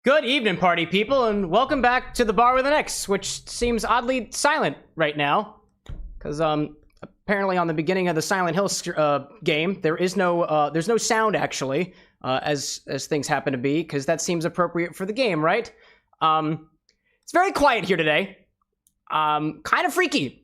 Good evening, party people, and welcome back to the Bar with an X, which seems oddly silent right now, because apparently on the beginning of the Silent Hill game, there's no sound actually, as things happen to be, because that seems appropriate for the game, right? It's very quiet here today, kind of freaky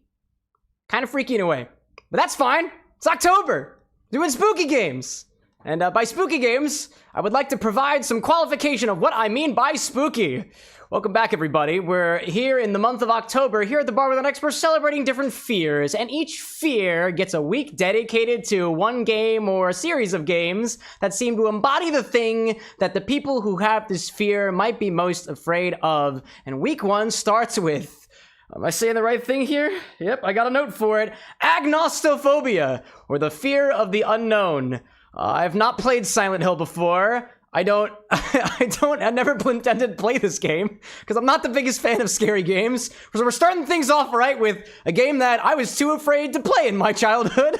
in a way, but that's fine. It's October, doing spooky games. And by spooky games, I would like to provide some qualification of what I mean by spooky. Welcome back, everybody. We're here in the month of October. Here at the Bar with an X, we're celebrating different fears, and each fear gets a week dedicated to one game or a series of games that seem to embody the thing that the people who have this fear might be most afraid of. And week one starts with... Am I saying the right thing here? Yep, I got a note for it. Agnostophobia, or the fear of the unknown. I have not played Silent Hill before. I never intended to play this game because I'm not the biggest fan of scary games. So we're starting things off right with a game that I was too afraid to play in my childhood.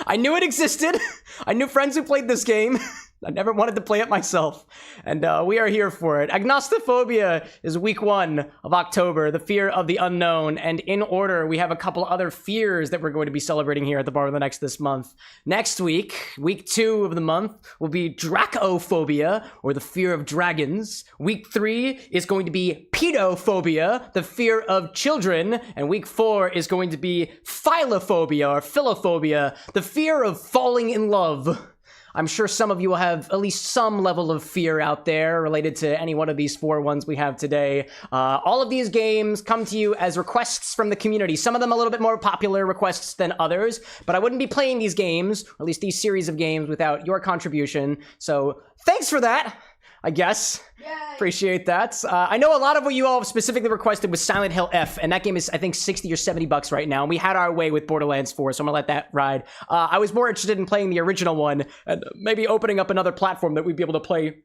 I knew it existed. I knew friends who played this game. I never wanted to play it myself, and we are here for it. Agnostophobia is week one of October, the fear of the unknown, and in order, we have a couple other fears that we're going to be celebrating here at the Bar with an X this month. Next week, week 2 of the month, will be Dracophobia, or the fear of dragons. Week 3 is going to be Pedophobia, the fear of children, and week 4 is going to be Philophobia, or Philophobia, the fear of falling in love. I'm sure some of you will have at least some level of fear out there related to any one of these 4 ones we have today. All of these games come to you as requests from the community. Some of them a little bit more popular requests than others, but I wouldn't be playing these games, or at least these series of games, without your contribution. So thanks for that, I guess. Yay. Appreciate that. I know a lot of what you all have specifically requested was Silent Hill F, and that game is, I think, 60 or 70 bucks right now, and we had our way with Borderlands 4, so I'm gonna let that ride. I was more interested in playing the original one, and maybe opening up another platform that we'd be able to play,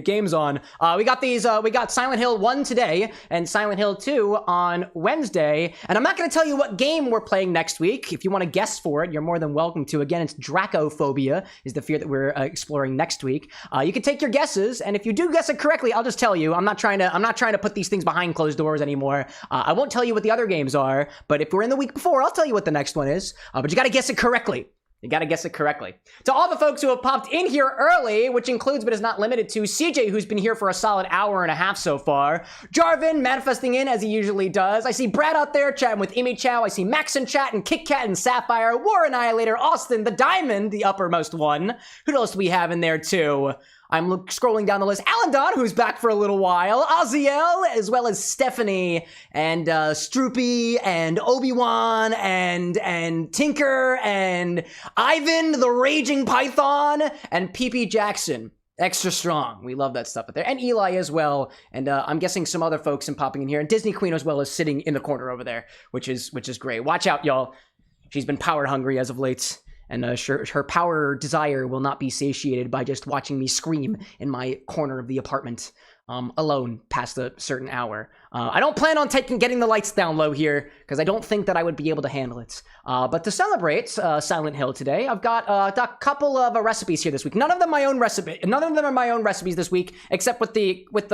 games on. We got Silent Hill 1 today, and Silent Hill 2 on Wednesday, and I'm not gonna tell you what game we're playing next week. If you want to guess for it, you're more than welcome to. Again, it's Dracophobia, is the fear that we're exploring next week. You can take your guesses, and if you do guess it correctly, I'll just tell you. I'm not trying to put these things behind closed doors anymore. I won't tell you what the other games are, but if we're in the week before, I'll tell you what the next one is. But you got to guess it correctly. You got to guess it correctly. To all the folks who have popped in here early, which includes but is not limited to CJ, who's been here for a solid hour and a half so far. Jarvin manifesting in as he usually does. I see Brad out there chatting with Imi Chow. I see Max in chat and Kit Kat and Sapphire. War Annihilator, Austin, the Diamond, the uppermost one. Who else do we have in there too? I'm scrolling down the list. Alan Don, who's back for a little while. Aziel, as well as Stephanie, and Stroopy, and Obi-Wan, and Tinker, and Ivan, the Raging Python, and PP Jackson. Extra strong. We love that stuff up there. And Eli as well. And I'm guessing some other folks and popping in here. And Disney Queen as well is sitting in the corner over there, which is great. Watch out, y'all. She's been power hungry as of late. And her power desire will not be satiated by just watching me scream in my corner of the apartment alone past a certain hour. I don't plan on getting the lights down low here because I don't think that I would be able to handle it. But to celebrate Silent Hill today, I've got a couple of recipes here this week. None of them are my own recipes this week, except with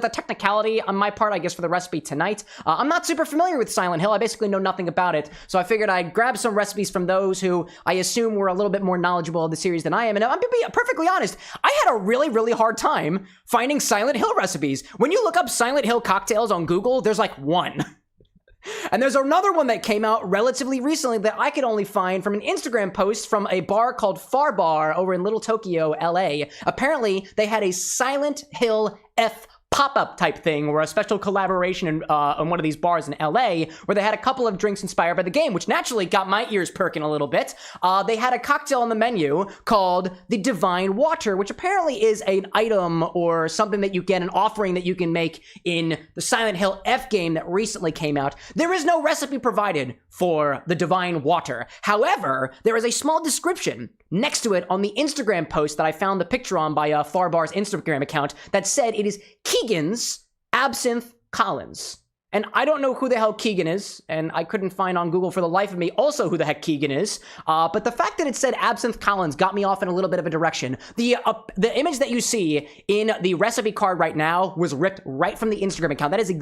a technicality on my part, I guess, for the recipe tonight. I'm not super familiar with Silent Hill. I basically know nothing about it. So I figured I'd grab some recipes from those who I assume were a little bit more knowledgeable of the series than I am. And I'm going to be perfectly honest, I had a really, really hard time finding Silent Hill recipes. When you look up Silent Hill cocktails on Google, there's like one. And there's another one that came out relatively recently that I could only find from an Instagram post from a bar called Far Bar over in Little Tokyo, LA. Apparently, they had a Silent Hill F pop-up type thing, or a special collaboration on one of these bars in LA, where they had a couple of drinks inspired by the game, which naturally got my ears perking a little bit. They had a cocktail on the menu called the Divine Water, which apparently is an item or something that you get, an offering that you can make in the Silent Hill F game that recently came out. There is no recipe provided for the Divine Water. However, there is a small description next to it on the Instagram post that I found the picture on by Far Bar's Instagram account that said it is Keegan's Absinthe Collins. And I don't know who the hell Keegan is, and I couldn't find on Google for the life of me also who the heck Keegan is. But the fact that it said Absinthe Collins got me off in a little bit of a direction. The image that you see in the recipe card right now was ripped right from the Instagram account. That is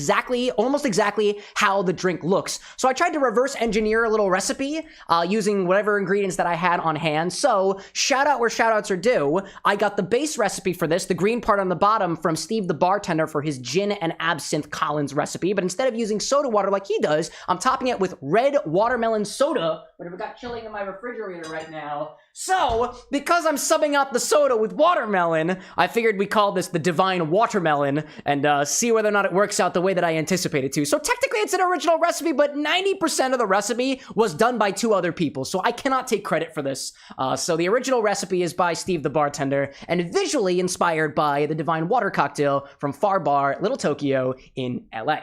almost exactly how the drink looks. So I tried to reverse engineer a little recipe using whatever ingredients that I had on hand. So shout out where shout outs are due. I got the base recipe for this, the green part on the bottom, from Steve the Bartender for his gin and Absinthe Collins recipe. But instead of using soda water like he does, I'm topping it with red watermelon soda, which I've got chilling in my refrigerator right now. So, because I'm subbing out the soda with watermelon, I figured we call this the Divine Watermelon and see whether or not it works out the way that I anticipated to. So technically it's an original recipe, but 90% of the recipe was done by 2 other people, so I cannot take credit for this. So the original recipe is by Steve the Bartender and visually inspired by the Divine Water cocktail from Far Bar, Little Tokyo in LA.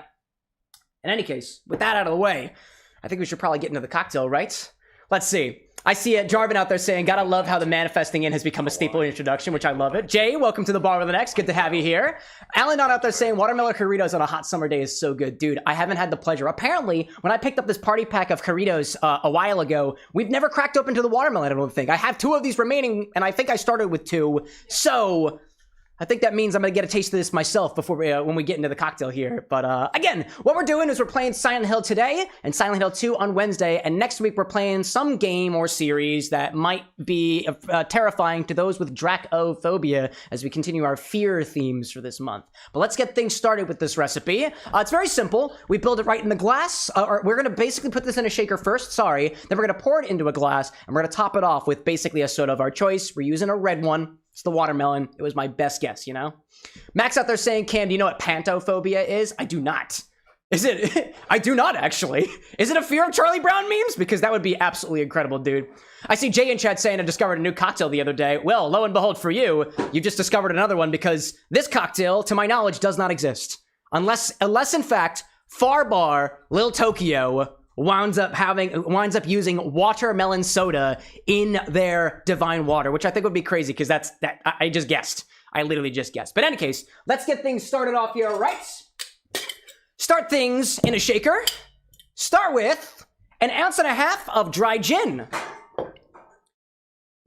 In any case, with that out of the way, I think we should probably get into the cocktail, right? Let's see. I see Jarvin out there saying, gotta love how the manifesting in has become a staple introduction, which I love it. Jay, welcome to the Bar with an X. Good to have you here. Alan out there saying, watermelon Jarritos on a hot summer day is so good. Dude, I haven't had the pleasure. Apparently, when I picked up this party pack of Jarritos a while ago, we've never cracked open to the watermelon, I don't think. I have 2 of these remaining, and I think I started with 2. So I think that means I'm going to get a taste of this myself before when we get into the cocktail here. But again, what we're doing is we're playing Silent Hill today and Silent Hill 2 on Wednesday. And next week, we're playing some game or series that might be terrifying to those with dracophobia as we continue our fear themes for this month. But let's get things started with this recipe. It's very simple. We build it right in the glass. Or we're going to basically put this in a shaker first. Sorry. Then we're going to pour it into a glass and we're going to top it off with basically a soda of our choice. We're using a red one. It's the watermelon. It was my best guess, you know? Max out there saying, Cam, do you know what pantophobia is? I do not. Is it? I do not, actually. Is it a fear of Charlie Brown memes? Because that would be absolutely incredible, dude. I see Jay in chat saying I discovered a new cocktail the other day. Well, lo and behold for you, you just discovered another one because this cocktail, to my knowledge, does not exist. Unless in fact, Far Bar, Lil Tokyo, winds up using watermelon soda in their Divine Water, which I think would be crazy because I just guessed. I literally just guessed. But in any case, let's get things started off here, right? Start things in a shaker. Start with 1.5 ounces of dry gin.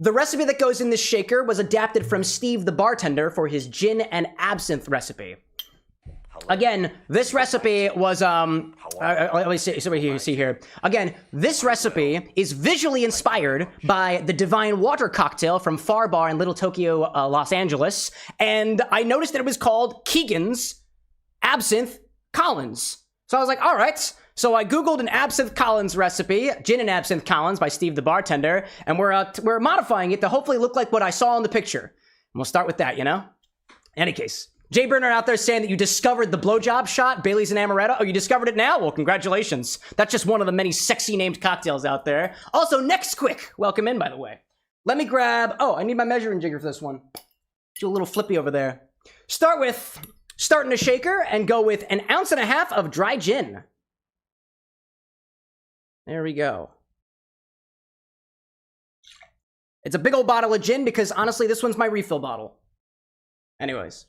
The recipe that goes in this shaker was adapted from Steve the Bartender for his gin and absinthe recipe. Again, this recipe was, let me see here. Again, this recipe is visually inspired by the Divine Water cocktail from Far Bar in Little Tokyo, Los Angeles. And I noticed that it was called Keegan's Absinthe Collins. So I was like, all right. So I Googled an Absinthe Collins recipe, gin and Absinthe Collins by Steve the Bartender. And we're modifying it to hopefully look like what I saw in the picture. And we'll start with that, you know? In any case. Jay Bernard out there saying that you discovered the blowjob shot, Bailey's and Amaretto. Oh, you discovered it now? Well, congratulations. That's just one of the many sexy named cocktails out there. Also, Next Quick. Welcome in, by the way. Let me grab... Oh, I need my measuring jigger for this one. Do a little flippy over there. Start in a shaker and go with 1.5 ounces of dry gin. There we go. It's a big old bottle of gin because, honestly, this one's my refill bottle. Anyways.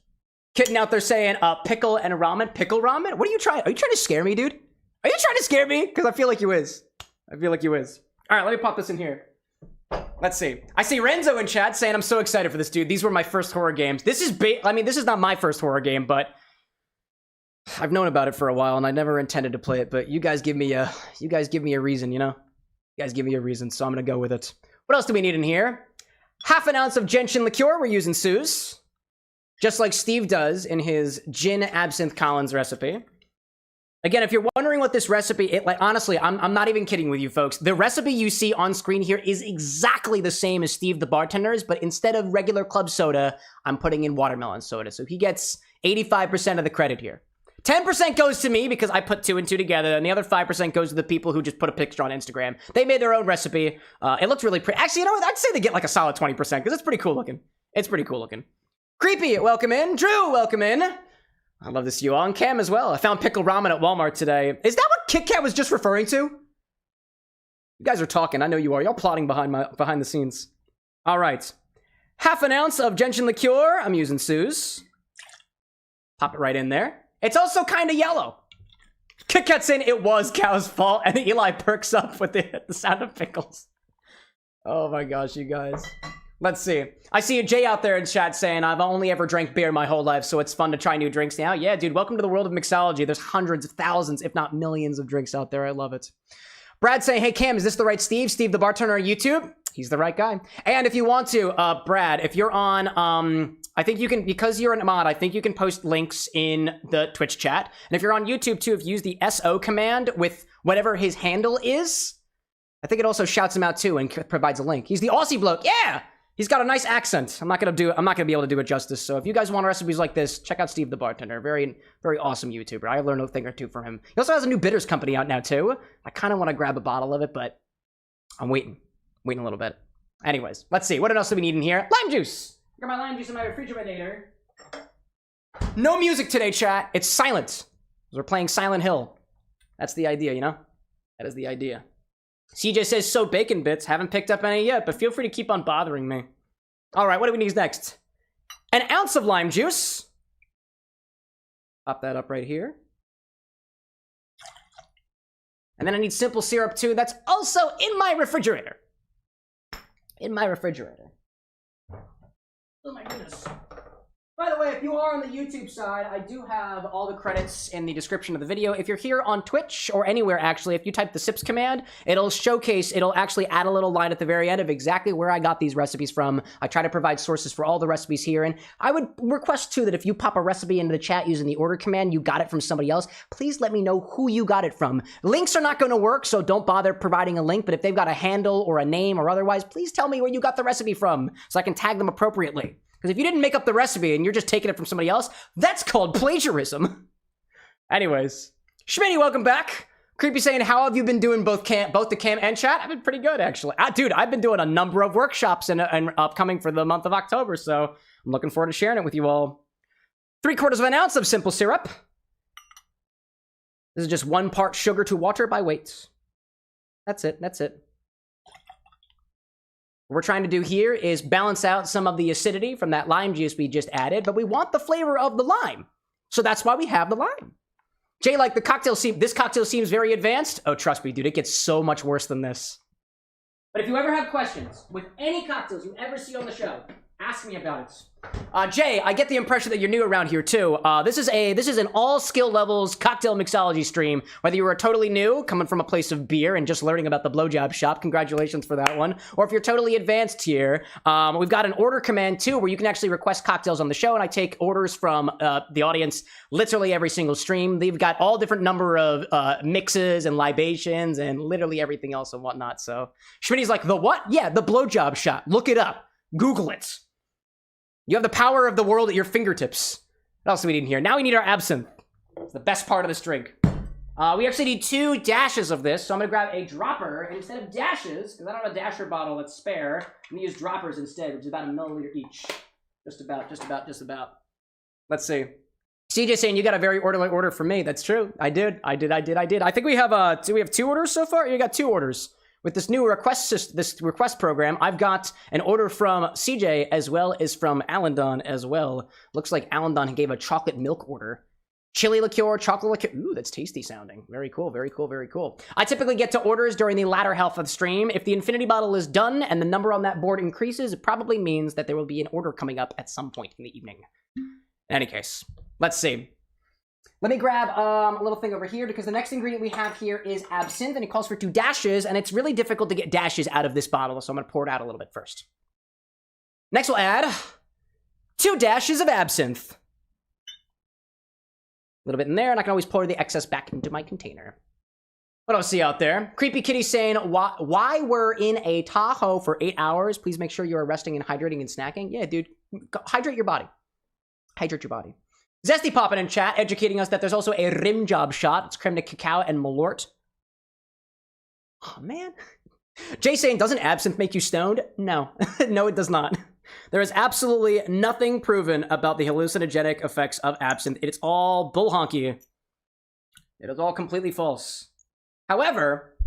Kitten out there saying, pickle and ramen. Pickle ramen? What are you trying? Are you trying to scare me, dude? Are you trying to scare me? Because I feel like you is. All right, let me pop this in here. Let's see. I see Renzo in chat saying, I'm so excited for this, dude. These were my first horror games. This is this is not my first horror game, but I've known about it for a while, and I never intended to play it, but you guys give me a reason, you know? You guys give me a reason, so I'm going to go with it. What else do we need in here? 1/2 ounce of Gentian liqueur. We're using Suze. Just like Steve does in his gin absinthe Collins recipe. Again, if you're wondering what this recipe, honestly, I'm not even kidding with you folks. The recipe you see on screen here is exactly the same as Steve the Bartender's, but instead of regular club soda, I'm putting in watermelon soda. So he gets 85% of the credit here. 10% goes to me because I put 2 and 2 together, and the other 5% goes to the people who just put a picture on Instagram. They made their own recipe. It looks really pretty. Actually, you know what? I'd say they get like a solid 20% because it's pretty cool looking. Creepy, welcome in. Drew, welcome in. I love to see you all. And Cam as well. I found pickle ramen at Walmart today. Is that what Kit Kat was just referring to? You guys are talking. I know you are. Y'all plotting behind the scenes. All right. 1/2 ounce of Gentian liqueur. I'm using Suze. Pop it right in there. It's also kind of yellow. Kit Kat saying it was Cow's fault, and Eli perks up with the sound of pickles. Oh my gosh, you guys. Let's see. I see Jay out there in chat saying, I've only ever drank beer my whole life, so it's fun to try new drinks now. Yeah, dude, welcome to the world of mixology. There's hundreds of thousands, if not millions of drinks out there. I love it. Brad saying, hey, Cam, is this the right Steve? Steve the Bartender on YouTube? He's the right guy. And if you want to, Brad, if you're on, I think you can, because you're a mod, I think you can post links in the Twitch chat. And if you're on YouTube too, if you use the SO command with whatever his handle is, I think it also shouts him out too and provides a link. He's the Aussie bloke. Yeah! He's got a nice accent. I'm not gonna be able to do it justice. So if you guys want recipes like this, check out Steve the Bartender. Very, very awesome YouTuber. I learned a thing or two from him. He also has a new bitters company out now too. I kind of want to grab a bottle of it, but I'm waiting a little bit. Anyways, let's see. What else do we need in here? Lime juice. Got my lime juice in my refrigerator. No music today, chat. It's silent. We're playing Silent Hill. That's the idea, you know? That is the idea. CJ says, so bacon bits. Haven't picked up any yet, but feel free to keep on bothering me. All right, what do we need next? An ounce of lime juice. Pop that up right here. And then I need simple syrup too. That's also in my refrigerator. In my refrigerator. Oh my goodness. By the way, if you are on the YouTube side, I do have all the credits in the description of the video. If you're here on Twitch, or anywhere actually, if you type the SIPS command, it'll actually add a little line at the very end of exactly where I got these recipes from. I try to provide sources for all the recipes here, and I would request too that if you pop a recipe into the chat using the order command, you got it from somebody else, please let me know who you got it from. Links are not going to work, so don't bother providing a link, but if they've got a handle or a name or otherwise, please tell me where you got the recipe from so I can tag them appropriately. Because if you didn't make up the recipe and you're just taking it from somebody else, that's called plagiarism. Anyways, Schmitty, welcome back. Creepy saying, how have you been doing both the cam and chat? I've been pretty good, actually. Dude, I've been doing a number of workshops and upcoming for the month of October, so I'm looking forward to sharing it with you all. 3/4 of an ounce of simple syrup. This is just 1 part sugar to water by weight. That's it, that's it. What we're trying to do here is balance out some of the acidity from that lime juice we just added, but we want the flavor of the lime. So that's why we have the lime. Jay, like this cocktail seems very advanced. Oh, trust me, dude, it gets so much worse than this. But if you ever have questions with any cocktails you ever see on the show, ask me about it. Jay, I get the impression that you're new around here too. This is an all skill levels cocktail mixology stream. Whether you are totally new, coming from a place of beer and just learning about the blowjob shop, congratulations for that one. Or if you're totally advanced here, we've got an order command too, where you can actually request cocktails on the show, and I take orders from the audience literally every single stream. They've got all different number of mixes and libations and literally everything else and whatnot. So Schmitty's like, the what? Yeah, the blowjob shop. Look it up. Google it. You have the power of the world at your fingertips. What else do we need in here? Now we need our absinthe. It's the best part of this drink. We actually need 2 dashes of this, so I'm gonna grab a dropper, and instead of dashes, because I don't have a dasher bottle that's spare, I'm gonna use droppers instead, which is about 1 milliliter each. Just about. Let's see. CJ saying you got a very orderly order for me. That's true. I did. I think we have 2 orders so far? You got 2 orders. With this new request program, I've got an order from CJ as well as from Alandon as well. Looks like Alandon gave a chocolate milk order. Chili liqueur, chocolate liqueur. Ooh, that's tasty sounding. Very cool, very cool, very cool. I typically get to orders during the latter half of the stream. If the infinity bottle is done and the number on that board increases, it probably means that there will be an order coming up at some point in the evening. In any case, let's see. Let me grab a little thing over here, because the next ingredient we have here is absinthe, and it calls for 2 dashes, and it's really difficult to get dashes out of this bottle, so I'm going to pour it out a little bit first. Next we'll add 2 dashes of absinthe. A little bit in there, and I can always pour the excess back into my container. What else see out there? Creepy Kitty saying, why we're in a Tahoe for 8 hours? Please make sure you are resting and hydrating and snacking. Yeah, dude, hydrate your body. Hydrate your body. Zesty popping in chat, educating us that there's also a rim job shot. It's creme de cacao and malort. Oh, man. Jay saying, doesn't absinthe make you stoned? No. No, it does not. There is absolutely nothing proven about the hallucinogenic effects of absinthe. It's all bull honky. It is all completely false. However,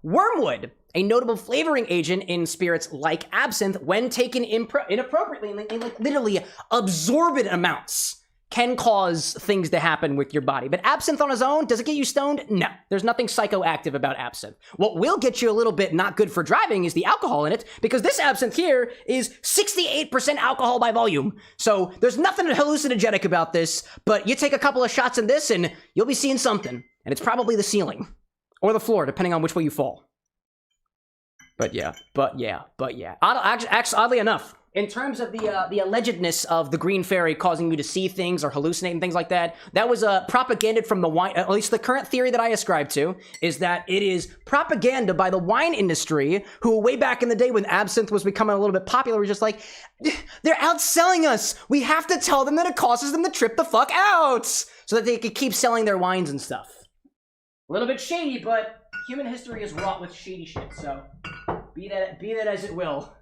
wormwood, a notable flavoring agent in spirits like absinthe, when taken inappropriately in like literally absorbent amounts, can cause things to happen with your body. But absinthe on its own, does it get you stoned? No. There's nothing psychoactive about absinthe. What will get you a little bit not good for driving is the alcohol in it, because this absinthe here is 68% alcohol by volume. So there's nothing hallucinogenic about this, but you take a couple of shots in this and you'll be seeing something. And it's probably the ceiling. Or the floor, depending on which way you fall. But yeah. Actually, oddly enough, in terms of the allegedness of the green fairy causing you to see things or hallucinate and things like that, that was propaganda from the wine, at least the current theory that I ascribe to, is that it is propaganda by the wine industry, who way back in the day when absinthe was becoming a little bit popular, was just like, they're outselling us. We have to tell them that it causes them to trip the fuck out, so that they could keep selling their wines and stuff. A little bit shady, but human history is wrought with shady shit, so be that as it will.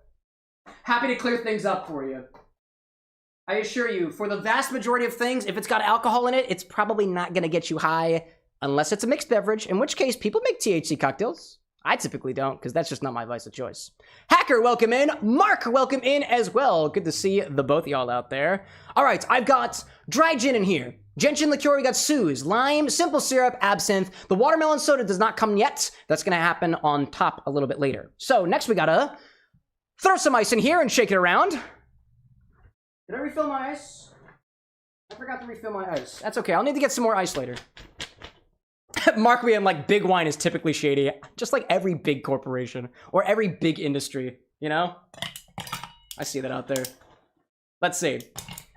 Happy to clear things up for you. I assure you, for the vast majority of things, if it's got alcohol in it, it's probably not going to get you high unless it's a mixed beverage, in which case people make THC cocktails. I typically don't, because that's just not my vice of choice. Hacker, welcome in. Mark, welcome in as well. Good to see the both of y'all out there. All right, I've got dry gin in here. Gentian liqueur, we got Suze, lime, simple syrup, absinthe. The watermelon soda does not come yet. That's going to happen on top a little bit later. So next we gotta throw some ice in here and shake it around. Did I refill my ice? I forgot to refill my ice. That's okay. I'll need to get some more ice later. Mark, we like big wine is typically shady, just like every big corporation or every big industry, you know? I see that out there. Let's see.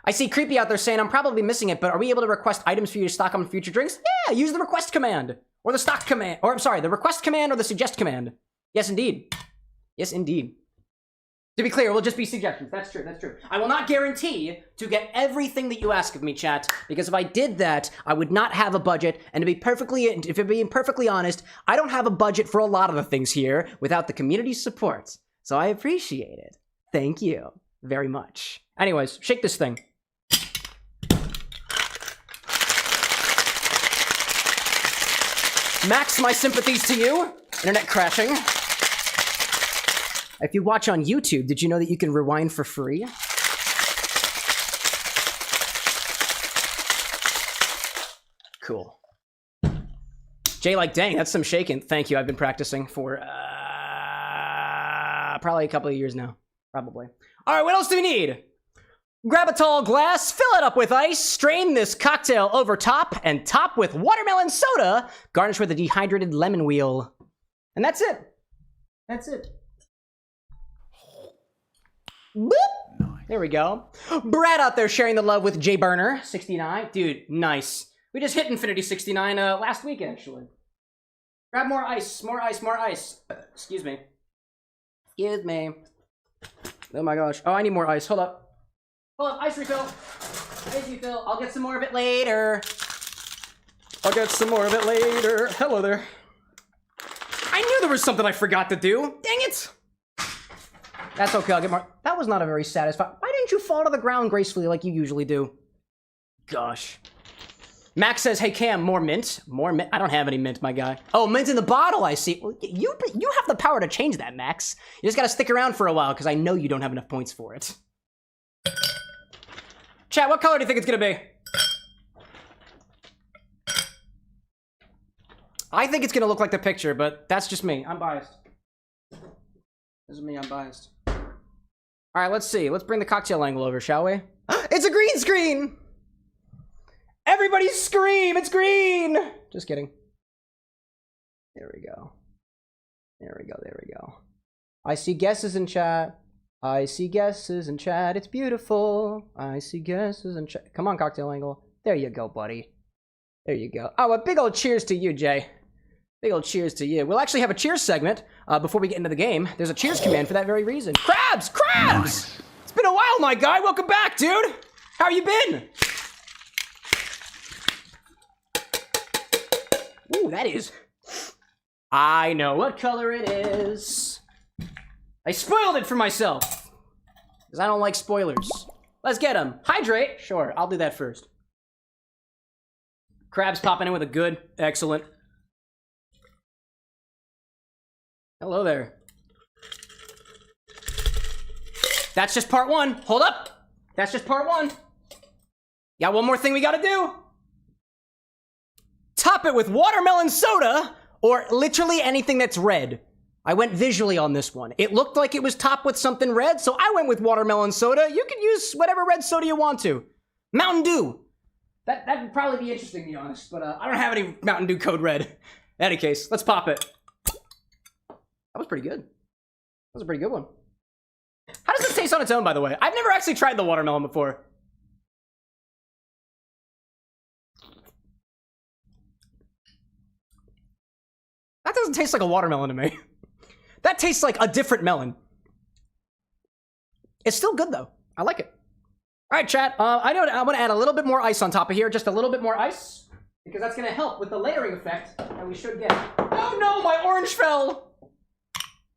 I see Creepy out there saying, I'm probably missing it, but are we able to request items for you to stock on future drinks? Yeah, use the request command. Or the stock command. Or, I'm sorry, the request command or the suggest command. Yes, indeed. Yes, indeed. To be clear, it will just be suggestions. That's true, that's true. I will not guarantee to get everything that you ask of me, chat, because if I did that, I would not have a budget, and if I'm being perfectly honest, I don't have a budget for a lot of the things here without the community's support. So I appreciate it. Thank you very much. Anyways, shake this thing. Max, my sympathies to you. Internet crashing. If you watch on YouTube, did you know that you can rewind for free? Cool. Jay, like, dang, that's some shaking. Thank you. I've been practicing for probably a couple of years now. Probably. All right, what else do we need? Grab a tall glass, fill it up with ice, strain this cocktail over top, and top with watermelon soda, garnish with a dehydrated lemon wheel. And that's it. That's it. Boop. Nice. There we go. Brad out there sharing the love with JBurner69. Dude, nice. We just hit Infinity 69 last week, actually. Grab more ice, more ice, more ice. Excuse me. Excuse me. Oh my gosh. Oh, I need more ice. Hold up. Hold up, ice refill. Ice refill. I'll get some more of it later. I'll get some more of it later. Hello there. I knew there was something I forgot to do. Dang it. That's okay, I'll get more. That was not a very satisfying. Why didn't you fall to the ground gracefully like you usually do? Gosh. Max says, hey Cam, more mint? More mint? I don't have any mint, my guy. Oh, mint in the bottle, I see. Well, you have the power to change that, Max. You just gotta stick around for a while, because I know you don't have enough points for it. Chat, what color do you think it's gonna be? I think it's gonna look like the picture, but that's just me. I'm biased. This is me, I'm biased. All right, let's see. Let's bring the cocktail angle over, shall we? It's a green screen! Everybody scream, it's green! Just kidding. There we go. There we go, there we go. I see guesses in chat. I see guesses in chat. It's beautiful. I see guesses in chat. Come on, cocktail angle. There you go, buddy. There you go. Oh, a big old cheers to you, Jay. Big old cheers to you. We'll actually have a cheers segment before we get into the game. There's a cheers command for that very reason. Crabs! Crabs! Nice. It's been a while, my guy. Welcome back, dude. How you been? Ooh, that is... I know what color it is. I spoiled it for myself. Because I don't like spoilers. Let's get them. Hydrate. Sure, I'll do that first. Crabs popping in with a good. Excellent. Hello there. That's just part one. Hold up. That's just part one. Got one more thing we gotta do. Top it with watermelon soda or literally anything that's red. I went visually on this one. It looked like it was topped with something red, so I went with watermelon soda. You can use whatever red soda you want to. Mountain Dew. That would probably be interesting, to be honest, but I don't have any Mountain Dew Code Red. In any case, let's pop it. That was pretty good. That was a pretty good one. How does this taste on its own, by the way? I've never actually tried the watermelon before. That doesn't taste like a watermelon to me. That tastes like a different melon. It's still good, though. I like it. All right, chat. I want to add a little bit more ice on top of here. Just a little bit more ice. Because that's going to help with the layering effect that we should get. Oh, no! My orange fell!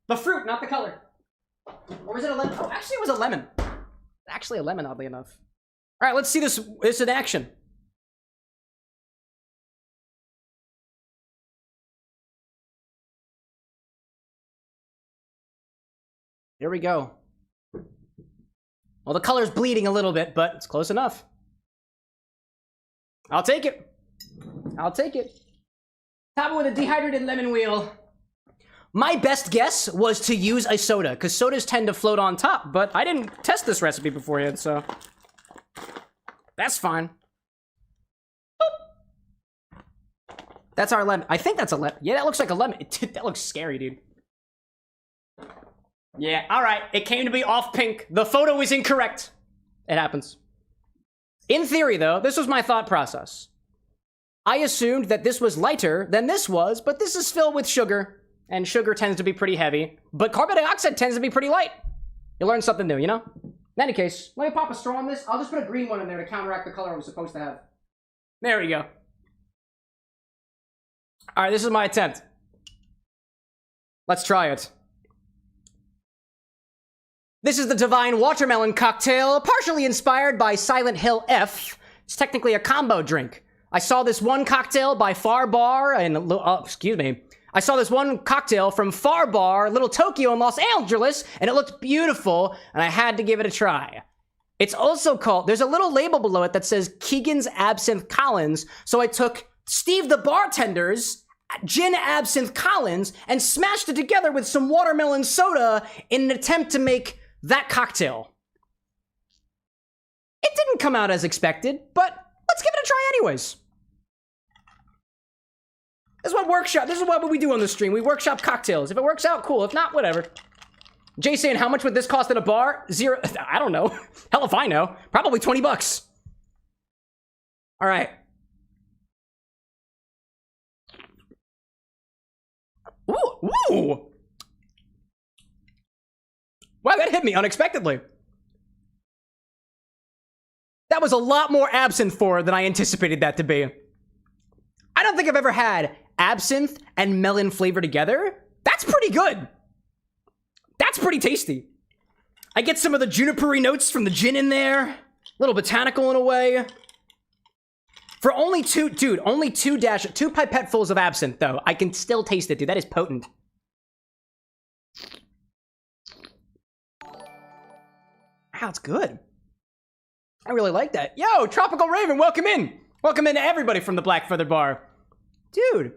The fruit, not the color. Or was it a lemon? Oh, actually, it was a lemon. Actually, a lemon, oddly enough. All right, let's see this in action. Here we go. Well, the color's bleeding a little bit, but it's close enough. I'll take it. I'll take it. Top it with a dehydrated lemon wheel. My best guess was to use a soda, because sodas tend to float on top, but I didn't test this recipe beforehand, so that's fine. Boop. That's our lemon. I think that's a lemon. Yeah, that looks like a lemon. That looks scary, dude. Yeah, alright. It came to be off pink. The photo is incorrect. It happens. In theory, though, this was my thought process. I assumed that this was lighter than this was, but this is filled with sugar. And sugar tends to be pretty heavy. But carbon dioxide tends to be pretty light. You learn something new, you know? In any case, let me pop a straw on this. I'll just put a green one in there to counteract the color I'm supposed to have. There we go. Alright, this is my attempt. Let's try it. This is the Divine Watermelon Cocktail, partially inspired by Silent Hill F. It's technically a combo drink. I saw this one cocktail by Far Bar and I saw this one cocktail from Far Bar, Little Tokyo in Los Angeles, and it looked beautiful, and I had to give it a try. It's also called, there's a little label below it that says Keegan's Absinthe Collins, so I took Steve the Bartender's Gin Absinthe Collins and smashed it together with some watermelon soda in an attempt to make that cocktail. It didn't come out as expected, but let's give it a try anyways. This is what we do on the stream. We workshop cocktails. If it works out, cool. If not, whatever. Jay saying, how much would this cost at a bar? Zero. I don't know. Hell if I know. Probably 20 bucks. All right. Ooh. Wow, that hit me unexpectedly. That was a lot more absinthe than I anticipated that to be. I don't think I've ever had absinthe and melon flavor together. That's pretty good. That's pretty tasty. I get some of the juniper-y notes from the gin in there. A little botanical in a way. For only two pipettefuls of absinthe, though, I can still taste it, dude. That is potent. Wow, it's good. I really like that. Yo, Tropical Raven, welcome in. Welcome in to everybody from the Black Feather Bar. Dude,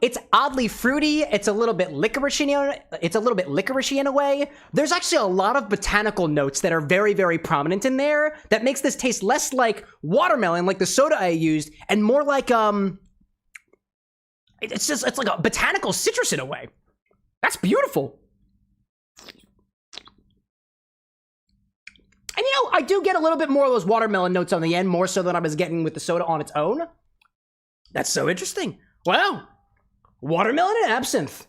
it's oddly fruity. It's a little bit licorice-y in a way. There's actually a lot of botanical notes that are very, very prominent in there that makes this taste less like watermelon, like the soda I used, and more like, it's like a botanical citrus in a way. That's beautiful. And you know, I do get a little bit more of those watermelon notes on the end, more so than I was getting with the soda on its own. That's so interesting. Wow. Watermelon and absinthe.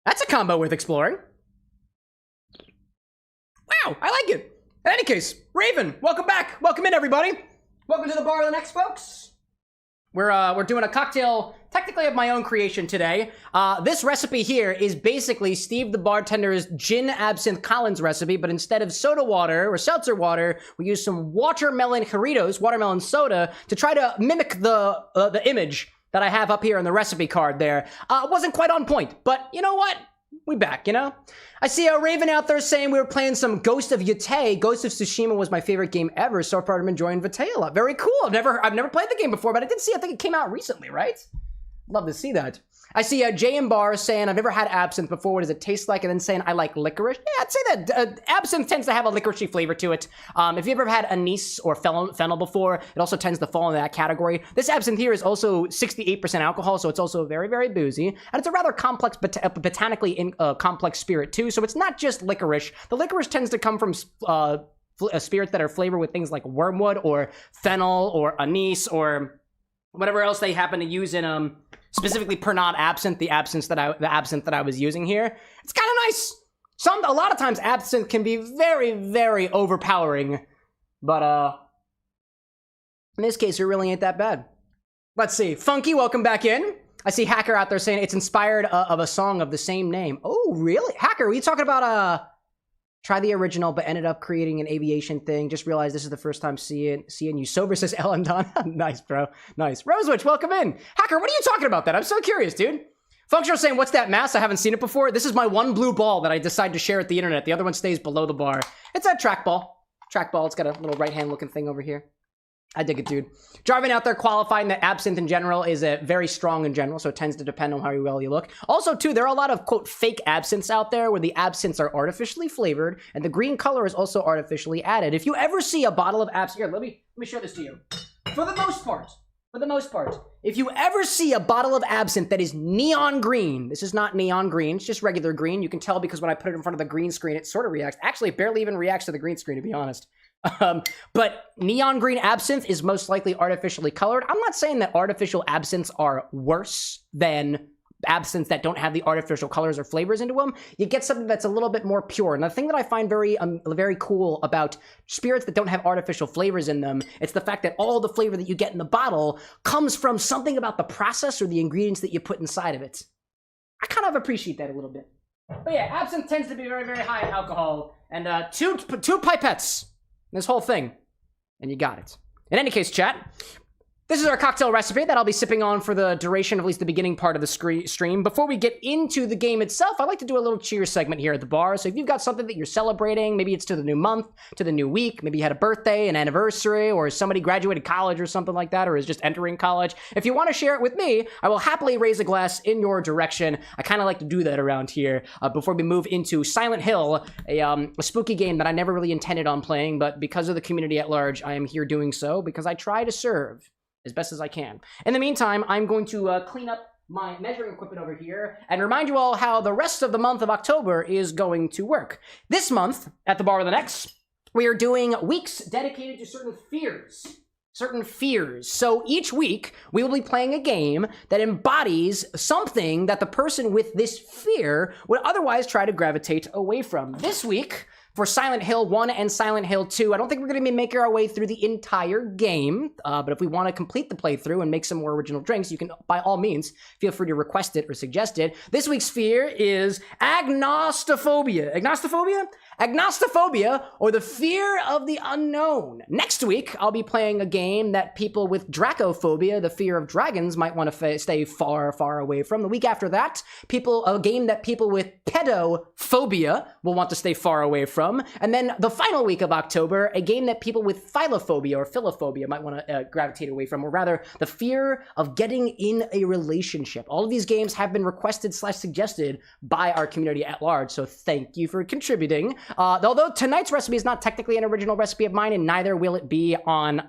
That's a combo worth exploring. Wow, I like it. In any case, Raven, welcome back. Welcome in, everybody. Welcome to the Bar with an X, folks. We're doing a cocktail, technically of my own creation today. This recipe here is basically Steve the Bartender's Gin Absinthe Collins recipe, but instead of soda water or seltzer water, we use some watermelon Jarritos, watermelon soda, to try to mimic the image that I have up here in the recipe card there. It wasn't quite on point, but you know what? we back, you know? I see a Raven out there saying we were playing some Ghost of Yate. Ghost of Tsushima was my favorite game ever. So far, I'm enjoying Vitae a lot. Very cool. I've never played the game before, but I did see, I think it came out recently, right? Love to see that. I see J and Bar saying, I've never had absinthe before. What does it taste like? And then saying, I like licorice. Yeah, I'd say that absinthe tends to have a licoricey flavor to it. If you've ever had anise or fennel before, it also tends to fall in that category. This absinthe here is also 68% alcohol, so it's also very, very boozy. And it's a rather complex, botanically complex spirit too, so it's not just licorice. The licorice tends to come from spirits that are flavored with things like wormwood or fennel or anise or whatever else they happen to use in specifically Pernod absinthe, the absinthe that I was using here. It's kind of nice. A lot of times absinthe can be very, very overpowering, but in this case, it really ain't that bad. Let's see. Funky, welcome back in. I see Hacker out there saying it's inspired of a song of the same name. Oh, really? Hacker, were you talking about try the original, but ended up creating an aviation thing? Just realized this is the first time seeing you sober, says Ellen Don. Nice, bro. Nice. Rosewitch, welcome in. Hacker, what are you talking about that? I'm so curious, dude. Functional saying, what's that mass? I haven't seen it before. This is my one blue ball that I decided to share at the internet. The other one stays below the bar. It's a trackball. Trackball. It's got a little right-hand looking thing over here. I dig it, dude. Jarvin out there qualifying that absinthe in general is very strong in general, so it tends to depend on how well you look. Also, too, there are a lot of, quote, fake absinthes out there where the absinthes are artificially flavored, and the green color is also artificially added. If you ever see a bottle of absinthe... Here, let me show this to you. For the most part, if you ever see a bottle of absinthe that is neon green, this is not neon green, it's just regular green. You can tell because when I put it in front of the green screen, it sort of reacts. Actually, it barely even reacts to the green screen, to be honest. But neon green absinthe is most likely artificially colored. I'm not saying that artificial absinthes are worse than absinthes that don't have the artificial colors or flavors into them. You get something that's a little bit more pure. And the thing that I find very cool about spirits that don't have artificial flavors in them, it's the fact that all the flavor that you get in the bottle comes from something about the process or the ingredients that you put inside of it. I kind of appreciate that a little bit. But yeah, absinthe tends to be very, very high in alcohol. And two pipettes. This whole thing. And you got it. In any case, chat, this is our cocktail recipe that I'll be sipping on for the duration of at least the beginning part of the stream. Before we get into the game itself, I like to do a little cheers segment here at the bar. So if you've got something that you're celebrating, maybe it's to the new month, to the new week, maybe you had a birthday, an anniversary, or somebody graduated college or something like that, or is just entering college. If you want to share it with me, I will happily raise a glass in your direction. I kind of like to do that around here before we move into Silent Hill, a spooky game that I never really intended on playing, but because of the community at large, I am here doing so because I try to serve as best as I can. In the meantime, I'm going to clean up my measuring equipment over here and remind you all how the rest of the month of October is going to work. This month, at the Bar with an X, we are doing weeks dedicated to certain fears. So each week, we will be playing a game that embodies something that the person with this fear would otherwise try to gravitate away from. This week, for Silent Hill 1 and Silent Hill 2, I don't think we're going to be making our way through the entire game, but if we want to complete the playthrough and make some more original drinks, you can, by all means, feel free to request it or suggest it. This week's fear is agnostophobia. Agnostophobia, or the fear of the unknown. Next week, I'll be playing a game that people with dracophobia, the fear of dragons, might want to stay far, far away from. The week after that, a game that people with pedophobia will want to stay far away from. And then the final week of October, a game that people with philophobia or philophobia might want to gravitate away from, or rather, the fear of getting in a relationship. All of these games have been requested/suggested by our community at large, so thank you for contributing. Although tonight's recipe is not technically an original recipe of mine, and neither will it be on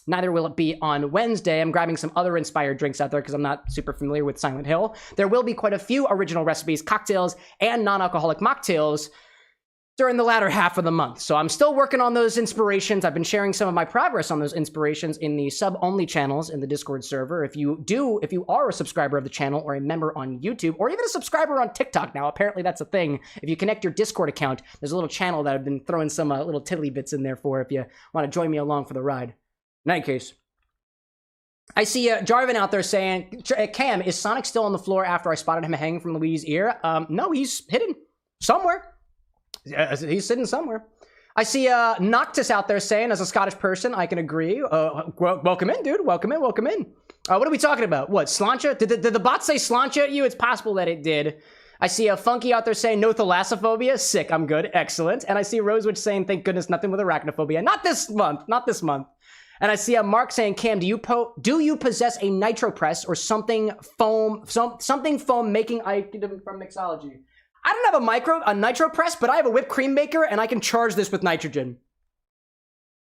Wednesday. I'm grabbing some other inspired drinks out there because I'm not super familiar with Silent Hill. There will be quite a few original recipes, cocktails, and non-alcoholic mocktails during the latter half of the month. So I'm still working on those inspirations. I've been sharing some of my progress on those inspirations in the sub-only channels in the Discord server. If you are a subscriber of the channel or a member on YouTube, or even a subscriber on TikTok now, apparently that's a thing. If you connect your Discord account, there's a little channel that I've been throwing some little tiddly bits in there for if you want to join me along for the ride. In any case, I see Jarvin out there saying, Cam, is Sonic still on the floor after I spotted him hanging from Luigi's ear? No, he's hidden somewhere. Yeah, he's sitting somewhere. I see Noctis out there saying, as a Scottish person, I can agree. Welcome in, dude. Welcome in. What are we talking about? What, Slancha? Did the bot say Slancha at you? It's possible that it did. I see a Funky out there saying no thalassophobia. Sick, I'm good. Excellent. And I see Rosewitch saying thank goodness nothing with arachnophobia. Not this month. Not this month. And I see a Mark saying, Cam, do you possess a nitro press or something foam making item from mixology? I don't have a nitro press, but I have a whipped cream maker and I can charge this with nitrogen.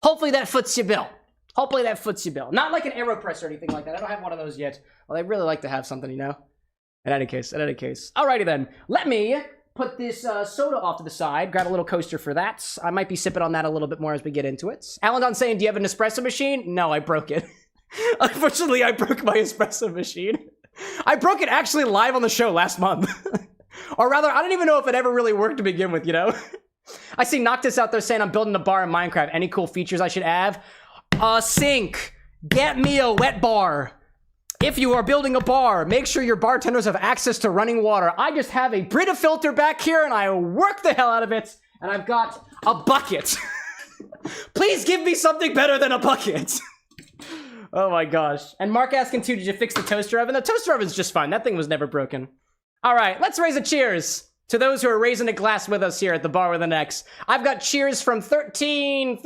Hopefully that foots your bill. Hopefully that foots your bill. Not like an AeroPress or anything like that. I don't have one of those yet. Well, I'd really like to have something, you know? In any case. Alrighty then. Let me put this soda off to the side. Grab a little coaster for that. I might be sipping on that a little bit more as we get into it. Alan saying, do you have an espresso machine? No, I broke it. Unfortunately, I broke my espresso machine. I broke it actually live on the show last month. Or rather, I don't even know if it ever really worked to begin with, you know? I see Noctis out there saying I'm building a bar in Minecraft. Any cool features I should have? A sink. Get me a wet bar. If you are building a bar, make sure your bartenders have access to running water. I just have a Brita filter back here and I work the hell out of it. And I've got a bucket. Please give me something better than a bucket. Oh my gosh. And Mark asking too, did you fix the toaster oven? The toaster oven's just fine. That thing was never broken. All right, let's raise a cheers to those who are raising a glass with us here at the Bar with an X. I've got cheers from 13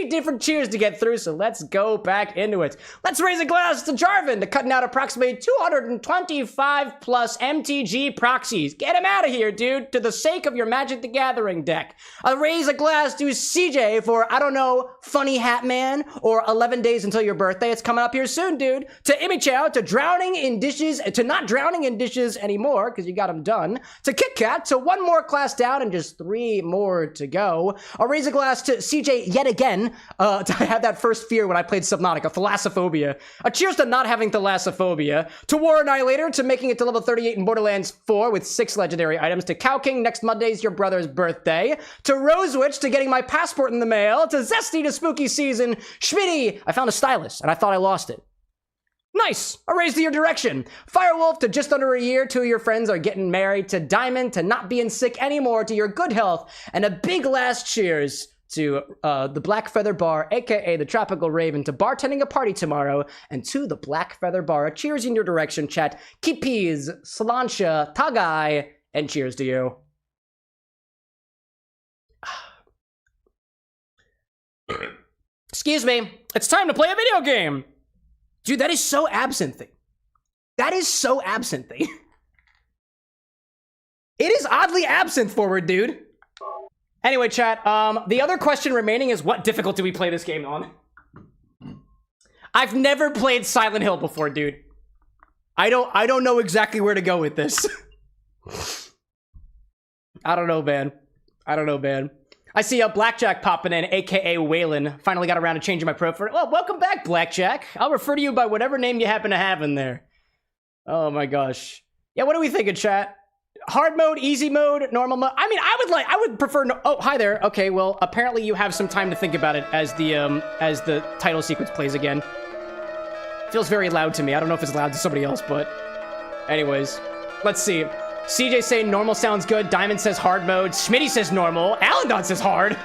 different cheers to get through, so let's go back into it. Let's raise a glass to Jarvan to cutting out approximately 225 plus MTG proxies. Get him out of here, dude, to the sake of your Magic the Gathering deck. I'll raise a glass to CJ for, I don't know, Funny Hat Man, or 11 days until your birthday. It's coming up here soon, dude. To Imichow, to drowning in dishes, to not drowning in dishes anymore, because you got them done. To Kit Kat, to one more class down and just 3 more to go. I'll raise a glass to CJ yet again. I had that first fear when I played Subnautica, thalassophobia. A cheers to not having thalassophobia. To War Annihilator, to making it to level 38 in Borderlands 4 with 6 legendary items. To Cow King, next Monday's your brother's birthday. To Rosewitch, to getting my passport in the mail. To Zesty, to Spooky Season. Schmitty, I found a stylus and I thought I lost it. Nice! A raise to your direction. Firewolf, to just under a year, 2 of your friends are getting married. To Diamond, to not being sick anymore, to your good health. And a big last cheers to the Black Feather Bar, aka the Tropical Raven, to bartending a party tomorrow. And to the Black Feather Bar. Cheers in your direction, chat. Kippies, Slancha, Tagai, and cheers to you. Excuse me. It's time to play a video game. Dude, that is so Absinthe. That is so Absinthe. It is oddly Absinthe forward, dude. Anyway, chat, the other question remaining is what difficulty we play this game on? I've never played Silent Hill before, dude. I don't know exactly where to go with this. I don't know, man. I see a Blackjack popping in, aka Waylon. Finally got around to changing my profile. Well, welcome back, Blackjack. I'll refer to you by whatever name you happen to have in there. Oh my gosh. Yeah, what are we thinking, chat? Hard mode, easy mode, normal mode? I mean, I would prefer no— oh, hi there. Okay, well, apparently you have some time to think about it as the title sequence plays again. Feels very loud to me. I don't know if it's loud to somebody else, but anyways, let's see. CJ saying normal sounds good. Diamond says hard mode. Schmitty says normal. Alandon says hard.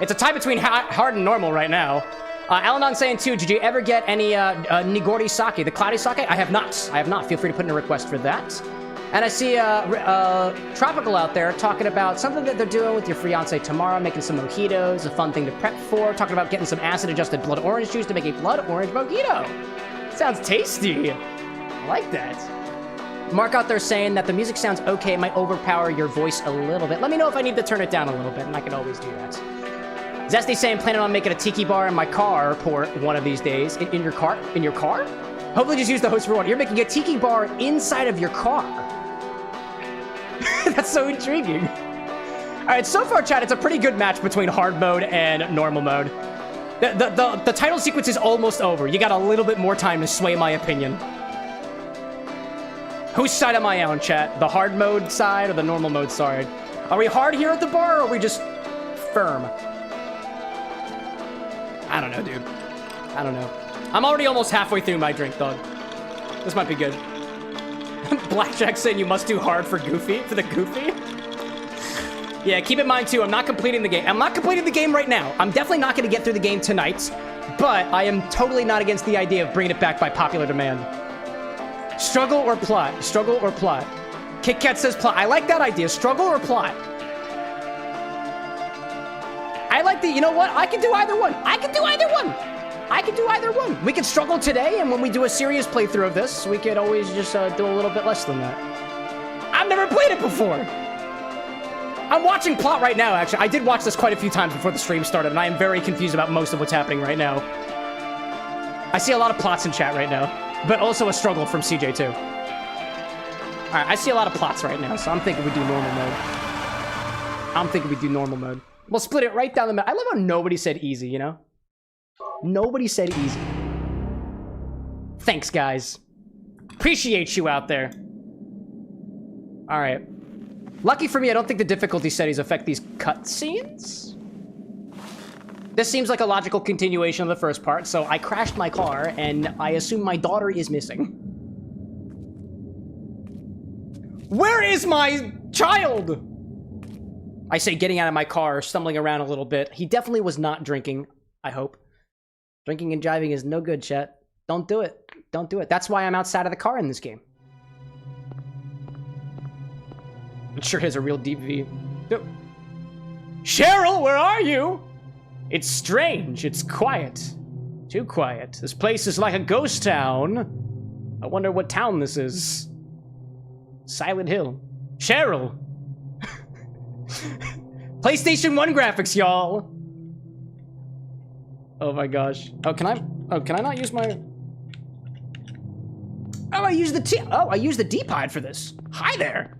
It's a tie between hard and normal right now. Alandon saying too, did you ever get any Nigori sake, the cloudy sake? I have not. Feel free to put in a request for that. And I see Tropical out there talking about something that they're doing with your fiance tomorrow, making some mojitos, a fun thing to prep for, talking about getting some acid-adjusted blood orange juice to make a blood orange mojito. Sounds tasty. I like that. Mark out there saying that the music sounds okay. It might overpower your voice a little bit. Let me know if I need to turn it down a little bit, and I can always do that. Zesty saying planning on making a tiki bar in my car port one of these days. In your car? In your car? Hopefully just use the host for one. You're making a tiki bar inside of your car. That's so intriguing. All right, so far, chat, it's a pretty good match between hard mode and normal mode. The title sequence is almost over. You got a little bit more time to sway my opinion. Whose side am I on, chat? The hard mode side or the normal mode side? Are we hard here at the bar, or are we just firm? I don't know, dude. I don't know. I'm already almost halfway through my drink, dog. This might be good. Blackjack saying you must do hard for Goofy, for the Goofy. Yeah, keep in mind, too, I'm not completing the game. I'm not completing the game right now. I'm definitely not going to get through the game tonight, but I am totally not against the idea of bringing it back by popular demand. Struggle or plot? Struggle or plot? Kit Kat says plot. I like that idea. Struggle or plot? I like the, you know what? I can do either one. I can do either one. I can do either one. We could struggle today, and when we do a serious playthrough of this, we could always just do a little bit less than that. I've never played it before. I'm watching plot right now, actually. I did watch this quite a few times before the stream started, and I am very confused about most of what's happening right now. I see a lot of plots in chat right now, but also a struggle from CJ too. All right, I see a lot of plots right now, so I'm thinking we do normal mode. We'll split it right down the middle. I love how nobody said easy, you know? Nobody said easy. Thanks, guys. Appreciate you out there. All right. Lucky for me, I don't think the difficulty settings affect these cutscenes. This seems like a logical continuation of the first part, so I crashed my car, and I assume my daughter is missing. Where is my child? I say getting out of my car, stumbling around a little bit. He definitely was not drinking, I hope. Drinking and driving is no good, chat. Don't do it. Don't do it. That's why I'm outside of the car in this game. It sure has a real deep V. Cheryl, where are you? It's strange. It's quiet. Too quiet. This place is like a ghost town. I wonder what town this is. Silent Hill. Cheryl. PlayStation 1 graphics, y'all. Oh my gosh. Oh, can I not use my... Oh, I use the D-pad for this. Hi there.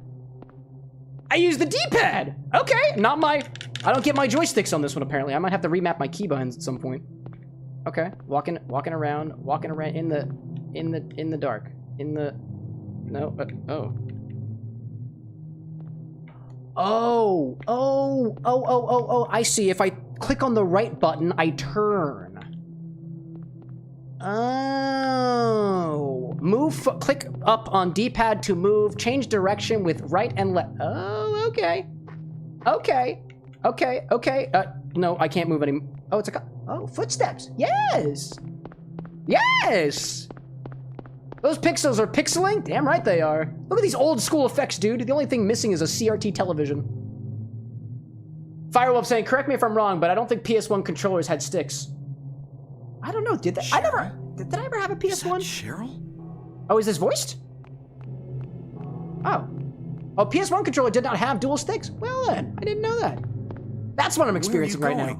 I use the D-pad. Okay, not my... I don't get my joysticks on this one, apparently. I might have to remap my keybinds at some point. Okay, walking around in the dark. Oh, I see. If I click on the right button, I turn. Oh. Click up on D-pad to move. Change direction with right and left. Oh, okay. No, I can't move anymore. Oh, it's footsteps. Yes. Yes. Those pixels are pixeling? Damn right they are. Look at these old school effects, dude. The only thing missing is a CRT television. Firewolf saying, correct me if I'm wrong, but I don't think PS1 controllers had sticks. I don't know, did they? Did I ever have a PS1? Cheryl? Oh, is this voiced? Oh, PS1 controller did not have dual sticks? Well then, I didn't know that. That's what I'm experiencing right now.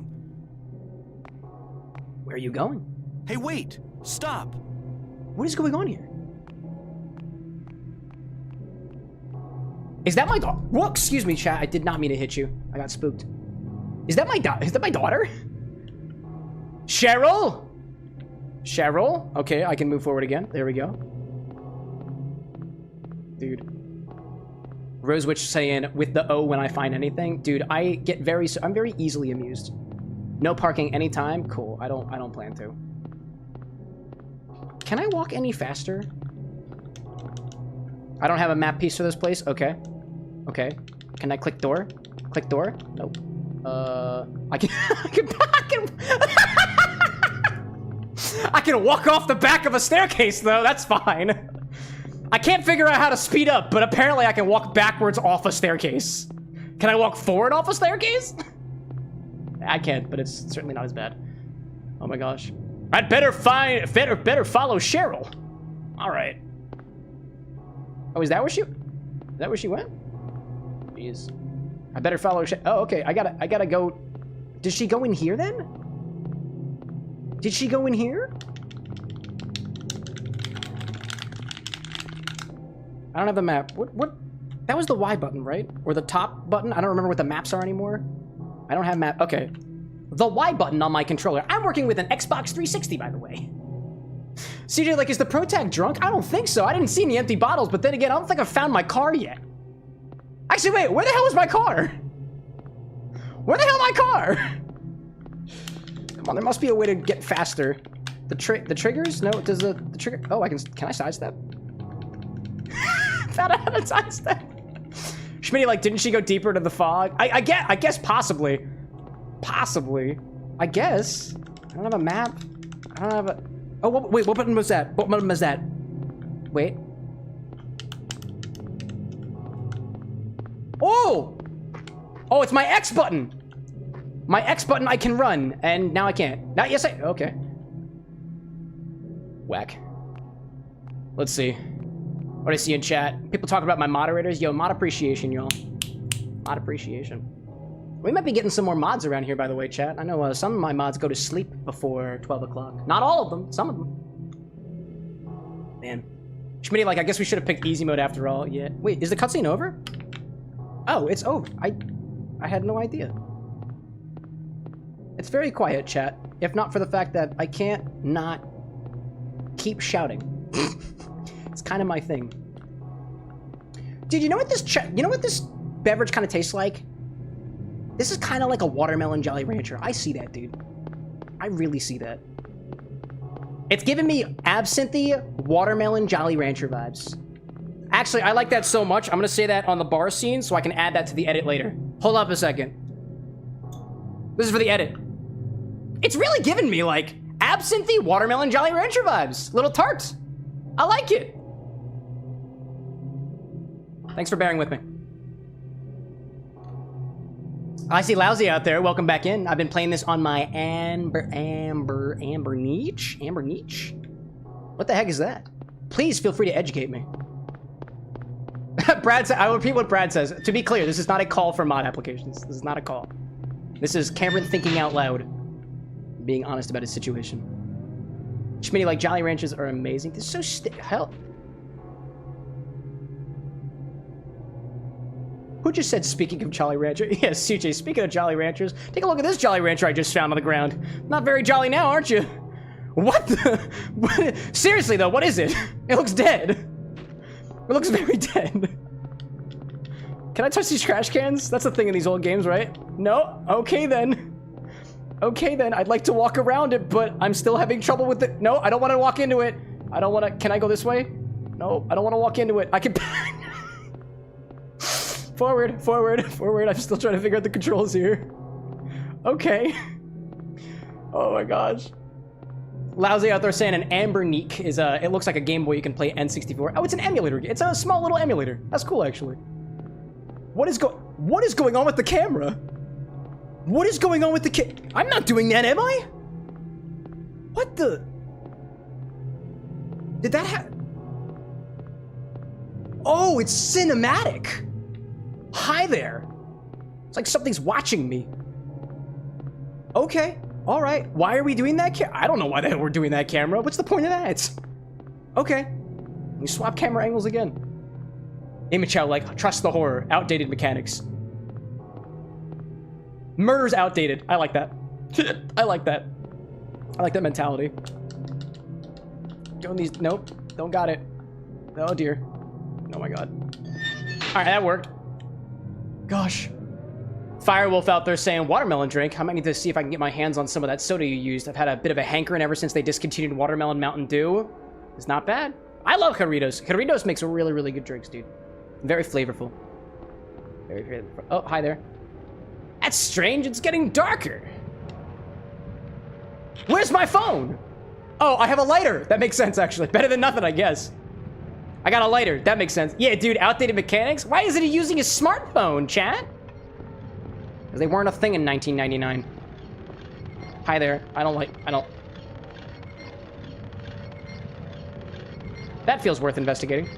Where are you going? Hey, wait! Stop! What is going on here? Is that my daughter? Whoa, excuse me, chat. I did not mean to hit you. I got spooked. Is that my daughter? Cheryl? Cheryl? Okay, I can move forward again. There we go. Dude. Rosewitch saying, with the O when I find anything. Dude, I'm very easily amused. No parking anytime? Cool. I don't plan to. Can I walk any faster? I don't have a map piece for this place? Okay. Okay. Can I click door? Click door? Nope. I can walk off the back of a staircase, though. That's fine. I can't figure out how to speed up, but apparently I can walk backwards off a staircase. Can I walk forward off a staircase? I can't, but it's certainly not as bad. Oh my gosh. I'd better follow Cheryl. All right. Oh, is that where she went? Jeez. I better follow Oh, okay. I gotta go. Did she go in here then? Did she go in here? I don't have the map. What? That was the Y button, right? Or the top button? I don't remember what the maps are anymore. I don't have map. Okay. The Y button on my controller. I'm working with an Xbox 360, by the way. CJ, like, is the Pro Tag drunk? I don't think so. I didn't see any empty bottles, but then again, I don't think I've found my car yet. Actually, wait, where the hell is my car? Where the hell is my car? Come on, there must be a way to get faster. The triggers? No, does the trigger? Oh, can I sidestep? Found out how to sidestep. Schmitty, like, didn't she go deeper into the fog? I guess possibly. Possibly. I guess. I don't have a map. I don't have a... Oh, wait, what button was that? What button was that? Wait. Oh! Oh, it's my X button. My X button I can run, and now I can't. Now, yes, okay. Whack. Let's see. What do I see in chat? People talking about my moderators. Yo, mod appreciation, y'all. Mod appreciation. We might be getting some more mods around here, by the way, chat. I know some of my mods go to sleep before 12 o'clock. Not all of them. Some of them. Man. Schmitty, like, I guess we should have picked easy mode after all. Yeah. Wait, is the cutscene over? Oh, it's over. I had no idea. It's very quiet, chat. If not for the fact that I can't not keep shouting. It's kind of my thing. Dude, you know what this beverage kind of tastes like? This is kind of like a watermelon Jolly Rancher. I see that, dude. I really see that. It's giving me Absinthe watermelon Jolly Rancher vibes. Actually, I like that so much, I'm gonna say that on the bar scene so I can add that to the edit later. Hold up a second. This is for the edit. It's really giving me, like, Absinthe watermelon Jolly Rancher vibes. Little tart. I like it. Thanks for bearing with me. I see Lousy out there. Welcome back in. I've been playing this on my Amber Niche? Amber Niche? What the heck is that? Please feel free to educate me. Brad said, I will repeat what Brad says. To be clear, this is not a call for mod applications. This is not a call. This is Cameron thinking out loud. Being honest about his situation. Schmitty, like, Jolly Ranchers are amazing. This is so hell. Who just said, speaking of Jolly Rancher? Yes, CJ, speaking of Jolly Ranchers, take a look at this Jolly Rancher I just found on the ground. Not very jolly now, aren't you? What the? What? Seriously, though, what is it? It looks dead. It looks very dead. Can I touch these trash cans? That's the thing in these old games, right? No? Okay, then. Okay, then. I'd like to walk around it, but I'm still having trouble with it. No, I don't want to walk into it. I don't want to... Can I go this way? No, I don't want to walk into it. I can... Forward, forward, forward. I'm still trying to figure out the controls here. Okay. Oh my gosh. Lousy out there saying an Amber Neek is it looks like a Game Boy you can play N64. Oh, it's an emulator. It's a small little emulator. That's cool, actually. What is going on with the camera? What is going on with the I'm not doing that, am I? What the? Did that happen? Oh, it's cinematic. Hi there. It's like something's watching me. Okay. All right. Why are we doing that? I don't know why the hell we're doing that camera. What's the point of that? Okay. We swap camera angles again. Imichow, like, trust the horror. Outdated mechanics. Murder's outdated. I like that. I like that. I like that mentality. Going these... Nope. Don't got it. Oh, dear. Oh, my God. All right, that worked. Gosh. Firewolf out there saying watermelon drink. I might need to see if I can get my hands on some of that soda you used. I've had a bit of a hankering ever since they discontinued watermelon Mountain Dew. It's not bad. I love Jarritos. Jarritos makes really, really good drinks, dude. Very flavorful. Very flavorful. Oh, hi there. That's strange. It's getting darker. Where's my phone? Oh, I have a lighter. That makes sense, actually. Better than nothing, I guess. I got a lighter. That makes sense. Yeah, dude, outdated mechanics? Why isn't he using his smartphone, chat? Because they weren't a thing in 1999. Hi there. I don't... That feels worth investigating.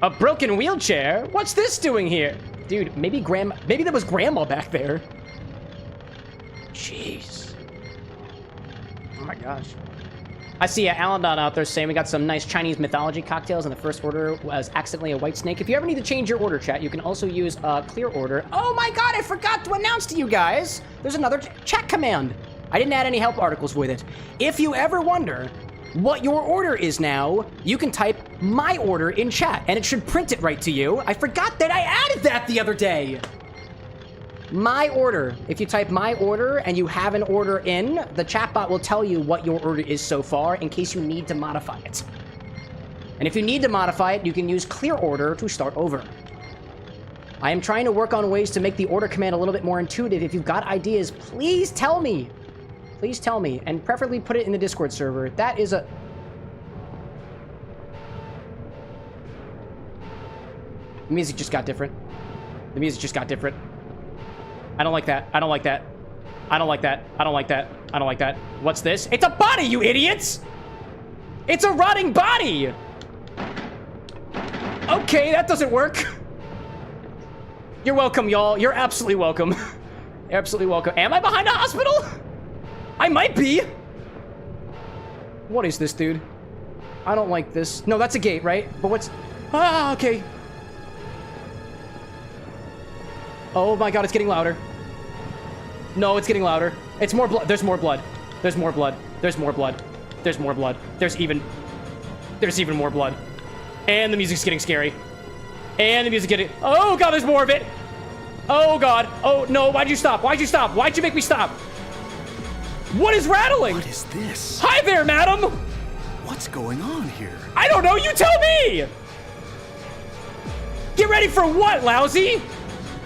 A broken wheelchair? What's this doing here? Dude, maybe there was Grandma back there. Jeez. Oh my gosh. I see Alan out there saying we got some nice Chinese mythology cocktails, and the first order was accidentally a white snake. If you ever need to change your order, chat, you can also use a clear order. Oh my god, I forgot to announce to you guys. There's another chat command. I didn't add any help articles with it. If you ever wonder what your order is now, you can type my order in chat, and it should print it right to you. I forgot that I added that the other day. My order. If you type my order and you have an order in, the chatbot will tell you what your order is so far in case you need to modify it. And if you need to modify it, you can use clear order to start over. I am trying to work on ways to make the order command a little bit more intuitive. If you've got ideas, please tell me. Please tell me, and preferably put it in the Discord server. That is a... Music just got different. The music just got different. I don't like that. I don't like that. I don't like that. I don't like that. I don't like that. What's this? It's a body, you idiots! It's a rotting body! Okay, that doesn't work. You're welcome, y'all. You're absolutely welcome. You're absolutely welcome. Am I behind a hospital? I might be. What is this, dude? I don't like this. No, that's a gate, right? But what's... Ah, okay. Oh my god, it's getting louder. No, it's getting louder. It's more blood. There's more blood. There's more blood. There's more blood. There's more blood. There's even more blood. And the music's getting scary. And the music getting... Oh god, there's more of it. Oh god. Oh no, why'd you stop? Why'd you stop? Why'd you make me stop? What is rattling? What is this? Hi there, madam. What's going on here? I don't know, you tell me! Get ready for what, lousy?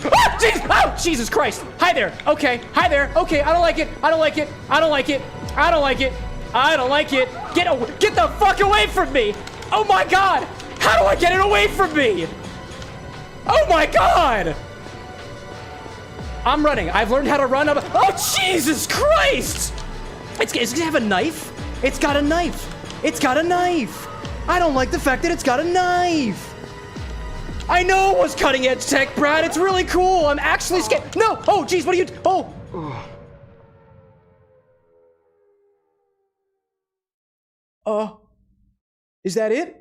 Oh, Jesus! Oh, Jesus Christ! Hi there. Okay. Hi there. Okay. I don't like it. I don't like it. I don't like it. I don't like it. I don't like it. Get the fuck away from me! Oh my God! How do I get it away from me? Oh my God! I'm running. I've learned how to run. Oh Jesus Christ! It's gonna have a knife. It's got a knife. It's got a knife. I don't like the fact that it's got a knife. I know it was cutting edge tech, Brad. It's really cool. I'm actually scared. No. Oh, geez. What are you? Oh. Is that it?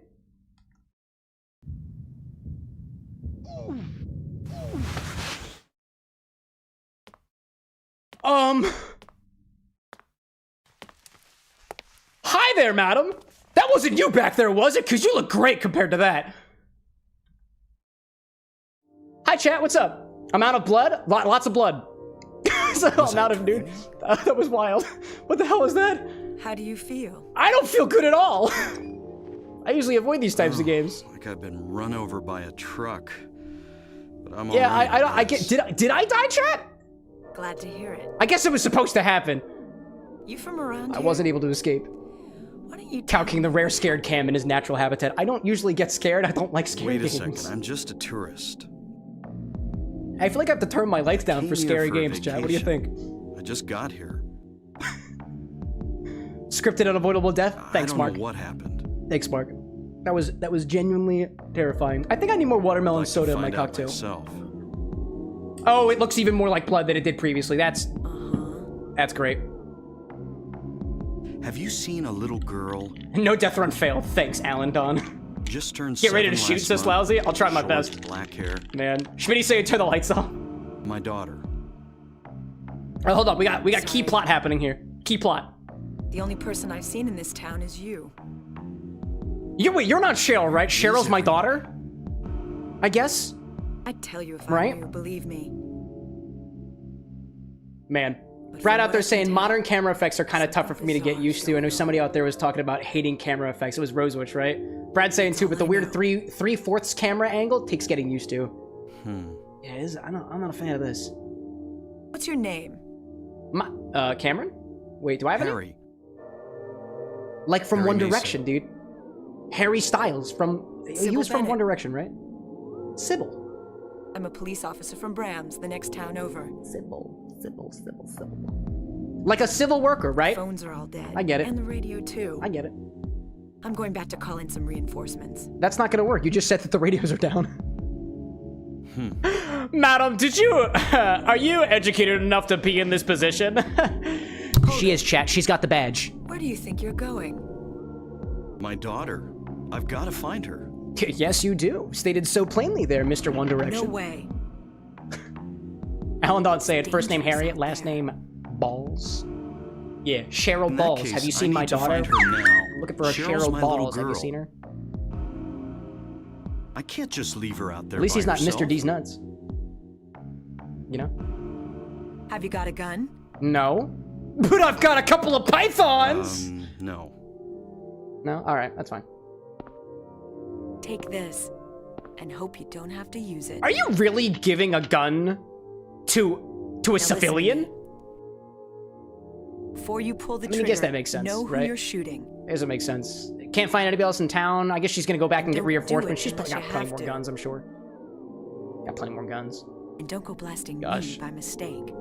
Hi there, madam. That wasn't you back there, was it? Because you look great compared to that. Hi, chat. What's up? Amount of blood? Lots of blood. Amount of dude. That was wild. What the hell is that? How do you feel? I don't feel good at all. I usually avoid these types of games. Like I've been run over by a truck. But I'm yeah, alright, I get. Did I die, chat? Glad to hear it. I guess it was supposed to happen. You from around here? I wasn't able to escape. Why don't you Calking the rare scared Cam in his natural habitat. I don't usually get scared. I don't like scary Wait a games. second, I'm just a tourist. I feel like I have to turn my lights down Came for here scary for a games, chat. What do you think? vacation. I just got here. Scripted unavoidable death? Thanks, I don't Mark. know what happened. Thanks, Mark. That was genuinely terrifying. I think I need more watermelon I'd like to soda in my find out cocktail. myself. Oh, it looks even more like blood than it did previously. That's great. Have you seen a little girl? No death run failed. Thanks, Alan Don. Just turned Get ready to 7 shoot, last sis month. lousy. I'll try my Short, best. Black hair. Man, Schmitty saying turn the lights off. My daughter. Oh, hold on. We got key plot happening here. Key plot. The only person I've seen in this town is you. Wait, you're not Cheryl, right? Cheryl's my daughter? I guess? I'd tell you if Right? I knew, believe me. Man. But Brad from out what there I can saying tell, modern camera effects are kind of tougher for me to get bizarre used to. I know going somebody out there was talking about hating camera effects. It was Rosewitch, right? Brad saying too, but the weird 3/4 camera angle takes getting used to. Yeah, it is. I'm not a fan of this. What's your name? Cameron? Wait, do I have any? Harry. Like from Harry One Mason. Direction, dude. Harry Styles from... He Sybil was from Bennett. One Direction, right? Sybil. I'm a police officer from Brams, the next town over. Sybil. Like a civil worker, right? Phones are all dead. I get it. And the radio too. I get it. I'm going back to call in some reinforcements. That's not gonna work. You just said that the radios are down. Madam, are you educated enough to be in this position? She is, chat. She's got the badge. Where do you think you're going? My daughter. I've got to find her. Yes, you do. Stated so plainly there, Mr. One No Direction. way. Alan Dodd say it. First name Dangerous Harriet, out last there. name Balls. Yeah, Cheryl In that Balls. case, Have you I seen my need to daughter? find her now. Looking for a Cheryl's Cheryl my little Balls. Have you girl. seen her? I can't just leave her out there At least by he's not herself. Mr. D's nuts. You know? Have you got a gun? No. But I've got a couple of pythons! No. No? Alright, that's fine. Take this, and hope you don't have to use it. Are you really giving a gun to a listen to civilian? me. Before you pull the I mean, I trigger, guess that makes sense, know who right? you're shooting. Doesn't make sense. Can't find anybody else in town. I guess she's gonna go back and get Don't do reinforcements. it She's probably got unless you plenty have more to. guns, I'm sure. Got plenty more guns. And don't go blasting Gosh. me by mistake.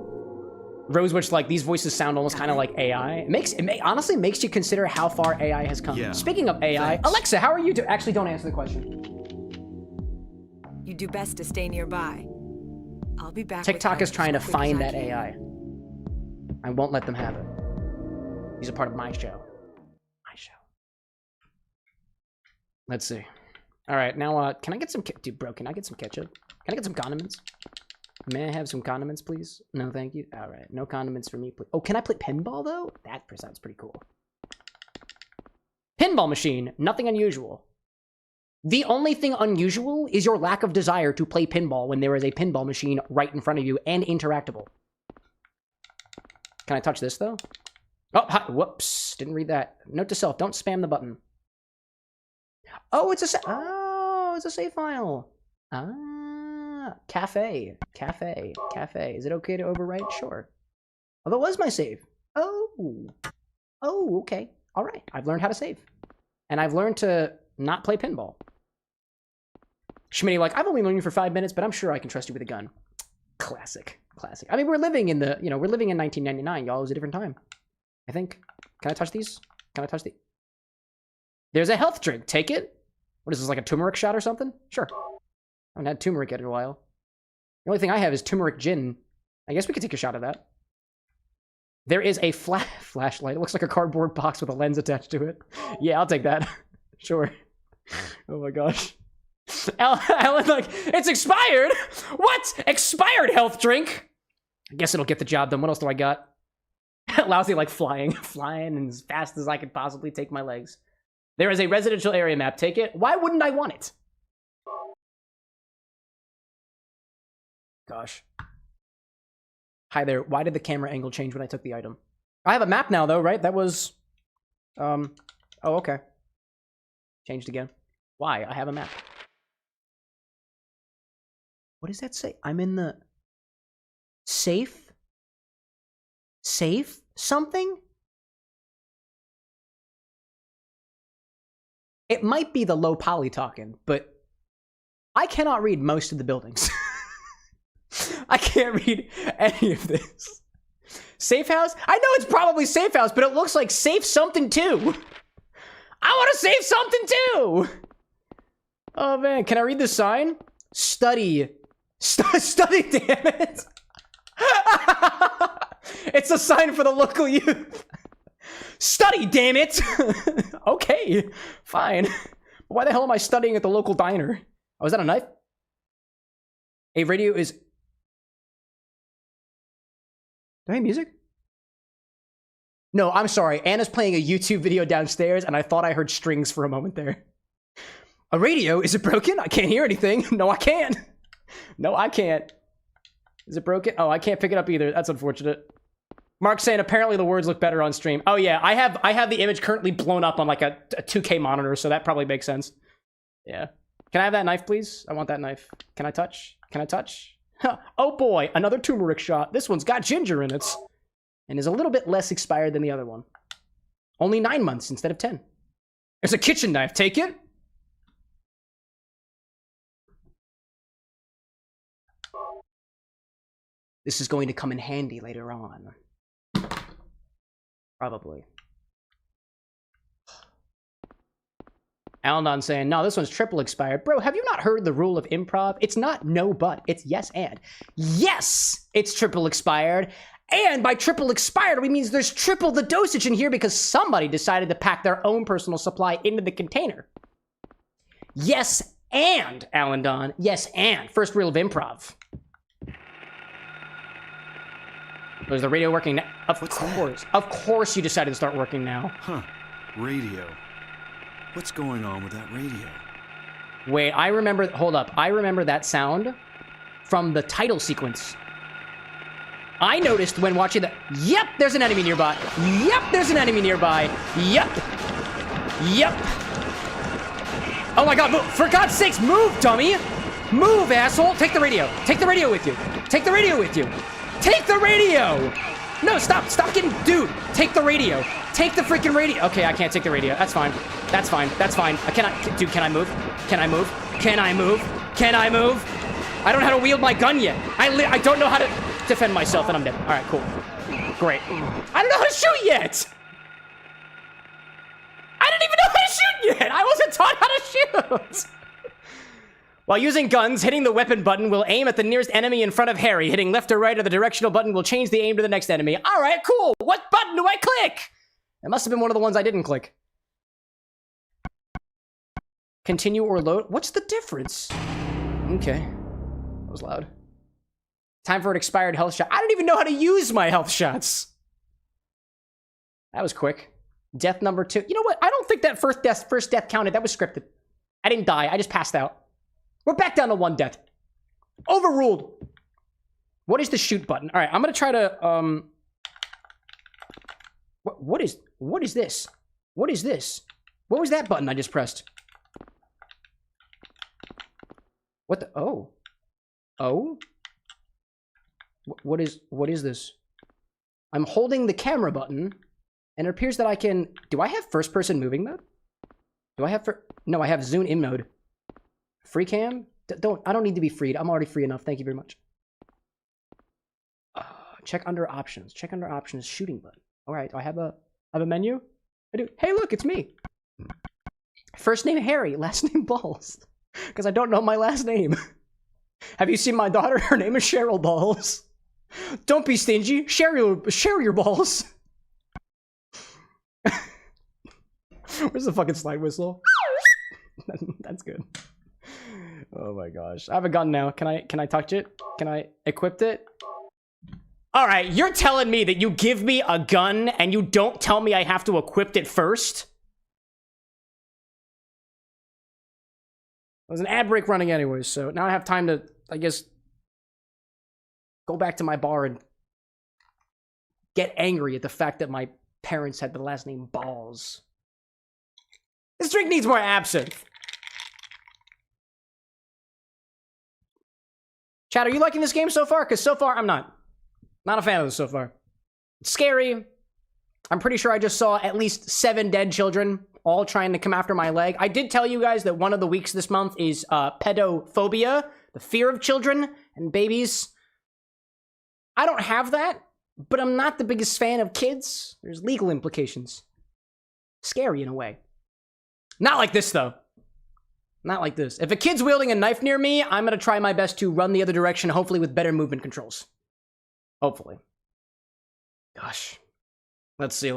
Rosewitch, like, these voices sound almost kind of like AI. Honestly makes you consider how far AI has come. Yeah. Speaking of AI, Thanks. Alexa, how are you doing? Actually, don't answer the question. You do best to stay nearby. I'll be back. TikTok is trying to find that AI. AI. I won't let them have it. He's a part of my show. My show. Let's see. All right, now, can I get some... Dude, bro, can I get some ketchup? Can I get some condiments? May I have some condiments, please? No, thank you. All right, no condiments for me, please. Oh, can I play pinball, though? That sounds pretty cool. Pinball machine. Nothing unusual. The only thing unusual is your lack of desire to play pinball when there is a pinball machine right in front of you and interactable. Can I touch this, though? Oh, hi, whoops. Didn't read that. Note to self, don't spam the button. Oh, it's a save file. Ah, cafe. Is it okay to overwrite? Sure. Oh, that was my save. Oh, okay. All right. I've learned how to save. And I've learned to not play pinball. Schmitty, like, I've only known you for 5 minutes, but I'm sure I can trust you with a gun. Classic. I mean, we're living in 1999, y'all. It was a different time, I think. Can I touch these? There's a health drink. Take it. What is this, like a turmeric shot or something? Sure. I haven't had turmeric in a while. The only thing I have is turmeric gin. I guess we could take a shot of that. There is a flashlight. It looks like a cardboard box with a lens attached to it. Yeah, I'll take that. Sure. Oh my gosh. Alan, like, it's expired? What? Expired health drink? I guess it'll get the job done. What else do I got? Lousy, like, flying as fast as I could possibly take my legs. There is a residential area map. Take it. Why wouldn't I want it? Gosh. Hi there. Why did the camera angle change when I took the item? I have a map now, though, right? That was... Oh, okay. Changed again. Why? I have a map. What does that say? I'm in the... Safe? Safe? Something? It might be the low poly talking, but I cannot read most of the buildings. I can't read any of this. Safe house? I know it's probably safe house, but it looks like safe something too. I want to save something too. Oh man, can I read the sign? Study. Study, damn it. It's a sign for the local youth. Study, damn it. Okay, fine. Why the hell am I studying at the local diner? Oh, is that a knife? A radio is... Do I have music? No, I'm sorry. Anna's playing a YouTube video downstairs, and I thought I heard strings for a moment there. A radio? Is it broken? I can't hear anything. No, I can't. No, I can't. Is it broken? Oh, I can't pick it up either. That's unfortunate. Mark's saying apparently the words look better on stream. Oh yeah, I have the image currently blown up on like a 2K monitor, so that probably makes sense. Yeah. Can I have that knife, please? I want that knife. Can I touch? Can I touch? Oh boy, another turmeric shot. This one's got ginger in it. And is a little bit less expired than the other one. Only 9 months instead of 10. There's a kitchen knife. Take it. This is going to come in handy later on. Probably. Alandon saying, no, this one's triple expired. Bro, have you not heard the rule of improv? It's not no but, it's yes and. Yes, it's triple expired. And by triple expired, we means there's triple the dosage in here because somebody decided to pack their own personal supply into the container. Yes and, Alandon. Yes and. First rule of improv. Was the radio working now? Of course. Of course you decided to start working now. Huh. Radio. What's going on with that radio? Wait, I remember... Hold up. I remember that sound from the title sequence. I noticed when watching the... Yep, there's an enemy nearby. Yep, there's an enemy nearby. Yep. Yep. Oh my god, move. For God's sakes, move, dummy. Move, asshole. Take the radio. Take the radio with you. Take the radio with you. Take the radio! No, stop. Stop getting... Dude, take the radio. Take the freaking radio. Okay, I can't take the radio. That's fine. That's fine. That's fine. I cannot... Dude, can I move? Can I move? Can I move? Can I move? I don't know how to wield my gun yet. I don't know how to defend myself, and I'm dead. All right, cool. Great. I don't know how to shoot yet. I didn't even know how to shoot yet. I wasn't taught how to shoot. While using guns, hitting the weapon button will aim at the nearest enemy in front of Harry. Hitting left or right of the directional button will change the aim to the next enemy. All right, cool. What button do I click? It must have been one of the ones I didn't click. Continue or load. What's the difference? Okay. That was loud. Time for an expired health shot. I don't even know how to use my health shots. That was quick. Death number 2. You know what? I don't think that first death counted. That was scripted. I didn't die. I just passed out. We're back down to 1 death. Overruled. What is the shoot button? All right, I'm gonna try to What is this? What is this? What was that button I just pressed? What the? Oh. What is this? I'm holding the camera button, and it appears that I can. Do I have first-person moving mode? Do I have No, I have zoom in mode. Free cam? I don't need to be freed. I'm already free enough. Thank you very much. Check under options. Check under options. Shooting button. All right. Do I have a menu? I do. Hey, look, it's me. First name Harry. Last name Balls. Because I don't know my last name. Have you seen my daughter? Her name is Cheryl Balls. Don't be stingy. Share your balls. Where's the fucking slide whistle? That's good. Oh my gosh. I have a gun now. Can I touch it? Can I equip it? All right, you're telling me that you give me a gun and you don't tell me I have to equip it first? There's an ad break running anyways, so now I have time to, I guess, go back to my bar and get angry at the fact that my parents had the last name Balls. This drink needs more absinthe. Chat, are you liking this game so far? Because so far, I'm not. Not a fan of this so far. It's scary. I'm pretty sure I just saw at least 7 dead children all trying to come after my leg. I did tell you guys that one of the weeks this month is pedophobia, the fear of children and babies. I don't have that, but I'm not the biggest fan of kids. There's legal implications. Scary in a way. Not like this, though. Not like this. If a kid's wielding a knife near me, I'm going to try my best to run the other direction, hopefully with better movement controls. Hopefully. Gosh. Let's see.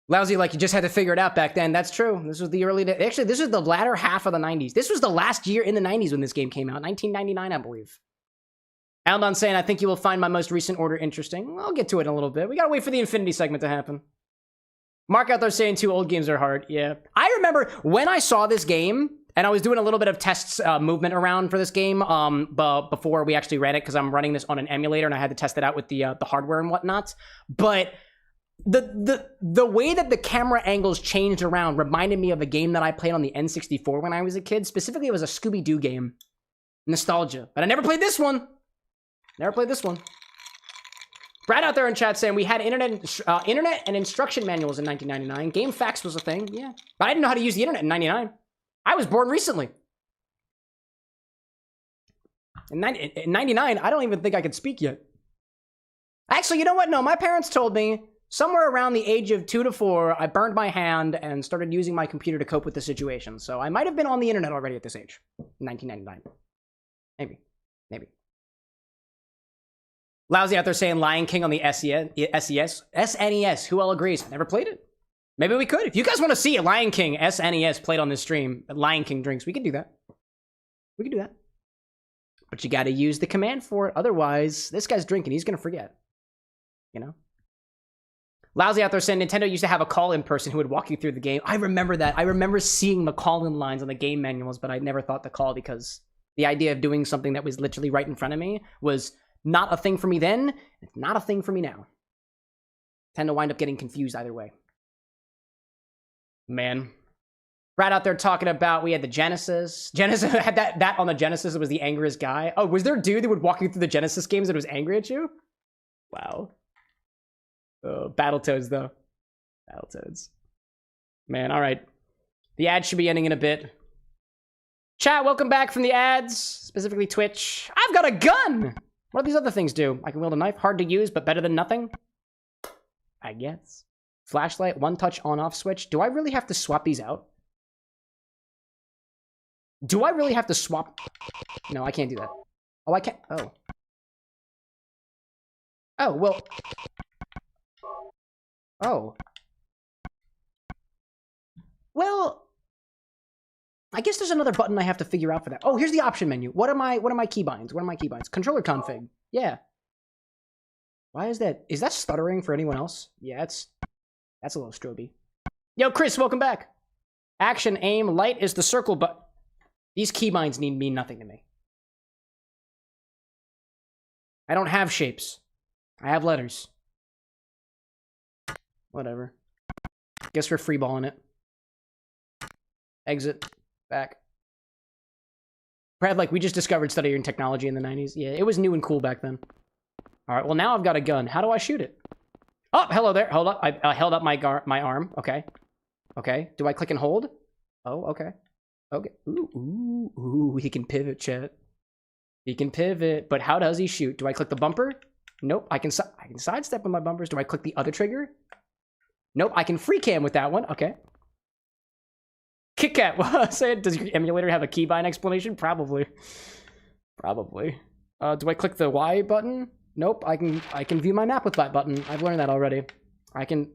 Lousy, like you just had to figure it out back then. That's true. This was the early... Actually, this was the latter half of the 90s. This was the last year in the 90s when this game came out. 1999, I believe. Aldon saying, I think you will find my most recent order interesting. Well, I'll get to it in a little bit. We gotta wait for the Infinity segment to happen. Mark out there saying 2 old games are hard. Yeah. I remember when I saw this game, and I was doing a little bit of tests movement around for this game but before we actually ran it, because I'm running this on an emulator, and I had to test it out with the hardware and whatnot. But the way that the camera angles changed around reminded me of a game that I played on the N64 when I was a kid. Specifically, it was a Scooby-Doo game. Nostalgia. But I never played this one. Never played this one. Brad out there in chat saying we had internet and instruction manuals in 1999. Game fax was a thing, yeah. But I didn't know how to use the internet in 99. I was born recently. In 99, I don't even think I could speak yet. Actually, you know what? No, my parents told me somewhere around the age of 2 to 4, I burned my hand and started using my computer to cope with the situation. So I might have been on the internet already at this age. 1999. Maybe. Lousy out there saying Lion King on the SNES. Who all agrees? Never played it. Maybe we could. If you guys want to see a Lion King SNES played on this stream, Lion King drinks, we could do that. But you got to use the command for it. Otherwise, this guy's drinking. He's going to forget. You know? Lousy out there saying Nintendo used to have a call-in person who would walk you through the game. I remember that. I remember seeing the call-in lines on the game manuals, but I never thought to call because the idea of doing something that was literally right in front of me was not a thing for me then. It's not a thing for me now. Tend to wind up getting confused either way. Man. Brad out there talking about we had the Genesis. Genesis had that on the Genesis. It was the angriest guy. Oh, was there a dude that would walk you through the Genesis games that was angry at you? Wow. Oh, Battletoads, though. Battletoads. Man, all right. The ad should be ending in a bit. Chat, welcome back from the ads, specifically Twitch. I've got a gun! What do these other things do? I can wield a knife, hard to use, but better than nothing? I guess. Flashlight, one-touch on-off switch. Do I really have to swap these out? Do I really have to swap? No, I can't do that. Oh, I can't. Oh. Oh, well. Oh. Well, I guess there's another button I have to figure out for that. Oh, here's the option menu. What are my keybinds? What are my keybinds? Controller config. Yeah. Why is that? Is that stuttering for anyone else? Yeah, that's a little stroby. Yo, Chris, welcome back. Action, aim, light is the circle button. These keybinds mean nothing to me. I don't have shapes. I have letters. Whatever. Guess we're freeballing it. Exit. Back. Brad, like, we just discovered studying technology in the 90s. Yeah, it was new and cool back then. Alright, well, now I've got a gun. How do I shoot it? Oh, hello there. Hold up. I held up my arm. Okay. Okay. Do I click and hold? Oh, okay. Okay. Ooh, he can pivot, chat. He can pivot, but how does he shoot? Do I click the bumper? Nope. I can sidestep with my bumpers. Do I click the other trigger? Nope. I can free cam with that one. Okay. Kit Kat. Well, say, does your emulator have a keybind explanation? Probably. Probably. Do I click the Y button? Nope. I can view my map with that button. I've learned that already.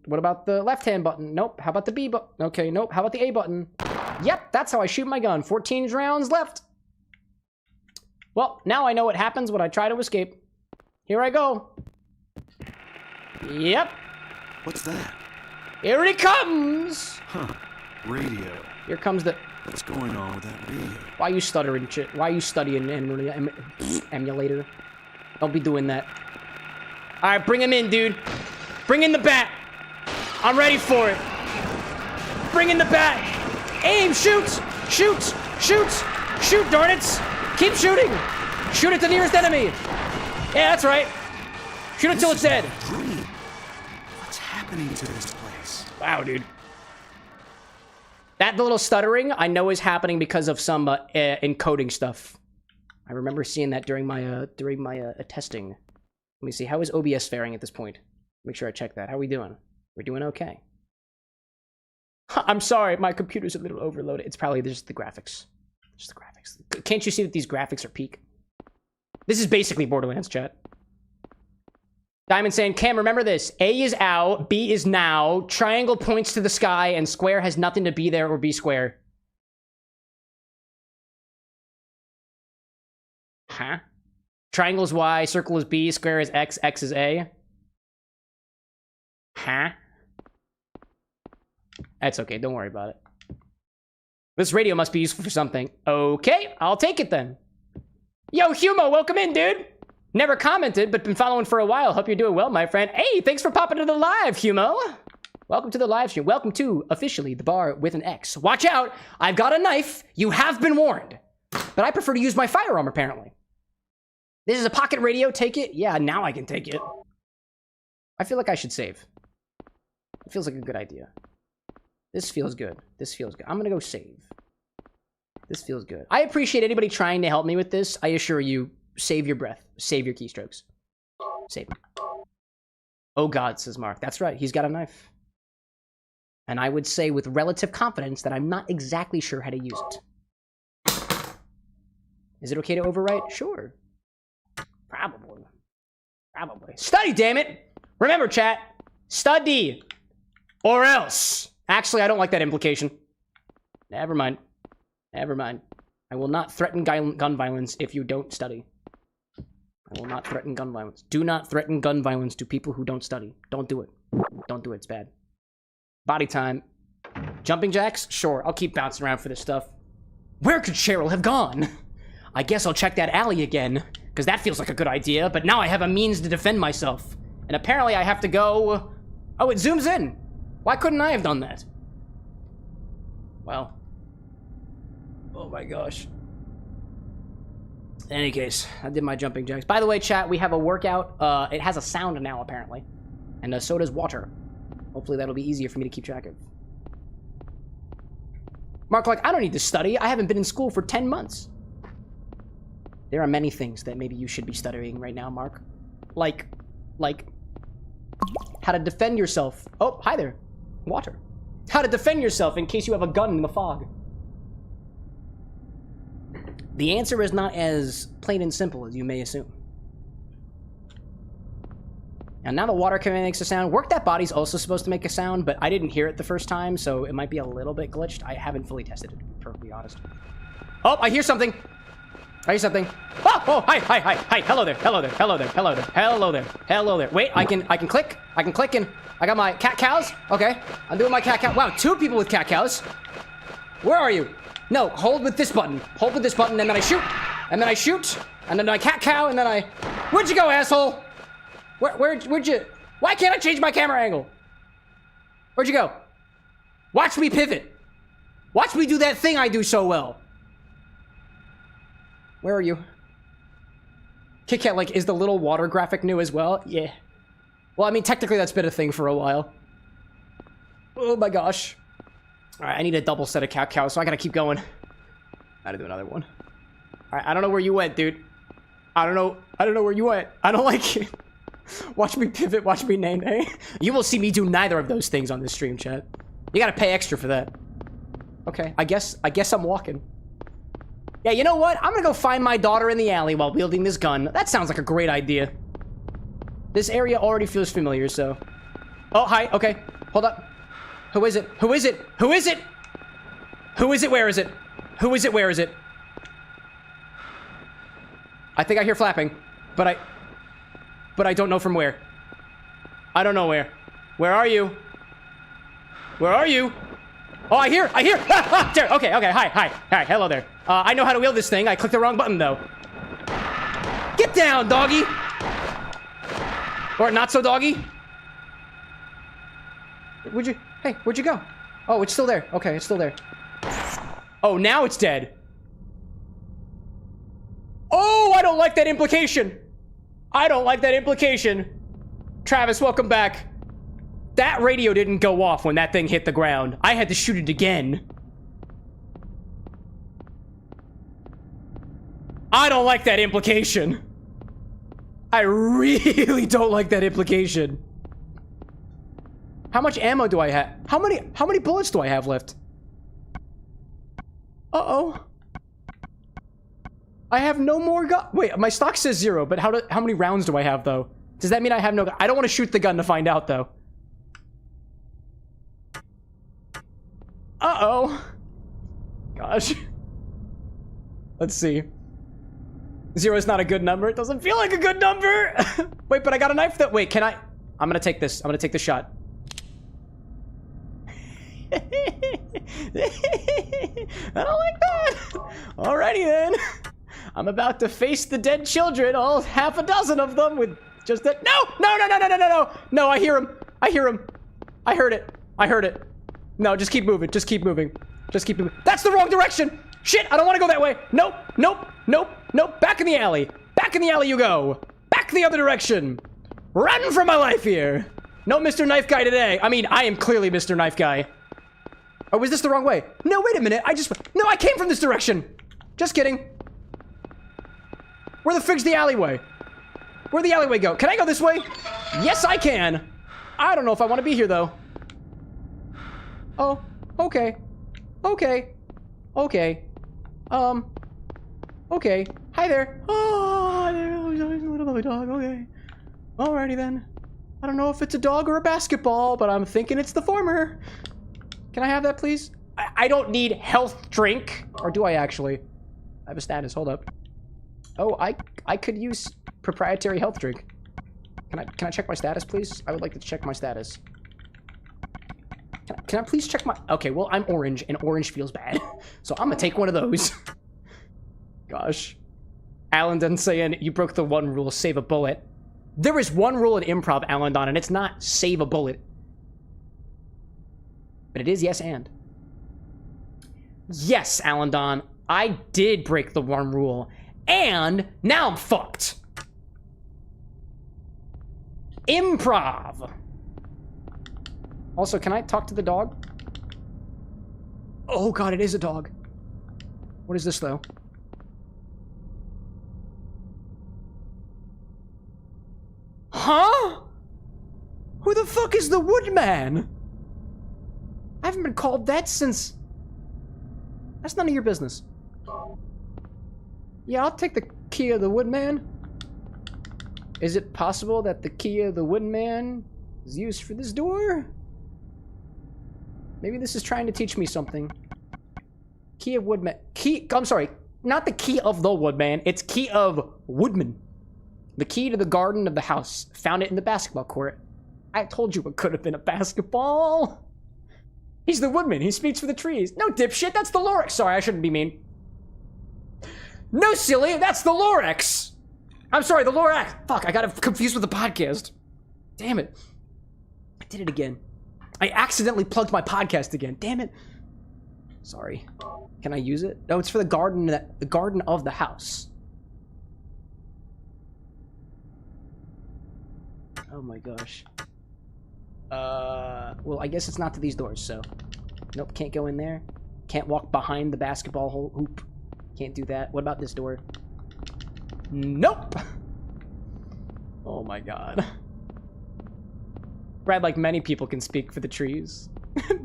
What about the left-hand button? Nope. How about the B button? Okay, nope. How about the A button? Yep, that's how I shoot my gun. 14 rounds left. Well, now I know what happens when I try to escape. Here I go. Yep. What's that? Here he comes. Huh. Radio. Here comes the... What's going on with that radio? Why are you stuttering, shit? Why are you studying emulator? Don't be doing that. All right, bring him in, dude. Bring in the bat. I'm ready for it. Bring in the bat. Aim, shoot, shoot, shoot, shoot, darn it. Keep shooting. Shoot at the nearest enemy. Yeah, that's right. Shoot it till it's dead. What's happening to this place? Wow, dude. That little stuttering, I know is happening because of some encoding stuff. I remember seeing that during my testing. Let me see. How is OBS faring at this point? Make sure I check that. How are we doing? We're doing okay. I'm sorry, my computer's a little overloaded. It's probably just the graphics. Just the graphics. Can't you see that these graphics are peak? This is basically Borderlands, chat. Diamond saying, Cam, remember this. A is out, B is now, triangle points to the sky, and square has nothing to be there or be square. Huh? Triangle is Y, circle is B, square is X, X is A. Huh? That's okay, don't worry about it. This radio must be useful for something. Okay, I'll take it then. Yo, Humo, welcome in, dude. Never commented, but been following for a while. Hope you're doing well, my friend. Hey, thanks for popping to the live, Humo. Welcome to the live stream. Welcome to, officially, the bar with an X. Watch out, I've got a knife. You have been warned. But I prefer to use my firearm, apparently. This is a pocket radio, take it? Yeah, now I can take it. I feel like I should save. It feels like a good idea. This feels good. This feels good. I'm gonna go save. This feels good. I appreciate anybody trying to help me with this. I assure you, save your breath. Save your keystrokes. Save them. Oh God, says Mark. That's right, he's got a knife. And I would say with relative confidence that I'm not exactly sure how to use it. Is it okay to overwrite? Sure. Probably. Probably. Study, damn it! Remember, chat. Study. Or else. Actually, I don't like that implication. Never mind. Never mind. I will not threaten gun violence if you don't study. I will not threaten gun violence. Do not threaten gun violence to people who don't study. Don't do it. Don't do it. It's bad. Body time. Jumping jacks? Sure. I'll keep bouncing around for this stuff. Where could Cheryl have gone? I guess I'll check that alley again, because that feels like a good idea, but now I have a means to defend myself. And apparently I have to go... Oh, it zooms in. Why couldn't I have done that? Well. Oh my gosh. In any case, I did my jumping jacks. By the way, chat, we have a workout. It has a sound now, apparently. And so does water. Hopefully that'll be easier for me to keep track of. Mark, like, I don't need to study. I haven't been in school for 10 months. There are many things that maybe you should be studying right now, Mark. Like, how to defend yourself. Oh, hi there. Water. How to defend yourself in case you have a gun in the fog. The answer is not as plain and simple as you may assume. And now the water command makes a sound. Work That Body's also supposed to make a sound, but I didn't hear it the first time, so it might be a little bit glitched. I haven't fully tested it, to be perfectly honest. Oh, I hear something. I hear something. Oh, hi, hello there, hello there, hello there, hello there, hello there, hello there. Wait, I can click and I got my cat cows. Okay, I'm doing my cat cow. Wow, 2 people with cat cows. Where are you? No, hold with this button. Hold with this button, and then I shoot. And then I shoot. And then I cat cow, and then I... Where'd you go, asshole? Where'd you... Why can't I change my camera angle? Where'd you go? Watch me pivot. Watch me do that thing I do so well. Where are you? Kit Kat, like, is the little water graphic new as well? Yeah. Well, I mean, technically that's been a thing for a while. Oh my gosh. Alright, I need a double set of cat cows, so I gotta keep going. Gotta do another one. Alright, I don't know where you went, dude. I don't know where you went. I don't like it. Watch me pivot, watch me nay. You will see me do neither of those things on this stream, chat. You gotta pay extra for that. Okay, I guess I'm walking. Yeah, you know what? I'm gonna go find my daughter in the alley while wielding this gun. That sounds like a great idea. This area already feels familiar, so... Oh, hi, okay. Hold up. Who is it? Who is it? Who is it? Who is it? Where is it? Who is it? Where is it? I think I hear flapping, but I don't know from where. I don't know where. Where are you? Where are you? Oh, I hear! There, okay, hi, hello there. I know how to wield this thing. I clicked the wrong button, though. Get down, doggy! Or not so doggy? Hey, where'd you go? Oh, it's still there. Okay, it's still there. Oh, now it's dead. Oh, I don't like that implication. I don't like that implication. Travis, welcome back. That radio didn't go off when that thing hit the ground. I had to shoot it again. I don't like that implication. I really don't like that implication. How much ammo do I have? How many bullets do I have left? Uh-oh. I have no more gun. Wait, my stock says 0, but how many rounds do I have, though? Does that mean I have no gun? I don't want to shoot the gun to find out, though. Uh-oh. Gosh. Let's see. 0 is not a good number. It doesn't feel like a good number. Wait, but I got a knife that... Wait, can I... I'm gonna take this. I'm gonna take the shot. I don't like that. Alrighty, then. I'm about to face the dead children, all half a dozen of them, with just that. No! No, I hear him. I heard it. No, just keep moving. Just keep moving. That's the wrong direction. Shit, I don't want to go that way. Nope. Back in the alley. Back in the alley you go. Back the other direction. Run for my life here. No Mr. Knife Guy today. I mean, I am clearly Mr. Knife Guy. Oh, was this the wrong way? No, wait a minute. No, I came from this direction. Just kidding. Where the fig's the alleyway? Where'd the alleyway go? Can I go this way? Yes, I can. I don't know if I want to be here, though. Oh, okay. Okay. Hi there. Oh, dog. Okay. Alrighty then. I don't know if it's a dog or a basketball, but I'm thinking it's the former. Can I have that, please? I don't need health drink. Or do I actually? I have a status. Hold up. Oh, I could use proprietary health drink. Can I check my status, please? I would like to check my status. Can I please check my... Okay, well, I'm orange, and orange feels bad. So I'm gonna take one of those. Gosh. Alan done saying, you broke the one rule, save a bullet. There is one rule in improv, Alan Don, and it's not save a bullet. But it is yes and. Yes, Alan Don, I did break the one rule. And now I'm fucked. Improv. Also, can I talk to the dog? Oh god, it is a dog. What is this, though? Huh? Who the fuck is the Woodman? I haven't been called that since... That's none of your business. Yeah, I'll take the key of the Woodman. Is it possible that the key of the Woodman is used for this door? Maybe this is trying to teach me something. Key of Woodman. I'm sorry. Not the key of the Woodman. It's key of Woodman. The key to the garden of the house. Found it in the basketball court. I told you it could have been a basketball. He's the Woodman. He speaks for the trees. No, dipshit. That's the Lorex. Sorry, I shouldn't be mean. No, silly. That's the Lorex. I'm sorry, the Lorex. Fuck, I got it confused with the podcast. Damn it. I did it again. I accidentally plugged my podcast again. Damn it. Sorry. Can I use it? No, it's for the garden of the house. Oh my gosh. Well, I guess it's not to these doors, so. Nope, can't go in there. Can't walk behind the basketball hoop. Can't do that. What about this door? Nope! Oh my god. Brad, like many people, can speak for the trees.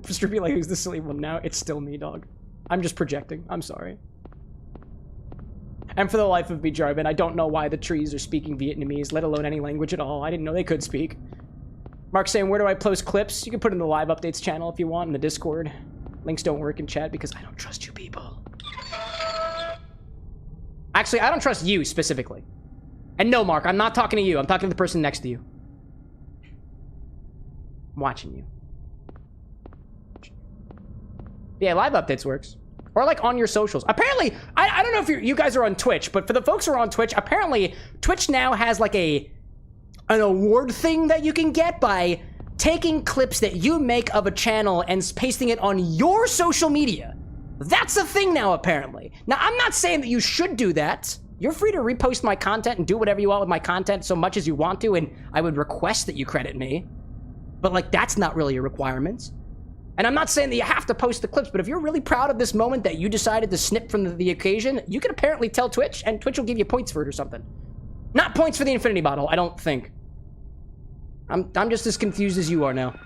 Strippy, like, who's the silly one now? It's still me, dog. I'm just projecting. I'm sorry. And for the life of me, Jarvin, I don't know why the trees are speaking Vietnamese, let alone any language at all. I didn't know they could speak. Mark's saying, where do I post clips? You can put it in the live updates channel if you want, in the Discord. Links don't work in chat because I don't trust you people. Actually, I don't trust you specifically. And no, Mark, I'm not talking to you. I'm talking to the person next to you. I'm watching you. Yeah, live updates works. Or like on your socials. Apparently, I don't know if you guys are on Twitch, but for the folks who are on Twitch, apparently Twitch now has like an award thing that you can get by taking clips that you make of a channel and pasting it on your social media. That's a thing now, apparently. Now, I'm not saying that you should do that. You're free to repost my content and do whatever you want with my content so much as you want to, and I would request that you credit me. But, like, that's not really a requirement. And I'm not saying that you have to post the clips, but if you're really proud of this moment that you decided to snip from the occasion, you can apparently tell Twitch, and Twitch will give you points for it or something. Not points for the infinity bottle, I don't think. I'm just as confused as you are now.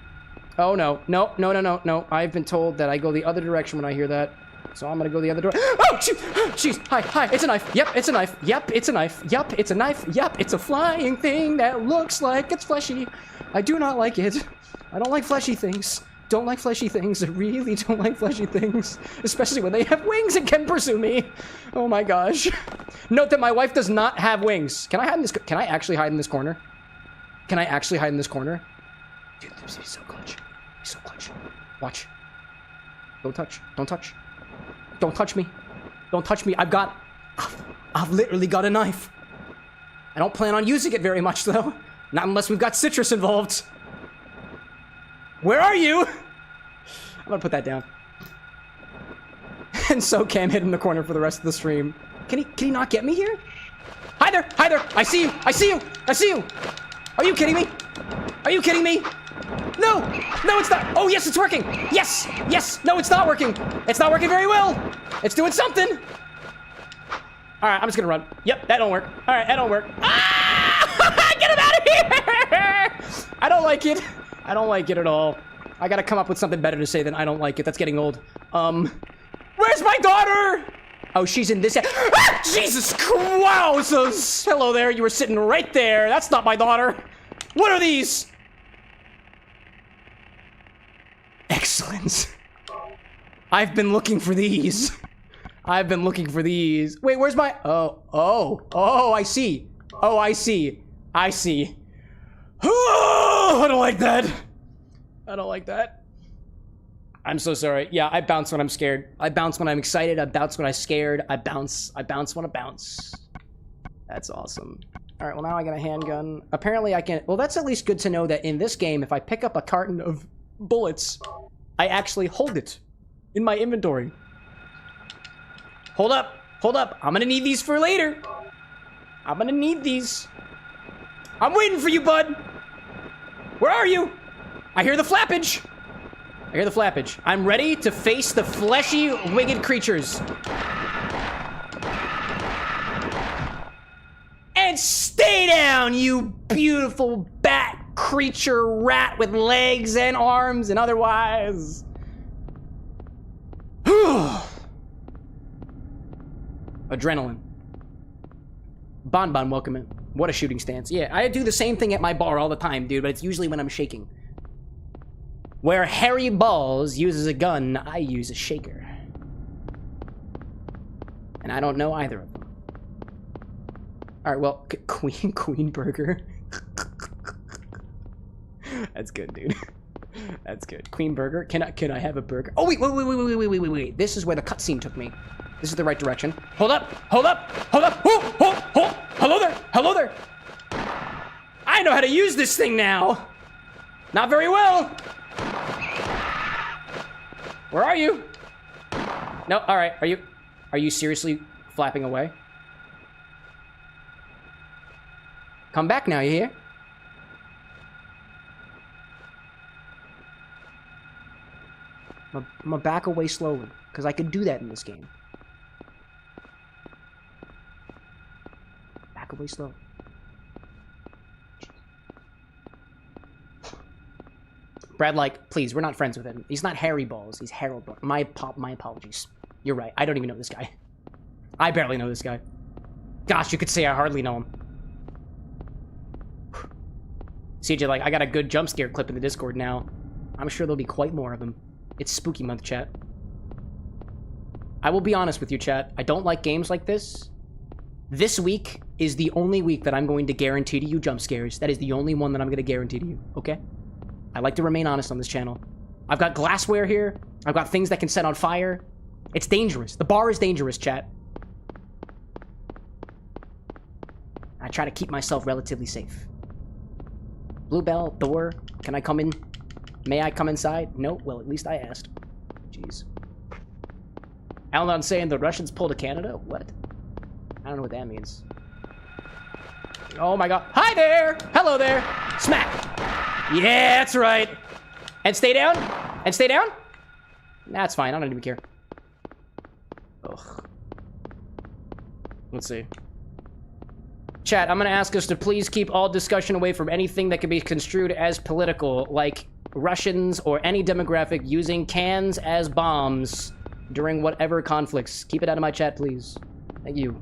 Oh, no. No. I've been told that I go the other direction when I hear that. So I'm gonna go the other direction. Oh, jeez. Hi. It's a knife. Yep, it's a knife. Yep, it's a knife. Yep, it's a knife. Yep, it's a flying thing that looks like it's fleshy. I do not like it. I don't like fleshy things. Don't like fleshy things. I really don't like fleshy things. Especially when they have wings and can pursue me. Oh my gosh. Note that my wife does not have wings. Can I hide in this? Can I actually hide in this corner? Can I actually hide in this corner? Dude, this is so clutch. He's so clutch. Watch. Don't touch. Don't touch. Don't touch me. Don't touch me. I've literally got a knife. I don't plan on using it very much, though. Not unless we've got citrus involved. Where are you? I'm gonna put that down. And so Cam hid in the corner for the rest of the stream. Can he not get me here? Hi there! I see you! Are you kidding me? No, it's not. Oh, yes, it's working. Yes. No, it's not working. It's not working very well. It's doing something. All right, I'm just gonna run. Yep, that don't work. All right, that don't work. Ah! Get him out of here! I don't like it. I don't like it at all. I gotta come up with something better to say than I don't like it. That's getting old. Where's my daughter? Oh, she's in this. Ah! Jesus Christ! Hello there. You were sitting right there. That's not my daughter. What are these? Excellent. I've been looking for these. Wait, where's my... Oh, I see. I see. Oh, I don't like that. I'm so sorry. Yeah, I bounce when I'm scared. I bounce when I'm excited. I bounce when I'm scared. I bounce when I bounce. That's awesome. All right, well, now I got a handgun. Apparently I can... Well, that's at least good to know that in this game, if I pick up a carton of bullets, I actually hold it in my inventory. Hold up. I'm gonna need these for later. I'm waiting for you, bud. Where are you? I hear the flappage. I hear the flappage. I'm ready to face the fleshy, winged creatures. And stay down, you beautiful bat creature rat with legs and arms and otherwise. Adrenaline. Bonbon, welcome in. What a shooting stance. Yeah, I do the same thing at my bar all the time, dude, but it's usually when I'm shaking. Where Harry Balls uses a gun, I use a shaker. And I don't know either of them. Alright, well, Queen Burger. That's good, dude. That's good. Queen Burger. Can I have a burger? Oh, wait. This is where the cutscene took me. This is the right direction. Hold up. Hello there. I know how to use this thing now. Not very well. Where are you? No, all right. Are you seriously flapping away? Come back now, you hear? I'm gonna back away slowly, because I can do that in this game. Back away slow. Brad, like, please, we're not friends with him. He's not Harry Balls, he's Harold Balls. My apologies. You're right, I don't even know this guy. I barely know this guy. Gosh, you could say I hardly know him. CJ, like, I got a good jump scare clip in the Discord now. I'm sure there'll be quite more of them. It's spooky month, chat. I will be honest with you, chat. I don't like games like this. This week is the only week that I'm going to guarantee to you jump scares. That is the only one that I'm going to guarantee to you, okay? I like to remain honest on this channel. I've got glassware here. I've got things that can set on fire. It's dangerous. The bar is dangerous, chat. I try to keep myself relatively safe. Bluebell, door, can I come in? May I come inside? No? Well, at least I asked. Jeez. Alan saying the Russians pulled a Canada? What? I don't know what that means. Oh my god. Hi there! Hello there! Smack! Yeah, that's right! And stay down? And stay down? That's fine, I don't even care. Ugh. Let's see. Chat, I'm gonna ask us to please keep all discussion away from anything that could be construed as political, like Russians or any demographic using cans as bombs during whatever conflicts. Keep it out of my chat, please. Thank you.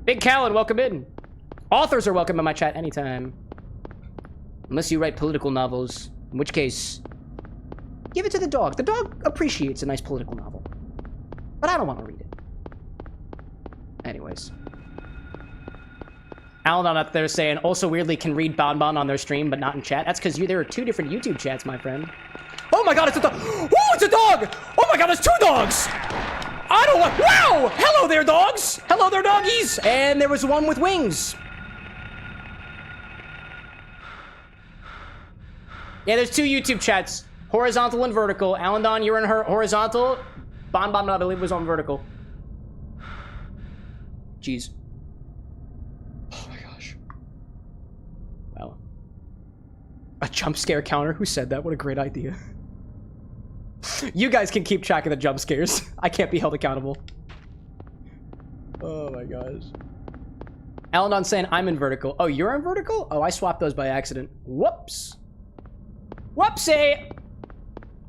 Big Callan, welcome in. Authors are welcome in my chat anytime. Unless you write political novels, in which case, give it to the dog. The dog appreciates a nice political novel. But I don't want to read it. Anyways. Alan up there saying, also weirdly can read Bonbon on their stream, but not in chat. That's because there are two different YouTube chats, my friend. Oh my god, it's a dog! Oh, it's a dog! Oh my god, there's two dogs! I don't want... Wow! Hello there, dogs! Hello there, doggies! And there was one with wings. Yeah, there's two YouTube chats. Horizontal and vertical. Alan Don, you're in her horizontal. Bonbon, I believe, was on vertical. Jeez. A jump scare counter? Who said that? What a great idea. You guys can keep track of the jump scares. I can't be held accountable. Oh my gosh. Alan saying I'm in vertical. Oh, you're in vertical? Oh, I swapped those by accident. Whoops. Whoopsie!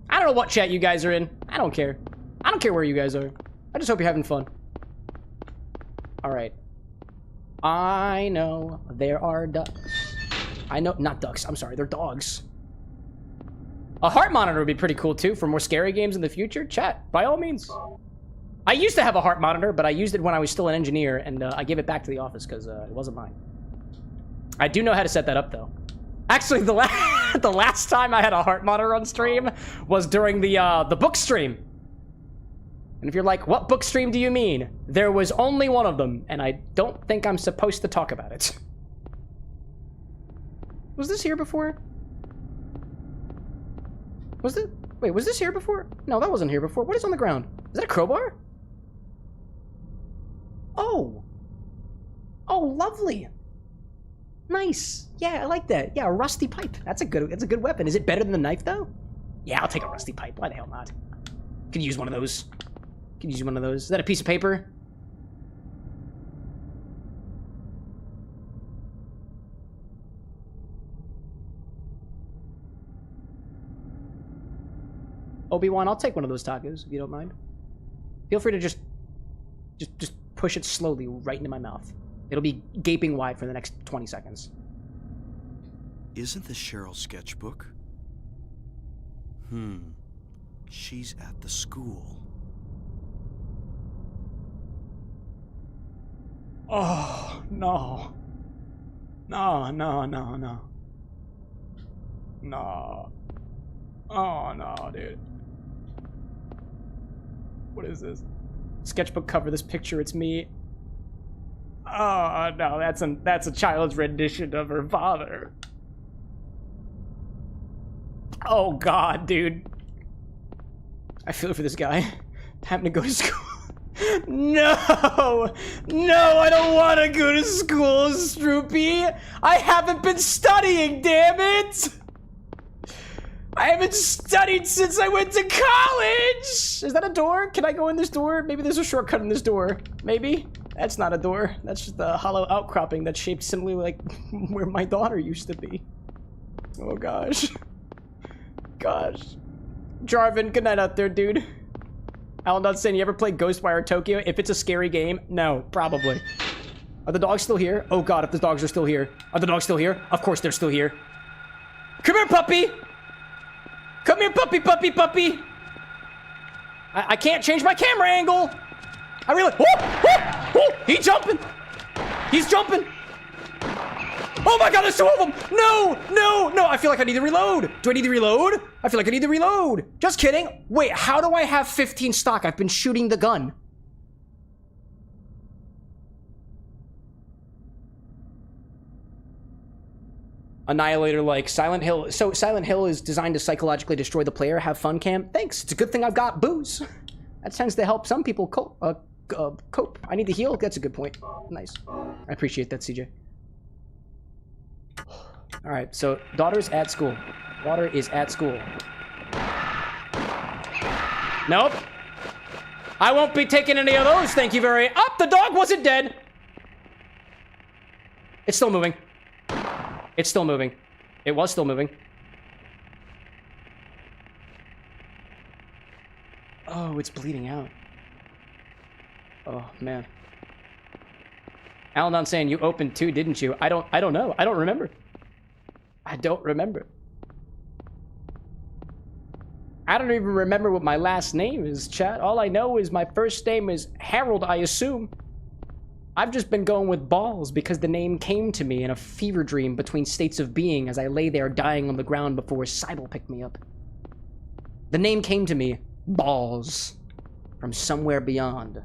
I don't know what chat you guys are in. I don't care. I don't care where you guys are. I just hope you're having fun. Alright. I know there are ducks. I know, not ducks, I'm sorry, they're dogs. A heart monitor would be pretty cool too for more scary games in the future. Chat, by all means. I used to have a heart monitor, but I used it when I was still an engineer, and I gave it back to the office because it wasn't mine. I do know how to set that up though. Actually, the last time I had a heart monitor on stream was during the book stream. And if you're like, what book stream do you mean? There was only one of them, and I don't think I'm supposed to talk about it. Was this here before? Was it? Wait, was this here before? No, that wasn't here before. What is on the ground? Is that a crowbar? Oh. Oh, lovely. Nice. Yeah, I like that. Yeah, a rusty pipe. That's a good weapon. Is it better than the knife though? Yeah, I'll take a rusty pipe. Why the hell not? Could use one of those. Could use one of those. Is that a piece of paper? Obi-Wan, I'll take one of those tacos if you don't mind. Feel free to just push it slowly right into my mouth. It'll be gaping wide for the next 20 seconds. Isn't this Cheryl's sketchbook? She's at the school. Oh, no. No. No. Oh, no, dude. What is this? Sketchbook cover, this picture, it's me. Oh, no, that's a child's rendition of her father. Oh, God, dude. I feel for this guy. Having to go to school. No! No, I don't want to go to school, Stroopy! I haven't been studying, damn it! I haven't studied since I went to college! Is that a door? Can I go in this door? Maybe there's a shortcut in this door. Maybe? That's not a door. That's just a hollow outcropping that's shaped similarly like where my daughter used to be. Oh, gosh. Gosh. Jarvin, good night out there, dude. Alan saying, you ever play Ghostwire Tokyo? If it's a scary game, no, probably. Are the dogs still here? Oh god, if the dogs are still here. Are the dogs still here? Of course they're still here. Come here, puppy! Come here, puppy! I can't change my camera angle! I really... He's jumping! He's jumping! Oh my god, there's two of them! No! I feel like I need to reload! Do I need to reload? I feel like I need to reload! Just kidding! Wait, how do I have 15 stock? I've been shooting the gun. Annihilator like Silent Hill. So Silent Hill is designed to psychologically destroy the player. Have fun, Cam. Thanks. It's a good thing I've got booze. That tends to help some people cope. I need to heal. That's a good point. Nice. I appreciate that, CJ. All right. So daughter's at school. Daughter is at school. Nope. I won't be taking any of those. Thank you very. Up. The dog wasn't dead. It's still moving. It's still moving. It was still moving. Oh, it's bleeding out. Oh, man. Alan saying you opened too, didn't you? I don't know. I don't remember. I don't remember. I don't even remember what my last name is, chat. All I know is my first name is Harold, I assume. I've just been going with Balls because the name came to me in a fever dream between states of being as I lay there dying on the ground before Seibel picked me up. The name came to me, Balls, from somewhere beyond.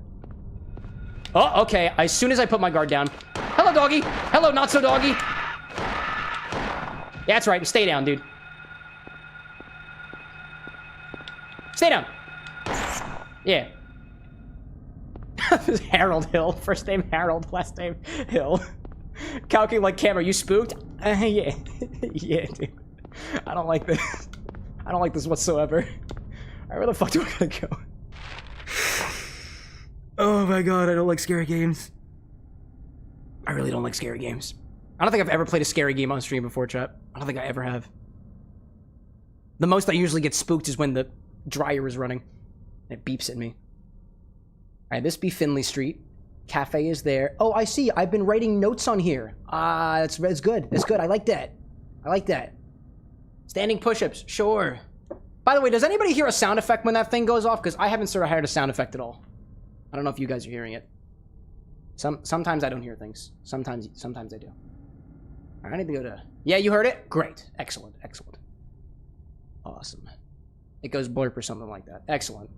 Oh, okay. As soon as I put my guard down. Hello, doggy. Hello, not so doggy. Yeah, that's right. Stay down, dude. Stay down. Yeah. This is Harold Hill. First name Harold, last name Hill. Calculating like camera. You spooked? Yeah. Yeah, dude. I don't like this. I don't like this whatsoever. Alright, where the fuck do I gotta go? Oh my god, I don't like scary games. I really don't like scary games. I don't think I've ever played a scary game on stream before, chat. I don't think I ever have. The most I usually get spooked is when the dryer is running. And it beeps at me. Alright, this be Finley Street. Cafe is there. Oh, I see. I've been writing notes on here. That's good. That's good. I like that. I like that. Standing push-ups. Sure. By the way, does anybody hear a sound effect when that thing goes off? Because I haven't sort of heard a sound effect at all. I don't know if you guys are hearing it. Sometimes I don't hear things. Sometimes I do. Alright, I need to go to... Yeah, you heard it? Great. Excellent. Excellent. Awesome. It goes blurp or something like that. Excellent.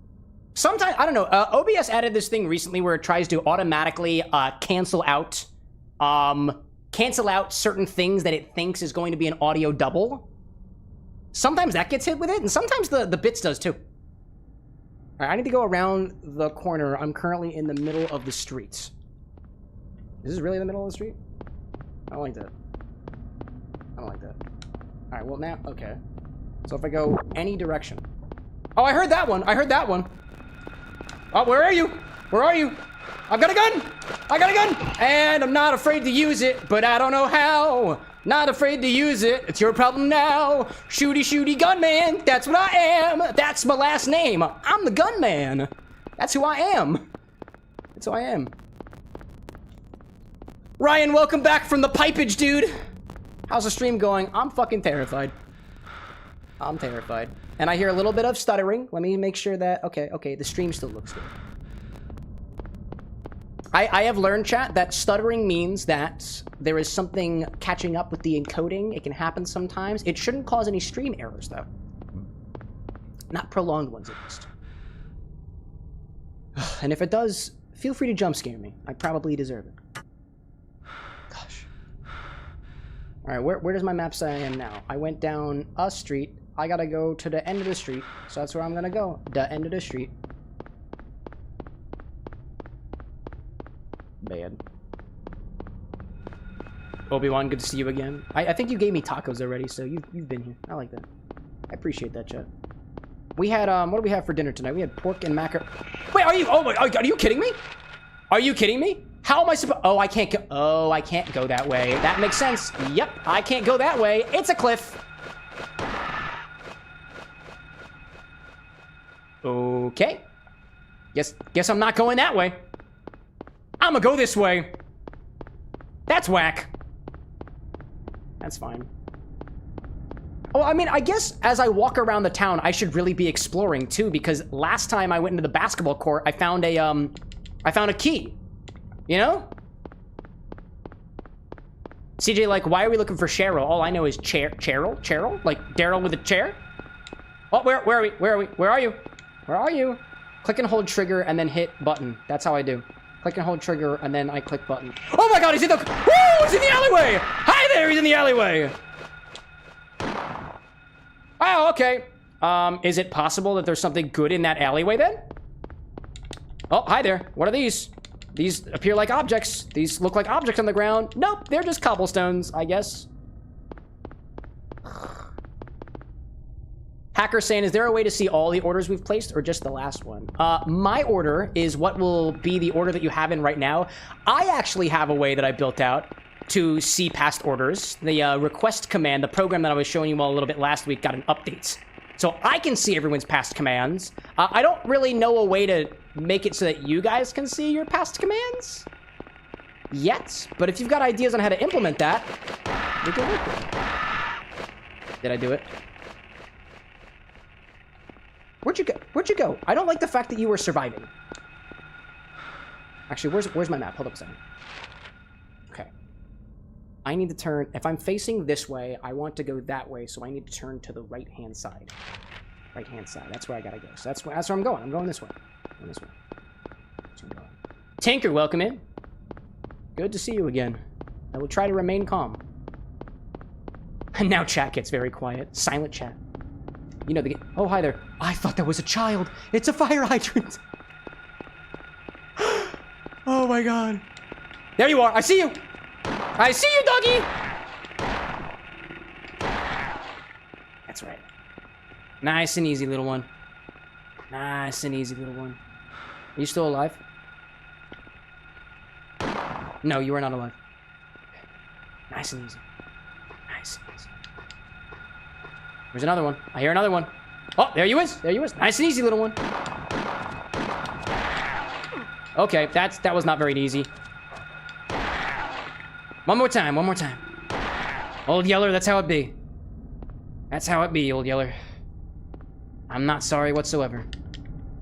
Sometimes, I don't know, OBS added this thing recently where it tries to automatically cancel out certain things that it thinks is going to be an audio double. Sometimes that gets hit with it, and sometimes the bits does too. All right, I need to go around the corner. I'm currently in the middle of the street. Is this really the middle of the street? I don't like that. I don't like that. All right, well now, okay. So if I go any direction. Oh, I heard that one. I heard that one. Oh, where are you? Where are you? I've got a gun. I got a gun. And I'm not afraid to use it, but I don't know how. Not afraid to use it. It's your problem now. Shooty, shooty gunman. That's what I am. That's my last name. I'm the gunman. That's who I am. That's who I am. Ryan, welcome back from the pipage, dude. How's the stream going? I'm fucking terrified. I'm terrified. And I hear a little bit of stuttering. Let me make sure that... Okay, the stream still looks good. I have learned, chat, that stuttering means that there is something catching up with the encoding. It can happen sometimes. It shouldn't cause any stream errors, though. Not prolonged ones, at least. And if it does, feel free to jump scare me. I probably deserve it. Gosh. Alright, where does my map say I am now? I went down a street. I gotta go to the end of the street. So that's where I'm gonna go. The end of the street. Bad. Obi-Wan, good to see you again. I think you gave me tacos already, so you've been here. I like that. I appreciate that, chat. We had, what do we have for dinner tonight? We had pork and macar... Wait, are you... Oh my... Are you kidding me? Are you kidding me? How am I supposed... Oh, I can't go... Oh, I can't go that way. That makes sense. Yep, I can't go that way. It's a cliff. Okay. Guess I'm not going that way. I'm gonna go this way. That's whack. That's fine. Oh, I mean, I guess as I walk around the town, I should really be exploring too, because last time I went into the basketball court, I found a key. You know? CJ, like, why are we looking for Cheryl? All I know is Cheryl? Like Daryl with a chair? Oh, where are we? Where are we? Where are you? Where are you? Click and hold trigger and then hit button. That's how I do. Click and hold trigger and then I click button. Oh my god, he's in the... Woo! He's in the alleyway! Hi there, he's in the alleyway! Oh, okay. Is it possible that there's something good in that alleyway then? Oh, hi there. What are these? These appear like objects. These look like objects on the ground. Nope, they're just cobblestones, I guess. Hacker saying, is there a way to see all the orders we've placed or just the last one? My order is what will be the order that you have in right now. I actually have a way that I built out to see past orders. The request command, the program that I was showing you all a little bit last week, got an update. So I can see everyone's past commands. I don't really know a way to make it so that you guys can see your past commands yet. But if you've got ideas on how to implement that, we can work with it. Did I do it? Where'd you go? Where'd you go? I don't like the fact that you were surviving. Actually, where's my map? Hold up a second. Okay. I need to turn... If I'm facing this way, I want to go that way, so I need to turn to the right-hand side. Right-hand side. That's where I gotta go. So that's where I'm going. I'm going this way. I'm going this way. That's where I'm going. Tinker, welcome in. Good to see you again. I will try to remain calm. And now chat gets very quiet. Silent chat. You know the... Oh, hi there. I thought that was a child. It's a fire hydrant. Oh my god. There you are. I see you. I see you, doggy. That's right. Nice and easy, little one. Nice and easy, little one. Are you still alive? No, you are not alive. Nice and easy. Nice and easy. There's another one. I hear another one. Oh, there you is. There you is. Nice and easy, little one. Okay, that was not very easy. One more time, one more time. Old Yeller, that's how it be. That's how it be, Old Yeller. I'm not sorry whatsoever.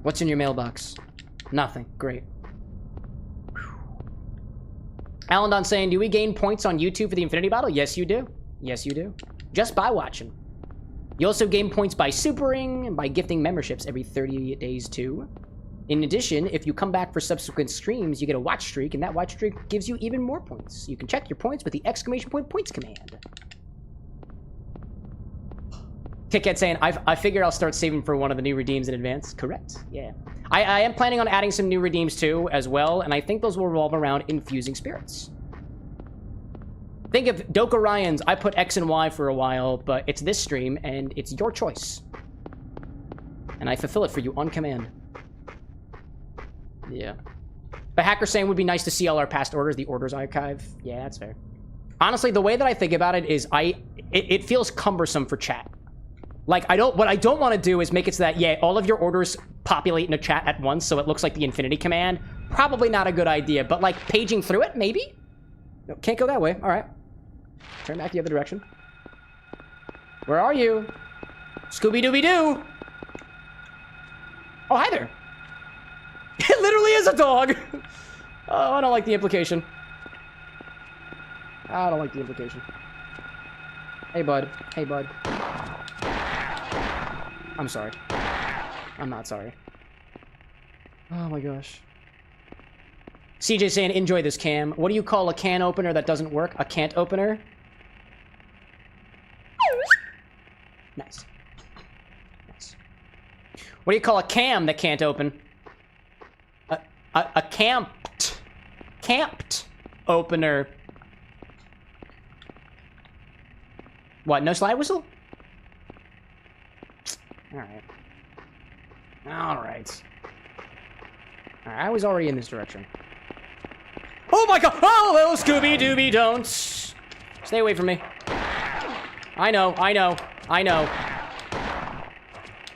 What's in your mailbox? Nothing. Great. Alan Don saying, do we gain points on YouTube for the Infinity Bottle? Yes, you do. Yes, you do. Just by watching. You also gain points by supering and by gifting memberships every 30 days too. In addition, if you come back for subsequent streams, you get a watch streak, and that watch streak gives you even more points. You can check your points with the !points command. KitKat saying, I figure I'll start saving for one of the new redeems in advance. Correct. Yeah. I am planning on adding some new redeems too, as well, and I think those will revolve around infusing spirits. Think of Doka Ryans. I put X and Y for a while, but it's this stream, and it's your choice. And I fulfill it for you on command. Yeah. But Hacker saying would be nice to see all our past orders, the orders archive. Yeah, that's fair. Honestly, the way that I think about it is it feels cumbersome for chat. Like, what I don't want to do is make it so that, yeah, all of your orders populate in a chat at once, so it looks like the Infinity command. Probably not a good idea, but like paging through it, maybe? No, can't go that way. All right. Turn back the other direction. Where are you? Scooby-Dooby-Doo! Oh, hi there. It literally is a dog. Oh, I don't like the implication. I don't like the implication. Hey, bud. Hey, bud. I'm sorry. I'm not sorry. Oh my gosh. CJ saying, enjoy this cam. What do you call a can opener that doesn't work? A can't opener? Nice. Nice. What do you call a cam that can't open? A camped opener. What, no slide whistle? Alright. Alright. I was already in this direction. Oh my god! Oh, little Scooby-Dooby, don't! Stay away from me. I know, I know, I know.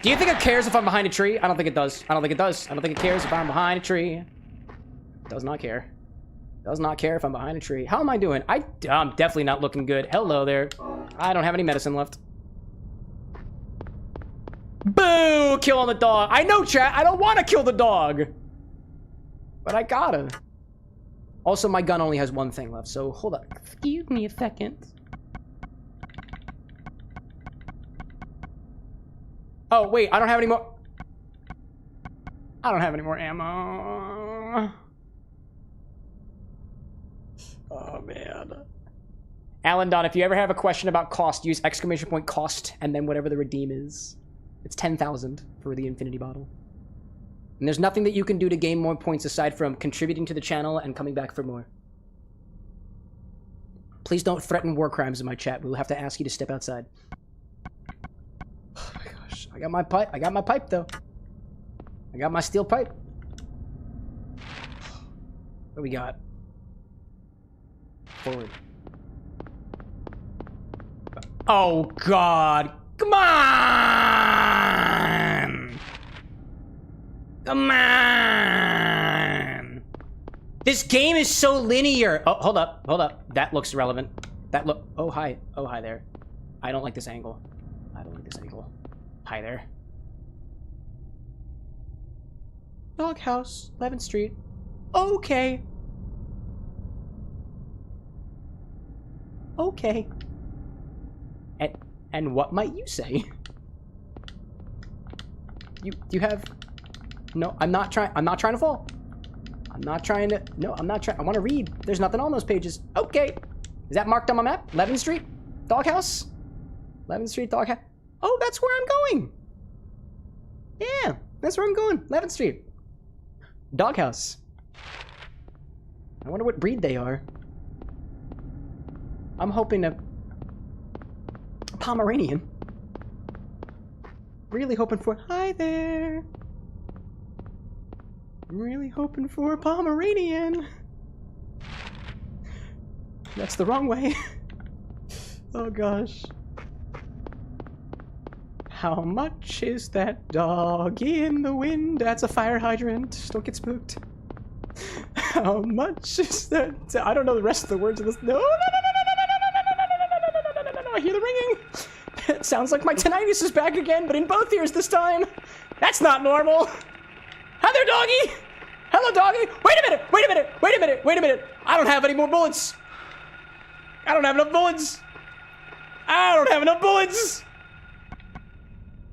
Do you think it cares if I'm behind a tree? I don't think it does. I don't think it does. I don't think it cares if I'm behind a tree. It does not care. Does not care if I'm behind a tree. How am I doing? I'm definitely not looking good. Hello there. I don't have any medicine left. Boo! Killing the dog. I know, chat. I don't want to kill the dog. But I gotta. Also, my gun only has one thing left, so hold up. Excuse me a second. Oh, wait. I don't have any more. I don't have any more ammo. Oh, man. Alan Don, if you ever have a question about cost, use exclamation point cost and then whatever the redeem is. It's 10,000 for the infinity bottle. And there's nothing that you can do to gain more points aside from contributing to the channel and coming back for more. Please don't threaten war crimes in my chat. We'll have to ask you to step outside. Oh my gosh. I got my pipe. I got my pipe, though. I got my steel pipe. What do we got? Forward. Oh, God. Come on! Come on! This game is so linear. Oh, hold up. Hold up. That looks relevant. That look. Oh, hi. Oh, hi there. I don't like this angle. I don't like this angle. Hi there. Doghouse, 11th Street. Okay. Okay. And what might you say? You have no, I'm not trying to fall. I'm not trying to. No, I'm not trying. I want to read. There's nothing on those pages. Okay. Is that marked on my map? 11th Street? Doghouse? 11th Street Doghouse. Oh, that's where I'm going. Yeah, that's where I'm going. 11th Street. Doghouse. I wonder what breed they are. I'm hoping a Pomeranian. Really hoping for. Hi there. I'm really hoping for a Pomeranian. That's the wrong way. Oh gosh. How much is that dog in the wind? That's a fire hydrant. Don't get spooked. How much is that? I don't know the rest of the words of this. No, no, no, no, no, no, no, no, no, no, no, no, no, no. I hear the ringing. It sounds like my tinnitus is back again, but in both ears this time. That's not normal. Hi there, doggy. Hello, doggy. Wait a minute. Wait a minute. Wait a minute. Wait a minute. I don't have any more bullets. I don't have enough bullets. I don't have enough bullets.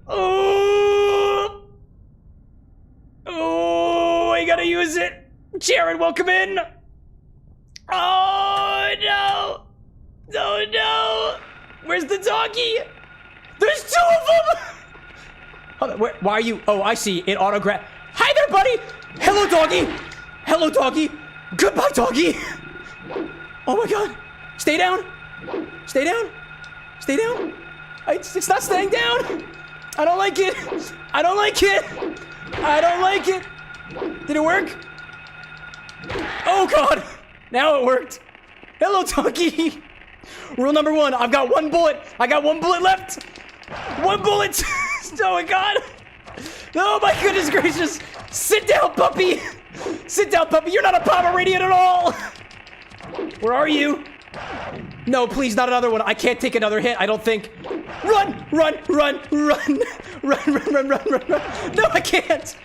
Oh. Oh, I gotta use it. Jared, welcome in. Oh, no. Oh, no. Where's the doggy? There's two of them. Hold on, why are you? Oh, I see. It autographed. Hi there, buddy. Hello, doggy. Hello, doggy. Goodbye, doggy. Oh, my God. Stay down. Stay down. Stay down. It's not staying down. I don't like it. I don't like it. I don't like it. Did it work? Oh God. Now it worked. Hello, Donkey. Rule number 1. I've got 1 bullet. I got 1 bullet left. 1 bullet. Oh my God. Oh my goodness gracious. Sit down, puppy. Sit down, puppy. You're not a Pomeranian at all. Where are you? No, please, not another one. I can't take another hit, I don't think. Run, run, run, run. Run, run, run, run, run, run. No, I can't.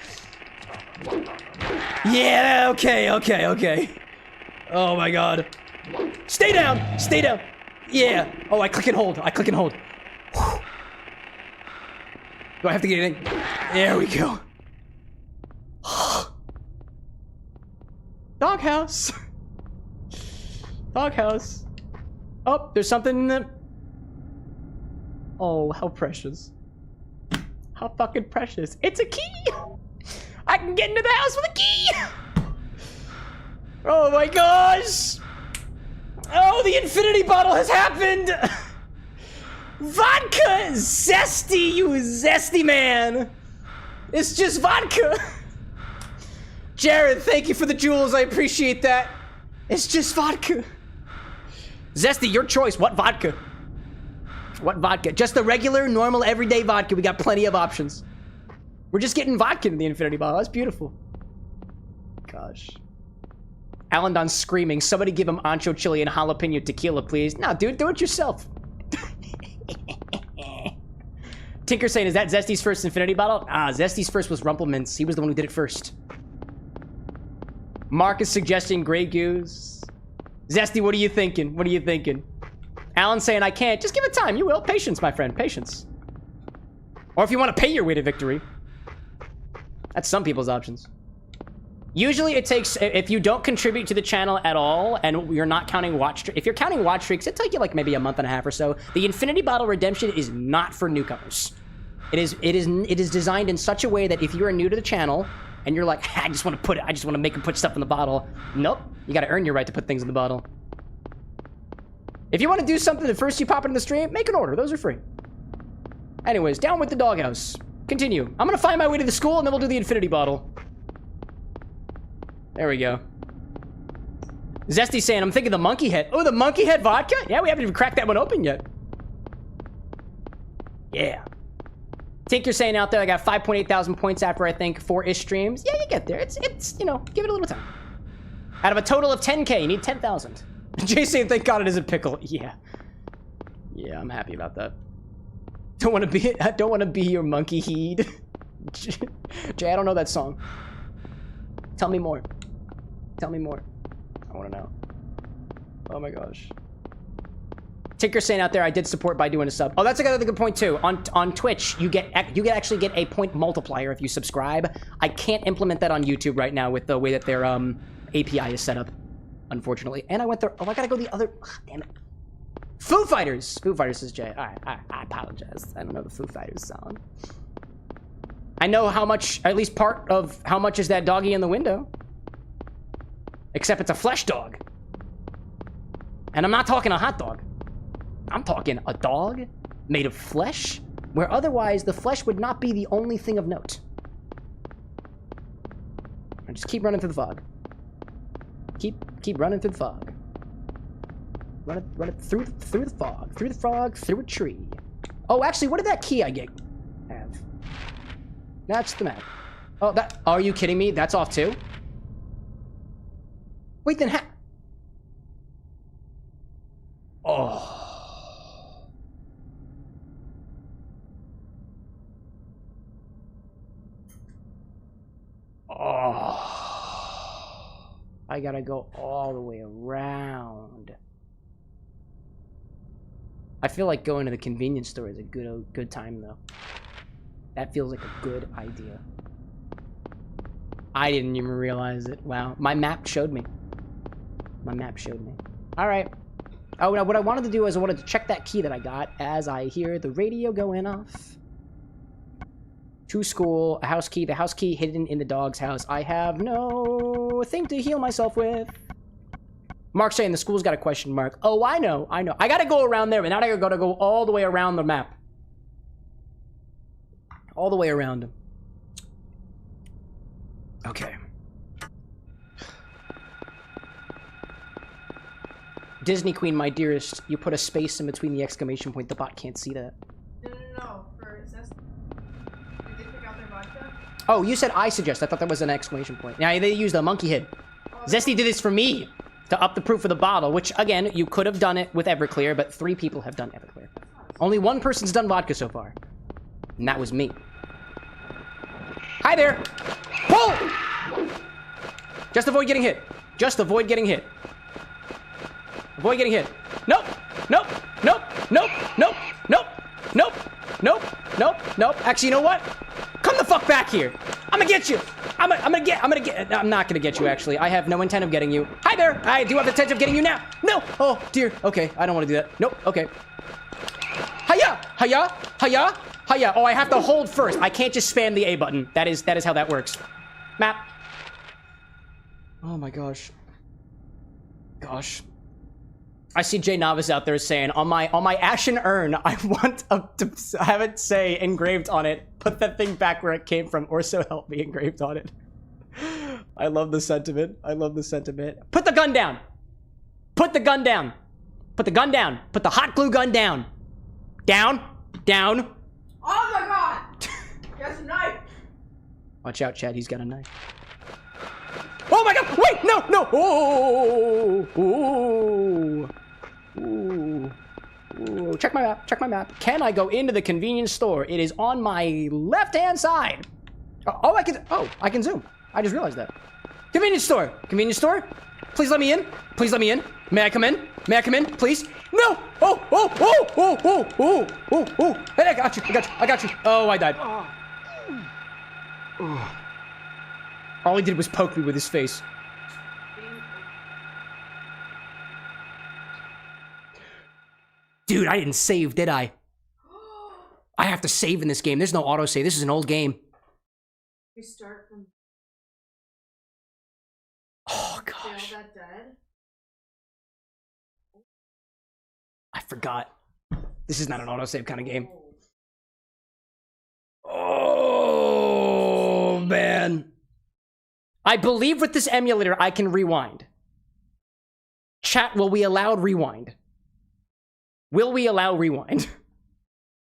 Yeah, okay, okay, okay. Oh my God. Stay down, stay down. Yeah. Oh, I click and hold. I click and hold. Whew. Do I have to get anything? There we go. Doghouse. Doghouse. Oh, there's something in the... Oh, how precious. How fucking precious. It's a key! I can get into the house with a key! Oh my gosh! Oh, the infinity bottle has happened! Vodka! Zesty, you zesty man! It's just vodka! Jared, thank you for the jewels, I appreciate that. It's just vodka. Zesty, your choice. What vodka? What vodka? Just the regular, normal, everyday vodka. We got plenty of options. We're just getting vodka in the infinity bottle. That's beautiful. Gosh. Alan Don's screaming. Somebody give him ancho chili and jalapeno tequila, please. No, dude, do it yourself. Tinker saying, is that Zesty's first infinity bottle? Ah, Zesty's first was Rumplemints. He was the one who did it first. Mark is suggesting Grey Goose. Zesty, what are you thinking? What are you thinking? Alan's saying, I can't. Just give it time. You will. Patience, my friend. Patience. Or if you want to pay your way to victory. That's some people's options. Usually it takes, if you don't contribute to the channel at all, and you're not counting watch, if you're counting watch streaks, it'll take you like maybe a month and a half or so. The Infinity Bottle Redemption is not for newcomers. It is designed in such a way that if you're new to the channel, and you're like, I just want to make him put stuff in the bottle. Nope. You got to earn your right to put things in the bottle. If you want to do something the first you pop into the stream, make an order. Those are free. Anyways, down with the doghouse. Continue. I'm going to find my way to the school, and then we'll do the infinity bottle. There we go. Zesty's saying, I'm thinking the monkey head. Oh, the monkey head vodka? Yeah, we haven't even cracked that one open yet. Yeah. Tinker saying out there, I got 5.8 thousand points after, I think, 4-ish streams. Yeah, you get there. It's you know, give it a little time. Out of a total of 10K, you need 10,000. Jay saying, thank God it isn't pickle. Yeah. Yeah, I'm happy about that. I don't want to be your monkey heed. Jay, I don't know that song. Tell me more. Tell me more. I want to know. Oh my gosh. Tinker saying out there, I did support by doing a sub. Oh, that's another good point too. On Twitch, you actually get a point multiplier if you subscribe. I can't implement that on YouTube right now with the way that their API is set up, unfortunately. And I went there. Oh, I gotta go the other. Ugh, damn it. Foo Fighters. Foo Fighters is Jay. All right, I apologize. I don't know the Foo Fighters song. I know how much, at least part of how much is that doggy in the window. Except it's a flesh dog. And I'm not talking a hot dog. I'm talking a dog made of flesh, where otherwise the flesh would not be the only thing of note. I just keep running through the fog. Keep running through the fog. Run it through the fog, through a tree. Oh, actually, what did that key I get have? That's the map. Oh, that. Are you kidding me? That's off too. Wait, then Oh. Oh. I gotta go all the way around. I feel like going to the convenience store is a good time though. That feels like a good idea. I didn't even realize it. Wow. My map showed me. My map showed me. All right. Oh, now what I wanted to do is I wanted to check that key that I got as I hear the radio going off. To school, a house key. The house key hidden in the dog's house. I have no thing to heal myself with. Mark's saying the school's got a question mark. Oh, I know. I gotta go around there, but now I gotta go all the way around the map. All the way around. Okay. Disney Queen, my dearest, you put a space in between the exclamation point. The bot can't see that. No. For Zest, did they pick out their vodka? Oh, you said I suggest. I thought that was an exclamation point. Now, they used a monkey head. Zesty did this for me to up the proof of the bottle, which, again, you could have done it with Everclear, but 3 people have done Everclear. Only 1 person's done vodka so far, and that was me. Hi there! Pull! Just avoid getting hit. Just avoid getting hit. Avoid getting hit. Nope! Nope! Nope! Nope! Nope! Nope! Nope! Nope! Nope! Nope! Actually, you know what? Come the fuck back here! I'm gonna get you! I'm not gonna get you, actually. I have no intent of getting you. Hi there! I do have the intent of getting you now! No! Oh, dear. Okay, I don't want to do that. Nope. Okay. Hiya! Hiya! Hiya! Hiya! Oh, I have to hold first. I can't just spam the A button. That is how that works. Map. Oh my gosh. Gosh. I see Jay Novice out there saying, on my ashen urn, I want to have it say engraved on it, put that thing back where it came from, or so help me engraved on it. I love the sentiment. I love the sentiment. Put the gun down. Put the gun down. Put the gun down. Put the hot glue gun down. Down. Down. Oh my god! He has a knife! Watch out, Chad. He's got a knife. Oh my god! Wait! No! No! Oh! Oh! Ooh. Ooh. Check my map. Check my map. Can I go into the convenience store? It is on my left-hand side. Oh, I can zoom. I just realized that. Convenience store. Convenience store. Please let me in. Please let me in. May I come in? May I come in? Please? No! Oh! Oh! Oh! Oh! Oh! Oh! Oh! Oh! Hey, I got you. I got you. I got you. Oh, I died. Oh. All he did was poke me with his face. Dude, I didn't save, did I? I have to save in this game. There's no autosave. This is an old game. We start from... Oh, gosh. Fail that dead? I forgot. This is not an autosave kind of game. Oh, man. I believe with this emulator, I can rewind. Chat, will we allow rewind? Will we allow rewind?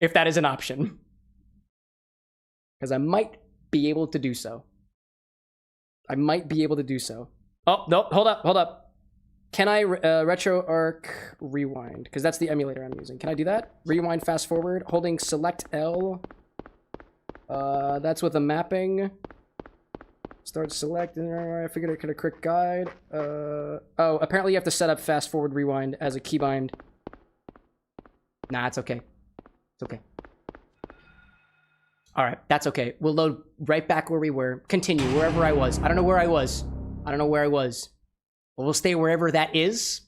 If that is an option. Because I might be able to do so. I might be able to do so. Oh, no, hold up, hold up. Can I RetroArch rewind? Because that's the emulator I'm using. Can I do that? Rewind, fast forward, holding select L. That's with a mapping. Start select, I figured I could have quick guide. Oh, apparently you have to set up fast forward rewind as a keybind. Nah, it's okay. It's okay. Alright, that's okay. We'll load right back where we were. Continue, wherever I was. I don't know where I was. I don't know where I was. But we'll stay wherever that is.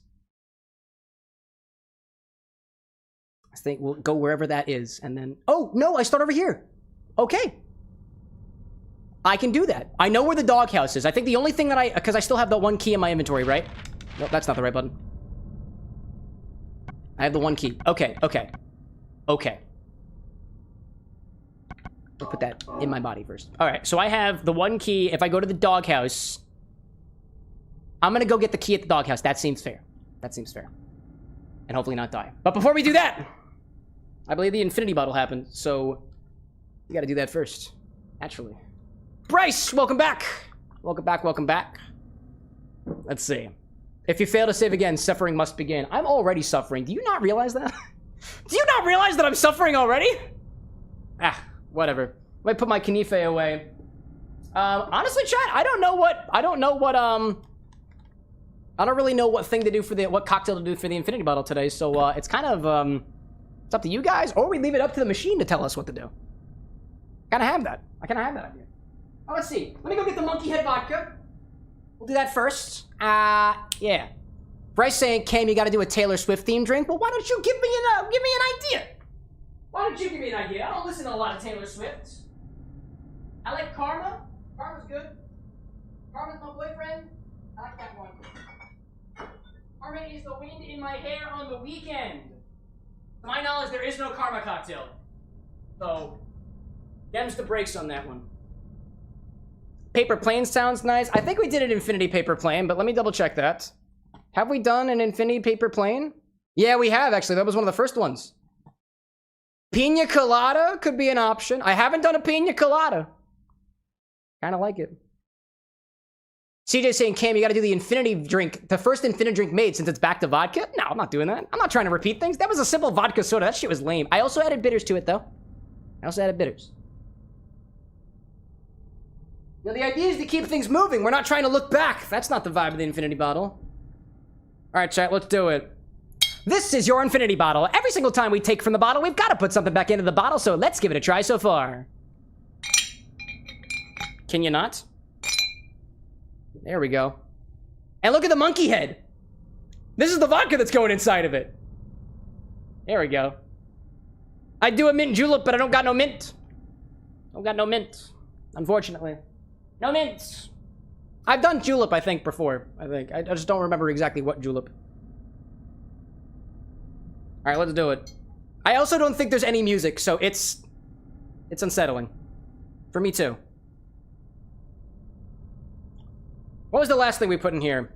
I think we'll go wherever that is, and then... Oh, no, I start over here. Okay. I can do that. I know where the doghouse is. I think the only thing that because I still have the 1 key in my inventory, right? Nope, that's not the right button. I have the 1 key. Okay, okay. Okay. I'll put that in my body first. Alright, so I have the 1 key. If I go to the doghouse, I'm gonna go get the key at the doghouse. That seems fair. That seems fair. And hopefully not die. But before we do that, I believe the infinity bottle happened, so we gotta do that first. Naturally. Bryce, welcome back. Welcome back, welcome back. Let's see. If you fail to save again, suffering must begin. I'm already suffering. Do you not realize that? Do you not realize that I'm suffering already? Ah, whatever. Let me put my Kanife away. Honestly, chat, I don't really know what thing to do for what cocktail to do for the infinity bottle today, so it's kind of it's up to you guys, or we leave it up to the machine to tell us what to do. I kinda have that idea. Oh, let's see. Let me go get the monkey head vodka. We'll do that first. Yeah. Bryce saying, Cam, you gotta do a Taylor Swift themed drink. Well, why don't you give me an idea? Why don't you give me an idea? I don't listen to a lot of Taylor Swift. I like Karma. Karma's good. Karma's my boyfriend. I like that one. Karma is the wind in my hair on the weekend. To my knowledge, there is no karma cocktail. So, them's the brakes on that one. Paper plane sounds nice. I think we did an infinity paper plane, but let me double check that. Have we done an infinity paper plane? Yeah, we have, actually. That was one of the first ones. Pina colada could be an option. I haven't done a pina colada. Kind of like it. CJ saying, Cam, you gotta do the Infini-Drink, the first Infini-Drink made since it's back to vodka? No, I'm not doing that. I'm not trying to repeat things. That was a simple vodka soda. That shit was lame. I also added bitters to it, though. I also added bitters. Now, the idea is to keep things moving. We're not trying to look back. That's not the vibe of the Infinity bottle. All right, chat, let's do it. This is your Infinity bottle. Every single time we take from the bottle, we've got to put something back into the bottle, so let's give it a try so far. Can you not? There we go. And look at the monkey head. This is the vodka that's going inside of it. There we go. I'd do a mint julep, but I don't got no mint. Don't got no mint, unfortunately. No mint. I've done julep, I think, before. I just don't remember exactly what julep. All right, let's do it. I also don't think there's any music, so it's unsettling. For me, too. What was the last thing we put in here?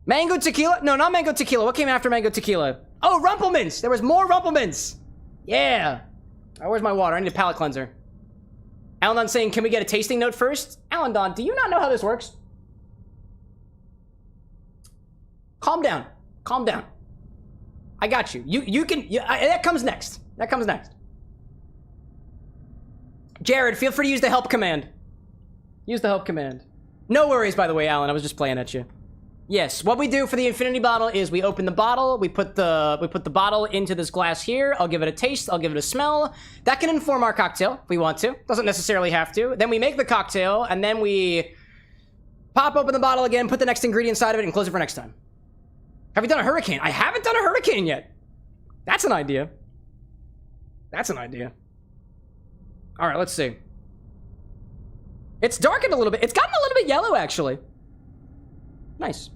Mango tequila? No, not mango tequila. What came after mango tequila? Oh, Rumplemints! There was more Rumplemints! Yeah! Oh, where's my water? I need a palate cleanser. Alan Don saying, can we get a tasting note first? Alan Don, do you not know how this works? Calm down. Calm down. I got you. That comes next. That comes next. Jared, feel free to use the help command. Use the help command. No worries, by the way, Alan. I was just playing at you. Yes, what we do for the Infinity bottle is we open the bottle, we put the bottle into this glass here. I'll give it a taste, I'll give it a smell. That can inform our cocktail if we want to. Doesn't necessarily have to. Then we make the cocktail, and then we pop open the bottle again, put the next ingredient inside of it, and close it for next time. Have you done a hurricane? I haven't done a hurricane yet. That's an idea. That's an idea. All right, let's see. It's darkened a little bit. It's gotten a little bit yellow, actually. Nice.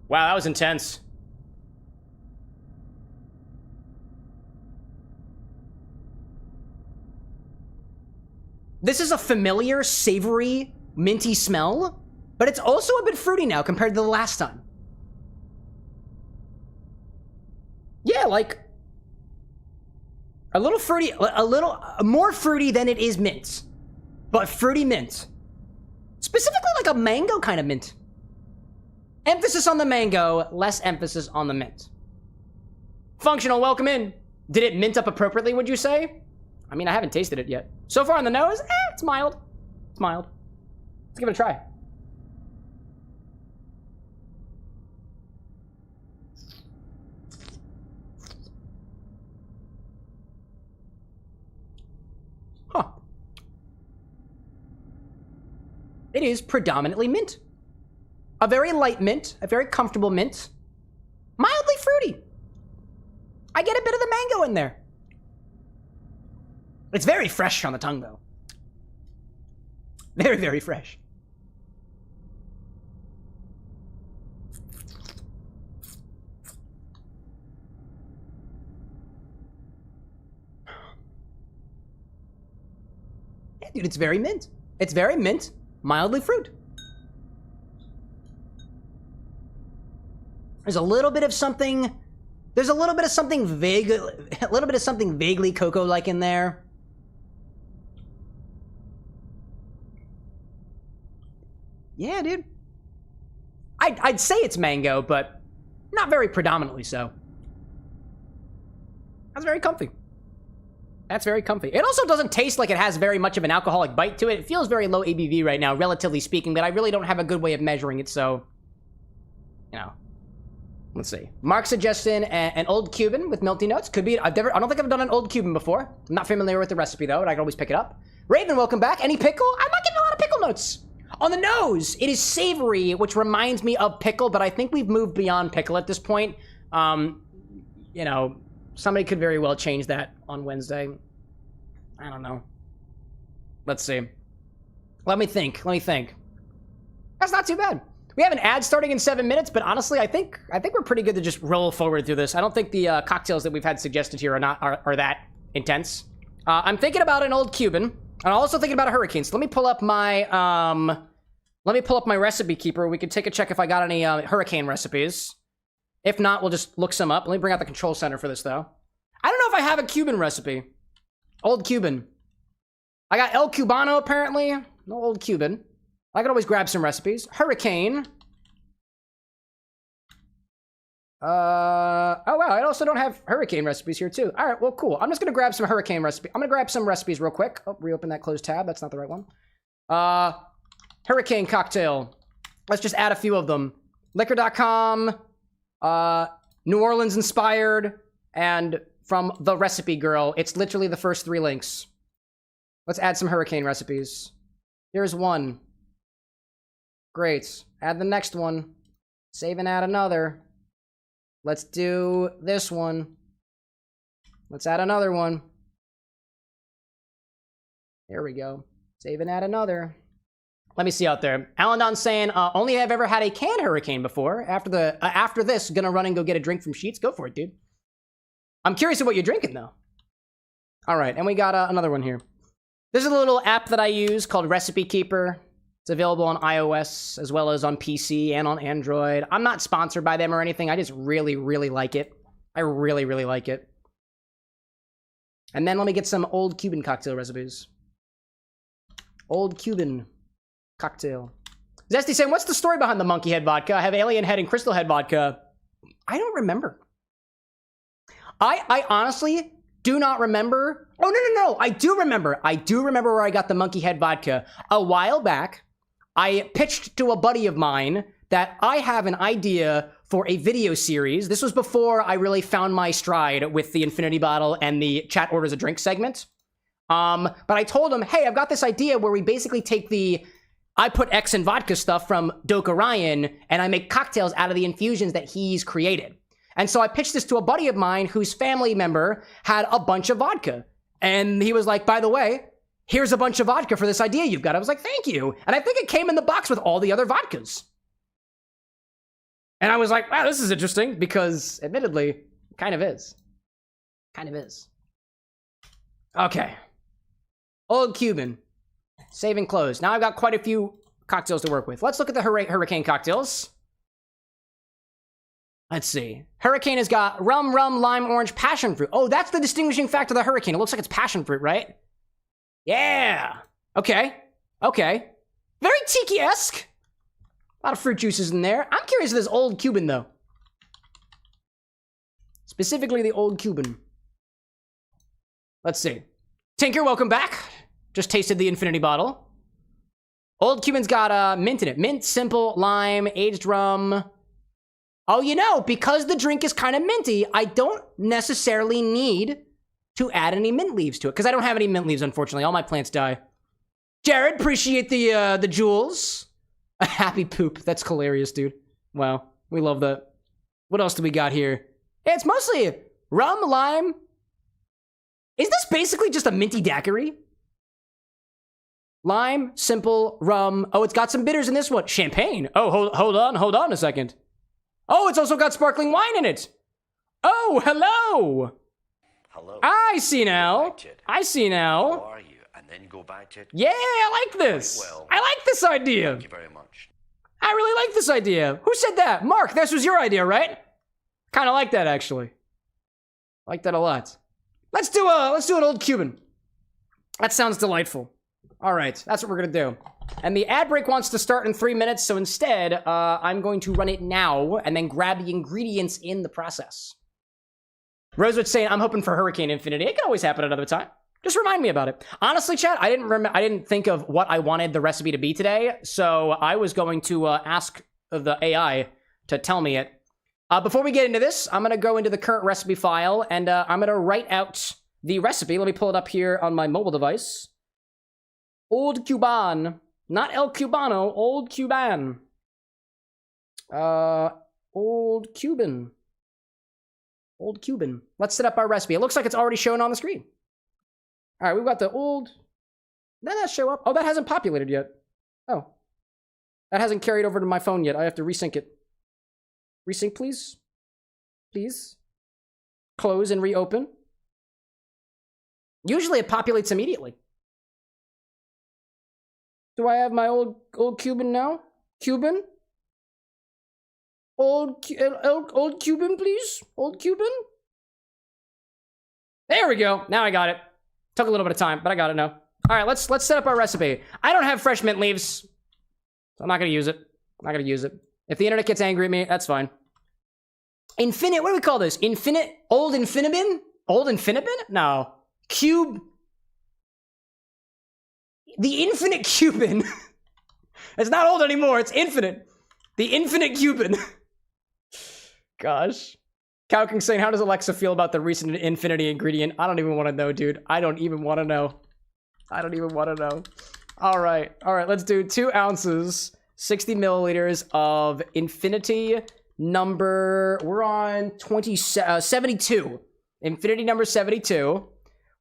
Wow, that was intense. This is a familiar, savory, minty smell, but it's also a bit fruity now compared to the last time. Yeah, like a little fruity, a little more fruity than it is mint, but fruity mint. Specifically like a mango kind of mint. Emphasis on the mango, less emphasis on the mint. Functional, welcome in. Did it mint up appropriately, would you say? I mean, I haven't tasted it yet. So far on the nose, it's mild. It's mild. Let's give it a try. Huh. It is predominantly mint. A very light mint, a very comfortable mint. Mildly fruity. I get a bit of the mango in there. It's very fresh on the tongue, though. Very, very fresh. Yeah, dude, it's very mint. It's very mint, mildly fruit. There's a little bit of something. There's a little bit of something vague, a little bit of something vaguely cocoa-like in there. Yeah, dude. I'd say it's mango, but not very predominantly so. That's very comfy. That's very comfy. It also doesn't taste like it has very much of an alcoholic bite to it. It feels very low ABV right now, relatively speaking, but I really don't have a good way of measuring it, so, you know. Let's see. Mark suggesting an old Cuban with milky notes. Could be. I don't think I've done an old Cuban before. I'm not familiar with the recipe, though, but I can always pick it up. Raven, welcome back. Any pickle? I'm not getting a lot of pickle notes. On the nose, it is savory, which reminds me of pickle, but I think we've moved beyond pickle at this point. You know, somebody could very well change that on Wednesday. I don't know. Let's see. Let me think. That's not too bad. We have an ad starting in 7 minutes, but honestly, I think we're pretty good to just roll forward through this. I don't think the cocktails that we've had suggested here are that intense. I'm thinking about an old Cuban, and I'm also thinking about a hurricane. So let me pull up my recipe keeper. We can take a check if I got any hurricane recipes. If not, we'll just look some up. Let me bring out the control center for this though. I don't know if I have a Cuban recipe. Old Cuban. I got El Cubano apparently. No old Cuban. I can always grab some recipes. Hurricane. Oh wow, I also don't have hurricane recipes here too. All right, well, cool. I'm just gonna grab some hurricane recipe. I'm gonna grab some recipes real quick. Oh, reopen that closed tab. That's not the right one. Hurricane cocktail. Let's just add a few of them. Liqueur.com, New Orleans inspired, and from the recipe girl. It's literally the first 3 links. Let's add some hurricane recipes. Here's one. Great. Add the next one. Save and add another. Let's do this one. Let's add another one. There we go. Save and add another. Let me see out there. Alan Don's saying, only have ever had a canned hurricane before. After this, gonna run and go get a drink from Sheets. Go for it, dude. I'm curious of what you're drinking, though. All right, and we got another one here. This is a little app that I use called Recipe Keeper. It's available on iOS as well as on PC and on Android. I'm not sponsored by them or anything. I just really, really like it. I really, really like it. And then let me get some old Cuban cocktail recipes. Old Cuban cocktail. Zesty saying, what's the story behind the monkey head vodka? I have alien head and crystal head vodka. I don't remember. I honestly do not remember. Oh, no. I do remember. I do remember where I got the monkey head vodka. A while back, I pitched to a buddy of mine that I have an idea for a video series. This was before I really found my stride with the infinity bottle and the chat orders a drink segment. But I told him, hey, I've got this idea where we basically take I put X in vodka stuff from Doke Orion, and I make cocktails out of the infusions that he's created. And so I pitched this to a buddy of mine whose family member had a bunch of vodka. And he was like, by the way, here's a bunch of vodka for this idea you've got. I was like, thank you. And I think it came in the box with all the other vodkas. And I was like, wow, this is interesting because admittedly, it kind of is. Kind of is. Okay. Old Cuban. Save and close. Now I've got quite a few cocktails to work with. Let's look at the hurricane cocktails. Let's see. Hurricane has got rum, lime, orange, passion fruit. Oh, that's the distinguishing factor of the hurricane. It looks like it's passion fruit, right? Yeah. Okay. Very tiki-esque. A lot of fruit juices in there. I'm curious of this old Cuban, though. Specifically the old Cuban. Let's see. Tinker, welcome back. Just tasted the infinity bottle. Old Cuban's got mint in it. Mint, simple, lime, aged rum. Oh, you know, because the drink is kind of minty, I don't necessarily need to add any mint leaves to it. Because I don't have any mint leaves, unfortunately. All my plants die. Jared, appreciate the jewels. A happy poop. That's hilarious, dude. Wow. We love that. What else do we got here? It's mostly rum, lime. Is this basically just a minty daiquiri? Lime, simple, rum. Oh, it's got some bitters in this one. Champagne. Oh, hold on a second. Oh, it's also got sparkling wine in it. Oh, hello. Hello. I see now. I see now. How are you? And then go back to it. Yeah, I like this. Well, I like this idea. Thank you very much. I really like this idea. Who said that? Mark, this was your idea, right? Kind of like that, actually. I like that a lot. Let's do an old Cuban. That sounds delightful. All right, that's what we're gonna do. And the ad break wants to start in 3 minutes, so instead, I'm going to run it now and then grab the ingredients in the process. Rosewood's saying, I'm hoping for Hurricane Infinity. It can always happen another time. Just remind me about it. Honestly, chat, I didn't think of what I wanted the recipe to be today, so I was going to ask the AI to tell me it. Before we get into this, I'm gonna go into the current recipe file and I'm gonna write out the recipe. Let me pull it up here on my mobile device. Old Cuban. Not El Cubano, Old Cuban. Old Cuban. Old Cuban. Let's set up our recipe. It looks like it's already shown on the screen. All right, we've got the old... Did that show up? Oh, that hasn't populated yet. Oh. That hasn't carried over to my phone yet. I have to resync it. Resync, please. Please. Close and reopen. Usually it populates immediately. Do I have my old Cuban now? Cuban? Old Cuban, please? Old Cuban? There we go. Now I got it. Took a little bit of time, but I got it now. All right, let's set up our recipe. I don't have fresh mint leaves, so I'm not gonna use it. I'm not gonna use it. If the internet gets angry at me, that's fine. Infinite, what do we call this? Old Infinibin? Old Infinibin? No. Cube. The Infinite Cuban. It's not old anymore, it's infinite. The Infinite Cuban. Gosh. Cowking saying, how does Alexa feel about the recent infinity ingredient? I don't even want to know, dude. I don't even want to know. I don't even want to know. All right, let's do 2 ounces, 60 milliliters of Infinity number, we're on 72. Infinity number 72.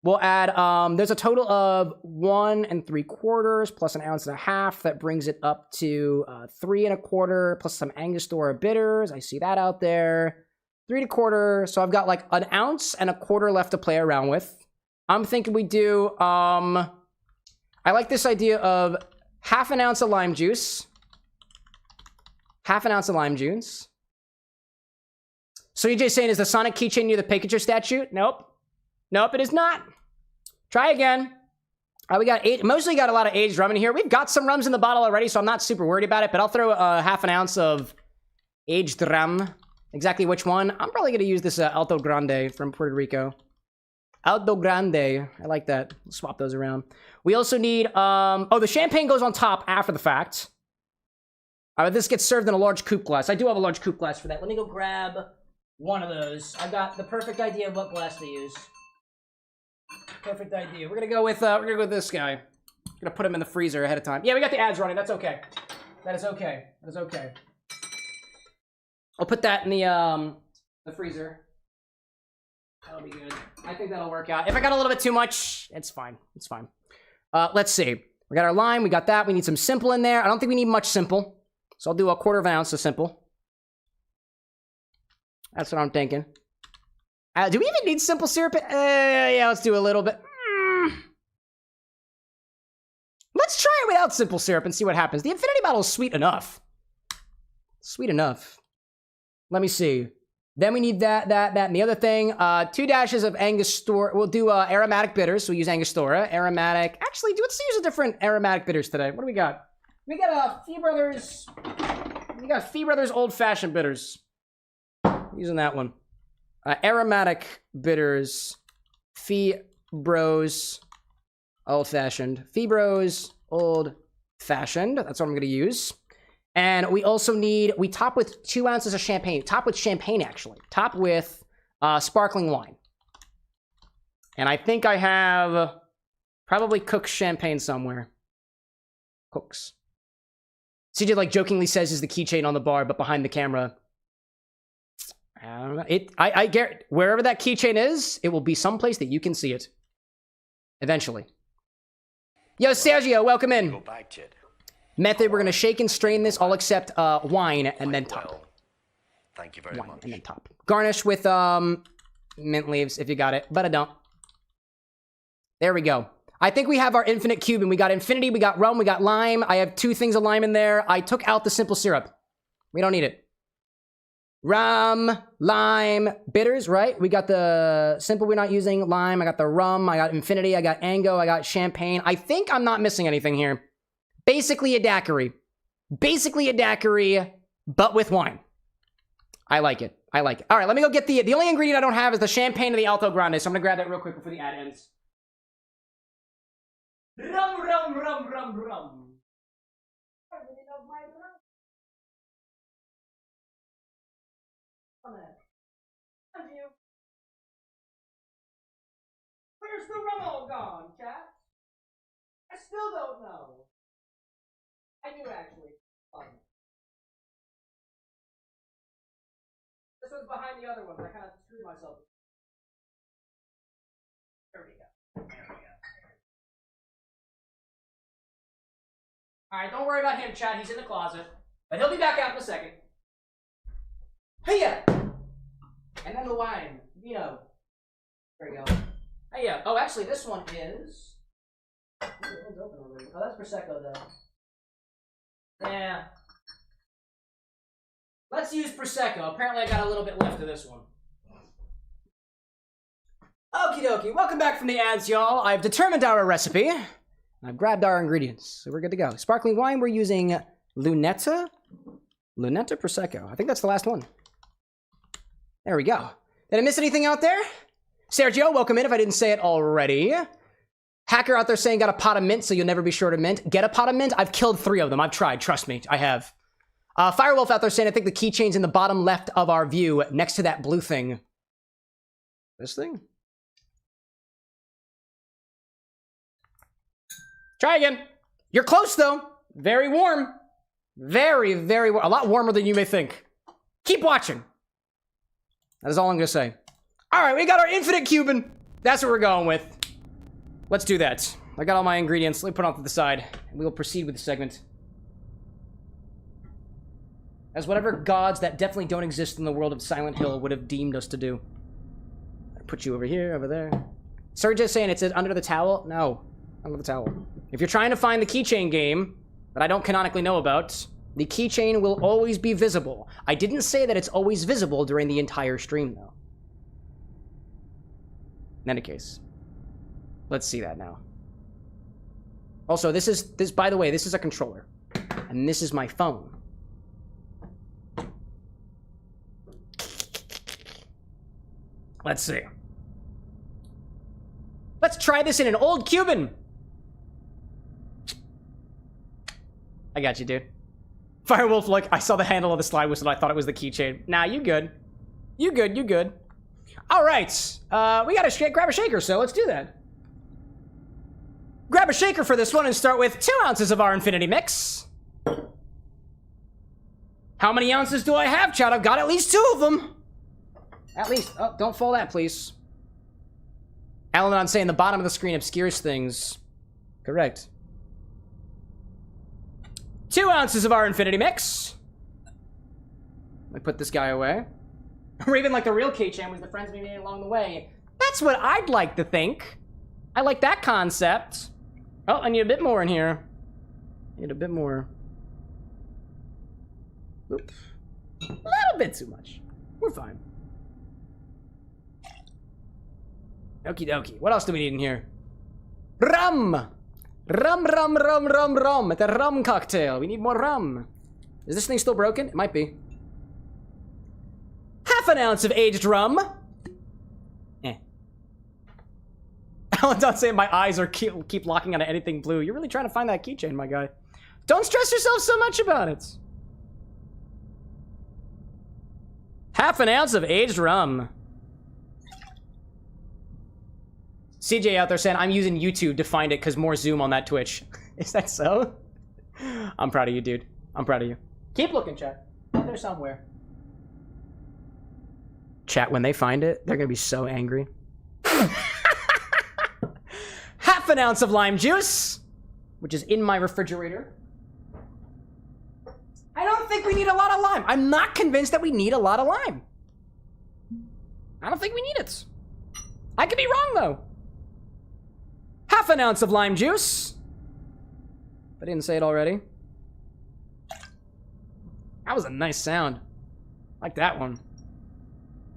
We'll add, there's a total of 1 3/4 plus 1.5 ounces. That brings it up to 3 1/4 plus some Angostura bitters. I see that out there. 3 1/4. So I've got like 1.25 ounces left to play around with. I'm thinking we do, I like this idea of 1/2 ounce of lime juice. 1/2 ounce of lime juice. So EJ saying, is the Sonic keychain near the Pikachu statue? Nope. Nope, it is not. Try again. We got mostly got a lot of aged rum in here. We've got some rums in the bottle already, so I'm not super worried about it, but I'll throw 1/2 ounce of aged rum. Exactly which one? I'm probably going to use this Alto Grande from Puerto Rico. Alto Grande. I like that. We'll swap those around. We also need, the champagne goes on top after the fact. This gets served in a large coupe glass. I do have a large coupe glass for that. Let me go grab one of those. I've got the perfect idea of what glass to use. Perfect idea. We're gonna go with this guy. I'm gonna put him in the freezer ahead of time. Yeah, we got the ads running. That's okay. That is okay. That is okay. I'll put that in the freezer. That'll be good. I think that'll work out. If I got a little bit too much, it's fine. It's fine. Let's see. We got our lime. We got that. We need some simple in there. I don't think we need much simple. So I'll do 1/4 ounce of simple. That's what I'm thinking. Do we even need simple syrup? Yeah, let's do a little bit. Let's try it without simple syrup and see what happens. The Infinity bottle is sweet enough. Sweet enough. Let me see. Then we need that, and the other thing. 2 dashes of Angostura. We'll do aromatic bitters. So we use Angostura. Aromatic. Actually, let's use a different aromatic bitters today. What do we got? We got Fee Brothers. We got Fee Brothers Old Fashioned bitters. Using that one. Aromatic bitters. Fee Bros Old Fashioned. Fee Bros Old Fashioned. That's what I'm going to use. And we also need, we top with 2 ounces of champagne. Top with champagne, actually. Top with sparkling wine. And I think I have probably Cook's champagne somewhere. Cook's. CJ like jokingly says is the keychain on the bar, but behind the camera. I don't know. I get wherever that keychain is, it will be someplace that you can see it. Eventually. Yo, Sergio, welcome in. Go back to it. Method, we're going to shake and strain this, all except wine, and then top. Well, thank you very Wine, much. and then top. Garnish with mint leaves, if you got it, but I don't. There we go. I think we have our infinite Cuban. We got infinity, we got rum, we got lime. I have 2 things of lime in there. I took out the simple syrup. We don't need it. Rum, lime, bitters, right? We got the simple we're not using, lime. I got the rum, I got infinity, I got Ango, I got champagne. I think I'm not missing anything here. Basically a daiquiri. Basically a daiquiri, but with wine. I like it. I like it. All right, let me go get the only ingredient I don't have is the champagne and the Alto Grande, so I'm going to grab that real quick before the ad ends. Rum, rum, rum, rum, rum. Where's the rum all gone, chat? I still don't know. I do actually. This one's behind the other one, but I kind of screwed myself. There we go. There we go. Alright, don't worry about him, chat. He's in the closet. But he'll be back out in a second. Hey-ya! And then the wine. Vino. There we go. Hey-ya. Oh, actually, this one is... Oh, that's Prosecco, though. Yeah. Let's use Prosecco. Apparently I got a little bit left of this one. Okie dokie. Welcome back from the ads, y'all. I've determined our recipe. I've grabbed our ingredients, so we're good to go. Sparkling wine, we're using Lunetta. Lunetta Prosecco. I think that's the last one. There we go. Did I miss anything out there? Sergio, welcome in if I didn't say it already. Hacker out there saying got a pot of mint, so you'll never be short of mint. Get a pot of mint? I've killed 3 of them. I've tried. Trust me. I have. Firewolf out there saying I think the keychain's in the bottom left of our view, next to that blue thing. This thing? Try again. You're close, though. Very warm. Very, very warm. A lot warmer than you may think. Keep watching. That is all I'm going to say. All right, we got our infinite Cuban. That's what we're going with. Let's do that. I got all my ingredients. Let me put them off to the side. And we will proceed with the segment. As whatever gods that definitely don't exist in the world of Silent Hill would have deemed us to do. I put you over here, over there. Serge is saying it's under the towel. No. Under the towel. If you're trying to find the keychain game that I don't canonically know about, the keychain will always be visible. I didn't say that it's always visible during the entire stream, though. In any case, let's see that now. Also, this, by the way, this is a controller. And this is my phone. Let's see. Let's try this in an old Cuban. I got you, dude. Firewolf, look, I saw the handle of the slide whistle. I thought it was the keychain. Nah, you good. You good, you good. All right. We got to grab a shaker, so let's do that. Grab a shaker for this one and start with 2 ounces of our Infinity Mix. How many ounces do I have, chat? I've got at least 2 of them. At least. Oh, don't fall that, please. Alan saying the bottom of the screen obscures things. Correct. 2 ounces of our Infinity Mix. Let me put this guy away. Or even like the real keychain was the friends we made along the way. That's what I'd like to think. I like that concept. Oh, I need a bit more in here. I need a bit more. Oops. A little bit too much. We're fine. Okie dokie. What else do we need in here? Rum! Rum, rum, rum, rum, rum. It's a rum cocktail. We need more rum. Is this thing still broken? It might be. Half an ounce of aged rum. Alan's saying my eyes are keep locking onto anything blue. You're really trying to find that keychain, my guy. Don't stress yourself so much about it. Half an ounce of aged rum. CJ out there saying, I'm using YouTube to find it because more zoom on that Twitch. Is that so? I'm proud of you, dude. I'm proud of you. Keep looking, chat. Out there somewhere. Chat, when they find it, they're going to be so angry. Half an ounce of lime juice, which is in my refrigerator. I don't think we need a lot of lime. I'm not convinced that we need a lot of lime. I don't think we need it. I could be wrong, though. Half an ounce of lime juice. If I didn't say it already. That was a nice sound. Like that one.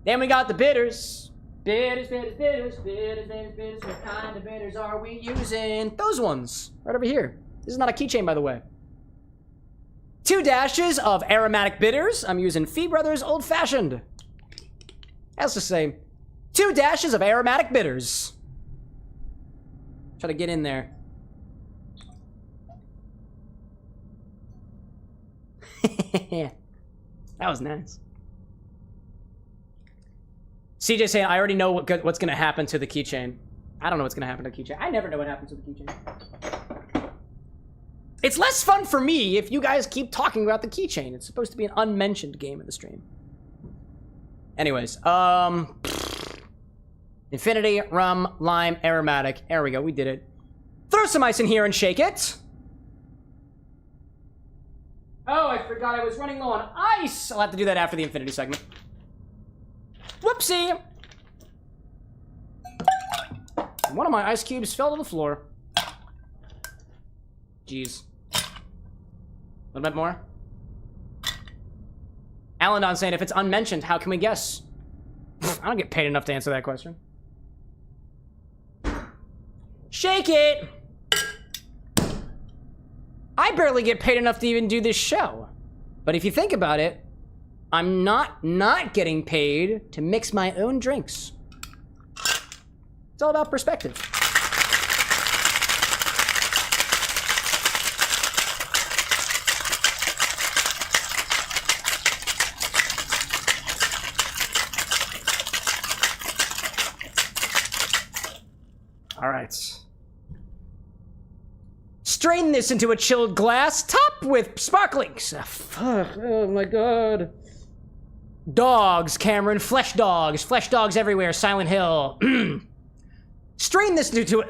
Then we got the bitters. Bitters, bitters, bitters, bitters, bitters, bitters. What kind of bitters are we using? Those ones. Right over here. This is not a keychain, by the way. 2 dashes of aromatic bitters. I'm using Fee Brothers Old Fashioned. That's the same. 2 dashes of aromatic bitters. Try to get in there. That was nice. CJ saying, I already know what's going to happen to the keychain. I don't know what's going to happen to the keychain. I never know what happens to the keychain. It's less fun for me if you guys keep talking about the keychain. It's supposed to be an unmentioned game in the stream. Anyways, Infinity, rum, lime, aromatic. There we go, we did it. Throw some ice in here and shake it. Oh, I forgot I was running low on ice. I'll have to do that after the Infinity segment. Whoopsie! One of my ice cubes fell to the floor. Jeez. A little bit more. Alan saying, if it's unmentioned, how can we guess? I don't get paid enough to answer that question. Shake it! I barely get paid enough to even do this show. But if you think about it, I'm not getting paid to mix my own drinks. It's all about perspective. All right. Strain this into a chilled glass, top with sparklings. Oh my god. Dogs, Cameron, flesh dogs everywhere, Silent Hill. Strain this into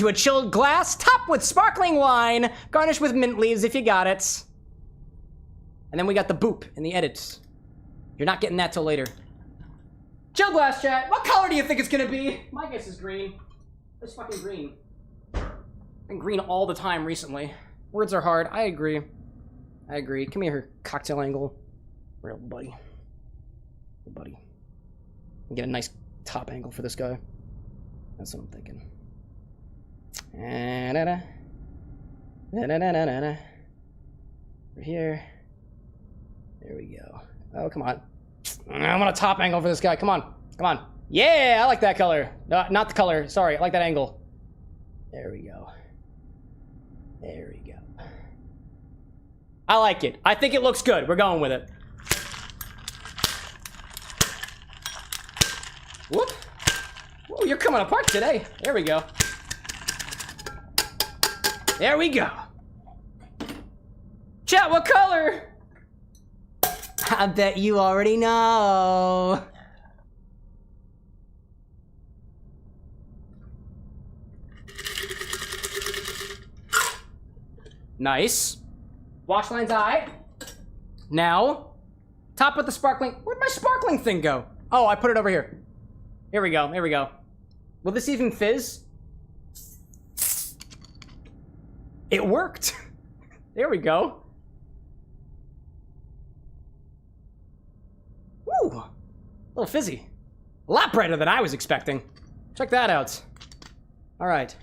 a chilled glass, top with sparkling wine, garnish with mint leaves if you got it. And then we got the boop in the edits. You're not getting that till later. Chill glass chat. What color do you think it's gonna be? My guess is green. It's fucking green. Been green all the time recently. Words are hard. I agree. Come here, cocktail angle. Real buddy. Real buddy. Get a nice top angle for this guy. That's what I'm thinking. Over here. There we go. Oh, come on. I want a top angle for this guy. Come on. Come on. Yeah, I like that color. No, not the color. Sorry, I like that angle. There we go. There we go. I like it. I think it looks good. We're going with it. Whoop. Whoa, you're coming apart today. There we go. There we go. Chat, what color? I bet you already know. Nice. Wash line's eye. Now, top with the sparkling. Where'd my sparkling thing go? Oh, I put it over here. Here we go. Here we go. Will this even fizz? It worked. There we go. Woo! A little fizzy. A lot brighter than I was expecting. Check that out. All right.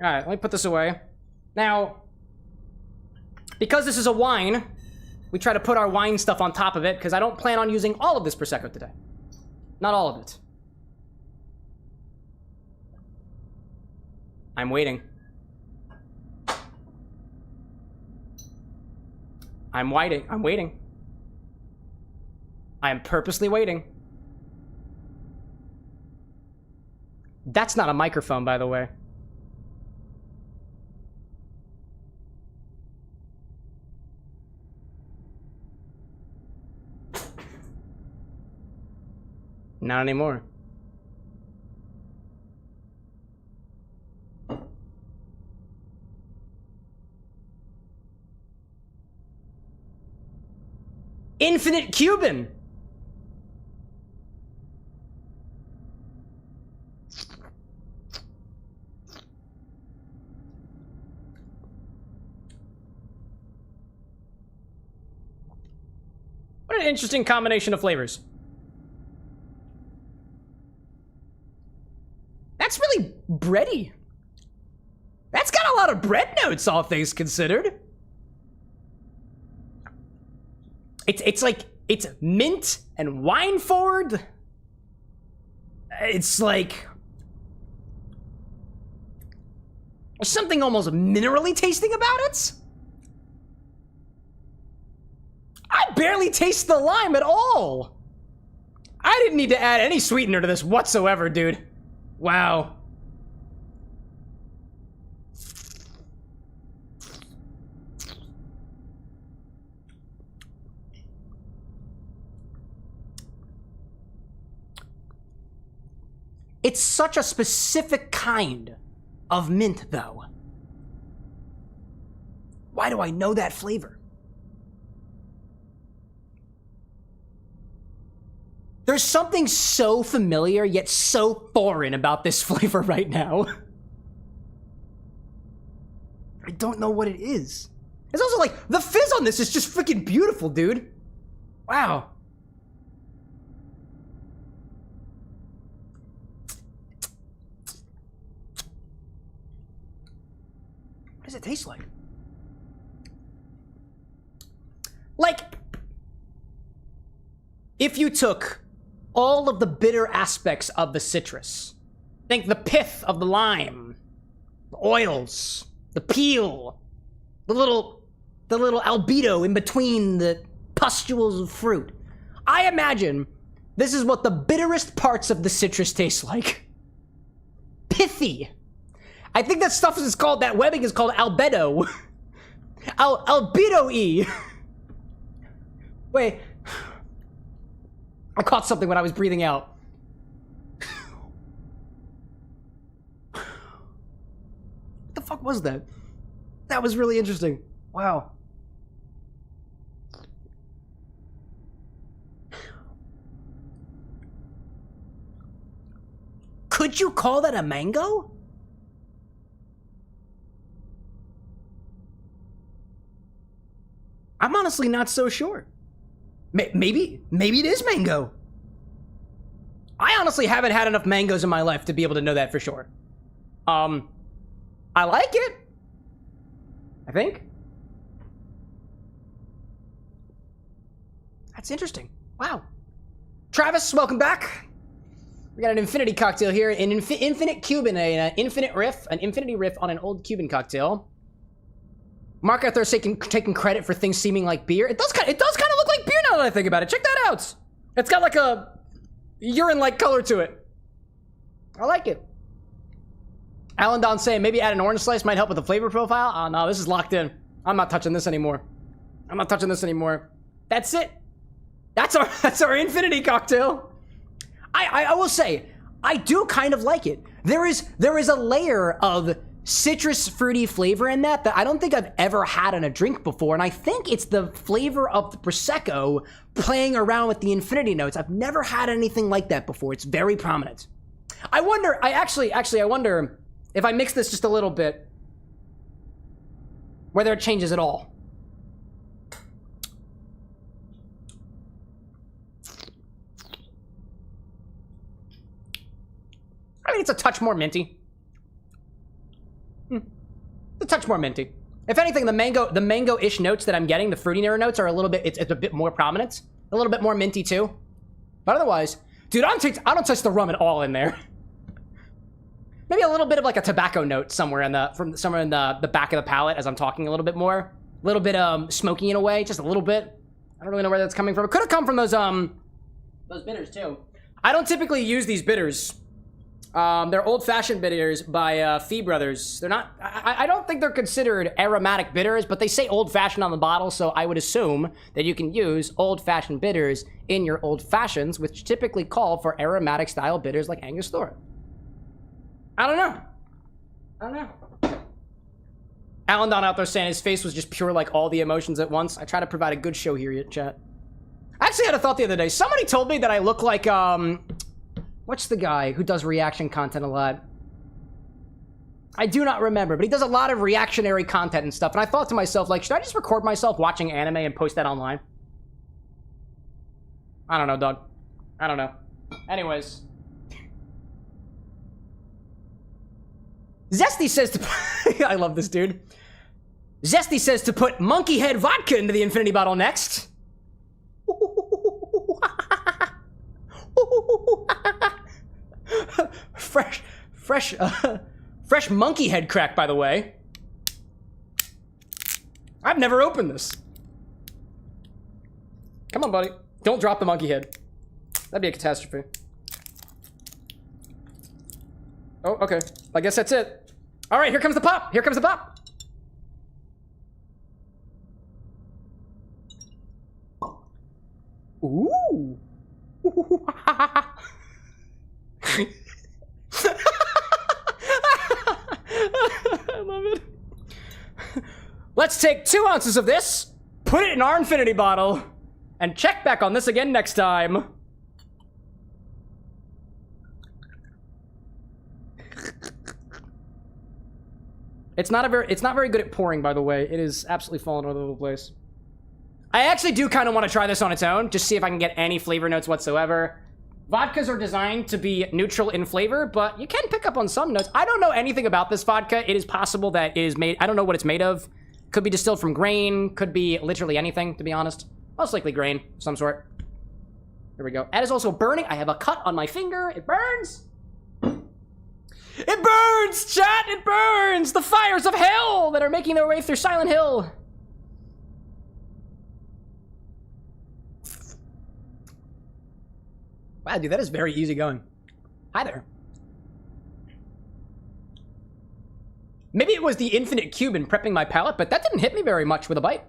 All right, let me put this away. Now, because this is a wine, we try to put our wine stuff on top of it because I don't plan on using all of this Prosecco today. Not all of it. I'm waiting. I'm waiting. I'm waiting. I am purposely waiting. That's not a microphone, by the way. Not anymore. Infinite Cuban. What an interesting combination of flavors. That's really bready. That's got a lot of bread notes, all things considered. It's like, it's mint and wine forward. It's like, there's something almost minerally tasting about it. I barely taste the lime at all. I didn't need to add any sweetener to this whatsoever, dude. Wow. It's such a specific kind of mint, though. Why do I know that flavor? There's something so familiar yet so foreign about this flavor right now. I don't know what it is. It's also like, the fizz on this is just freaking beautiful, dude. Wow. What does it taste like? Like, if you took all of the bitter aspects of the citrus, think the pith of the lime, the oils, the peel, the little albedo in between the pustules of fruit. I imagine this is what the bitterest parts of the citrus taste like. Pithy. I think that stuff is called, that webbing is called albedo. Albedo-y. Wait. I caught something when I was breathing out. What the fuck was that? That was really interesting. Wow. Could you call that a mango? I'm honestly not so sure. Maybe it is mango. I honestly haven't had enough mangoes in my life to be able to know that for sure. I like it. I think. That's interesting. Wow. Travis, welcome back. We got an infinity cocktail here, an infinite Cuban, an infinity riff on an old Cuban cocktail. Mark out there taking credit for things seeming like beer. It does kind of look like beer now that I think about it. Check that out. It's got like a urine-like color to it. I like it. Alan Don saying maybe add an orange slice might help with the flavor profile. Oh no, this is locked in. I'm not touching this anymore. That's it. That's our infinity cocktail. I will say, I do kind of like it. There is a layer of citrus fruity flavor in that I don't think I've ever had in a drink before, and I think it's the flavor of the Prosecco playing around with the infinity notes. I've never had anything like that before. It's very prominent. I wonder if I mix this just a little bit, whether it changes at all. I mean, it's a touch more minty. A touch more minty. If anything, the mango-ish notes that I'm getting, the fruity notes are a little bit, it's a bit more prominent. A little bit more minty too. But otherwise, dude, I don't touch the rum at all in there. Maybe a little bit of like a tobacco note somewhere in the back of the palate as I'm talking a little bit more. A little bit smoky in a way, just a little bit. I don't really know where that's coming from. It could have come from those bitters too. I don't typically use these bitters. They're old-fashioned bitters by Fee Brothers. They're not, I don't think they're considered aromatic bitters, but they say old-fashioned on the bottle, so I would assume that you can use old-fashioned bitters in your old-fashions, which typically call for aromatic-style bitters like Angostura. I don't know. Alan Don out there saying his face was just pure like all the emotions at once. I try to provide a good show here, chat. I actually had a thought the other day. Somebody told me that I look like, what's the guy who does reaction content a lot? I do not remember, but he does a lot of reactionary content and stuff. And I thought to myself, like, should I just record myself watching anime and post that online? I don't know, dog. I don't know. Anyways. Zesty says to... I love this dude. Zesty says to put monkey head vodka into the infinity bottle next. Fresh monkey head crack, by the way. I've never opened this. Come on, buddy. Don't drop the monkey head. That'd be a catastrophe. Oh, okay. I guess that's it. All right, here comes the pop. Here comes the pop. Ooh. I love it. Let's take 2 ounces of this, put it in our infinity bottle, and check back on this again next time. It's not very good at pouring, by the way. It is absolutely falling all over the place. I actually do kind of want to try this on its own, just see if I can get any flavor notes whatsoever. Vodkas are designed to be neutral in flavor, but you can pick up on some notes. I don't know anything about this vodka. It is possible that it is made, I don't know what it's made of. Could be distilled from grain, could be literally anything, to be honest. Most likely grain of some sort. There we go. That is also burning. I have a cut on my finger. It burns. It burns, chat! It burns! The fires of hell that are making their way through Silent Hill. Wow, dude, that is very easy going. Hi there. Maybe it was the infinite Cuban prepping my palate, but that didn't hit me very much with a bite.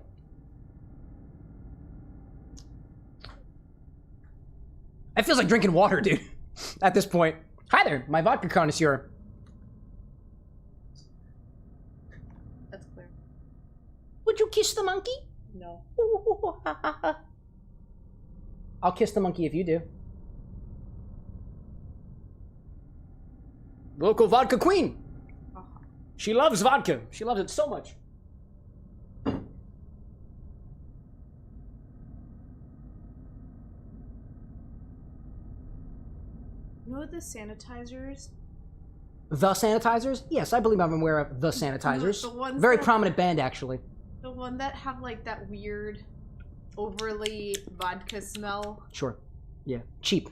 It feels like drinking water, dude, at this point. Hi there, my vodka connoisseur. That's clear. Would you kiss the monkey? No. I'll kiss the monkey if you do. Local vodka queen. She loves vodka. She loves it so much. You know the sanitizers? The Sanitizers? Yes, I believe I'm aware of The Sanitizers. The ones Very that- prominent band, actually. The one that have like that weird, overly vodka smell. Sure. Yeah. Cheap.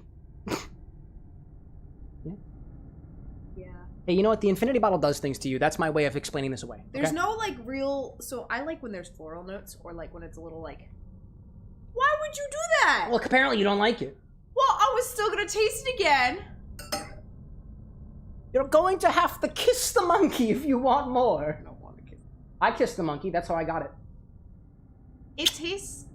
Yeah. Hey, you know what? The infinity bottle does things to you. That's my way of explaining this away. There's okay? no like real. So I like when there's floral notes, or like when it's a little like. Why would you do that? Look, apparently you don't like it. Well, I was still gonna taste it again. You're going to have to kiss the monkey if you want more. I don't want to kiss. I kissed the monkey. That's how I got it. It tastes.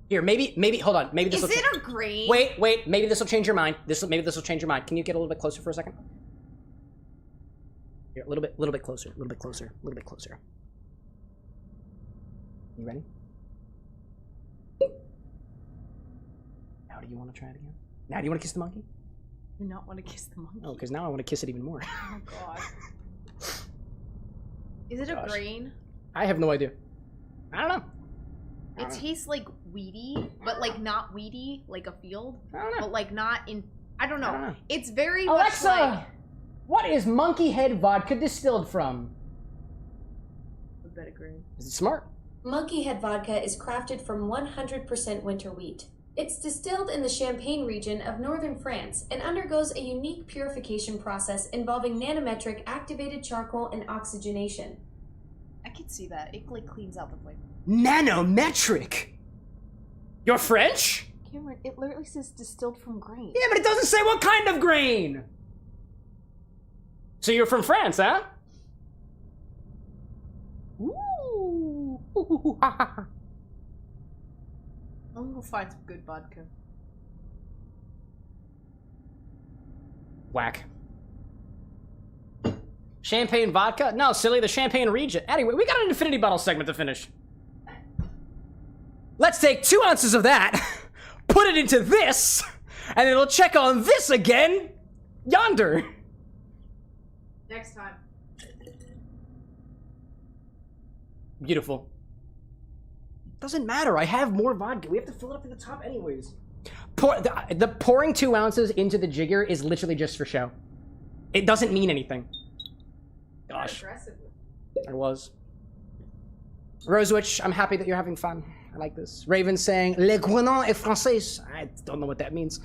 Here, maybe. Hold on. Maybe this. Is it a grain? Wait. Maybe this will change your mind. Maybe this will change your mind. Can you get a little bit closer for a second? Here, a little bit closer. A little bit closer. You ready? Now, do you want to try it again? Now, do you want to kiss the monkey? I do not want to kiss the monkey. Oh, because now I want to kiss it even more. Oh god. Is it a Gosh. grain? I have no idea. I don't know. It tastes like weedy, but like not weedy, like a field. I don't know. But like not in. I don't know. I don't know. It's very Alexa, much like. what is monkey head vodka distilled from? A bit of grain. Is it smart? Monkey Head vodka is crafted from 100% winter wheat. It's distilled in the Champagne region of northern France and undergoes a unique purification process involving nanometric activated charcoal and oxygenation. I can see that. It like cleans out the flavor. Nanometric. You're French? Cameron, it literally says distilled from grain. Yeah, but it doesn't say what kind of grain. So you're from France, huh? Ooh. I'm gonna go find some good vodka. Whack. Champagne vodka? No, silly, the Champagne region. Anyway, we got an infinity bottle segment to finish. Let's take 2 ounces of that, put it into this, and it'll check on this again yonder. Next time. Beautiful. Doesn't matter. I have more vodka. We have to fill it up to the top anyways. The pouring 2 ounces into the jigger is literally just for show. It doesn't mean anything. Gosh. I was. Rosewitch, I'm happy that you're having fun. I like this. Raven saying, Le Guénon est français. I don't know what that means.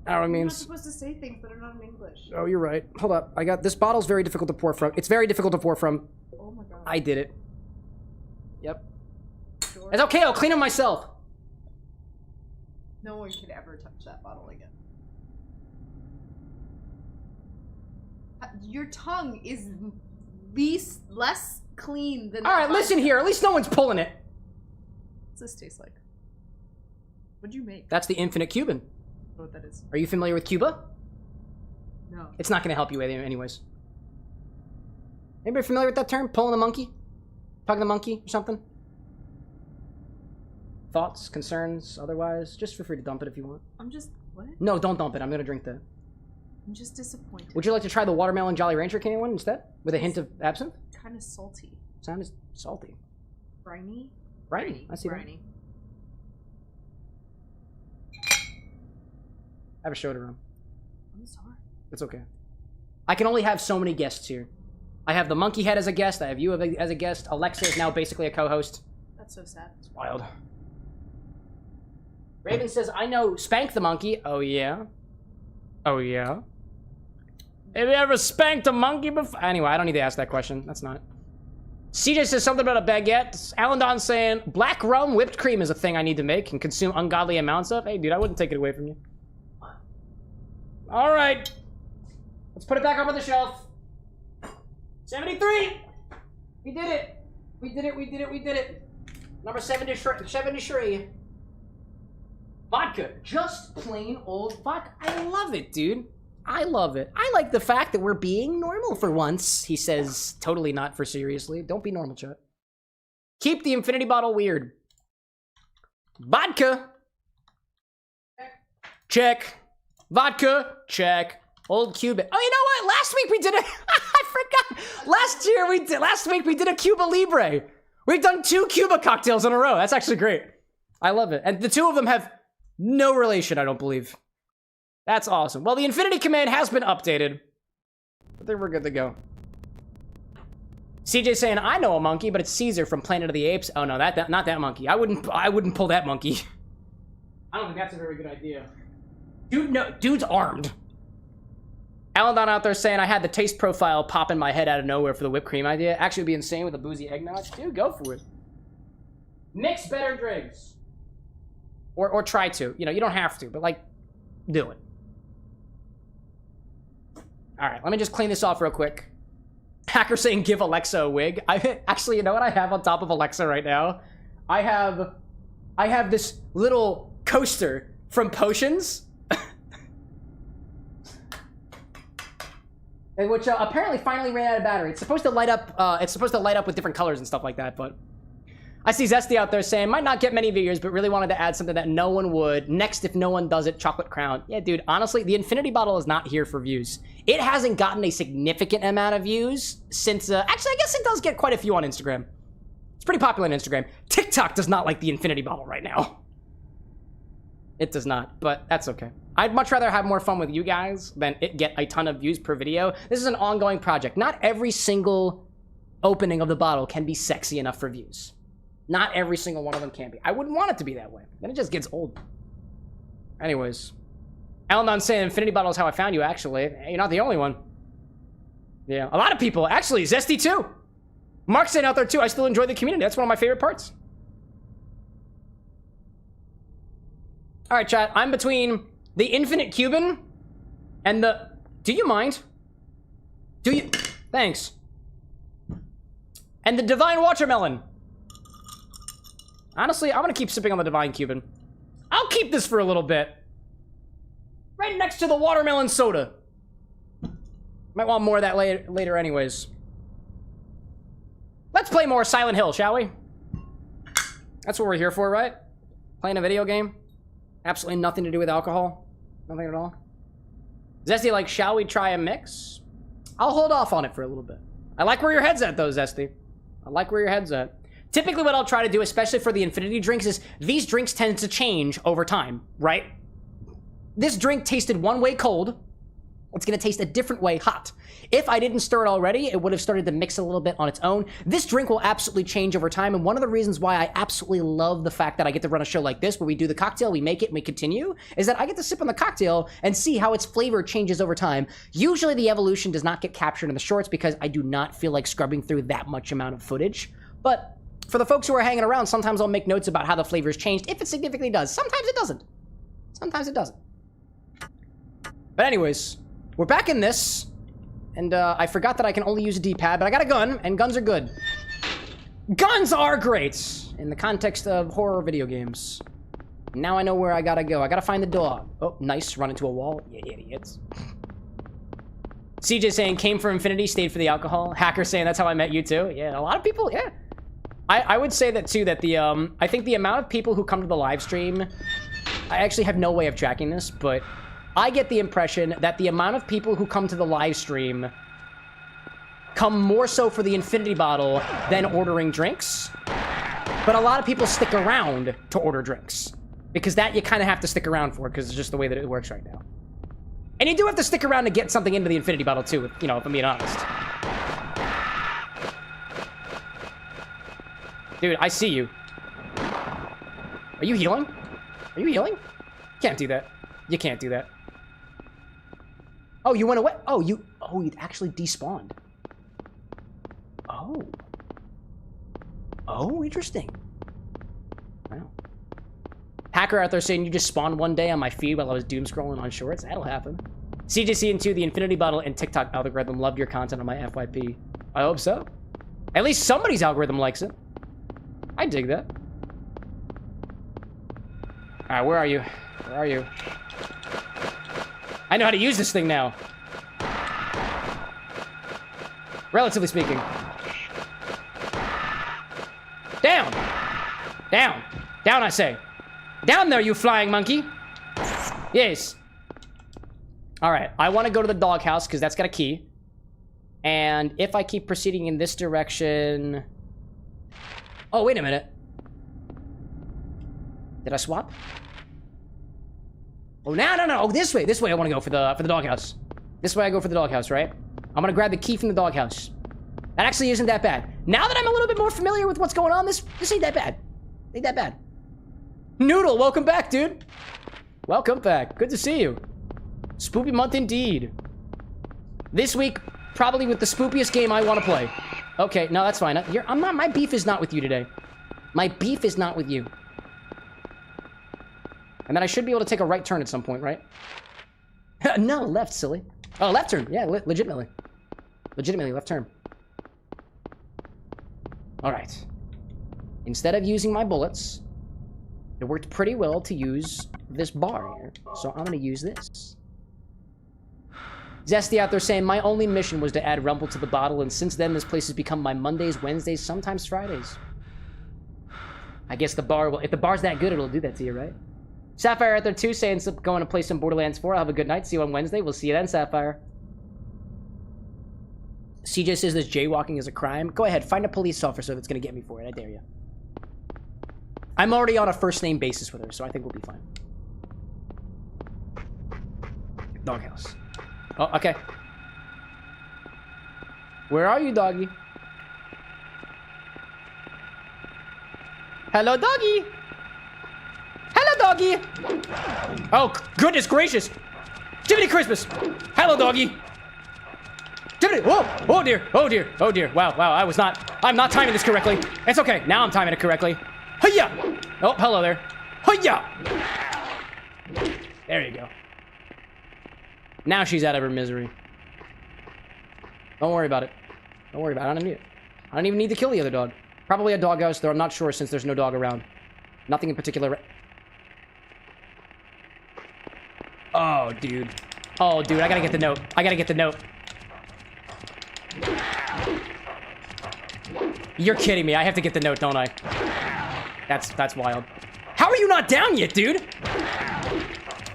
I don't know what it You're not means. supposed to say things that are not in English. Oh, you're right. Hold up. I got this bottle's very difficult to pour from. It's very difficult to pour from. Oh my god. I did it. Yep. Sure. It's okay. I'll clean them myself. No one should ever touch that bottle again. Your tongue is less clean than. All right, listen here. At least no one's pulling it. What's this taste like? What'd you make? That's the infinite Cuban. I don't know what that is. Are you familiar with Cuba? No. It's not going to help you anyways. Anybody familiar with that term? Pulling the monkey? Tugging the monkey or something? Thoughts, concerns, otherwise? Just feel free to dump it if you want. I'm just... What? No, don't dump it. I'm gonna drink that. I'm just disappointed. Would you like to try the watermelon Jolly Rancher candy one instead? With a hint of absinthe? Kind of salty. Sound is salty. Briny? Briny. I see Briny. that. I have a show to run. I'm sorry. It's okay. I can only have so many guests here. I have the monkey head as a guest. I have you as a guest. Alexa is now basically a co-host. That's so sad. It's wild. Raven says, I know Spank the monkey. Oh, yeah? Oh, yeah? Have you ever spanked a monkey before? Anyway, I don't need to ask that question. That's not it. CJ says something about a baguette. Alan Don's saying, black rum whipped cream is a thing I need to make and consume ungodly amounts of. Hey, dude, I wouldn't take it away from you. All right. Let's put it back up on the shelf. 73. We did it. We did it. We did it. We did it. Number 73. Vodka. Just plain old vodka. I love it, dude. I love it. I like the fact that we're being normal for once, he says, totally not for seriously. Don't be normal, chat. Keep the infinity bottle weird. Vodka. Check. Vodka. Check. Old Cuban. Oh, you know what? Last week we did a... I forgot. Last week we did a Cuba Libre. We've done 2 Cuba cocktails in a row. That's actually great. I love it. And the 2 of them have no relation, I don't believe. That's awesome. Well, the Infinity command has been updated. I think we're good to go. CJ saying, I know a monkey, but it's Caesar from Planet of the Apes. Oh, no, not that monkey. I wouldn't pull that monkey. I don't think that's a very good idea. Dude, no, dude's armed. Alan Don out there saying, I had the taste profile pop in my head out of nowhere for the whipped cream idea. Actually, it'd be insane with a boozy eggnog. Dude, go for it. Mix better drinks. Or try to. You know, you don't have to, but, like, do it. All right, let me just clean this off real quick. Hacker saying, give Alexa a wig. Actually, you know what I have on top of Alexa right now? I have this little coaster from Potions. Which apparently finally ran out of battery. It's supposed to light up with different colors and stuff like that, but I see Zesty out there saying, might not get many viewers, but really wanted to add something that no one would. Next, if no one does it, chocolate crown. Yeah, dude, honestly, the Infinity Bottle is not here for views. It hasn't gotten a significant amount of views since, actually, I guess it does get quite a few on Instagram. It's pretty popular on Instagram. TikTok does not like the Infinity Bottle right now. It does not, but that's okay. I'd much rather have more fun with you guys than it get a ton of views per video. This is an ongoing project. Not every single opening of the bottle can be sexy enough for views. Not every single one of them can be. I wouldn't want it to be that way. Then it just gets old. Anyways. Alan saying Infinity Bottle is how I found you, actually. You're not the only one. Yeah, a lot of people. Actually, Zesty too. Mark's saying out there too, I still enjoy the community. That's one of my favorite parts. All right, chat. I'm between the Infinite Cuban and the... Do you mind? Do you... Thanks. And the Divine Watermelon. Honestly, I'm gonna keep sipping on the Divine Cuban. I'll keep this for a little bit. Right next to the watermelon soda. Might want more of that later anyways. Let's play more Silent Hill, shall we? That's what we're here for, right? Playing a video game. Absolutely nothing to do with alcohol. Nothing at all. Zesty, like, shall we try a mix? I'll hold off on it for a little bit. I like where your head's at, though, Zesty. I like where your head's at. Typically what I'll try to do, especially for the Infinity drinks, is these drinks tend to change over time, right? This drink tasted one way cold. It's gonna taste a different way hot. If I didn't stir it already, it would have started to mix a little bit on its own. This drink will absolutely change over time, and one of the reasons why I absolutely love the fact that I get to run a show like this, where we do the cocktail, we make it, and we continue, is that I get to sip on the cocktail and see how its flavor changes over time. Usually the evolution does not get captured in the shorts because I do not feel like scrubbing through that much amount of footage. But for the folks who are hanging around, sometimes I'll make notes about how the flavor's changed, if it significantly does. Sometimes it doesn't. Sometimes it doesn't. But anyways, we're back in this, and I forgot that I can only use a D-pad, but I got a gun, and guns are good. Guns are great in the context of horror video games. Now I know where I gotta go. I gotta find the dog. Oh, nice. Run into a wall. You idiots. CJ saying, came for Infinity, stayed for the alcohol. Hacker saying, that's how I met you too. Yeah, a lot of people, yeah. I would say that too, that the, I think the amount of people who come to the live stream, I actually have no way of tracking this, but I get the impression that the amount of people who come to the live stream come more so for the infinity bottle than ordering drinks. But a lot of people stick around to order drinks. Because that you kind of have to stick around for, because it's just the way that it works right now. And you do have to stick around to get something into the infinity bottle too, you know, if I'm being honest. Dude, I see you. Are you healing? Are you healing? Can't do that. You can't do that. Oh, you went away? Oh, you actually despawned. Oh. Oh, interesting. Wow. Hacker out there saying you just spawned one day on my feed while I was doom scrolling on shorts. That'll happen. CJC into the Infinity Bottle and TikTok algorithm loved your content on my FYP. I hope so. At least somebody's algorithm likes it. I dig that. Alright, where are you? Where are you? I know how to use this thing now. Relatively speaking. Down! Down! Down, I say. Down there, you flying monkey! Yes. Alright, I want to go to the doghouse, because that's got a key. And if I keep proceeding in this direction... Oh, wait a minute. Did I swap? Oh, no. Oh, this way. This way I want to go for the doghouse. This way I go for the doghouse, right? I'm going to grab the key from the doghouse. That actually isn't that bad. Now that I'm a little bit more familiar with what's going on, this ain't that bad. Ain't that bad. Noodle, welcome back, dude. Welcome back. Good to see you. Spoopy month indeed. This week, probably with the spoopiest game I want to play. Okay, no, that's fine. My beef is not with you today. My beef is not with you. And then I should be able to take a right turn at some point, right? No, left, silly. Oh, left turn. Yeah, legitimately. Legitimately, left turn. Alright. Instead of using my bullets, it worked pretty well to use this bar here. So I'm going to use this. Zesty out there saying, my only mission was to add Rumble to the bottle, and since then this place has become my Mondays, Wednesdays, sometimes Fridays. I guess the bar will... If the bar's that good, it'll do that to you, right? Sapphire out there too saying, going to play some Borderlands 4. I'll have a good night. See you on Wednesday. We'll see you then, Sapphire. CJ says this jaywalking is a crime. Go ahead, find a police officer that's going to get me for it. I dare you. I'm already on a first-name basis with her, so I think we'll be fine. Doghouse. Oh, okay. Where are you, doggy? Hello, doggy. Hello, doggy. Oh, goodness gracious. Jiminy Christmas. Hello, doggy. Jiminy. Whoa. Oh, dear. Oh, dear. Oh, dear. Wow. I'm not timing this correctly. It's okay. Now I'm timing it correctly. Hiya. Oh, hello there. Hiya. There you go. Now she's out of her misery. Don't worry about it. Don't worry about it. I don't even need to kill the other dog. Probably a doghouse, though I'm not sure since there's no dog around. Nothing in particular. Oh, dude. Oh, dude, I gotta get the note. I gotta get the note. You're kidding me. I have to get the note, don't I? That's wild. How are you not down yet, dude?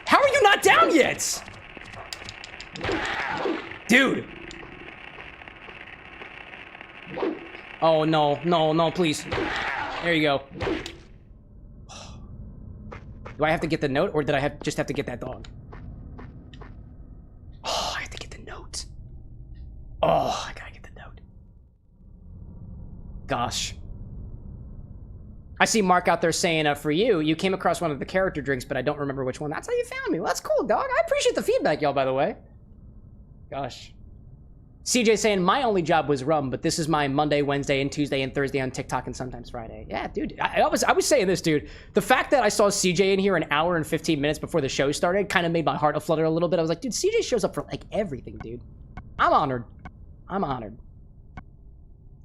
How are you not down yet? Dude. Oh, no, please. There you go. Do I have to get the note, or did I just have to get that dog? Oh, I have to get the note. Oh, I gotta get the note. Gosh. I see Mark out there saying, for you came across one of the character drinks, but I don't remember which one. That's how you found me. Well, that's cool, dog. I appreciate the feedback, y'all, by the way. Gosh. CJ saying, my only job was rum, but this is my Monday, Wednesday, and Tuesday, and Thursday on TikTok, and sometimes Friday. Yeah, dude. I was saying this, dude. The fact that I saw CJ in here an hour and 15 minutes before the show started kind of made my heart aflutter a little bit. I was like, dude, CJ shows up for, like, everything, dude. I'm honored. I'm honored.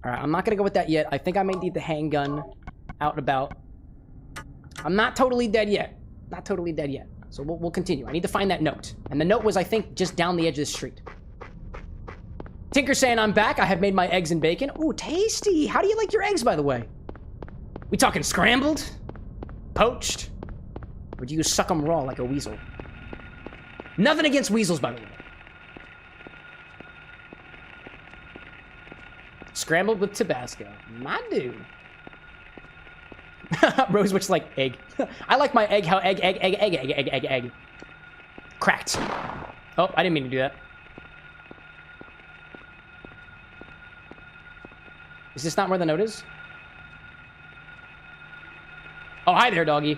All right, I'm not going to go with that yet. I think I may need the handgun out and about. I'm not totally dead yet. Not totally dead yet. So we'll continue. I need to find that note. And the note was, I think, just down the edge of the street. Tinker saying I'm back. I have made my eggs and bacon. Ooh, tasty. How do you like your eggs, by the way? We talking scrambled? Poached? Or do you suck them raw like a weasel? Nothing against weasels, by the way. Scrambled with Tabasco. My dude. Rosewitch like egg. I like my egg how egg. Cracked. Oh, I didn't mean to do that. Is this not where the note is? Oh, hi there, doggy.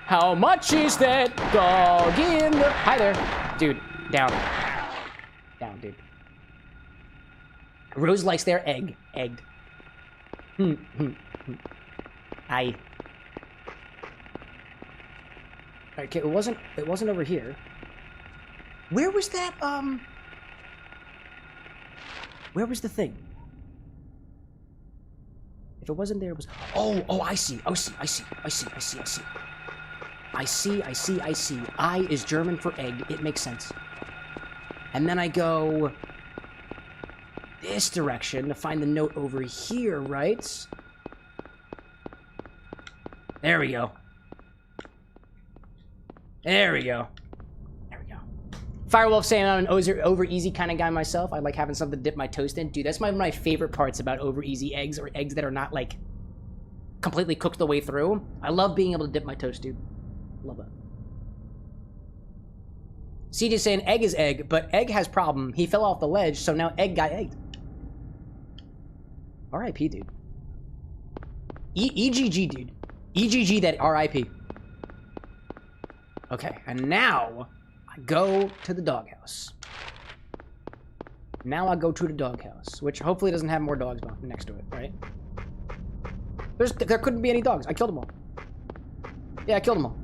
How much is that dog in the... Hi there. Dude, down. Down, dude. Rose likes their egg. Egged. Aye. Okay, it wasn't over here. Where was that, where was the thing? If it wasn't there, it was... Oh, I see. I see. I is German for egg. It makes sense. And then I go this direction to find the note over here, right? There we go. There we go. Firewolf saying I'm an over easy kind of guy myself. I like having something to dip my toast in. Dude, that's one of my favorite parts about over easy eggs, or eggs that are not like completely cooked the way through. I love being able to dip my toast, dude. Love it. CJ saying egg is egg, but egg has problem. He fell off the ledge, so now egg got egged. R.I.P. dude. EGG dude. EGG that R.I.P. Okay, and now I go to the doghouse. Now I go to the doghouse, which hopefully doesn't have more dogs next to it, right? There couldn't be any dogs. I killed them all. Yeah, I killed them all.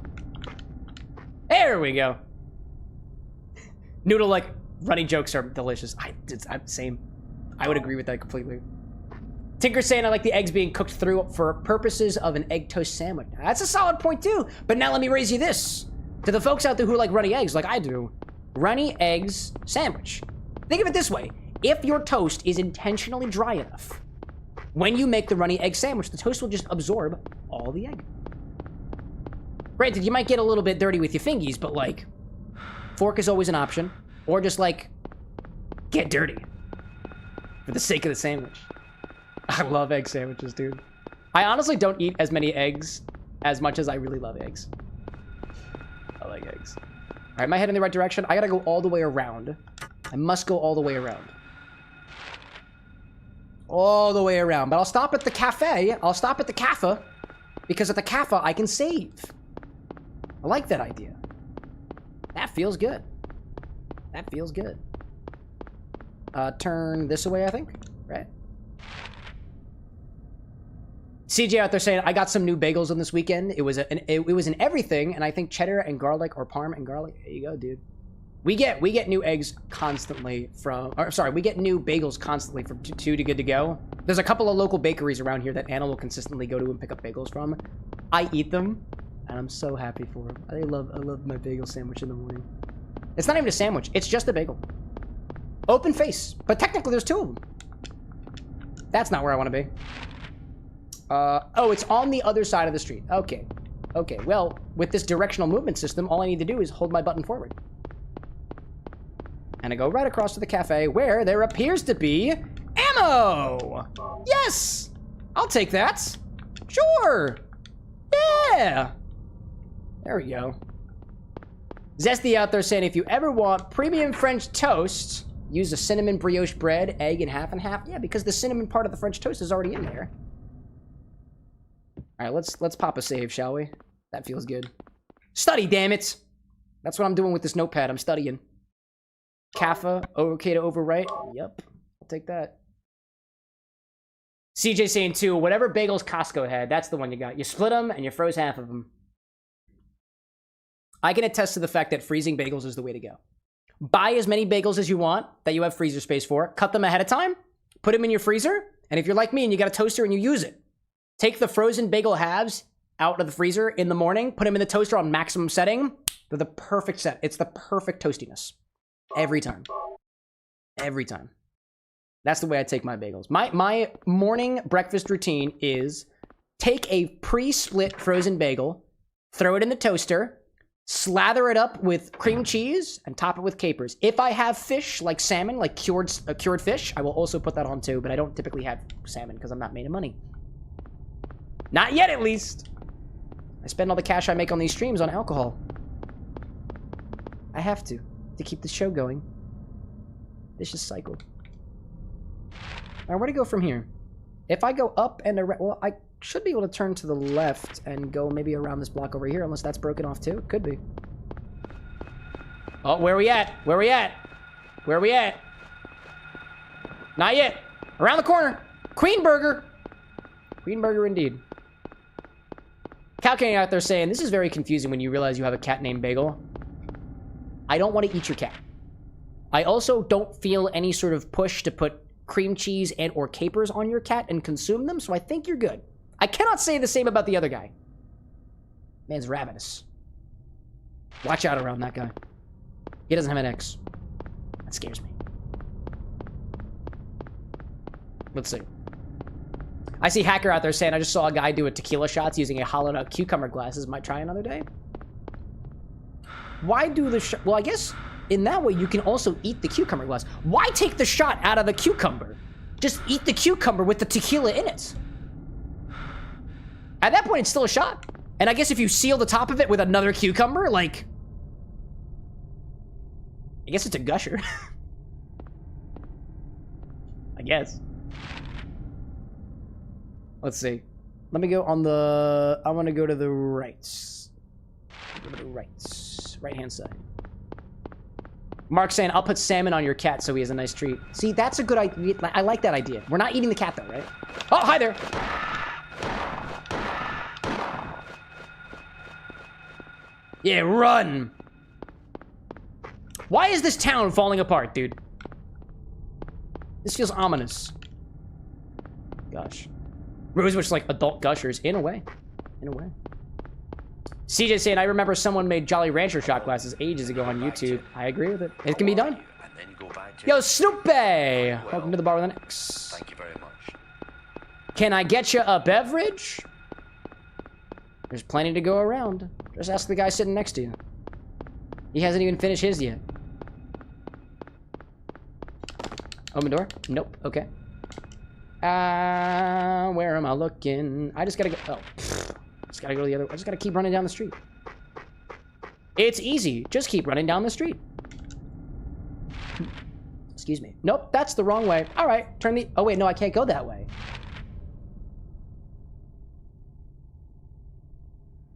There we go. Noodle, like, running jokes are delicious. Same. I would agree with that completely. Tinker saying I like the eggs being cooked through for purposes of an egg toast sandwich. Now, that's a solid point too. But now let me raise you this. To the folks out there who like runny eggs like I do. Runny eggs sandwich. Think of it this way. If your toast is intentionally dry enough, when you make the runny egg sandwich, the toast will just absorb all the egg. Granted, you might get a little bit dirty with your fingies, but like, fork is always an option. Or just like, get dirty. For the sake of the sandwich. I love egg sandwiches, dude. I honestly don't eat as many eggs as much as I really love eggs. I like eggs. All right, am I heading in the right direction? I gotta go all the way around. I must go all the way around. All the way around. But I'll stop at the cafe. I'll stop at the cafe. Because at the cafe, I can save. I like that idea. That feels good. That feels good. Turn this away, I think. Right? CJ out there saying, I got some new bagels on this weekend. It was an everything, and I think cheddar and garlic or parm and garlic. There you go, dude. We get new eggs constantly from, or sorry, we get new bagels constantly from 2 to Good to Go. There's a couple of local bakeries around here that Anna will consistently go to and pick up bagels from. I eat them, and I'm so happy for them. I love my bagel sandwich in the morning. It's not even a sandwich. It's just a bagel. Open face, but technically there's 2 of them. That's not where I want to be. Oh, it's on the other side of the street. Okay. Okay, well, with this directional movement system, all I need to do is hold my button forward. And I go right across to the cafe where there appears to be ammo! Yes! I'll take that. Sure! Yeah! There we go. Zesty out there saying, if you ever want premium French toast, use a cinnamon brioche bread, egg, and half and half. Yeah, because the cinnamon part of the French toast is already in there. All right, let's pop a save, shall we? That feels good. Study, damn it! That's what I'm doing with this notepad. I'm studying. Kaffa, okay to overwrite. Yep, I'll take that. CJ saying too, whatever bagels Costco had, that's the one you got. You split them and you froze half of them. I can attest to the fact that freezing bagels is the way to go. Buy as many bagels as you want that you have freezer space for. Cut them ahead of time. Put them in your freezer. And if you're like me and you got a toaster and you use it, take the frozen bagel halves out of the freezer in the morning, put them in the toaster on maximum setting. They're the perfect set. It's the perfect toastiness. Every time. Every time. That's the way I take my bagels. My morning breakfast routine is take a pre-split frozen bagel, throw it in the toaster, slather it up with cream cheese, and top it with capers. If I have fish, like salmon, like cured fish, I will also put that on too, but I don't typically have salmon because I'm not made of money. Not yet, at least. I spend all the cash I make on these streams on alcohol. I have to keep the show going. Vicious cycle. Now, where to go from here? If I go up and around... Well, I should be able to turn to the left and go maybe around this block over here, unless that's broken off too. Could be. Oh, where are we at? Where are we at? Where are we at? Not yet. Around the corner. Queen Burger. Queen Burger indeed. Calculating out there saying, this is very confusing when you realize you have a cat named Bagel. I don't want to eat your cat. I also don't feel any sort of push to put cream cheese and or capers on your cat and consume them, so I think you're good. I cannot say the same about the other guy. Man's ravenous. Watch out around that guy. He doesn't have an X. That scares me. Let's see. I see Hacker out there saying, I just saw a guy do a tequila shots using a hollowed out cucumber glasses. Might try another day. Why do the well, I guess in that way you can also eat the cucumber glass. Why take the shot out of the cucumber? Just eat the cucumber with the tequila in it. At that point, it's still a shot. And I guess if you seal the top of it with another cucumber, like... I guess it's a gusher. I guess. Let's see. Let me go on the... I want to go to the right. Go to the right. Right-hand side. Mark's saying, I'll put salmon on your cat so he has a nice treat. See, that's a good idea. I like that idea. We're not eating the cat, though, right? Oh, hi there. Yeah, run. Why is this town falling apart, dude? This feels ominous. Gosh. Rosebush like adult gushers, in a way. In a way. CJ saying, I remember someone made Jolly Rancher shot glasses ages ago on YouTube. I agree with it. It can be done. Yo, Snoopy! Welcome to the bar with an X. Thank you very much. Can I get you a beverage? There's plenty to go around. Just ask the guy sitting next to you. He hasn't even finished his yet. Open door? Nope. Okay. Where am I looking? I just gotta go. Oh, just gotta go to the other. I just gotta keep running down the street. It's easy. Just keep running down the street. Excuse me. Nope, that's the wrong way. All right, turn the. Oh wait, no, I can't go that way.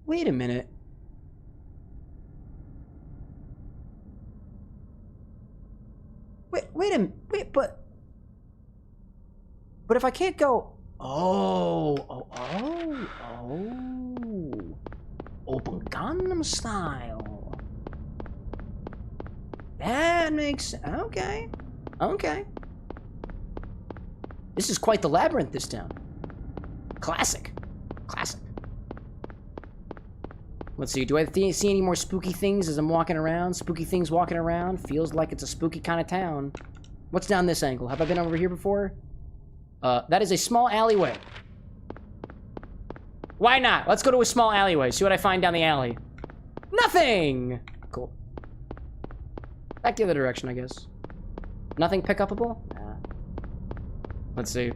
Wait a minute. Wait, but if I can't go, open Gangnam Style. That makes, okay. This is quite the labyrinth, this town. Classic. Let's see, do I see any more spooky things as I'm walking around? Spooky things walking around. Feels like it's a spooky kind of town. What's down this angle? Have I been over here before? That is a small alleyway. Why not? Let's go to a small alleyway. See what I find down the alley. Nothing! Cool. Back the other direction, I guess. Nothing pick-upable? Nah. Let's see.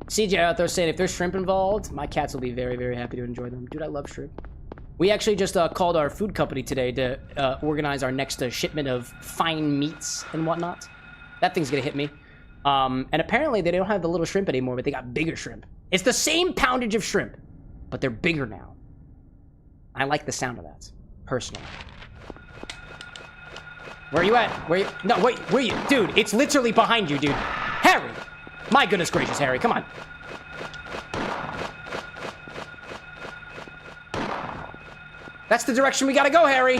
CJ out there saying if there's shrimp involved, my cats will be very, very happy to enjoy them. Dude, I love shrimp. We actually just called our food company today to organize our next shipment of fine meats and whatnot. That thing's gonna hit me. And apparently they don't have the little shrimp anymore, but they got bigger shrimp. It's the same poundage of shrimp, but they're bigger now. I like the sound of that, personally. Where are you at? Where are you? No, wait, where are you? Dude, it's literally behind you, dude. Harry! My goodness gracious, Harry, come on. That's the direction we gotta go, Harry.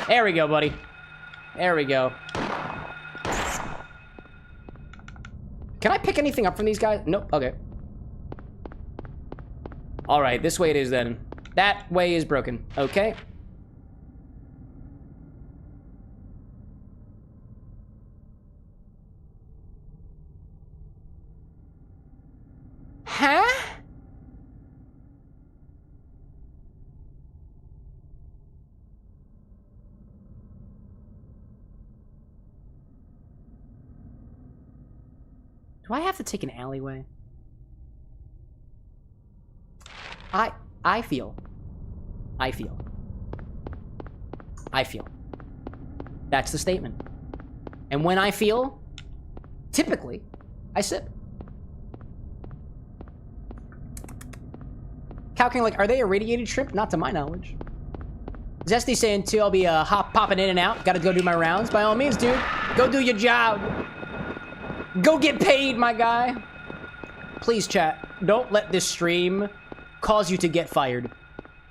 There we go, buddy. There we go. Can I pick anything up from these guys? Nope. Okay. All right, this way it is then. That way is broken. Okay. Do I have to take an alleyway? I feel. That's the statement. And when I feel, typically, I sip. Calking, like, are they irradiated shrimp? Not to my knowledge. Zesty saying, too, I'll be popping in and out. Gotta go do my rounds. By all means, dude. Go do your job. Go get paid, my guy. Please, chat. Don't let this stream cause you to get fired.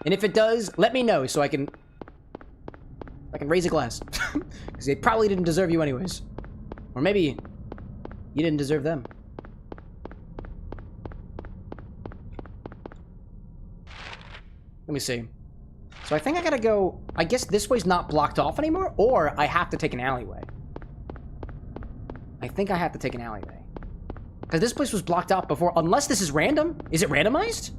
And if it does, let me know so I can raise a glass. Because they probably didn't deserve you anyways. Or maybe you didn't deserve them. Let me see. So I think I gotta go... I guess this way's not blocked off anymore, or I have to take an alleyway. I think I have to take an alleyway. Because this place was blocked off before, unless this is random. Is it randomized?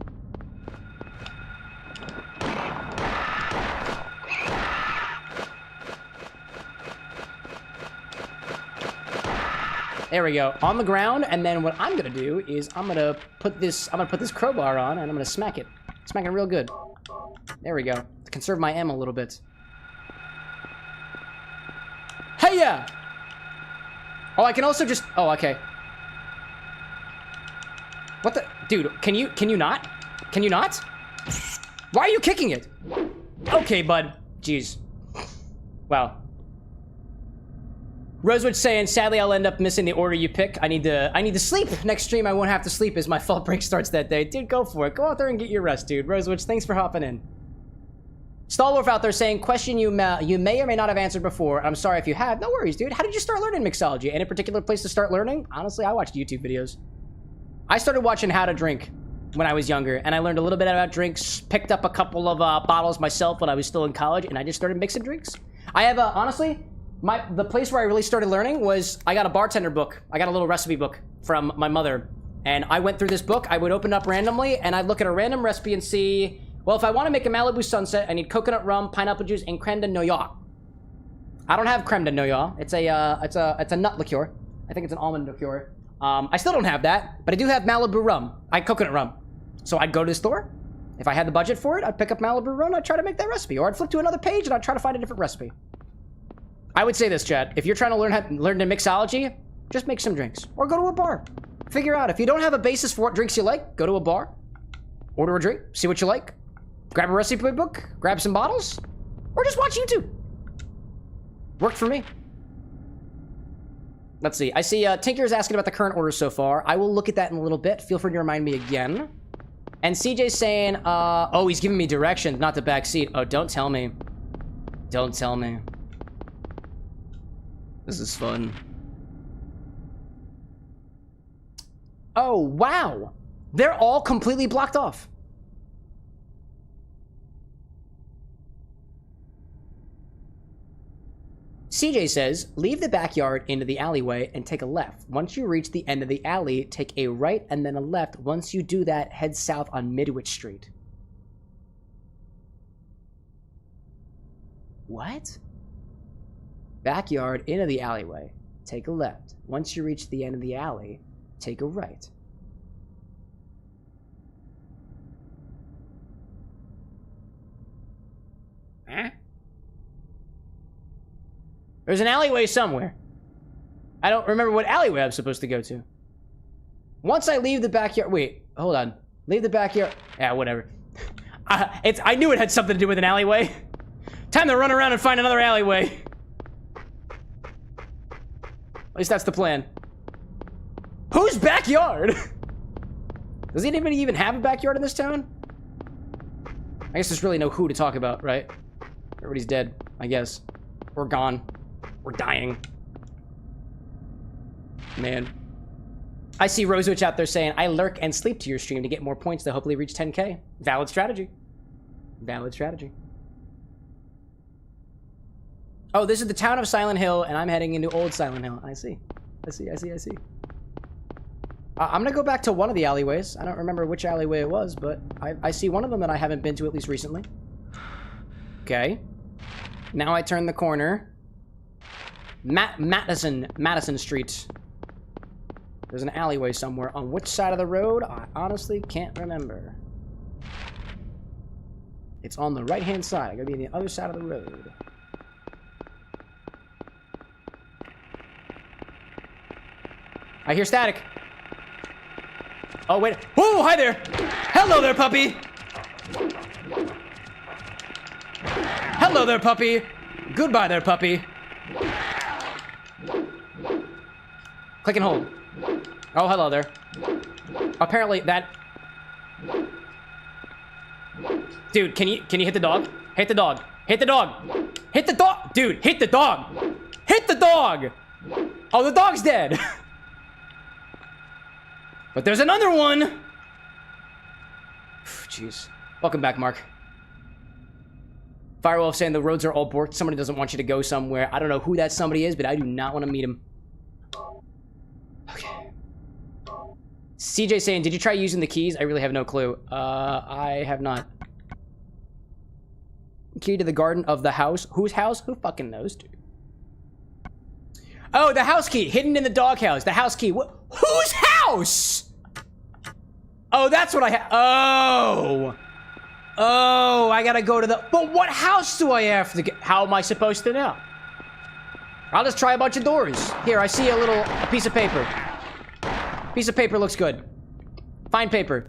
There we go. On the ground, and then what I'm gonna do is I'm gonna put this crowbar on, and I'm gonna smack it. Smack it real good. There we go. To conserve my ammo a little bit. Hey yeah! Oh, I can also just... Oh, okay. What the... Dude, can you not? Can you not? Why are you kicking it? Okay, bud. Jeez. Wow. Rosewood saying, sadly, I'll end up missing the order you pick. I need to sleep. Next stream, I won't have to sleep as my fall break starts that day. Dude, go for it. Go out there and get your rest, dude. Rosewood, thanks for hopping in. Stalwolf out there saying, question you may or may not have answered before. I'm sorry if you have. No worries, dude. How did you start learning mixology? Any particular place to start learning? Honestly, I watched YouTube videos. I started watching How to Drink when I was younger, and I learned a little bit about drinks, picked up a couple of bottles myself when I was still in college, and I just started mixing drinks. I have, honestly... The place where I really started learning was, I got a bartender book. I got a little recipe book from my mother. And I went through this book, I would open up randomly, and I'd look at a random recipe and see, well, if I want to make a Malibu Sunset, I need coconut rum, pineapple juice, and creme de noyau. I don't have creme de noyau. It's a nut liqueur. I think it's an almond liqueur. I still don't have that, but I do have Malibu rum. Coconut rum. So I'd go to the store. If I had the budget for it, I'd pick up Malibu rum, and I'd try to make that recipe. Or I'd flip to another page, and I'd try to find a different recipe. I would say this, Chad. If you're trying to learn the mixology, just make some drinks. Or go to a bar. Figure out. If you don't have a basis for what drinks you like, go to a bar. Order a drink. See what you like. Grab a recipe book. Grab some bottles. Or just watch YouTube. Worked for me. Let's see. I see Tinker's asking about the current orders so far. I will look at that in a little bit. Feel free to remind me again. And CJ's saying, oh, he's giving me directions, not the back seat. Oh, don't tell me. Don't tell me. This is fun. Oh, wow. They're all completely blocked off. CJ says, leave the backyard into the alleyway and take a left. Once you reach the end of the alley, take a right and then a left. Once you do that, head south on Midwich Street. What? Backyard into the alleyway. Take a left. Once you reach the end of the alley, take a right. Huh? There's an alleyway somewhere. I don't remember what alleyway I'm supposed to go to. Once I leave the backyard... Wait, hold on. Leave the backyard... Yeah, whatever. I knew it had something to do with an alleyway. Time to run around and find another alleyway. At least that's the plan. Whose backyard? Does anybody even have a backyard in this town? I guess there's really no who to talk about, right? Everybody's dead, I guess. Or gone. Or dying. Man. I see Rosewitch out there saying, I lurk and sleep to your stream to get more points to hopefully reach 10k. Valid strategy. Valid strategy. Oh, this is the town of Silent Hill, and I'm heading into Old Silent Hill. I see. I see. I'm gonna go back to one of the alleyways. I don't remember which alleyway it was, but I see one of them that I haven't been to at least recently. Okay. Now I turn the corner. Madison Street. There's an alleyway somewhere. On which side of the road? I honestly can't remember. It's on the right-hand side. I gotta be on the other side of the road. I hear static. Oh, wait. Whoa, hi there. Hello there, puppy. Hello there, puppy. Goodbye there, puppy. Click and hold. Oh, hello there. Apparently that... Dude, can you hit the dog? Hit the dog. Hit the dog. Hit the dog. Dude, hit the dog. Hit the dog. Oh, the dog's dead. But there's another one. Jeez. Welcome back, Mark. Firewolf saying the roads are all borked. Somebody doesn't want you to go somewhere. I don't know who that somebody is, but I do not want to meet him. Okay. CJ saying, did you try using the keys? I really have no clue. I have not. Key to the garden of the house. Whose house? Who fucking knows, dude? Oh, the house key. Hidden in the doghouse. The house key. Whose house? Oh, that's what I have. Oh. Oh, I gotta go to the... But what house do I have to get? How am I supposed to know? I'll just try a bunch of doors. Here, I see a piece of paper. Piece of paper looks good. Fine paper.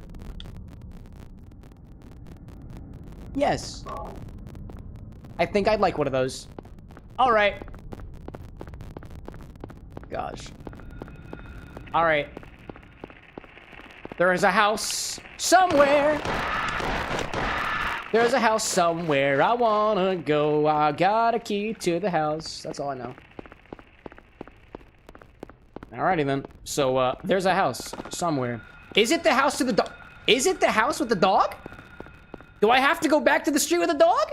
Yes. I think I'd like one of those. All right. Gosh. All right. There is a house somewhere. There's a house somewhere I wanna go. I got a key to the house. That's all I know. Alrighty then. So, there's a house somewhere. Is it the house to the dog? Is it the house with the dog? Do I have to go back to the street with the dog?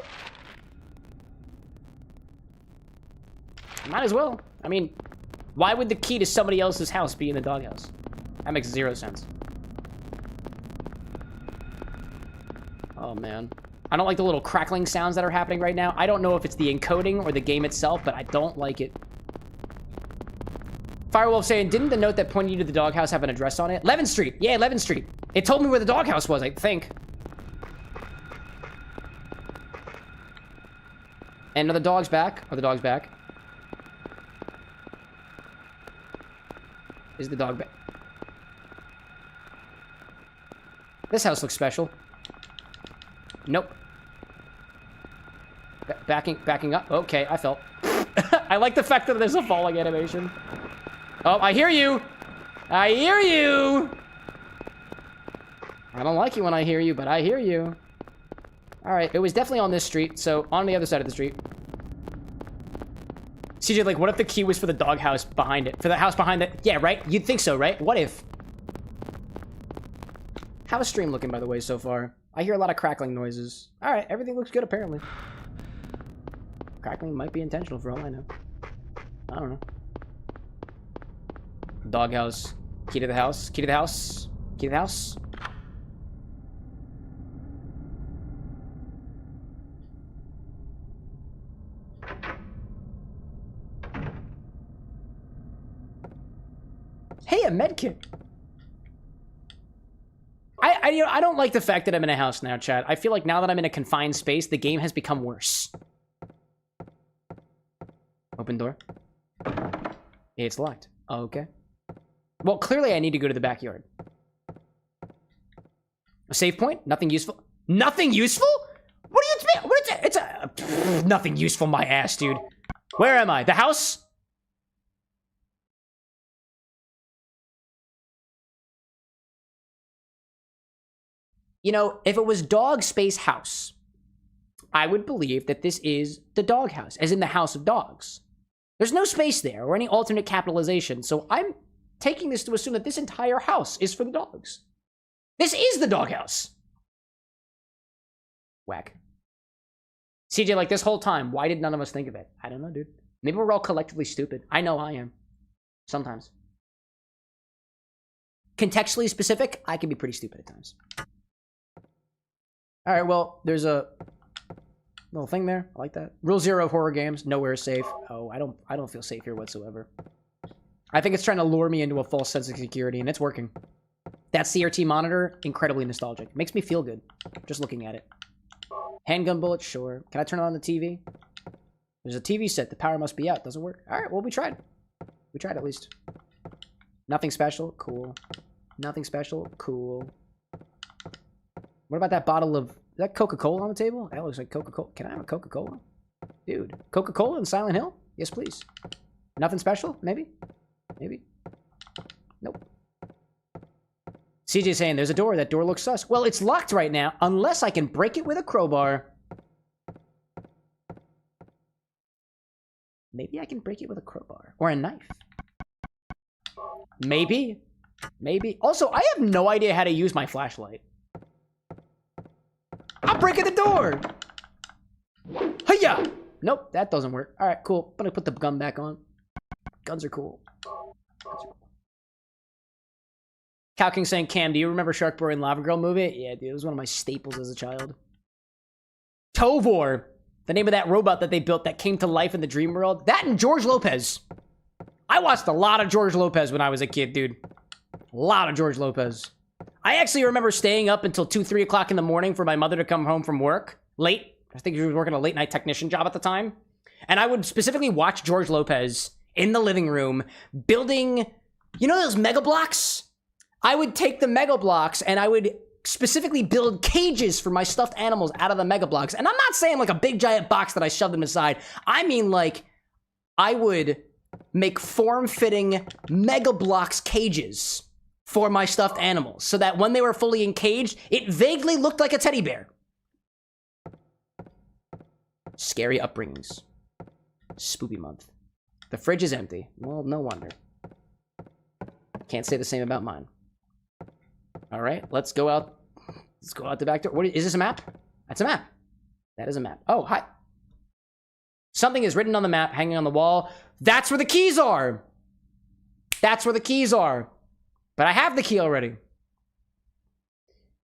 Might as well. I mean, why would the key to somebody else's house be in the doghouse? That makes 0 sense. Oh, man. I don't like the little crackling sounds that are happening right now. I don't know if it's the encoding or the game itself, but I don't like it. Firewolf saying, didn't the note that pointed you to the doghouse have an address on it? 11th Street. Yeah, 11th Street. It told me where the doghouse was, I think. And are the dogs back? Are the dogs back? Is the dog back? This house looks special. Nope. Backing up. Okay, I fell. I like the fact that there's a falling animation. Oh, I hear you. I hear you. I don't like you when I hear you, but I hear you. All right, it was definitely on this street, so on the other side of the street. CJ, like, what if the key was for the doghouse behind it? For the house behind it? Yeah, right? You'd think so, right? What if? How's stream looking, by the way, so far? I hear a lot of crackling noises. All right, everything looks good, apparently. Crackling might be intentional for all I know. I don't know. Doghouse. Key to the house. Key to the house. Key to the house. Hey, a medkit. I don't like the fact that I'm in a house now, chat. I feel like now that I'm in a confined space, the game has become worse. Open door. It's locked. Okay. Well, clearly I need to go to the backyard. A save point? Nothing useful? Nothing useful? What do you mean? What is it? It's a... nothing useful, my ass, dude. Where am I? The house? You know, if it was dog space house, I would believe that this is the doghouse, as in the house of dogs. There's no space there or any alternate capitalization, so I'm taking this to assume that this entire house is for the dogs. This is the doghouse. Whack. CJ, like this whole time, why did none of us think of it? I don't know, dude. Maybe we're all collectively stupid. I know I am. Sometimes. Contextually specific, I can be pretty stupid at times. All right, well, there's a little thing there. I like that. Rule 0 of horror games: nowhere is safe. Oh, I don't feel safe here whatsoever. I think it's trying to lure me into a false sense of security, and it's working. That CRT monitor, incredibly nostalgic. Makes me feel good, just looking at it. Handgun bullets, sure. Can I turn on the TV? There's a TV set. The power must be out. Doesn't work. All right, well, we tried. We tried, at least. Nothing special? Cool. Nothing special? Cool. What about that bottle of... Is that Coca-Cola on the table? That looks like Coca-Cola. Can I have a Coca-Cola? Dude, Coca-Cola in Silent Hill? Yes, please. Nothing special? Maybe? Maybe? Nope. CJ's saying, there's a door. That door looks sus. Well, it's locked right now, unless I can break it with a crowbar. Maybe I can break it with a crowbar. Or a knife. Maybe. Maybe. Also, I have no idea how to use my flashlight. I'm breaking the door! Hiya! Nope, that doesn't work. Alright, cool. I'm gonna put the gun back on. Guns are cool. Cow King saying, Cam, do you remember Shark Boy and Lava Girl movie? Yeah, dude, it was one of my staples as a child. Tovor, the name of that robot that they built that came to life in the dream world. That and George Lopez. I watched a lot of George Lopez when I was a kid, dude. A lot of George Lopez. I actually remember staying up until 2, 3 o'clock in the morning for my mother to come home from work. Late. I think she was working a late night technician job at the time. And I would specifically watch George Lopez in the living room building, you know those Mega Blocks? I would take the Mega Blocks and I would specifically build cages for my stuffed animals out of the Mega Blocks. And I'm not saying like a big giant box that I shoved them inside. I mean like I would make form-fitting Mega Blocks cages for my stuffed animals so that when they were fully encaged, it vaguely looked like a teddy bear. Scary upbringings. Spoopy month. The fridge is empty. Well, no wonder. Can't say the same about mine. All right, let's go out. Let's go out the back door. What is this, a map? That's a map. That is a map. Oh, hi. Something is written on the map, hanging on the wall. That's where the keys are. That's where the keys are. But I have the key already.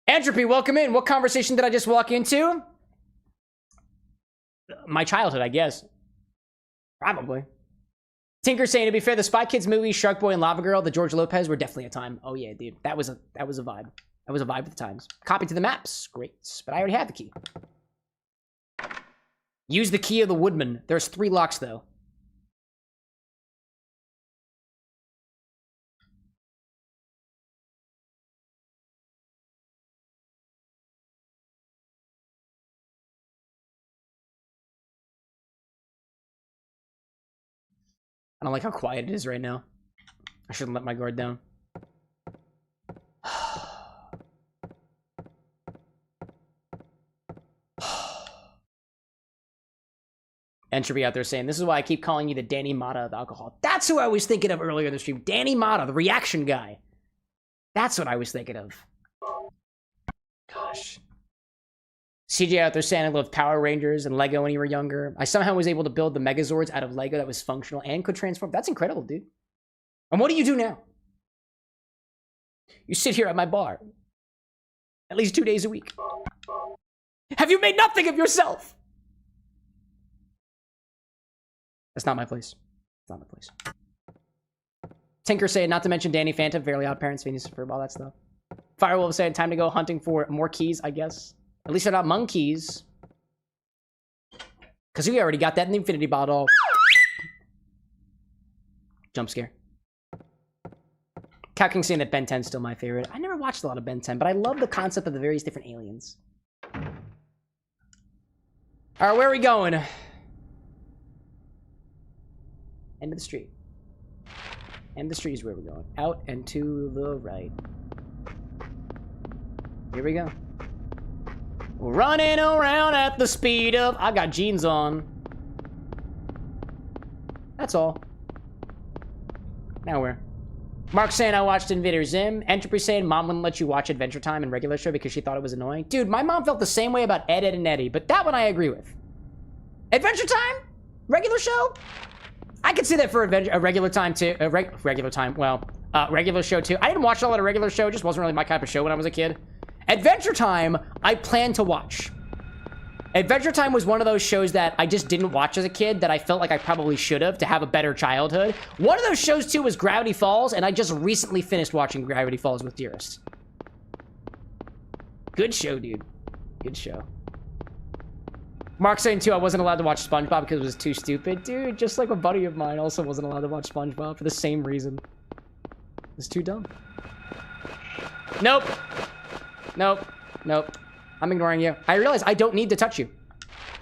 Entropy, welcome in. What conversation did I just walk into? My childhood, I guess. Probably. Tinker saying, to be fair, the Spy Kids movie, Shark Boy and Lava Girl, the George Lopez were definitely a time. Oh yeah, dude. That was a vibe. That was a vibe at the times. Copy to the maps. Great. But I already had the key. Use the key of the woodman. There's 3 locks, though. I don't like how quiet it is right now. I shouldn't let my guard down. Entropy out there saying, this is why I keep calling you the Danny Mata of alcohol. That's who I was thinking of earlier in the stream. Danny Mata, the reaction guy. That's what I was thinking of. Gosh. CJ out there saying I loved Power Rangers and Lego when you were younger. I somehow was able to build the Megazords out of Lego that was functional and could transform. That's incredible, dude. And what do you do now? You sit here at my bar. At least 2 days a week. Have you made nothing of yourself? That's not my place. It's not my place. Tinker saying, not to mention Danny Phantom, Fairly Odd Parents, Venus for all that stuff. Firewolf saying, time to go hunting for more keys, I guess. At least they're not monkeys. Because we already got that in the infinity bottle. Jump scare. Cow King saying that Ben 10's still my favorite. I never watched a lot of Ben 10, but I love the concept of the various different aliens. Alright, where are we going? End of the street. End of the street is where we're going. Out and to the right. Here we go. Running around at the speed of... I got jeans on. That's all. Now where? Mark saying I watched Invader Zim. Entropy saying mom wouldn't let you watch Adventure Time and regular show because she thought it was annoying. Dude, my mom felt the same way about Ed, Ed, and Eddie, but that one I agree with. Adventure Time? Regular show? I could see that for a regular time too. Regular time, well, regular show too. I didn't watch a lot of regular show, it just wasn't really my type of show when I was a kid. Adventure Time, I plan to watch. Adventure Time was one of those shows that I just didn't watch as a kid that I felt like I probably should have to have a better childhood. One of those shows, too, was Gravity Falls, and I just recently finished watching Gravity Falls with Dearest. Good show, dude. Good show. Mark saying, too, I wasn't allowed to watch SpongeBob because it was too stupid. Dude, just like a buddy of mine also wasn't allowed to watch SpongeBob for the same reason. It's too dumb. Nope. Nope. Nope. I'm ignoring you. I realize I don't need to touch you.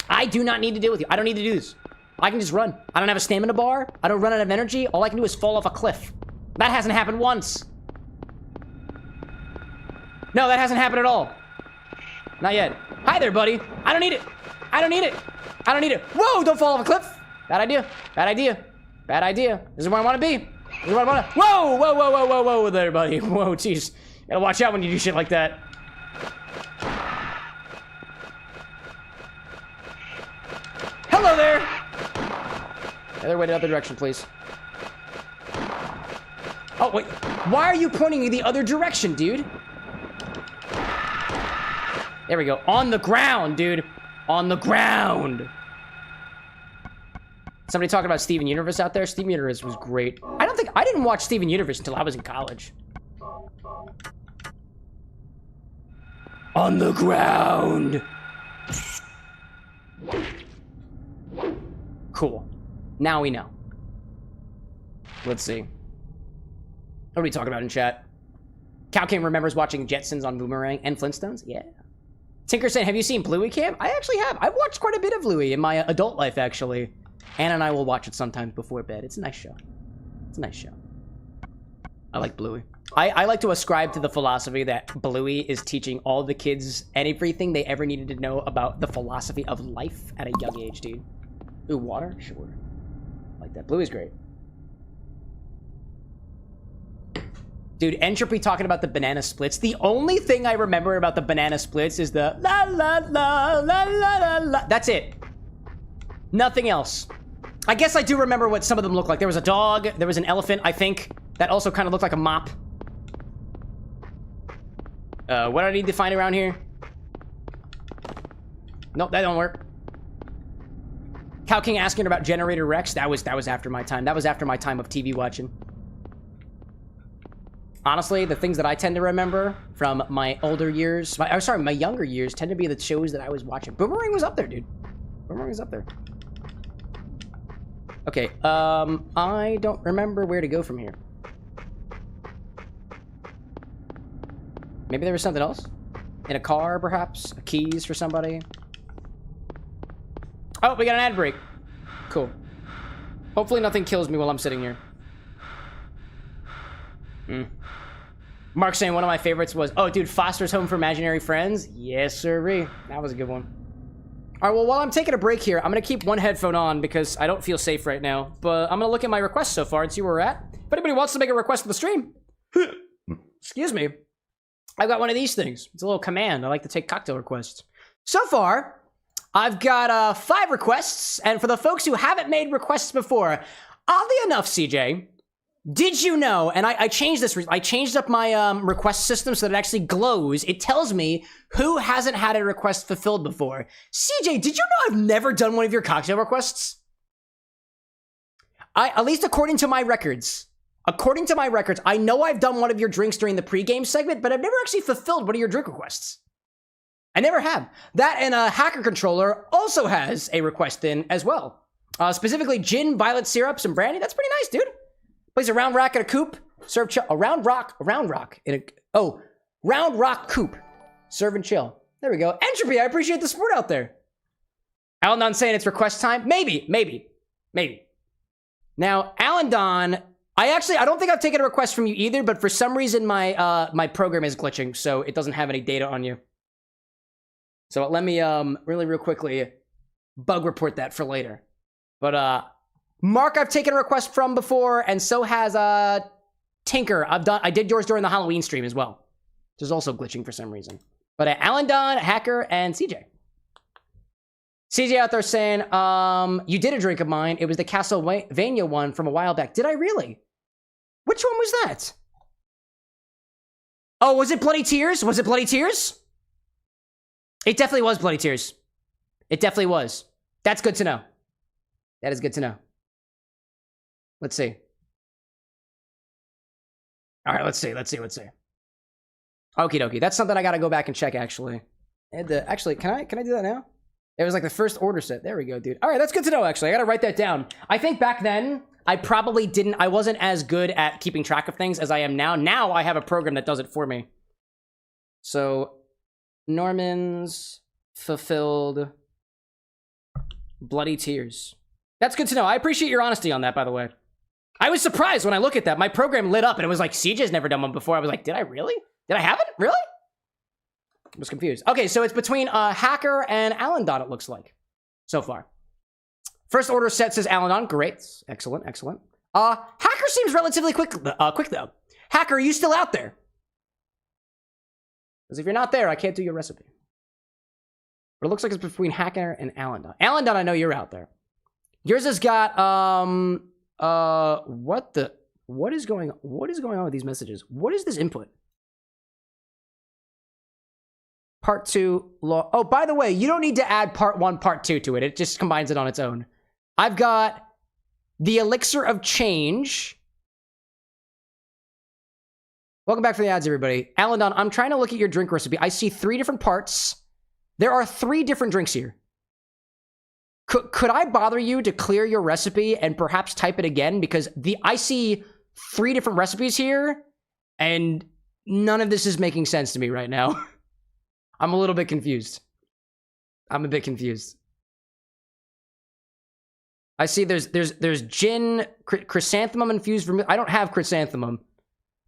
I do not need to deal with you. I don't need to do this. I can just run. I don't have a stamina bar. I don't run out of energy. All I can do is fall off a cliff. That hasn't happened once. No, that hasn't happened at all. Not yet. Hi there, buddy. I don't need it. I don't need it. I don't need it. Whoa, don't fall off a cliff. Bad idea. Bad idea. Bad idea. This is where I want to be. This is where I want to... Whoa, whoa, whoa, whoa, whoa, whoa there, buddy. Whoa, jeez. Gotta watch out when you do shit like that. Hello there! Other way, the other direction, please. Oh, wait. Why are you pointing in the other direction, dude? There we go. On the ground, dude. On the ground. Somebody talking about Steven Universe out there? Steven Universe was great. I didn't watch Steven Universe until I was in college. On the ground. Cool. Now we know. Let's see. What are we talking about in chat? Calcam remembers watching Jetsons on Boomerang and Flintstones? Yeah. Tinker saying, have you seen Bluey Cam? I actually have. I've watched quite a bit of Bluey in my adult life, actually. Anna and I will watch it sometimes before bed. It's a nice show. It's a nice show. I like Bluey. I like to ascribe to the philosophy that Bluey is teaching all the kids everything they ever needed to know about the philosophy of life at a young age, dude. Ooh, water? Sure. Like that. Bluey's great. Dude, Entropy talking about the banana splits. The only thing I remember about the banana splits is the la la la la la la la. That's it. Nothing else. I guess I do remember what some of them look like. There was a dog. There was an elephant, I think. That also kind of looked like a mop. What do I need to find around here? Nope, that don't work. Cow King asking about Generator Rex. That was after my time. That was after my time of TV watching. Honestly, the things that I tend to remember from my older years, my younger years, tend to be the shows that I was watching. Boomerang was up there, dude. Boomerang was up there. Okay, I don't remember where to go from here. Maybe there was something else? In a car, perhaps? Keys for somebody? Oh, we got an ad break. Cool. Hopefully nothing kills me while I'm sitting here. Mark saying one of my favorites was, oh, dude, Foster's Home for Imaginary Friends? Yes, sirree. That was a good one. All right, well, while I'm taking a break here, I'm going to keep one headphone on because I don't feel safe right now. But I'm going to look at my requests so far and see where we're at. If anybody wants to make a request for the stream, excuse me, I've got one of these things. It's a little command. I like to take cocktail requests. So far, I've got 5 requests. And for the folks who haven't made requests before, oddly enough, CJ, did you know, and I changed this, I changed up my request system so that it actually glows. It tells me who hasn't had a request fulfilled before. CJ, did you know I've never done one of your cocktail requests? At least according to my records. According to my records, I know I've done one of your drinks during the pregame segment, but I've never actually fulfilled one of your drink requests. I never have. That and a Hacker Controller also has a request in as well. Specifically, gin, violet syrup, some brandy. That's pretty nice, dude. Plays a round rock in a coupe. Serve a round rock in a round rock coupe. Serve and chill. There we go. Entropy, I appreciate the support out there. Alan Don saying it's request time. Maybe. Now, Alan Don, I don't think I've taken a request from you either, but for some reason my my program is glitching, so it doesn't have any data on you. So let me real quickly bug report that for later. But Mark, I've taken a request from before, and so has Tinker. I did yours during the Halloween stream as well. Which is also glitching for some reason. But Alan Don, Hacker, and CJ. CJ out there saying, you did a drink of mine. It was the Castlevania one from a while back. Did I really? Which one was that? Oh, was it Bloody Tears? Was it Bloody Tears? It definitely was Bloody Tears. It definitely was. That's good to know. That is good to know. Let's see. All right, let's see. Okie dokie. That's something I gotta go back and check, actually. Actually, can I do that now? It was like the first order set. There we go, dude. All right, that's good to know, actually. I gotta write that down. I think back then, I wasn't as good at keeping track of things as I am now. Now I have a program that does it for me. So, Norman's fulfilled bloody tears. That's good to know. I appreciate your honesty on that, by the way. I was surprised when I look at that. My program lit up and it was like, CJ's never done one before. I was like, did I really? Did I have it? Really? I was confused. Okay, so it's between Hacker and Alandon, it looks like, so far. First order set says Alandon. Great. Excellent. Hacker seems relatively quick, though. Hacker, are you still out there? Because if you're not there, I can't do your recipe. But it looks like it's between Hacker and Alandon. Alandon, I know you're out there. Yours has got, what is going on with these messages? What is this input? Part 2, oh, by the way, you don't need to add part 1, part 2 to it. It just combines it on its own. I've got the Elixir of Change. Welcome back for the ads, everybody. Alandon, I'm trying to look at your drink recipe. I see 3 different parts. There are 3 different drinks here. Could I bother you to clear your recipe and perhaps type it again? Because I see 3 different recipes here, and none of this is making sense to me right now. I'm a little bit confused. I'm a bit confused. I see there's gin, chrysanthemum infused vermouth. I don't have chrysanthemum.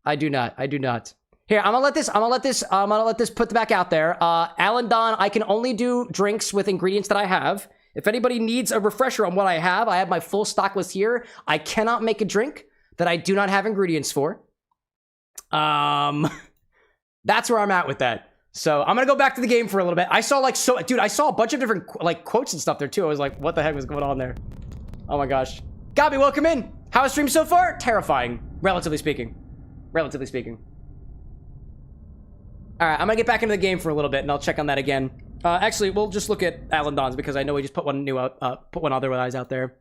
I do not. Here, I'm gonna let this put back out there. Alandon, I can only do drinks with ingredients that I have. If anybody needs a refresher on what I have my full stock list here. I cannot make a drink that I do not have ingredients for. That's where I'm at with that. So I'm gonna go back to the game for a little bit. I saw I saw a bunch of different quotes and stuff there too. I was like, what the heck was going on there? Oh my gosh. Gabi, welcome in. How was stream so far? Terrifying, relatively speaking. All right, I'm gonna get back into the game for a little bit and I'll check on that again. Actually, we'll just look at Alandon's because I know we just put one otherwise out there.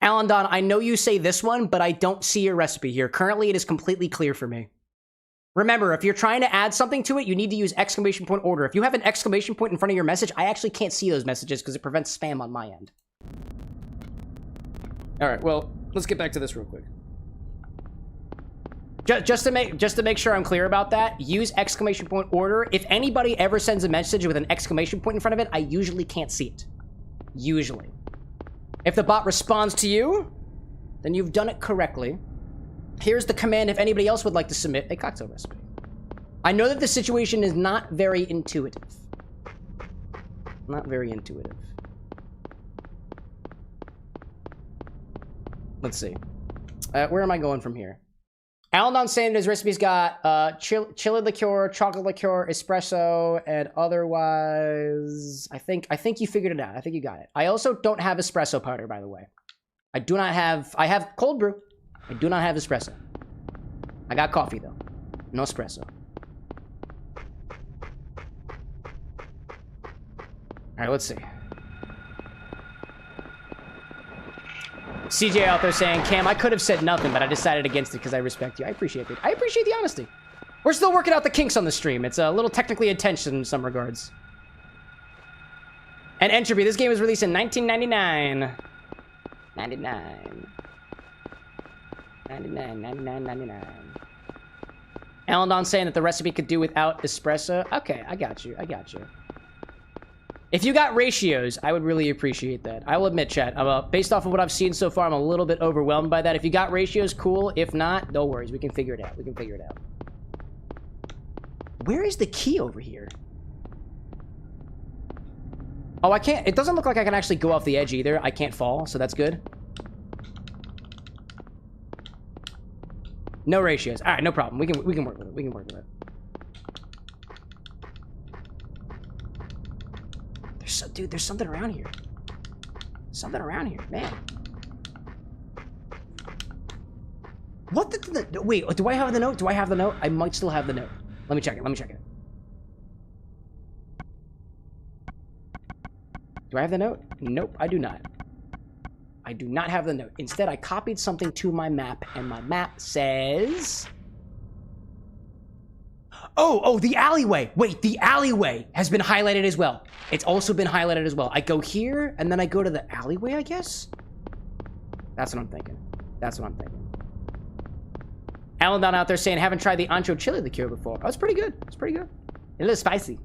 Alandon, I know you say this one, but I don't see your recipe here. Currently, it is completely clear for me. Remember, if you're trying to add something to it, you need to use exclamation point order. If you have an exclamation point in front of your message, I actually can't see those messages because it prevents spam on my end. All right, well, let's get back to this real quick. Just to make sure I'm clear about that, use exclamation point order. If anybody ever sends a message with an exclamation point in front of it, I usually can't see it. Usually. If the bot responds to you, then you've done it correctly. Here's the command if anybody else would like to submit a cocktail recipe. I know that the situation is not very intuitive. Not very intuitive. Let's see. Where am I going from here? Alandon's saying his recipe's got chili liqueur, chocolate liqueur, espresso, and otherwise... I think you figured it out. I think you got it. I also don't have espresso powder, by the way. I have cold brew. I do not have espresso. I got coffee, though. No espresso. Alright, let's see. CJ out there saying, Cam, I could have said nothing, but I decided against it because I respect you. I appreciate it. I appreciate the honesty. We're still working out the kinks on the stream. It's a little technically intense in some regards. And Entropy, this game was released in 1999. 99. Alandon saying that the recipe could do without espresso. Okay, I got you. If you got ratios, I would really appreciate that. I will admit, chat, based off of what I've seen so far, I'm a little bit overwhelmed by that. If you got ratios, cool. If not, no worries. We can figure it out. Where is the key over here? Oh, I can't. It doesn't look like I can actually go off the edge either. I can't fall, so that's good. No ratios. All right, no problem. We can work with it. Dude, there's something around here. Man. What the wait, do I have the note? I might still have the note. Let me check it. Do I have the note? Nope, I do not. I do not have the note. Instead, I copied something to my map, and my map says... Oh, the alleyway. Wait, the alleyway has been highlighted as well. It's also been highlighted as well. I go here, and then I go to the alleyway, I guess? That's what I'm thinking. That's what I'm thinking. Alan down out there saying, haven't tried the ancho chili liqueur before. Oh, it's pretty good. It's pretty good. A little spicy.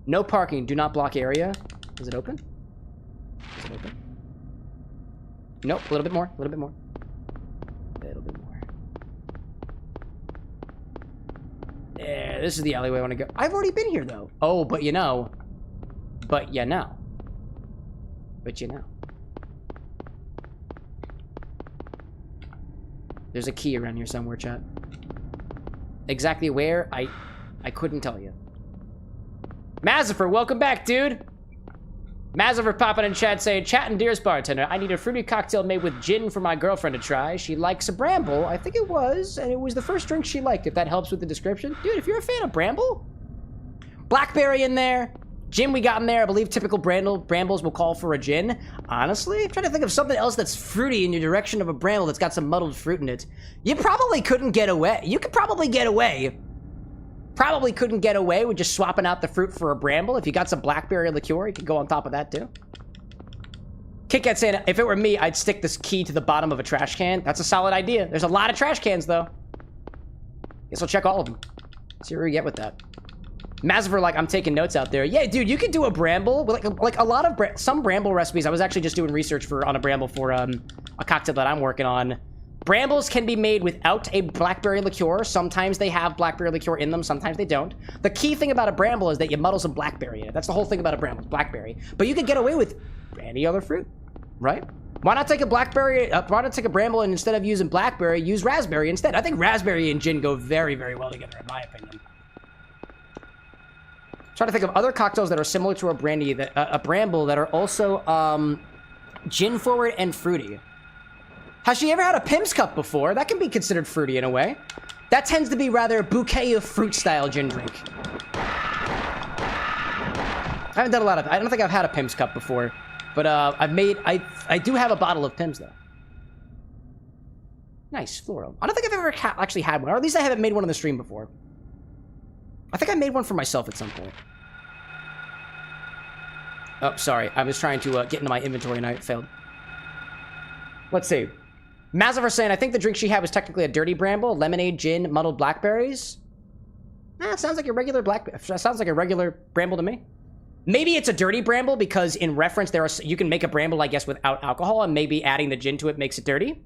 No parking. Do not block area. Is it open? Is it open? Nope. A little bit more. A little bit more. A little bit more. Yeah, this is the alleyway I want to go. I've already been here, though. Oh, but you know. But you know. But you know. There's a key around here somewhere, chat. Exactly where? I couldn't tell you. Mazifer, welcome back, dude. Mazifer popping in chat saying, chat and dearest bartender, I need a fruity cocktail made with gin for my girlfriend to try. She likes a bramble. I think it was, and it was the first drink she liked, if that helps with the description. Dude, if you're a fan of bramble, blackberry in there. Gin we got in there. I believe typical brambles will call for a gin. Honestly, I'm trying to think of something else that's fruity in your direction of a bramble that's got some muddled fruit in it. You probably couldn't get away. You could probably get away. Probably couldn't get away with just swapping out the fruit for a bramble. If you got some blackberry liqueur, you could go on top of that too. KitKat saying, if it were me, I'd stick this key to the bottom of a trash can. That's a solid idea. There's a lot of trash cans though. Guess I'll check all of them. See where we get with that. Mazifer, like, I'm taking notes out there. Yeah, dude, you could do a bramble. Like a lot of some bramble recipes. I was actually just doing research on a bramble for a cocktail that I'm working on. Brambles can be made without a blackberry liqueur. Sometimes they have blackberry liqueur in them. Sometimes they don't. The key thing about a bramble is that you muddle some blackberry in it. That's the whole thing about a bramble, blackberry. But you could get away with any other fruit, right? Why not take a blackberry, why not take a bramble and instead of using blackberry, use raspberry instead? I think raspberry and gin go very, very well together, in my opinion. Trying to think of other cocktails that are similar to a bramble that are also gin forward and fruity. Has she ever had a Pim's Cup before? That can be considered fruity in a way. That tends to be rather bouquet of fruit style gin drink. I haven't done a lot of. I don't think I've had a Pim's Cup before, but I do have a bottle of Pim's though. Nice floral. I don't think I've ever actually had one, or at least I haven't made one on the stream before. I think I made one for myself at some point. Oh, sorry. I was trying to get into my inventory and I failed. Let's see. Mazifer saying, I think the drink she had was technically a dirty bramble. Lemonade, gin, muddled blackberries. Nah, it sounds like a regular sounds like a regular bramble to me. Maybe it's a dirty bramble because in reference you can make a bramble, I guess, without alcohol, and maybe adding the gin to it makes it dirty.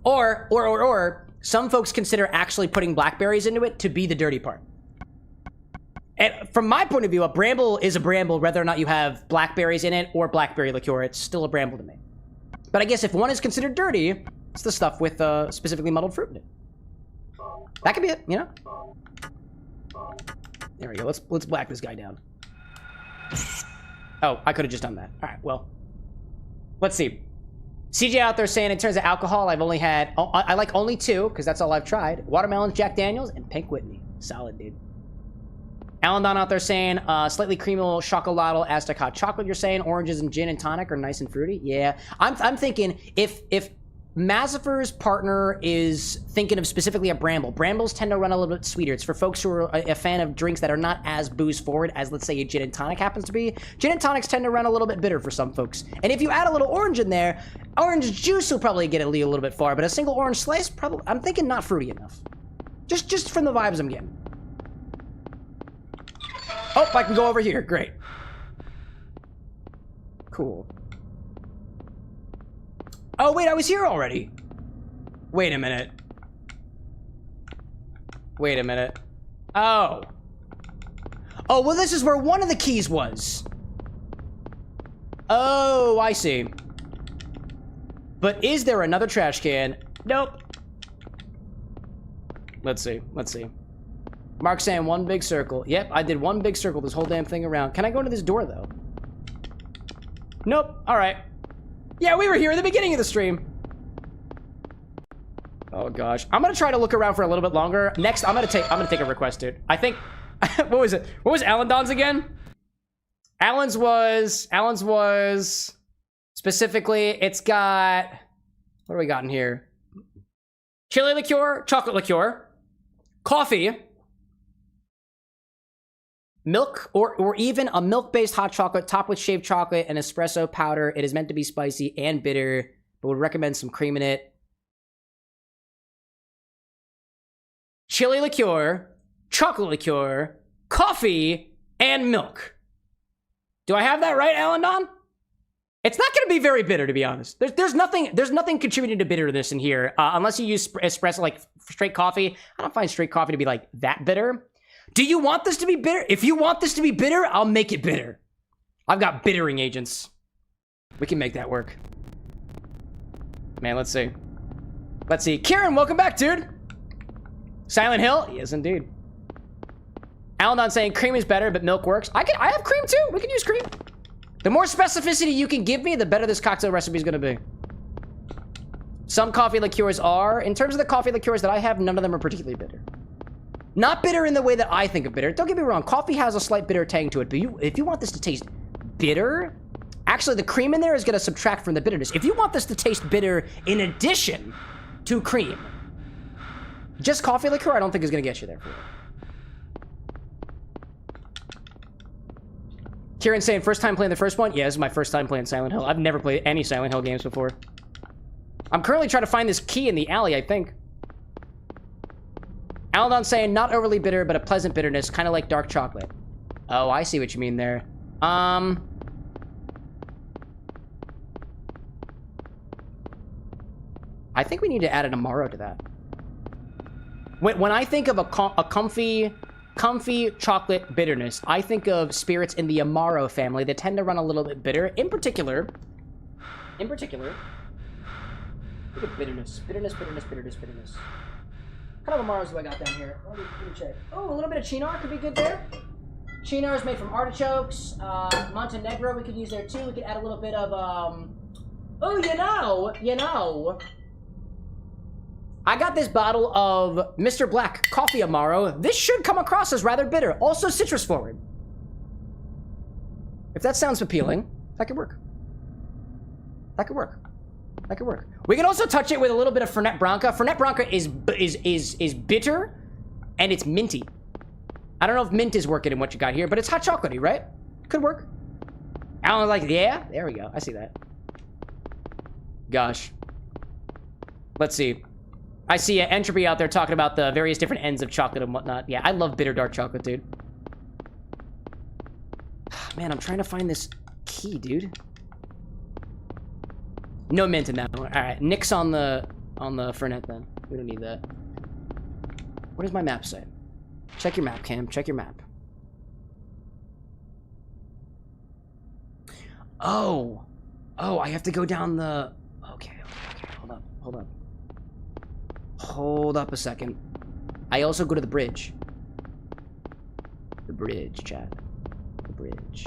Or some folks consider actually putting blackberries into it to be the dirty part. And from my point of view, a bramble is a bramble whether or not you have blackberries in it or blackberry liqueur. It's still a bramble to me. But I guess if one is considered dirty, it's the stuff with specifically muddled fruit in it. That could be it, you know? There we go. Let's black this guy down. Oh, I could have just done that. All right, well. Let's see. CJ out there saying in terms of alcohol, I've only had... I like only two, because that's all I've tried. Watermelon, Jack Daniels, and Pink Whitney. Solid, dude. Alan Don out there saying, slightly creamy chocolate Aztec hot chocolate, you're saying. Oranges and gin and tonic are nice and fruity. Yeah. I'm thinking, if Mazifer's partner is thinking of specifically a bramble, brambles tend to run a little bit sweeter. It's for folks who are a fan of drinks that are not as booze forward as, let's say, a gin and tonic happens to be. Gin and tonics tend to run a little bit bitter for some folks. And if you add a little orange in there, orange juice will probably get it a little bit far, but a single orange slice, probably, I'm thinking not fruity enough. Just from the vibes I'm getting. Oh, I can go over here. Great. Cool. Oh, wait, I was here already. Wait a minute. Wait a minute. Oh. Oh, well, this is where one of the keys was. Oh, I see. But is there another trash can? Nope. Let's see. Let's see. Mark saying one big circle. Yep, I did one big circle this whole damn thing around. Can I go into this door, though? Nope. All right. Yeah, we were here at the beginning of the stream. Oh, gosh. I'm going to try to look around for a little bit longer. Next, I'm going to take a request, dude. I think... what was it? What was Alan Don's again? Alan's was specifically, it's got, what do we got in here? Chili liqueur, chocolate liqueur, coffee, milk, or even a milk-based hot chocolate topped with shaved chocolate and espresso powder. It is meant to be spicy and bitter, but would recommend some cream in it. Chili liqueur, chocolate liqueur, coffee, and milk. Do I have that right, Alan Don? It's not going to be very bitter, to be honest. There's nothing contributing to bitterness in here, unless you use espresso, like straight coffee. I don't find straight coffee to be like that bitter. Do you want this to be bitter? If you want this to be bitter, I'll make it bitter. I've got bittering agents. We can make that work. Man, let's see. Let's see. Kieran, welcome back, dude. Silent Hill? Yes, indeed. Alan Don saying cream is better, but milk works. I have cream too. We can use cream. The more specificity you can give me, the better this cocktail recipe is going to be. Some coffee liqueurs are. In terms of the coffee liqueurs that I have, none of them are particularly bitter. Not bitter in the way that I think of bitter. Don't get me wrong. Coffee has a slight bitter tang to it. But if you want this to taste bitter, actually the cream in there is going to subtract from the bitterness. If you want this to taste bitter in addition to cream, just coffee liqueur I don't think is going to get you there for it. Kieran saying, first time playing the first one? Yeah, this is my first time playing Silent Hill. I've never played any Silent Hill games before. I'm currently trying to find this key in the alley, I think. Aldon saying, not overly bitter, but a pleasant bitterness, kind of like dark chocolate. Oh, I see what you mean there. I think we need to add an Amaro to that. When I think of a comfy chocolate bitterness, I think of spirits in the Amaro family that tend to run a little bit bitter. In particular, look at bitterness. Bitterness. What kind of Amaros do I got down here? Let me check. Oh, a little bit of Chinar could be good there. Chinar is made from artichokes. Montenegro we could use there too. We could add a little bit of, oh, you know. I got this bottle of Mr. Black Coffee Amaro. This should come across as rather bitter. Also citrus forward. If that sounds appealing, that could work. We can also touch it with a little bit of Fernet Branca. Fernet Branca is bitter and it's minty. I don't know if mint is working in what you got here, but it's hot chocolatey, right? Could work. Alan's like, yeah, there we go. I see that. Gosh. Let's see. I see Entropy out there talking about the various different ends of chocolate and whatnot. Yeah, I love bitter dark chocolate, dude. Man, I'm trying to find this key, dude. No mint in that one. All right, nix on the Fernet then. We don't need that. What does my map say? Check your map, Cam. Check your map. Oh, I have to go down the. Okay. Hold up a second. I also go to the bridge. The bridge, chat. The bridge.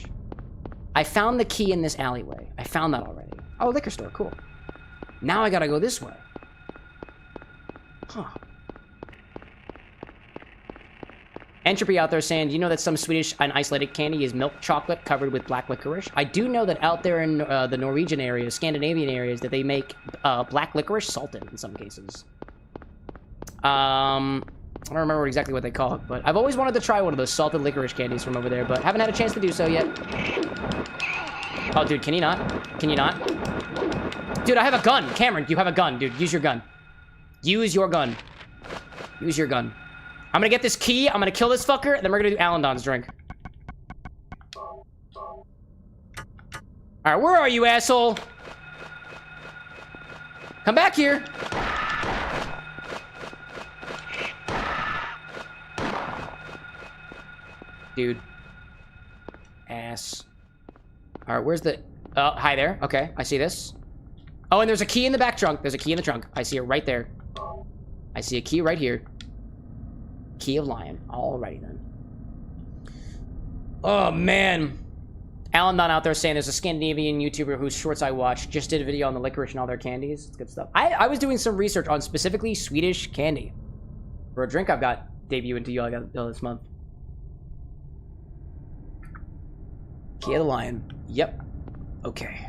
I found the key in this alleyway. I found that already. Oh, liquor store, cool. Now I gotta go this way. Huh. Entropy out there saying, do you know that some Swedish and Icelandic candy is milk chocolate covered with black licorice? I do know that out there in the Norwegian areas, Scandinavian areas, that they make black licorice salted in some cases. I don't remember exactly what they call it, but I've always wanted to try one of those salted licorice candies from over there, but haven't had a chance to do so yet. Oh, dude, can you not? Can you not? Dude, I have a gun. Cameron, you have a gun, dude. Use your gun. Use your gun. Use your gun. I'm gonna get this key, I'm gonna kill this fucker, and then we're gonna do Alandon's drink. Alright, where are you, asshole? Come back here. Dude. Ass. Alright, where's the... Oh, hi there. Okay, I see this. Oh, and there's a key in the back trunk. There's a key in the trunk. I see it right there. I see a key right here. Key of Lion. Alrighty then. Oh, man. Alan Don out there saying there's a Scandinavian YouTuber whose shorts I watch just did a video on the licorice and all their candies. It's good stuff. I was doing some research on specifically Swedish candy for a drink I've got debuting to you all this month. Key of the lion. Yep. Okay.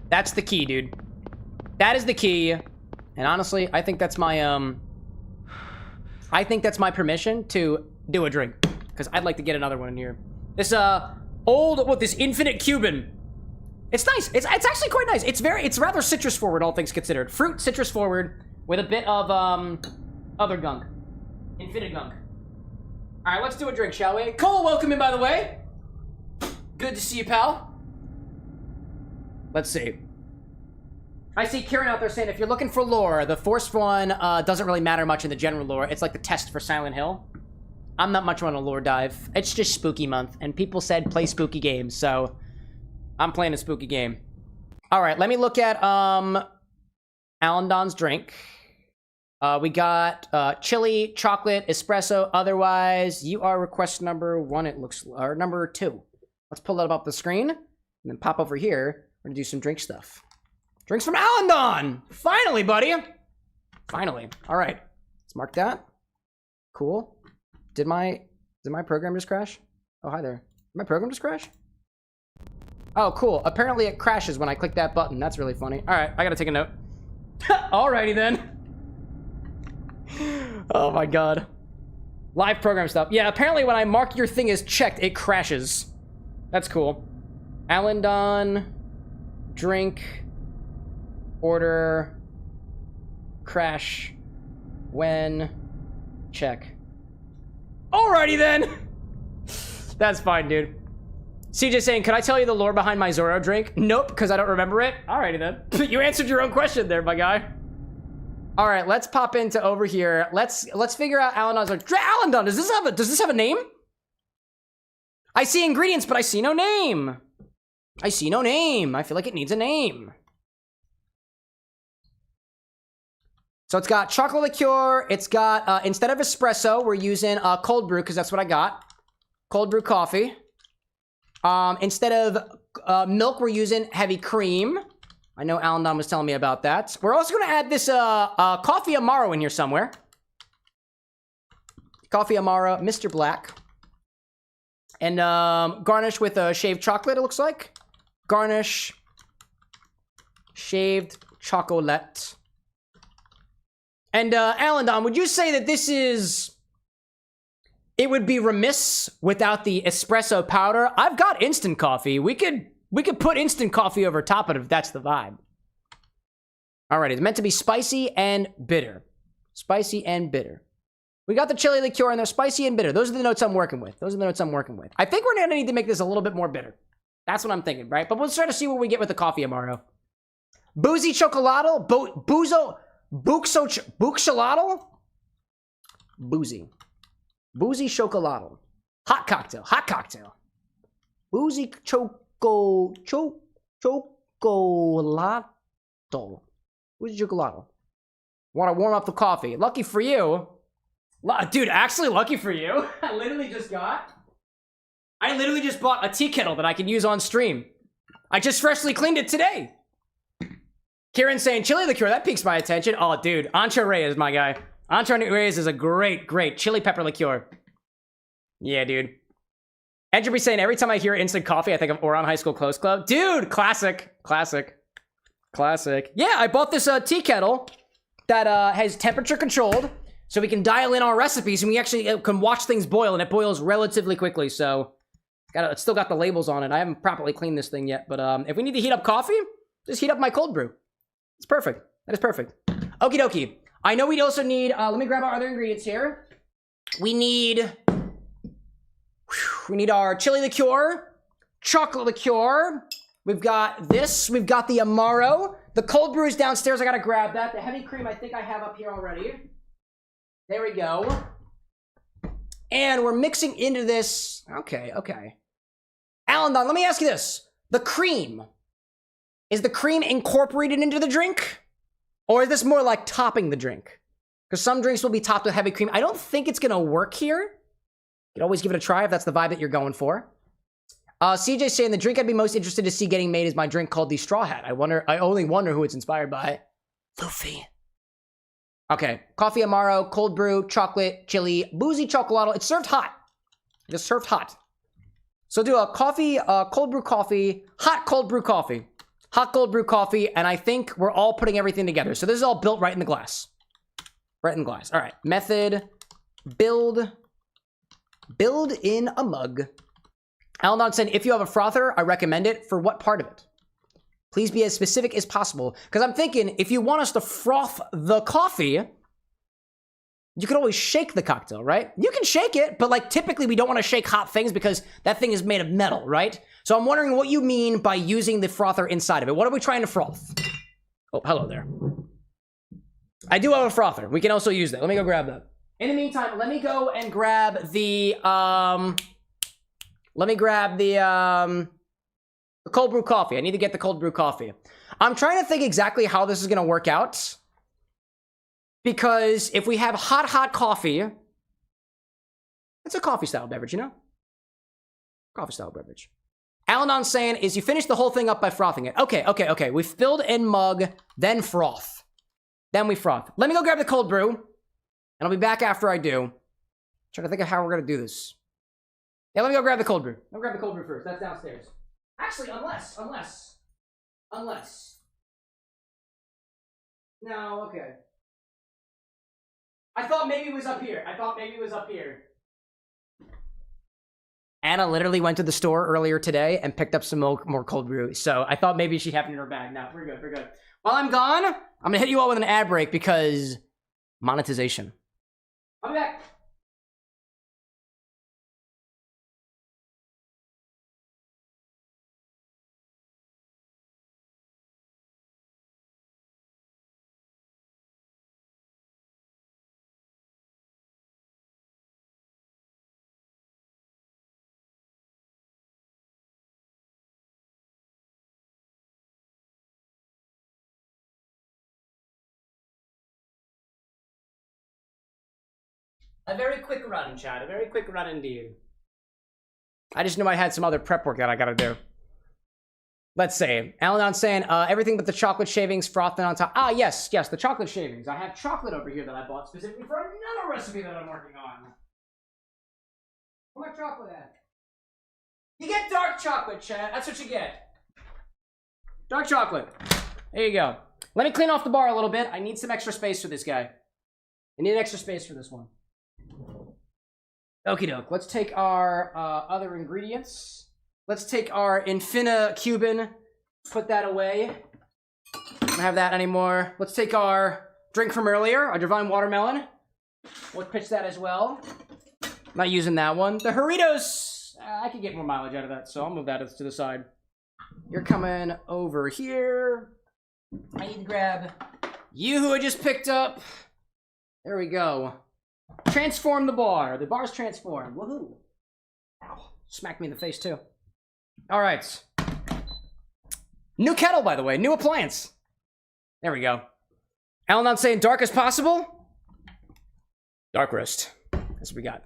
That's the key, dude. That is the key. And honestly, I think that's my, I think that's my permission to do a drink. Because I'd like to get another one in here. This, this infinite Cuban. It's nice. It's actually quite nice. It's rather citrus forward, all things considered. Fruit, citrus forward, with a bit of, other gunk. Infinite gunk. Alright, let's do a drink, shall we? Cole, welcome in, by the way. Good to see you, pal. Let's see. I see Kieran out there saying, if you're looking for lore, the Forced one doesn't really matter much in the general lore. It's like the test for Silent Hill. I'm not much on a lore dive. It's just spooky month, and people said play spooky games, so I'm playing a spooky game. All right, let me look at Alan Don's drink. We got chili, chocolate, espresso. Otherwise, you are request number 1, it looks, or number 2. Let's pull that up the screen, and then pop over here. We're gonna do some drink stuff. Drinks from Alan Don! Finally, buddy! Finally. All right, let's mark that. Cool. Did my program just crash? Oh, hi there. Did my program just crash? Oh, cool. Apparently it crashes when I click that button. That's really funny. All right, I gotta take a note. Alrighty then. Oh my god. Live program stuff. Yeah, apparently when I mark your thing as checked, it crashes. That's cool. Alan Don, drink, order, crash, when, check. Alrighty then. That's fine, dude. CJ saying, could I tell you the lore behind my Zorro drink? Nope, because I don't remember it. Alrighty then. You answered your own question there, my guy. All right, let's pop into over here. Let's figure out Alan Don's. Alan Don, does this have a name? I see ingredients, but I see no name. I see no name. I feel like it needs a name. So it's got chocolate liqueur. It's got, instead of espresso, we're using cold brew, because that's what I got. Cold brew coffee. Instead of milk, we're using heavy cream. I know Alan Don was telling me about that. We're also going to add this coffee Amaro in here somewhere. Coffee Amaro, Mr. Black. And garnish with shaved chocolate, it looks like. Garnish. Shaved chocolate. And Alan Don, would you say that this is... It would be remiss without the espresso powder? I've got instant coffee. We could put instant coffee over top of it if that's the vibe. All right, it's meant to be spicy and bitter. Spicy and bitter. We got the chili liqueur and they're spicy and bitter. Those are the notes I'm working with. Those are the notes I'm working with. I think we're gonna need to make this a little bit more bitter. That's what I'm thinking, right? But we'll try to see what we get with the coffee Amaro. Boozy chocolato? Buxolato? Boozy. Boozy chocolato. Hot cocktail. Hot cocktail. Boozy chocolato. Boozy chocolato. Want to warm up the coffee. Lucky for you. Dude, actually lucky for you. I literally just bought a tea kettle that I can use on stream. I just freshly cleaned it today. Kieran saying chili liqueur, that piques my attention. Oh, dude, Ancho Reyes, my guy. Ancho Reyes is a great chili pepper liqueur. Yeah, dude. Entropy saying, every time I hear instant coffee, I think of Oron High School Close Club. Dude, classic. Yeah, I bought this tea kettle that has temperature controlled, so we can dial in our recipes, and we actually can watch things boil, and it boils relatively quickly, so... It's still got the labels on it. I haven't properly cleaned this thing yet, but if we need to heat up coffee, just heat up my cold brew. It's perfect. That is perfect. Okie dokie. I know we'd also need, let me grab our other ingredients here. We need our chili liqueur, chocolate liqueur. We've got this. We've got the Amaro. The cold brew is downstairs. I gotta grab that. The heavy cream I think I have up here already. There we go. And we're mixing into this. Okay. Alan Don, let me ask you this. The cream. Is the cream incorporated into the drink? Or is this more like topping the drink? Because some drinks will be topped with heavy cream. I don't think it's going to work here. You can always give it a try if that's the vibe that you're going for. CJ saying the drink I'd be most interested to see getting made is my drink called the Straw Hat. I only wonder who it's inspired by. Luffy. Okay. Coffee Amaro, cold brew, chocolate, chili, boozy chocolato. It's served hot. Just served hot. So do a coffee, cold brew coffee, hot cold brew coffee. Hot cold brew coffee, and I think we're all putting everything together. So this is all built right in the glass. Right in the glass. All right. Method, build in a mug. Alan said, if you have a frother, I recommend it. For what part of it? Please be as specific as possible. Because I'm thinking, if you want us to froth the coffee, you could always shake the cocktail, right? You can shake it, but like typically we don't want to shake hot things because that thing is made of metal, right? So I'm wondering what you mean by using the frother inside of it. What are we trying to froth? Oh, hello there. I do have a frother. We can also use that. Let me go grab that. In the meantime, let me go and grab the, cold brew coffee. I need to get the cold brew coffee. I'm trying to think exactly how this is going to work out. Because if we have hot coffee, it's a coffee-style beverage, you know? Coffee-style beverage. Alanon's saying is you finish the whole thing up by frothing it. Okay. We filled in mug, then froth. Then we froth. Let me go grab the cold brew, and I'll be back after I do. Trying to think of how we're going to do this. Yeah, let me go grab the cold brew. Let me grab the cold brew first. That's downstairs. Actually, unless. No, okay. I thought maybe it was up here. Anna literally went to the store earlier today and picked up some more cold brew. So I thought maybe she had it in her bag. No, we're good. While I'm gone, I'm gonna hit you all with an ad break because monetization. I'll be back. A very quick run, Chad. A very quick run indeed. I just knew I had some other prep work that I gotta do. Let's see. Alanon's saying, everything but the chocolate shavings frothed on top. Ah, yes, the chocolate shavings. I have chocolate over here that I bought specifically for another recipe that I'm working on. Where's my chocolate at? You get dark chocolate, Chad. That's what you get. Dark chocolate. There you go. Let me clean off the bar a little bit. I need some extra space for this guy. I need extra space for this one. Okie doke. Let's take our other ingredients. Let's take our Cuban, put that away. Don't have that anymore. Let's take our drink from earlier, our Divine Watermelon. We'll pitch that as well. Not using that one. The Jarritos, I could get more mileage out of that, so I'll move that to the side. You're coming over here. I need to grab you who I just picked up. There we go. Transform the bar. The bar's transformed. Woohoo. Ow. Smacked me in the face, too. All right. New kettle, by the way. New appliance. There we go. Alan saying dark as possible. Dark roast. That's what we got.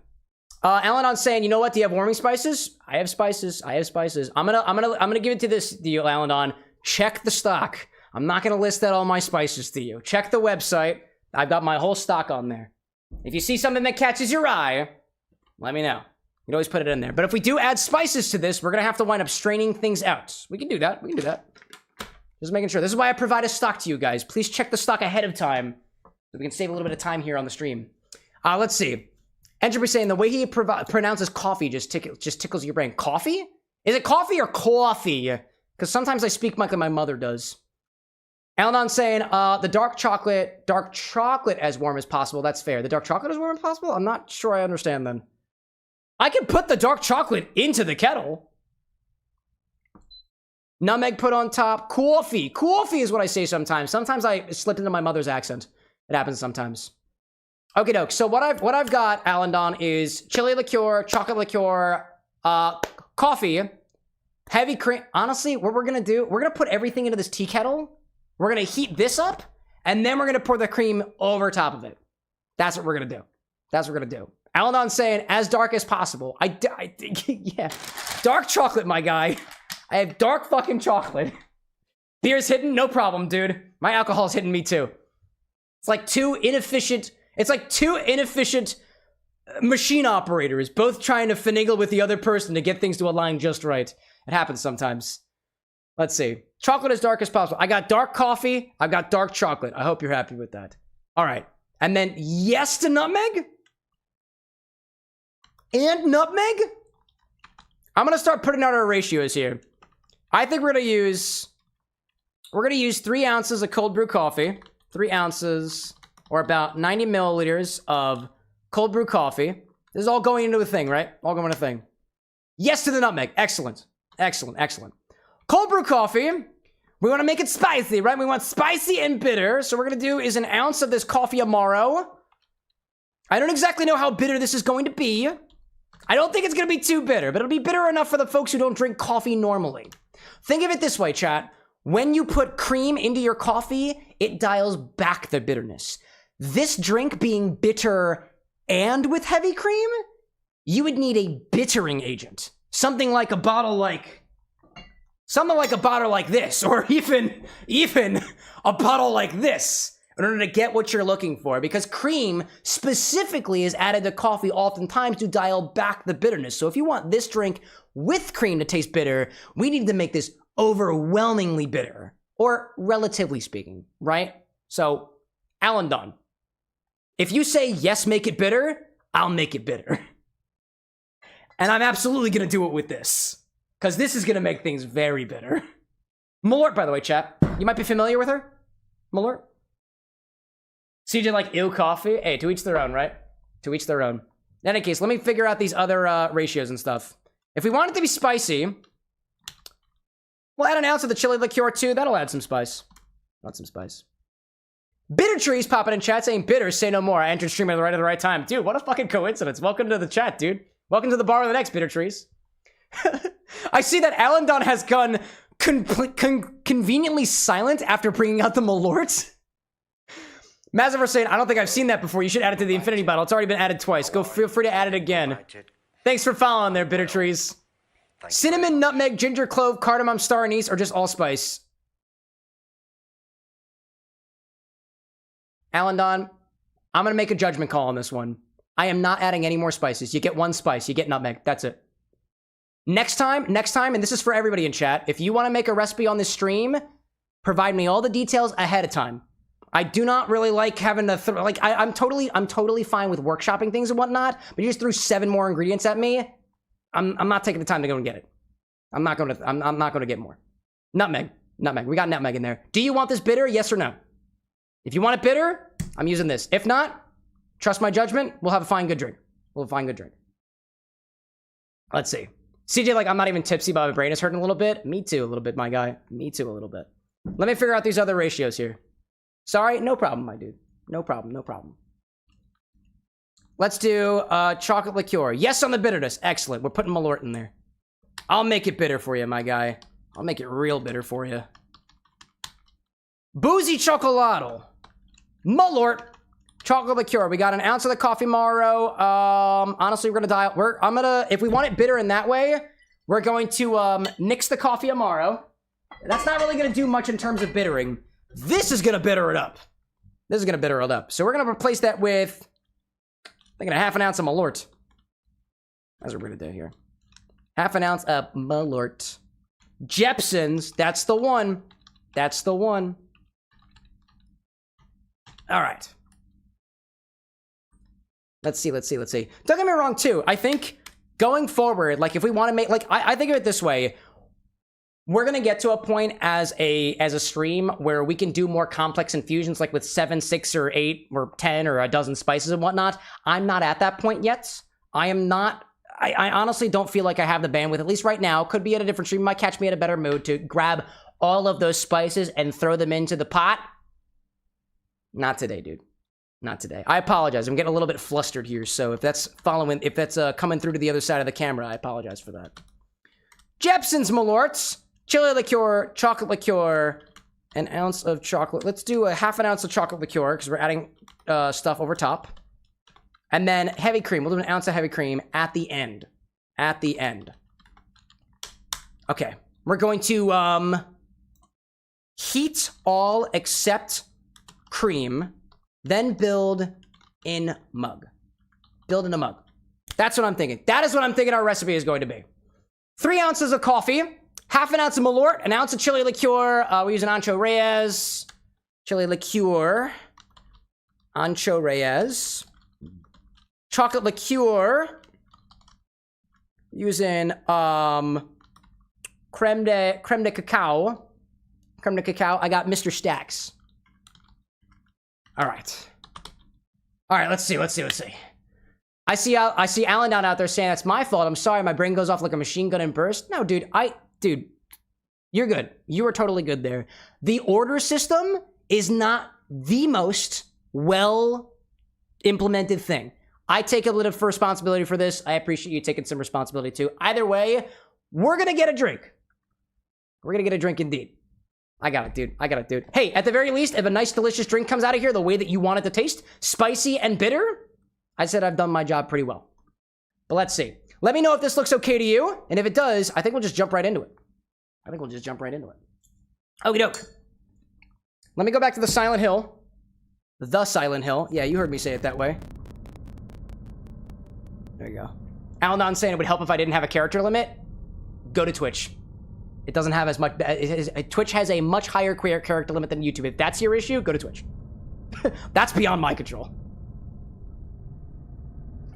Alan saying, you know what? Do you have warming spices? I have spices. I'm gonna give it to you, Alan. Check the stock. I'm not gonna list out all my spices to you. Check the website. I've got my whole stock on there. If you see something that catches your eye, let me know. You can always put it in there. But if we do add spices to this, we're going to have to wind up straining things out. We can do that. Just making sure. This is why I provide a stock to you guys. Please check the stock ahead of time so we can save a little bit of time here on the stream. Let's see. Entropy saying the way he pronounces coffee just tickles your brain. Coffee? Is it coffee or coffee? Because sometimes I speak like my mother does. Alan saying, the dark chocolate as warm as possible. That's fair. The dark chocolate as warm as possible? I'm not sure I understand then. I can put the dark chocolate into the kettle. Nutmeg put on top. Coffee. Coffee is what I say sometimes. Sometimes I slip into my mother's accent. It happens sometimes. Okay, doke. So what I've got, Alan, is chili liqueur, chocolate liqueur, coffee, heavy cream. Honestly, what we're gonna do, we're gonna put everything into this tea kettle. We're going to heat this up, and then we're going to pour the cream over top of it. That's what we're going to do. Alanon's saying, as dark as possible. I think, yeah. Dark chocolate, my guy. I have dark fucking chocolate. Beer's hidden? No problem, dude. My alcohol's hitting me, too. It's like two inefficient machine operators, both trying to finagle with the other person to get things to align just right. It happens sometimes. Let's see. Chocolate as dark as possible. I got dark coffee. I've got dark chocolate. I hope you're happy with that. All right. And then yes to nutmeg. And nutmeg. I'm going to start putting out our ratios here. I think we're going to use 3 ounces of cold brew coffee. 3 ounces or about 90 milliliters of cold brew coffee. This is all going into a thing, right? All going into a thing. Yes to the nutmeg. Excellent. Excellent. Excellent. Cold brew coffee. We want to make it spicy, right? We want spicy and bitter. So what we're going to do is an ounce of this coffee amaro. I don't exactly know how bitter this is going to be. I don't think it's going to be too bitter, but it'll be bitter enough for the folks who don't drink coffee normally. Think of it this way, chat. When you put cream into your coffee, it dials back the bitterness. This drink being bitter and with heavy cream, you would need a bittering agent. Something like a bottle like this, or even a bottle like this, in order to get what you're looking for. Because cream specifically is added to coffee oftentimes to dial back the bitterness. So if you want this drink with cream to taste bitter, we need to make this overwhelmingly bitter, or relatively speaking, right? So, Alan Dunn, if you say yes, make it bitter, I'll make it bitter. And I'm absolutely gonna do it with this, because this is gonna make things very bitter. Malort, by the way, chat, you might be familiar with her? Malort? CJ like ew coffee? Hey, to each their own, right? To each their own. In any case, let me figure out these other ratios and stuff. If we want it to be spicy, we'll add an ounce of the chili liqueur too. That'll add some spice. Not some spice. Bitter Trees popping in chat saying bitter, say no more. I entered stream at the right time. Dude, what a fucking coincidence. Welcome to the chat, dude. Welcome to the bar with the next Bitter Trees. I see that Alan Don has gone conveniently silent after bringing out the Malort. Maziver saying, I don't think I've seen that before. You should add it to the Infinity bottle. It's already been added twice. Go feel free to add it again. Thanks for following there, Bitter Trees. Cinnamon, nutmeg, ginger, clove, cardamom, star anise, or just allspice? Alan Don, I'm going to make a judgment call on this one. I am not adding any more spices. You get 1 spice. You get nutmeg. That's it. Next time, and this is for everybody in chat, if you want to make a recipe on this stream, provide me all the details ahead of time. I do not really like having to, I'm totally fine with workshopping things and whatnot, but you just threw 7 more ingredients at me. I'm not taking the time to go and get it. I'm not going to get more. Nutmeg. We got nutmeg in there. Do you want this bitter? Yes or no? If you want it bitter, I'm using this. If not, trust my judgment. We'll have a fine, good drink. Let's see. CJ, like, I'm not even tipsy, but my brain is hurting a little bit. Me too, a little bit, my guy. Me too, a little bit. Let me figure out these other ratios here. Sorry, no problem, my dude. No problem. Let's do chocolate liqueur. Yes on the bitterness. Excellent. We're putting Malort in there. I'll make it bitter for you, my guy. I'll make it real bitter for you. Boozy Chocolado. Malort. Chocolate liqueur. We got an ounce of the coffee Maro. Honestly, we're gonna dial. If we want it bitter in that way, we're going to nix the coffee Amaro. That's not really gonna do much in terms of bittering. This is gonna bitter it up. So we're gonna replace that with, I'm thinking, a half an ounce of Malort. That's what we're gonna do here. Half an ounce of Malort. Jepson's. That's the one. All right. Let's see. Don't get me wrong, too. I think going forward, like, if we want to make, like, I think of it this way. We're going to get to a point as a stream where we can do more complex infusions, like with 7, 6, or 8, or 10, or a dozen spices and whatnot. I'm not at that point yet. I honestly don't feel like I have the bandwidth, at least right now. Could be at a different stream. Might catch me at a better mood to grab all of those spices and throw them into the pot. Not today, dude. Not today. I apologize. I'm getting a little bit flustered here, so if that's coming through to the other side of the camera, I apologize for that. Jepson's Malorts, chili liqueur, chocolate liqueur, an ounce of chocolate. Let's do a half an ounce of chocolate liqueur because we're adding stuff over top. And then heavy cream. We'll do an ounce of heavy cream at the end. Okay. We're going to heat all except cream, then build in mug. build in a mug. That's what I'm thinking. That is what I'm thinking our recipe is going to be. 3 ounces of coffee, half an ounce of Malort, an ounce of chili liqueur. We use an Ancho Reyes, chili liqueur, Ancho Reyes, chocolate liqueur, using creme de cacao. Creme de cacao. I got Mr. Stacks. All right. All right, let's see. I see Alan down out there saying that's my fault. I'm sorry, my brain goes off like a machine gun and burst. No, dude, you're good. You were totally good there. The order system is not the most well implemented thing. I take a little responsibility for this. I appreciate you taking some responsibility too. Either way, we're gonna get a drink. We're gonna get a drink indeed. I got it, dude. Hey, at the very least, if a nice, delicious drink comes out of here the way that you want it to taste, spicy and bitter, I said I've done my job pretty well. But let's see. Let me know if this looks okay to you, and if it does, I think we'll just jump right into it. Okie doke. Let me go back to the Silent Hill. The Silent Hill. Yeah, you heard me say it that way. There you go. Alan saying it would help if I didn't have a character limit. Go to Twitch. It doesn't have as much. Twitch has a much higher character limit than YouTube. If that's your issue, go to Twitch. That's beyond my control.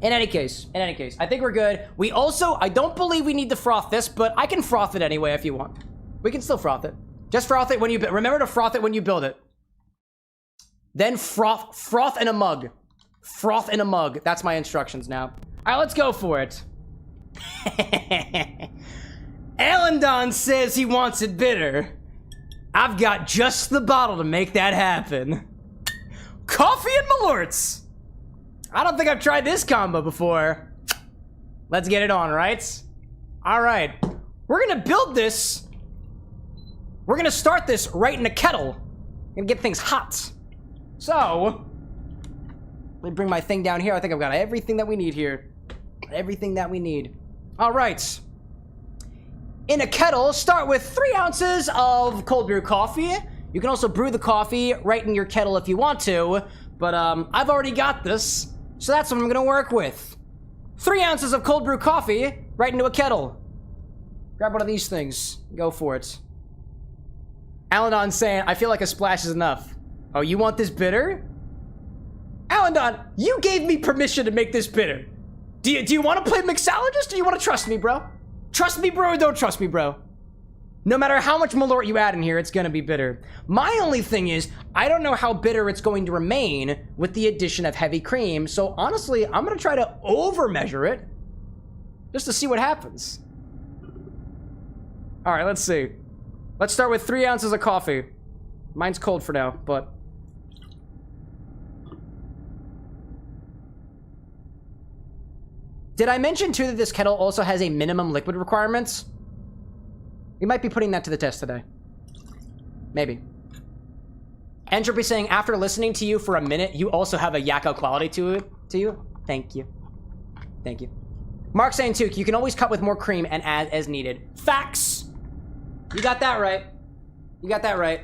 In any case, I think we're good. We also, I don't believe we need to froth this, but I can froth it anyway if you want. We can still froth it. Just froth it when you, remember to froth it when you build it. Then froth in a mug. Froth in a mug. That's my instructions now. All right, let's go for it. Alan says he wants it bitter. I've got just the bottle to make that happen. Coffee and Malorts. I don't think I've tried this combo before. Let's get it on, right? All right. We're gonna build this. We're gonna start this right in a kettle. Gonna get things hot. So, let me bring my thing down here. I think I've got everything that we need here. Everything that we need. All right. In a kettle, start with 3 ounces of cold brew coffee. You can also brew the coffee right in your kettle if you want to, but I've already got this, so that's what I'm gonna work with. 3 ounces of cold brew coffee right into a kettle. Grab one of these things. Go for it. Alan saying, I feel like a splash is enough. Oh, you want this bitter? Alan, you gave me permission to make this bitter. Do you want to play mixologist or do you want to trust me, bro? Trust me, bro, or don't trust me, bro. No matter how much Malort you add in here, it's gonna be bitter. My only thing is, I don't know how bitter it's going to remain with the addition of heavy cream, so honestly, I'm gonna try to over-measure it, just to see what happens. All right, let's see. Let's start with 3 ounces of coffee. Mine's cold for now, but... Did I mention, too, that this kettle also has a minimum liquid requirements? We might be putting that to the test today. Maybe. Entropy saying, after listening to you for a minute, you also have a yakko quality to you. Thank you. Thank you. Mark saying, too, you can always cut with more cream and add as needed. Facts! You got that right. You got that right.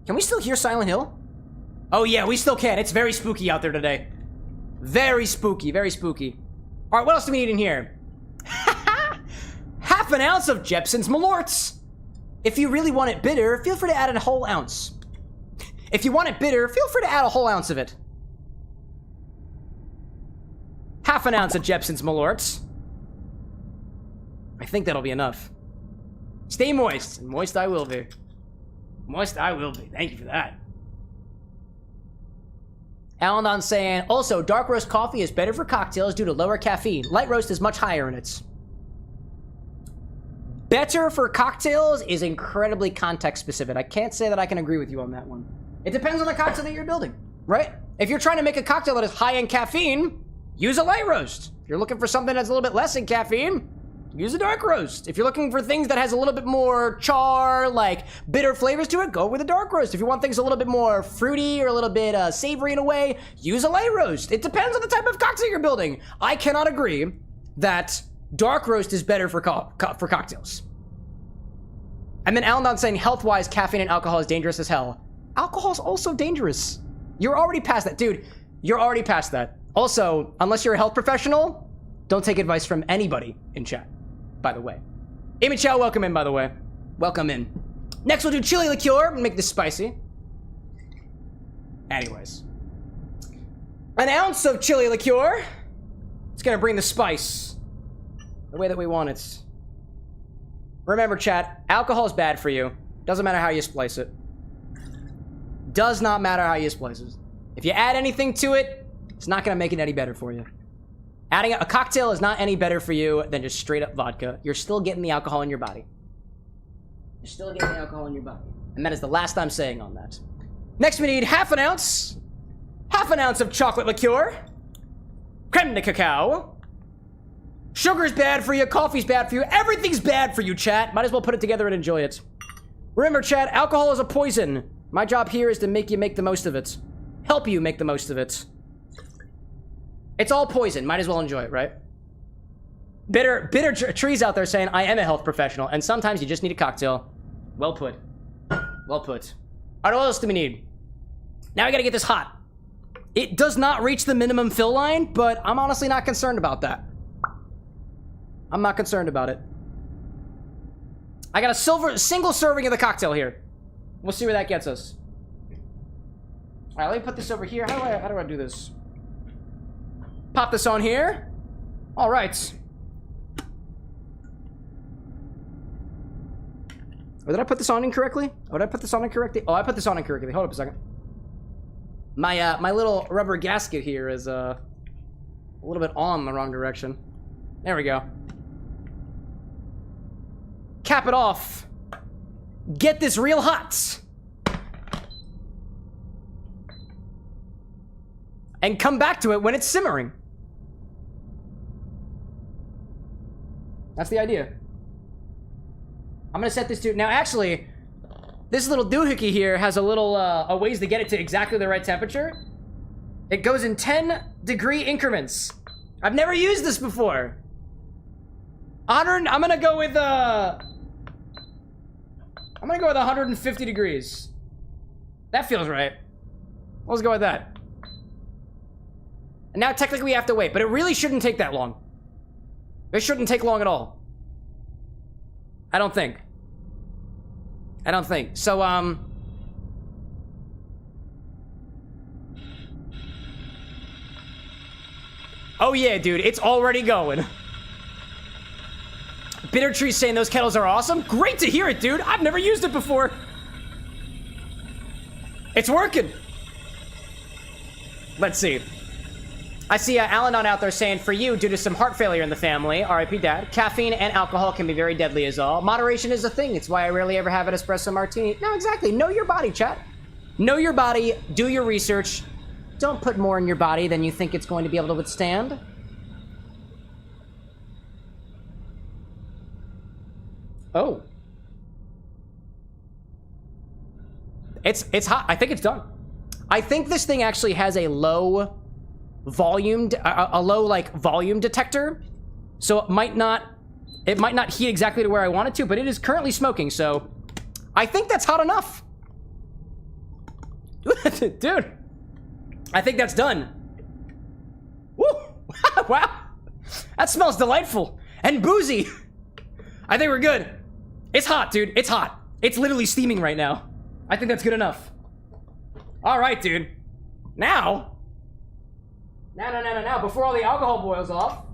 Can we still hear Silent Hill? Oh yeah, we still can. It's very spooky out there today. Very spooky, very spooky. All right, what else do we need in here? Half an ounce of Jeppson's Malorts. If you really want it bitter, feel free to add a whole ounce. If you want it bitter, feel free to add a whole ounce of it. Half an ounce of Jeppson's Malorts. I think that'll be enough. Stay moist, and moist I will be. Moist I will be. Thank you for that. Alan saying, also, dark roast coffee is better for cocktails due to lower caffeine. Light roast is much higher in it. Better for cocktails is incredibly context specific. I can't say that I can agree with you on that one. It depends on the cocktail that you're building, right? If you're trying to make a cocktail that is high in caffeine, use a light roast. If you're looking for something that's a little bit less in caffeine, use a dark roast. If you're looking for things that has a little bit more char, like bitter flavors to it, go with a dark roast. If you want things a little bit more fruity or a little bit savory in a way, use a light roast. It depends on the type of cocktail you're building. I cannot agree that dark roast is better for cocktails. And then Alan saying, health-wise, caffeine and alcohol is dangerous as hell. Alcohol is also dangerous. You're already past that. Dude, you're already past that. Also, unless you're a health professional, don't take advice from anybody in chat, by the way. Amy Chow, welcome in, by the way. Welcome in. Next, we'll do chili liqueur. Make this spicy. Anyways. An ounce of chili liqueur. It's gonna bring the spice the way that we want it. Remember, chat, alcohol is bad for you. Doesn't matter how you splice it. Does not matter how you splice it. If you add anything to it, it's not gonna make it any better for you. Adding a cocktail is not any better for you than just straight up vodka. You're still getting the alcohol in your body. You're still getting the alcohol in your body. And that is the last I'm saying on that. Next, we need half an ounce of chocolate liqueur. Creme de cacao. Sugar's bad for you, coffee's bad for you, everything's bad for you, chat. Might as well put it together and enjoy it. Remember, chat, alcohol is a poison. My job here is to make you make the most of it. Help you make the most of it. It's all poison. Might as well enjoy it, right? Bitter trees out there saying, I am a health professional, and sometimes you just need a cocktail. Well put. Well put. All right, what else do we need? Now we gotta get this hot. It does not reach the minimum fill line, but I'm honestly not concerned about that. I'm not concerned about it. I got a single serving of the cocktail here. We'll see where that gets us. All right, let me put this over here. How do I do this? Pop this on here. All right. Or did I put this on incorrectly? Oh, did I put this on incorrectly? Oh, I put this on incorrectly. Hold up a second. My little rubber gasket here is a little bit on the wrong direction. There we go. Cap it off. Get this real hot. And come back to it when it's simmering. That's the idea. I'm gonna set this to... Now, actually, this little doohickey here has a little, a ways to get it to exactly the right temperature. It goes in 10-degree increments. I've never used this before. I'm gonna go with, I'm gonna go with 150 degrees. That feels right. Let's go with that. And now, technically, we have to wait, but it really shouldn't take that long. It shouldn't take long at all. I don't think. So, oh yeah, dude, it's already going. Bitter Tree's saying those kettles are awesome. Great to hear it, dude. I've never used it before. It's working. Let's see. I see Alanon out there saying, for you, due to some heart failure in the family, RIP Dad, caffeine and alcohol can be very deadly as all. Moderation is a thing. It's why I rarely ever have an espresso martini. No, exactly. Know your body, chat. Know your body. Do your research. Don't put more in your body than you think it's going to be able to withstand. Oh. It's hot. I think it's done. I think this thing actually has a low volume, volume detector, so it might not heat exactly to where I want it to, but it is currently smoking, so I think that's hot enough. Dude, I think that's done. Woo! Wow, that smells delightful and boozy. I think we're good. It's hot, dude. It's hot. It's literally steaming right now. I think that's good enough. All right, dude. Now, before all the alcohol boils off,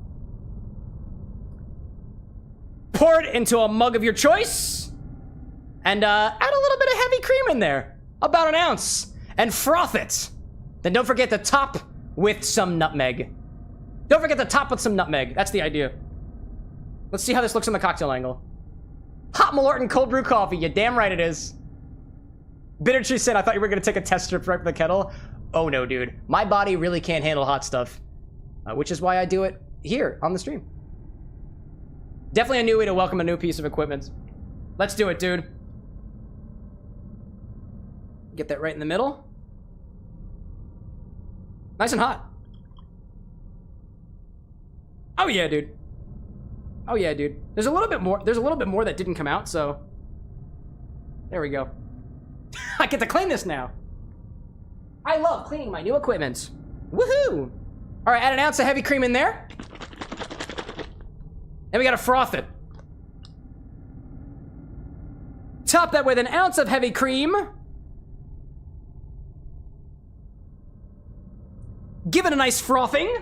pour it into a mug of your choice, and add a little bit of heavy cream in there, about an ounce, and froth it. Then don't forget to top with some nutmeg. Don't forget to top with some nutmeg. That's the idea. Let's see how this looks on the cocktail angle. Hot Malorton cold brew coffee. You damn right it is. Bitter Tree said, I thought you were going to take a test strip right from the kettle. Oh no, dude. My body really can't handle hot stuff. Which is why I do it here on the stream. Definitely a new way to welcome a new piece of equipment. Let's do it, dude. Get that right in the middle. Nice and hot. Oh yeah, dude. Oh yeah, dude. There's a little bit more that didn't come out, so there we go. I get to claim this now. I love cleaning my new equipment. Woohoo! All right, add an ounce of heavy cream in there. And we gotta froth it. Top that with an ounce of heavy cream. Give it a nice frothing.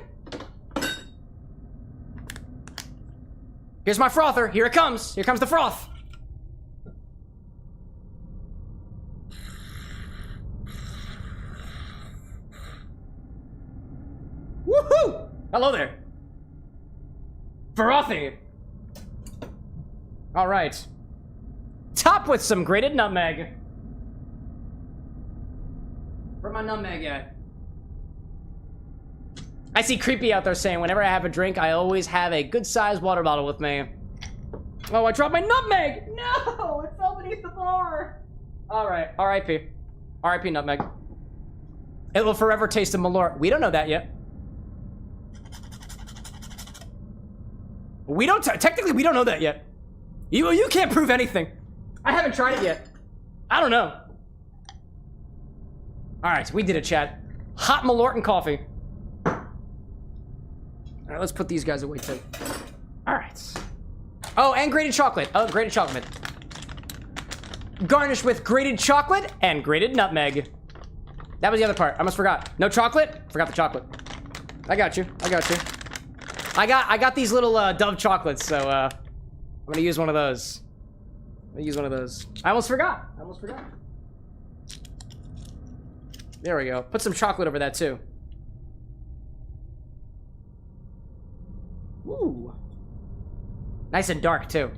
Here's my frother. Here it comes. Here comes the froth. Woohoo! Hello there. Frothy. All right. Top with some grated nutmeg. Where's my nutmeg at? I see Creepy out there saying, whenever I have a drink, I always have a good-sized water bottle with me. Oh, I dropped my nutmeg! No! It fell beneath the bar! Alright, R.I.P. R.I.P. nutmeg. It will forever taste of Malort. We don't know that yet. We don't, technically, we don't know that yet. You can't prove anything. I haven't tried it yet. I don't know. Alright, we did it, chat. Hot Malort and coffee. Alright, let's put these guys away, too. Alright. Oh, and grated chocolate. Oh, grated chocolate. Garnish with grated chocolate and grated nutmeg. That was the other part. I almost forgot. No chocolate? Forgot the chocolate. I got you. I got you. I got these little Dove chocolates, so I'm gonna use one of those. I'm gonna use one of those. I almost forgot. I almost forgot. There we go. Put some chocolate over that too. Ooh. Nice and dark too.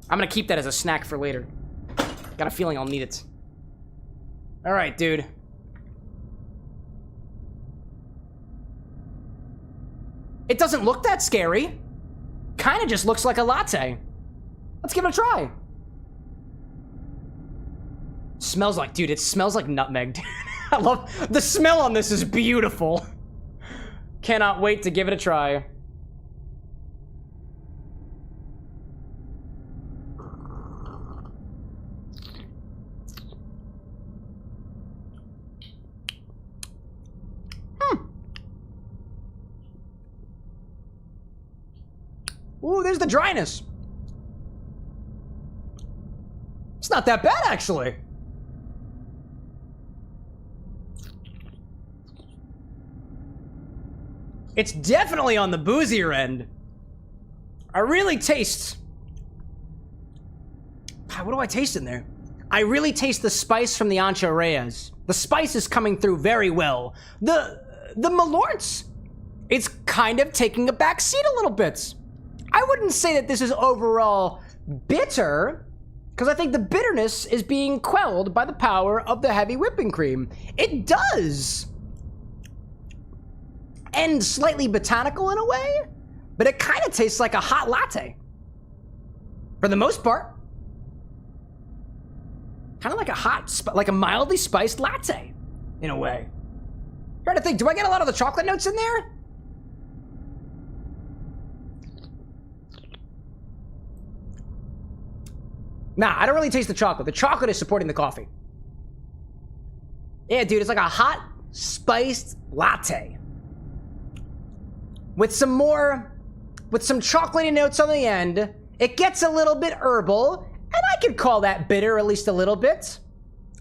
I'm gonna keep that as a snack for later. Got a feeling I'll need it. All right, dude. It doesn't look that scary. Kind of just looks like a latte. Let's give it a try. Smells like, dude, it smells like nutmeg. I love, the smell on this is beautiful. Cannot wait to give it a try. Ooh, there's the dryness. It's not that bad, actually. It's definitely on the boozier end. I really taste... What do I taste in there? I really taste the spice from the Ancho Reyes. The spice is coming through very well. The Malorts, it's kind of taking a back seat a little bit. I wouldn't say that this is overall bitter, because I think the bitterness is being quelled by the power of the heavy whipping cream. It does end slightly botanical in a way, but it kind of tastes like a hot latte. For the most part. Kind of like a hot, like a mildly spiced latte, in a way. I'm trying to think, do I get a lot of the chocolate notes in there? Nah, I don't really taste the chocolate. The chocolate is supporting the coffee. Yeah, dude, it's like a hot, spiced latte. With some chocolatey notes on the end. It gets a little bit herbal, and I could call that bitter at least a little bit.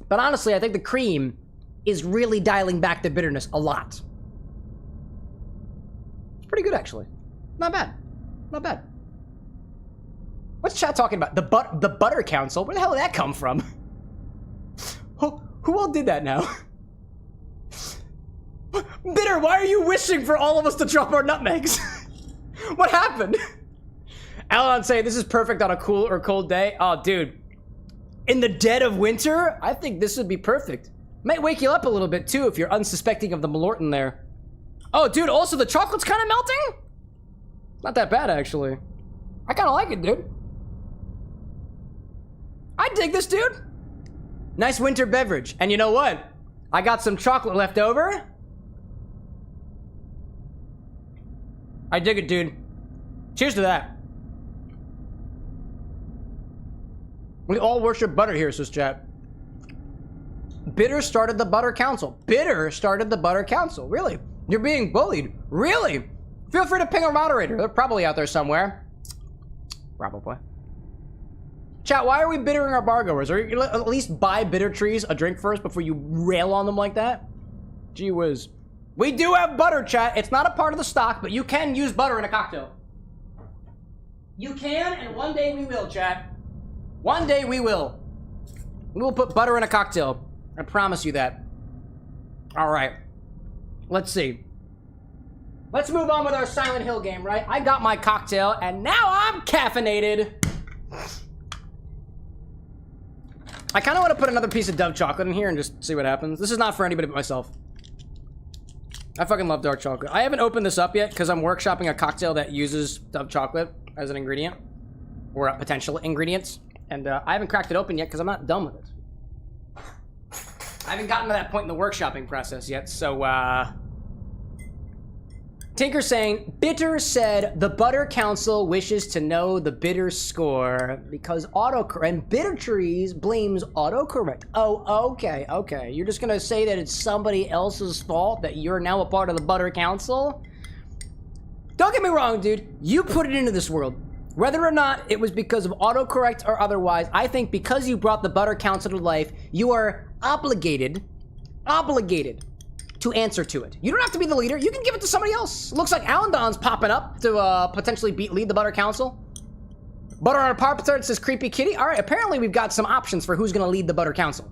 But honestly, I think the cream is really dialing back the bitterness a lot. It's pretty good, actually. Not bad. Not bad. What's chat talking about? The Butter Council? Where the hell did that come from? Who all did that now? Bitter, why are you wishing for all of us to drop our nutmegs? What happened? Alan saying this is perfect on a cool or cold day. Oh, dude. In the dead of winter, I think this would be perfect. Might wake you up a little bit too if you're unsuspecting of the Malort in there. Oh, dude, also the chocolate's kind of melting? Not that bad, actually. I kind of like it, dude. I dig this, dude. Nice winter beverage. And you know what? I got some chocolate left over. I dig it, dude. Cheers to that. We all worship butter here, says chat. Bitter started the Butter Council. Bitter started the Butter Council. Really? You're being bullied. Really? Feel free to ping a moderator. They're probably out there somewhere. Probably. Chat, why are we bittering our bar goers? Are you gonna at least buy Bitter Trees a drink first before you rail on them like that? Gee whiz. We do have butter, chat. It's not a part of the stock, but you can use butter in a cocktail. You can, and one day we will, chat. One day we will. We will put butter in a cocktail. I promise you that. All right. Let's see. Let's move on with our Silent Hill game, right? I got my cocktail, and now I'm caffeinated. I kind of want to put another piece of Dove chocolate in here and just see what happens. This is not for anybody but myself. I fucking love dark chocolate. I haven't opened this up yet because I'm workshopping a cocktail that uses Dove chocolate as an ingredient. Or potential ingredients. And I haven't cracked it open yet because I'm not done with it. I haven't gotten to that point in the workshopping process yet, so Tinker saying, Bitter said the Butter Council wishes to know the Bitter score because autocorrect, and Bitter Trees blames autocorrect. Oh, okay, okay. You're just gonna say that it's somebody else's fault that you're now a part of the Butter Council? Don't get me wrong, dude. You put it into this world. Whether or not it was because of autocorrect or otherwise, I think because you brought the Butter Council to life, you are obligated to answer to it. You don't have to be the leader. You can give it to somebody else. Looks like Alandon's popping up to potentially lead the Butter Council. Butter on a Pop-Tart says Creepy Kitty. All right, apparently we've got some options for who's going to lead the Butter Council.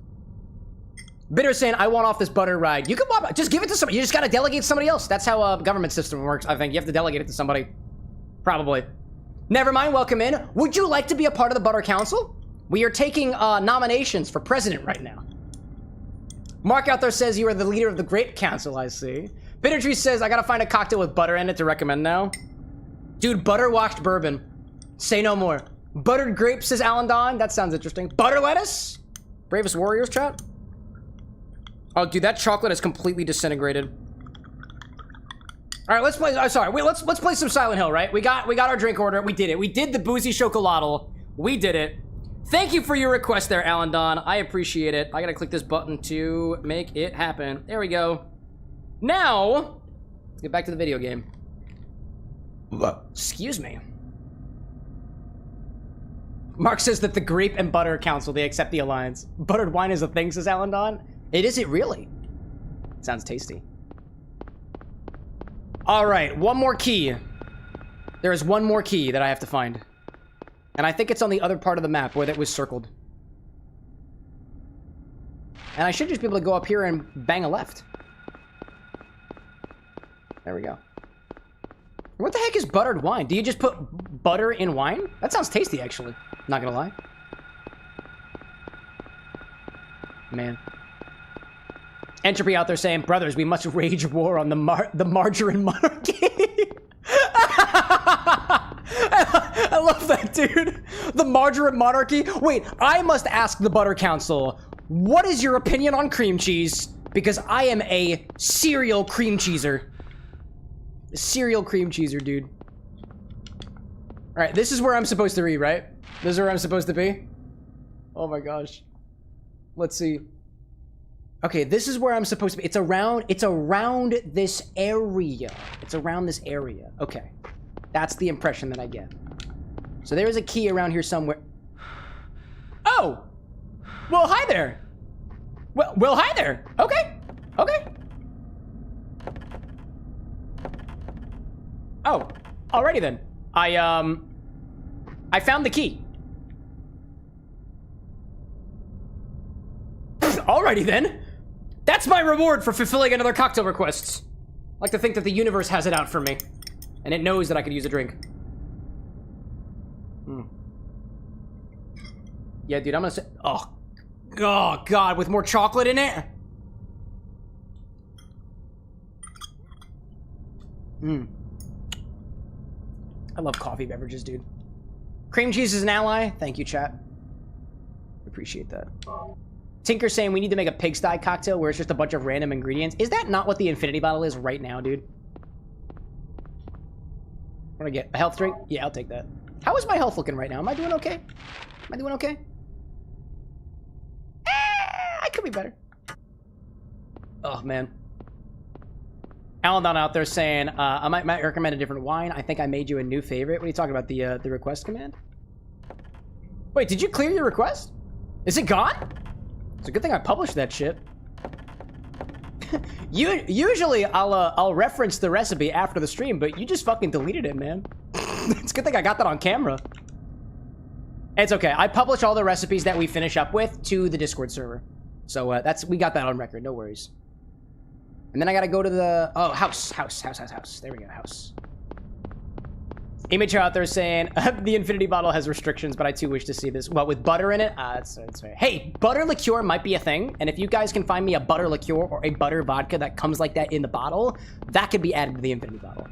Bitter saying, I want off this butter ride. You can just give it to somebody. You just got to delegate to somebody else. That's how a government system works, I think. You have to delegate it to somebody. Probably. Never mind, welcome in. Would you like to be a part of the Butter Council? We are taking nominations for president right now. Mark out there says you are the leader of the Grape Council, I see. Bittertree says, I gotta find a cocktail with butter in it to recommend now. Dude, butter-washed bourbon. Say no more. Buttered grape, says Alandon. That sounds interesting. Butter lettuce? Bravest Warriors, chat? Oh, dude, that chocolate is completely disintegrated. All right, let's play. Sorry, wait. Let's play some Silent Hill, right? We got our drink order. We did it. We did the boozy chocolatl. We did it. Thank you for your request there, Alandon. I appreciate it. I gotta click this button to make it happen. There we go. Now, let's get back to the video game. Excuse me. Mark says that the Grape and Butter Council, they accept the alliance. Buttered wine is a thing, says Alandon. Is it really? Sounds tasty. All right, one more key. There is one more key that I have to find. And I think it's on the other part of the map where that was circled. And I should just be able to go up here and bang a left. There we go. What the heck is buttered wine? Do you just put butter in wine? That sounds tasty, actually. Not gonna lie. Man. Entropy out there saying, brothers, we must wage war on the margarine monarchy. I love that, dude. The margarine monarchy. Wait, I must ask the Butter Council, what is your opinion on cream cheese? Because I am a serial cream cheeser. A serial cream cheeser, dude. All right, this is where I'm supposed to read, right? This is where I'm supposed to be? Oh my gosh. Let's see. Okay, this is where I'm supposed to be. It's around this area. It's around this area. Okay. That's the impression that I get. So there is a key around here somewhere. Oh! Well, hi there. Well, hi there. Okay. Okay. Oh, alrighty then. I found the key. Alrighty then. That's my reward for fulfilling another cocktail request. I like to think that the universe has it out for me. And it knows that I could use a drink. Yeah, dude, I'm gonna say... Oh, God, with more chocolate in it? I love coffee beverages, dude. Cream cheese is an ally. Thank you, chat. Appreciate that. Tinker saying we need to make a pigsty cocktail where it's just a bunch of random ingredients. Is that not what the infinity bottle is right now, dude? What do I get? A health drink? Yeah, I'll take that. How is my health looking right now? Am I doing okay? Am I doing okay? I could be better. Oh, man. Alan out there saying, I might recommend a different wine. I think I made you a new favorite. What are you talking about? The request command? Wait, did you clear your request? Is it gone? It's a good thing I published that shit. Usually I'll reference the recipe after the stream, but you just fucking deleted it, man. It's a good thing I got that on camera. It's okay. I publish all the recipes that we finish up with to the Discord server. So we got that on record. No worries. And then I gotta go to the house. There we go, house. Image out there saying the infinity bottle has restrictions, but I too wish to see this. What, with butter in it? It's fair. Hey, butter liqueur might be a thing, and if you guys can find me a butter liqueur or a butter vodka that comes like that in the bottle, that could be added to the infinity bottle.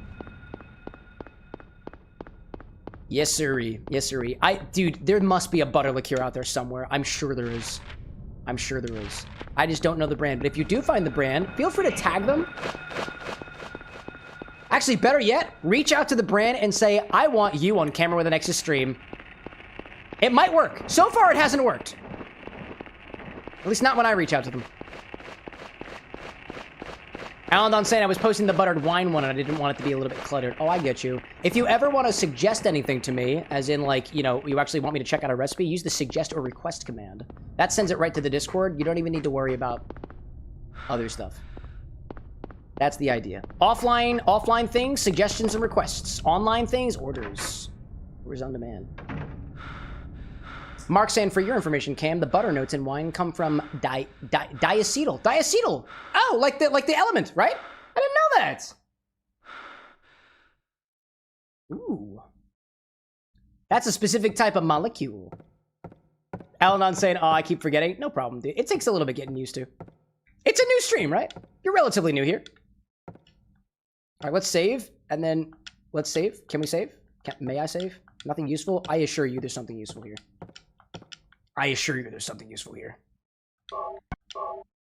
Yes, sirree. Yes, sirree. Dude, there must be a butter liqueur out there somewhere. I'm sure there is. I'm sure there is. I just don't know the brand, but if you do find the brand, feel free to tag them. Actually, better yet, reach out to the brand and say, I want you on Camera with an X's stream. It might work. So far, it hasn't worked. At least not when I reach out to them. Alan saying I was posting the buttered wine one and I didn't want it to be a little bit cluttered. Oh, I get you. If you ever want to suggest anything to me, as in like, you know, you actually want me to check out a recipe, use the suggest or request command. That sends it right to the Discord. You don't even need to worry about other stuff. That's the idea. Offline things, suggestions and requests. Online things, orders. Orders on demand. Mark saying, for your information, Cam, the butter notes in wine come from diacetyl. Diacetyl! Oh, like the element, right? I didn't know that! Ooh. That's a specific type of molecule. Alan saying, oh, I keep forgetting. No problem, dude. It takes a little bit getting used to. It's a new stream, right? You're relatively new here. Alright, let's save, and then let's save. Can we save? May I save? Nothing useful? I assure you there's something useful here. I assure you there's something useful here.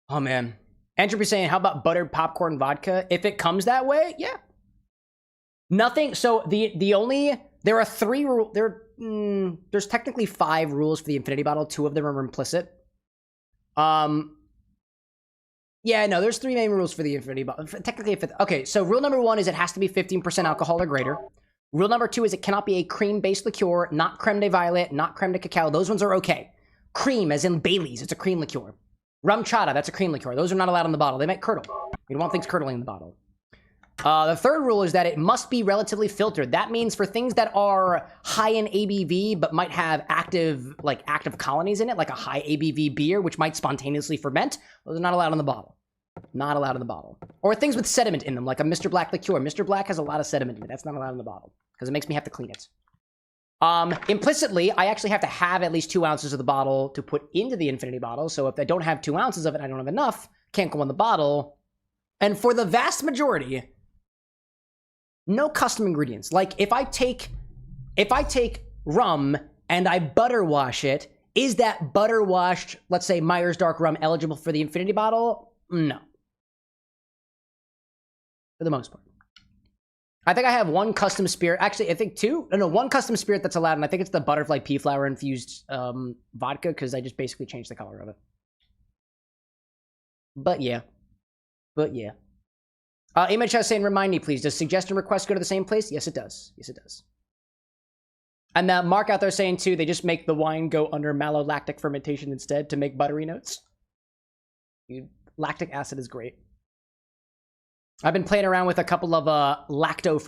Oh, man. Entropy saying, how about buttered popcorn vodka? If it comes that way, yeah. Nothing. So the only... There are 3 rules. There's technically 5 rules for the infinity bottle. 2 of them are implicit. Yeah, no, there's 3 main rules for the infinity bottle. Technically, okay, so rule number 1 is it has to be 15% alcohol or greater. Rule number 2 is it cannot be a cream-based liqueur, not creme de violet, not creme de cacao. Those ones are okay. Cream, as in Bailey's, it's a cream liqueur. Rum chata, that's a cream liqueur. Those are not allowed in the bottle. They might curdle. We don't want things curdling in the bottle. The third rule is that it must be relatively filtered. That means for things that are high in ABV but might have active colonies in it, like a high ABV beer, which might spontaneously ferment, those are not allowed in the bottle. Not allowed in the bottle. Or things with sediment in them, like a Mr. Black liqueur. Mr. Black has a lot of sediment in it. That's not allowed in the bottle because it makes me have to clean it. Implicitly, I actually have to have at least 2 ounces of the bottle to put into the infinity bottle. So if I don't have 2 ounces of it, I don't have enough, can't go in the bottle. And for the vast majority, no custom ingredients. Like if I take rum and I butter wash it, is that butter washed, let's say Myers Dark Rum, eligible for the infinity bottle? No. For the most part. I think I have 1 custom spirit. Actually, I think 2. No, 1 custom spirit that's allowed, and I think it's the butterfly pea flower infused vodka, because I just basically changed the color of it. But yeah. Image House saying, remind me, please. Does suggestion request go to the same place? Yes, it does. Yes, it does. And Mark out there saying, too, they just make the wine go under malolactic fermentation instead to make buttery notes. Dude, lactic acid is great. I've been playing around with a couple of lacto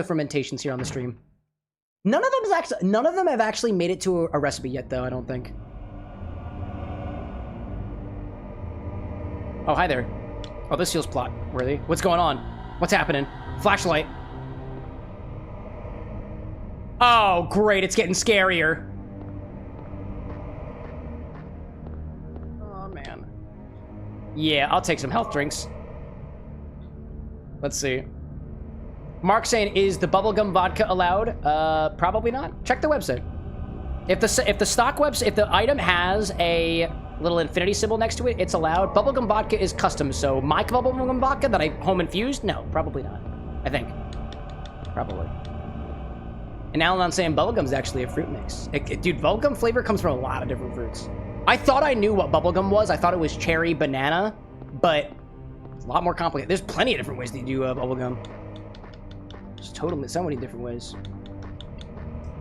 fermentations here on the stream. None of them have actually made it to a recipe yet, though, I don't think. Oh, hi there. Oh, this feels plot worthy. What's going on? What's happening? Flashlight. Oh, great. It's getting scarier. Oh, man. Yeah, I'll take some health drinks. Let's see. Mark saying, is the bubblegum vodka allowed? Probably not. Check the website. If the item has a little infinity symbol next to it, it's allowed. Bubblegum vodka is custom, so my bubblegum vodka that I home infused? No, probably not. I think. Probably. And Alan saying bubblegum's actually a fruit mix. Dude, bubblegum flavor comes from a lot of different fruits. I thought I knew what bubblegum was. I thought it was cherry, banana. but it's a lot more complicated. There's plenty of different ways to do bubblegum. There's totally so many different ways.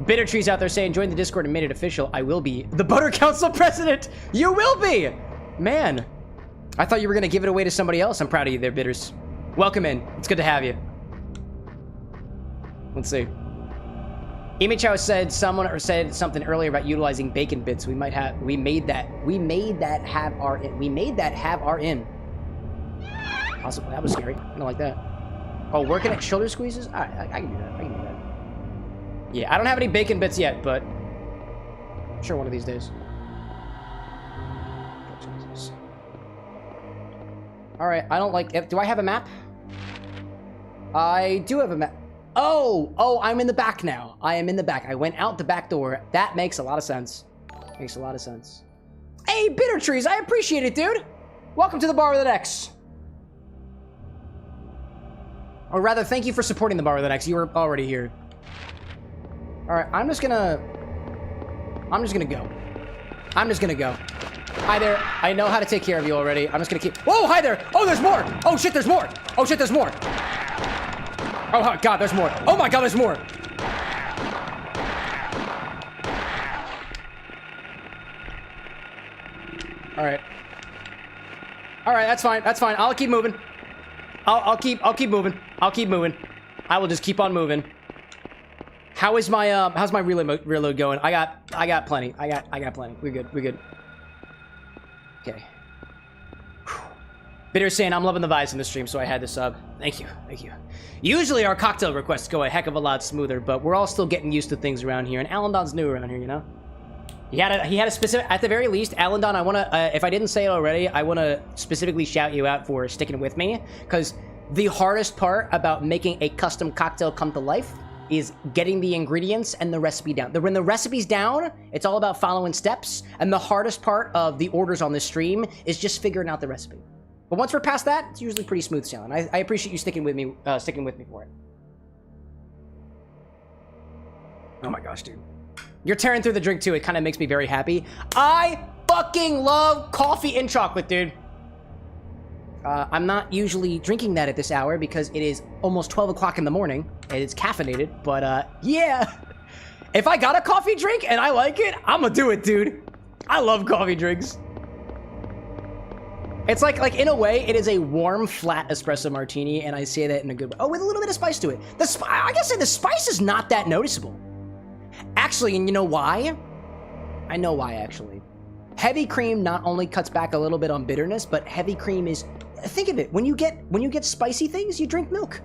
Bitter Trees out there saying, join the Discord and made it official. I will be the Butter Council president. You will be. Man, I thought you were going to give it away to somebody else. I'm proud of you there, Bitters. Welcome in. It's good to have you. Let's see. Imi said something earlier about utilizing bacon bits. We made that have our in. Awesome. That was scary. I don't like that. Oh, working at shoulder squeezes? I can do that. I can do that. Yeah, I don't have any bacon bits yet, but I'm sure one of these days. All right, I don't like. Do I have a map? I do have a map. Oh, I'm in the back now. I am in the back. I went out the back door. That makes a lot of sense. Makes a lot of sense. Hey, Bitter Trees, I appreciate it, dude. Welcome to the Bar with an X. Or rather, thank you for supporting the Bar with an X. You were already here. All right, I'm just gonna go. I'm just gonna go. Hi there. I know how to take care of you already. I'm just gonna keep. Whoa, hi there. Oh, there's more. Oh shit, there's more. Oh shit, there's more. Oh god, there's more. Oh my god, there's more. All right. All right, that's fine. That's fine. I'll keep moving. I'll keep moving. I'll keep moving. I will just keep on moving. How's my reload going? I got plenty. I got plenty. We're good. We're good. Okay. Bitter saying I'm loving the vibes in the stream, so I had to sub. Thank you. Thank you. Usually our cocktail requests go a heck of a lot smoother, but we're all still getting used to things around here, and Alandon's new around here, you know? He had a specific, at the very least, Alandon, I want to, if I didn't say it already, I want to specifically shout you out for sticking with me, because the hardest part about making a custom cocktail come to life is getting the ingredients and the recipe down. When the recipe's down, it's all about following steps, and the hardest part of the orders on this stream is just figuring out the recipe. But once we're past that, it's usually pretty smooth sailing. I appreciate you sticking with me for it. Oh my gosh, dude. You're tearing through the drink too. It kind of makes me very happy. I fucking love coffee and chocolate, dude. I'm not usually drinking that at this hour because it is almost 12 o'clock in the morning and it's caffeinated, but yeah. If I got a coffee drink and I like it, I'm gonna do it, dude. I love coffee drinks. It's like in a way, it is a warm, flat espresso martini, and I say that in a good way. Oh, with a little bit of spice to it. I gotta say, the spice is not that noticeable. Actually, and you know why? I know why, actually. Heavy cream not only cuts back a little bit on bitterness, but heavy cream is... Think of it. When you get spicy things, you drink milk.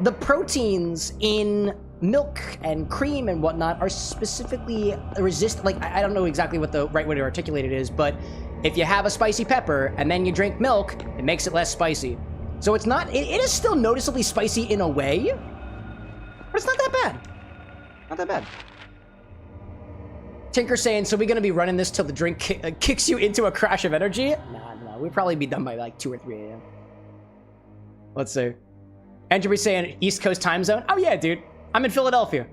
The proteins in milk and cream and whatnot are specifically resistant. I don't know exactly what the right way to articulate it is, but if you have a spicy pepper and then you drink milk, it makes it less spicy. So it's not... It is still noticeably spicy in a way, but it's not that bad. Not that bad. Tinker saying, so we're gonna be running this till the drink kicks you into a crash of energy? Nah, we'll probably be done by like 2 or 3 a.m. Let's see. Entropy saying East Coast time zone? Oh yeah, dude. I'm in Philadelphia.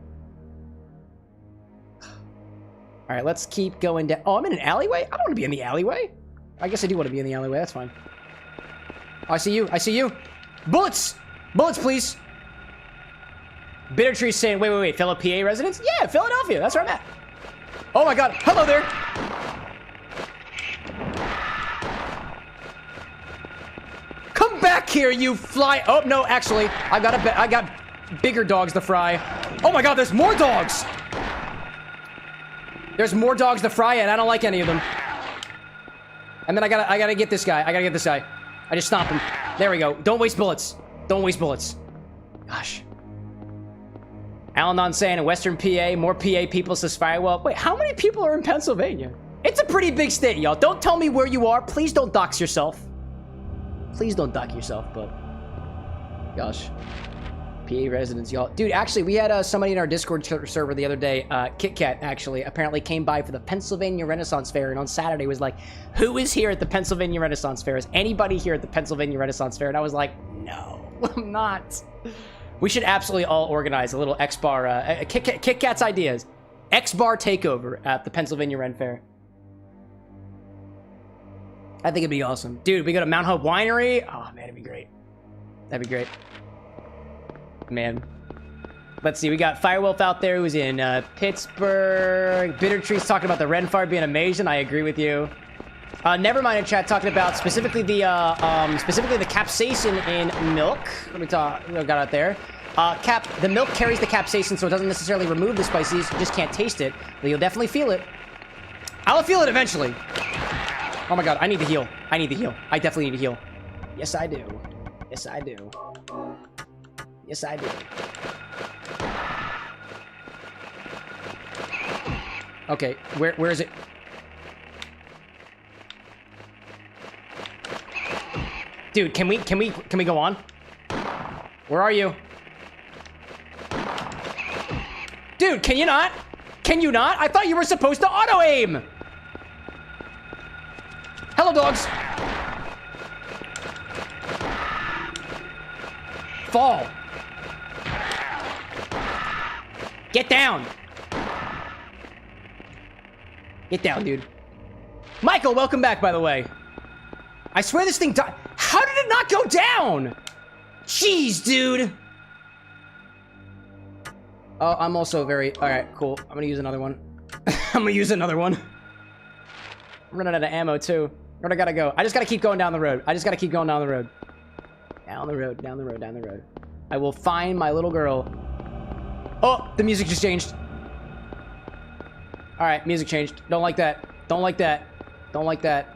All right, let's keep going down. Oh, I'm in an alleyway? I don't want to be in the alleyway. I guess I do want to be in the alleyway. That's fine. Oh, I see you. I see you. Bullets! Bullets, please. Bitter Tree saying, wait. Fellow PA residents? Yeah, Philadelphia. That's where I'm at. Oh my god. Hello there. Come back here, you fly. Oh, no, actually, I got bigger dogs to fry. Oh my god, there's more dogs. There's more dogs to fry, and I don't like any of them. And then I gotta get this guy. I just stomp him. There we go. Don't waste bullets. Don't waste bullets. Gosh. Alanon saying in Western PA, more PA people says Firewall. Wait, how many people are in Pennsylvania? It's a pretty big state, y'all. Don't tell me where you are. Please don't dox yourself. Please don't dox yourself, but... Gosh. PA residents, y'all. Dude, actually, we had somebody in our Discord server the other day, Kit Kat, actually, apparently came by for the Pennsylvania Renaissance Fair, and on Saturday was like, who is here at the Pennsylvania Renaissance Fair? Is anybody here at the Pennsylvania Renaissance Fair? And I was like, no, I'm not. We should absolutely all organize a little X-Bar, Kit Kat's ideas. X-Bar takeover at the Pennsylvania Ren Fair. I think it'd be awesome. Dude, we go to Mount Hope Winery. Oh, man, it'd be great. That'd be great. Man. Let's see, we got Firewolf out there who's in Pittsburgh. Bitter Tree's talking about the Renfar being amazing. I agree with you. Nevermind in chat talking about specifically the capsaicin in milk. Let me talk. What we got out there? The milk carries the capsaicin, so it doesn't necessarily remove the spices. You just can't taste it, but you'll definitely feel it. I'll feel it eventually. Oh my god, I need to heal. I need to heal. I definitely need to heal. Yes, I do. Yes, I do. Yes, I do. Okay, where is it? Dude, can we go on? Where are you? Dude, can you not? Can you not? I thought you were supposed to auto-aim! Hello, dogs! Fall! Get down! Get down, dude. Michael, welcome back, by the way. I swear this thing died. How did it not go down? Jeez, dude. Oh, I'm also very... Alright, cool. I'm gonna use another one. I'm gonna use another one. I'm running out of ammo, too. Where'd I gotta go? I just gotta keep going down the road. I just gotta keep going down the road. Down the road, down the road, down the road. I will find my little girl. Oh, the music just changed. Alright, music changed. Don't like that. Don't like that. Don't like that.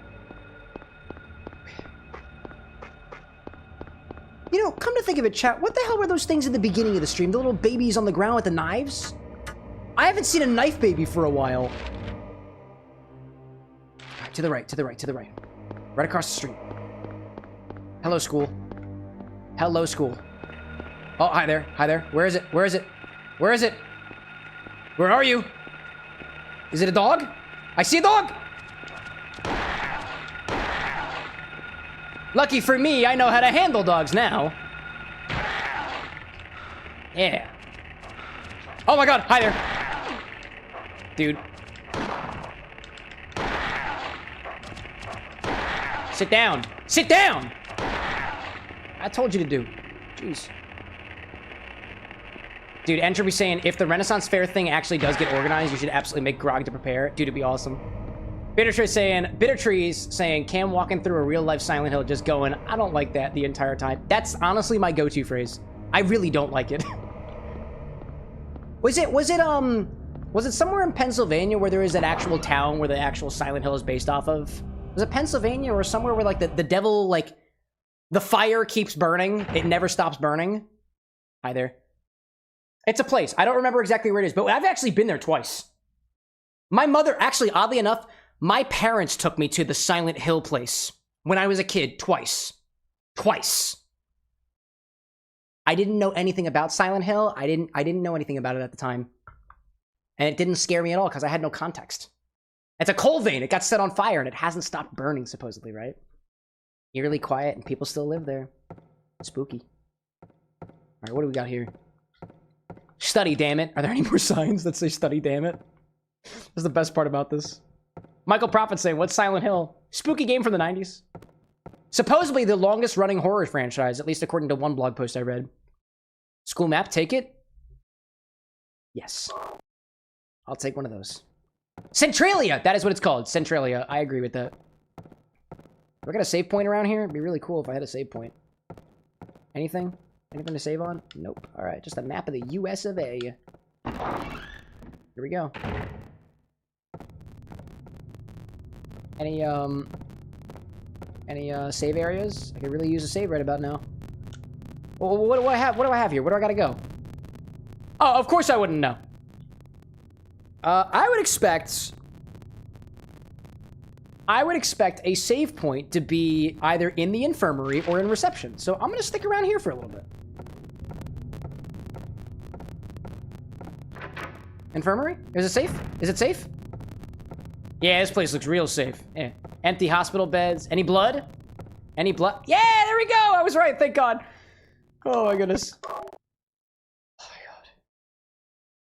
You know, come to think of it, chat, what the hell were those things in the beginning of the stream? The little babies on the ground with the knives? I haven't seen a knife baby for a while. All right, to the right, to the right, to the right. Right across the street. Hello, school. Hello, school. Oh, hi there. Hi there. Where is it? Where is it? Where is it? Where are you? Is it a dog? I see a dog! Lucky for me, I know how to handle dogs now. Yeah. Oh my god, hi there. Dude. Sit down. Sit down! I told you to do. Jeez. Dude, Entropy saying, if the Renaissance Fair thing actually does get organized, you should absolutely make grog to prepare. Dude, it'd be awesome. Bitter Trees saying, Cam walking through a real-life Silent Hill just going, I don't like that the entire time. That's honestly my go-to phrase. I really don't like it. Was it somewhere in Pennsylvania where there is that actual town where the actual Silent Hill is based off of? Was it Pennsylvania or somewhere where, like, the devil, like, the fire keeps burning? It never stops burning? Hi there. It's a place. I don't remember exactly where it is, but I've actually been there twice. My mother, actually, oddly enough, my parents took me to the Silent Hill place when I was a kid twice. Twice. I didn't know anything about Silent Hill. I didn't know anything about it at the time. And it didn't scare me at all because I had no context. It's a coal vein. It got set on fire and it hasn't stopped burning, supposedly, right? Eerily quiet and people still live there. Spooky. All right, what do we got here? Study, damn it. Are there any more signs that say study, damn it? That's the best part about this. Michael Prophet saying, what's Silent Hill? Spooky game from the 90s. Supposedly the longest running horror franchise, at least according to one blog post I read. School map, take it? Yes. I'll take one of those. Centralia! That is what it's called. Centralia. I agree with that. Do I got a save point around here? It'd be really cool if I had a save point. Anything? Anything to save on? Nope. Alright, just a map of the US of A. Here we go. Any save areas? I could really use a save right about now. Well, what do I have? What do I have here? Where do I gotta go? Oh, of course I wouldn't know. I would expect a save point to be either in the infirmary or in reception. So I'm gonna stick around here for a little bit. Infirmary? Is it safe? Is it safe? Yeah, this place looks real safe. Yeah. Empty hospital beds. Any blood? Any blood? Yeah, there we go! I was right, thank God. Oh my goodness.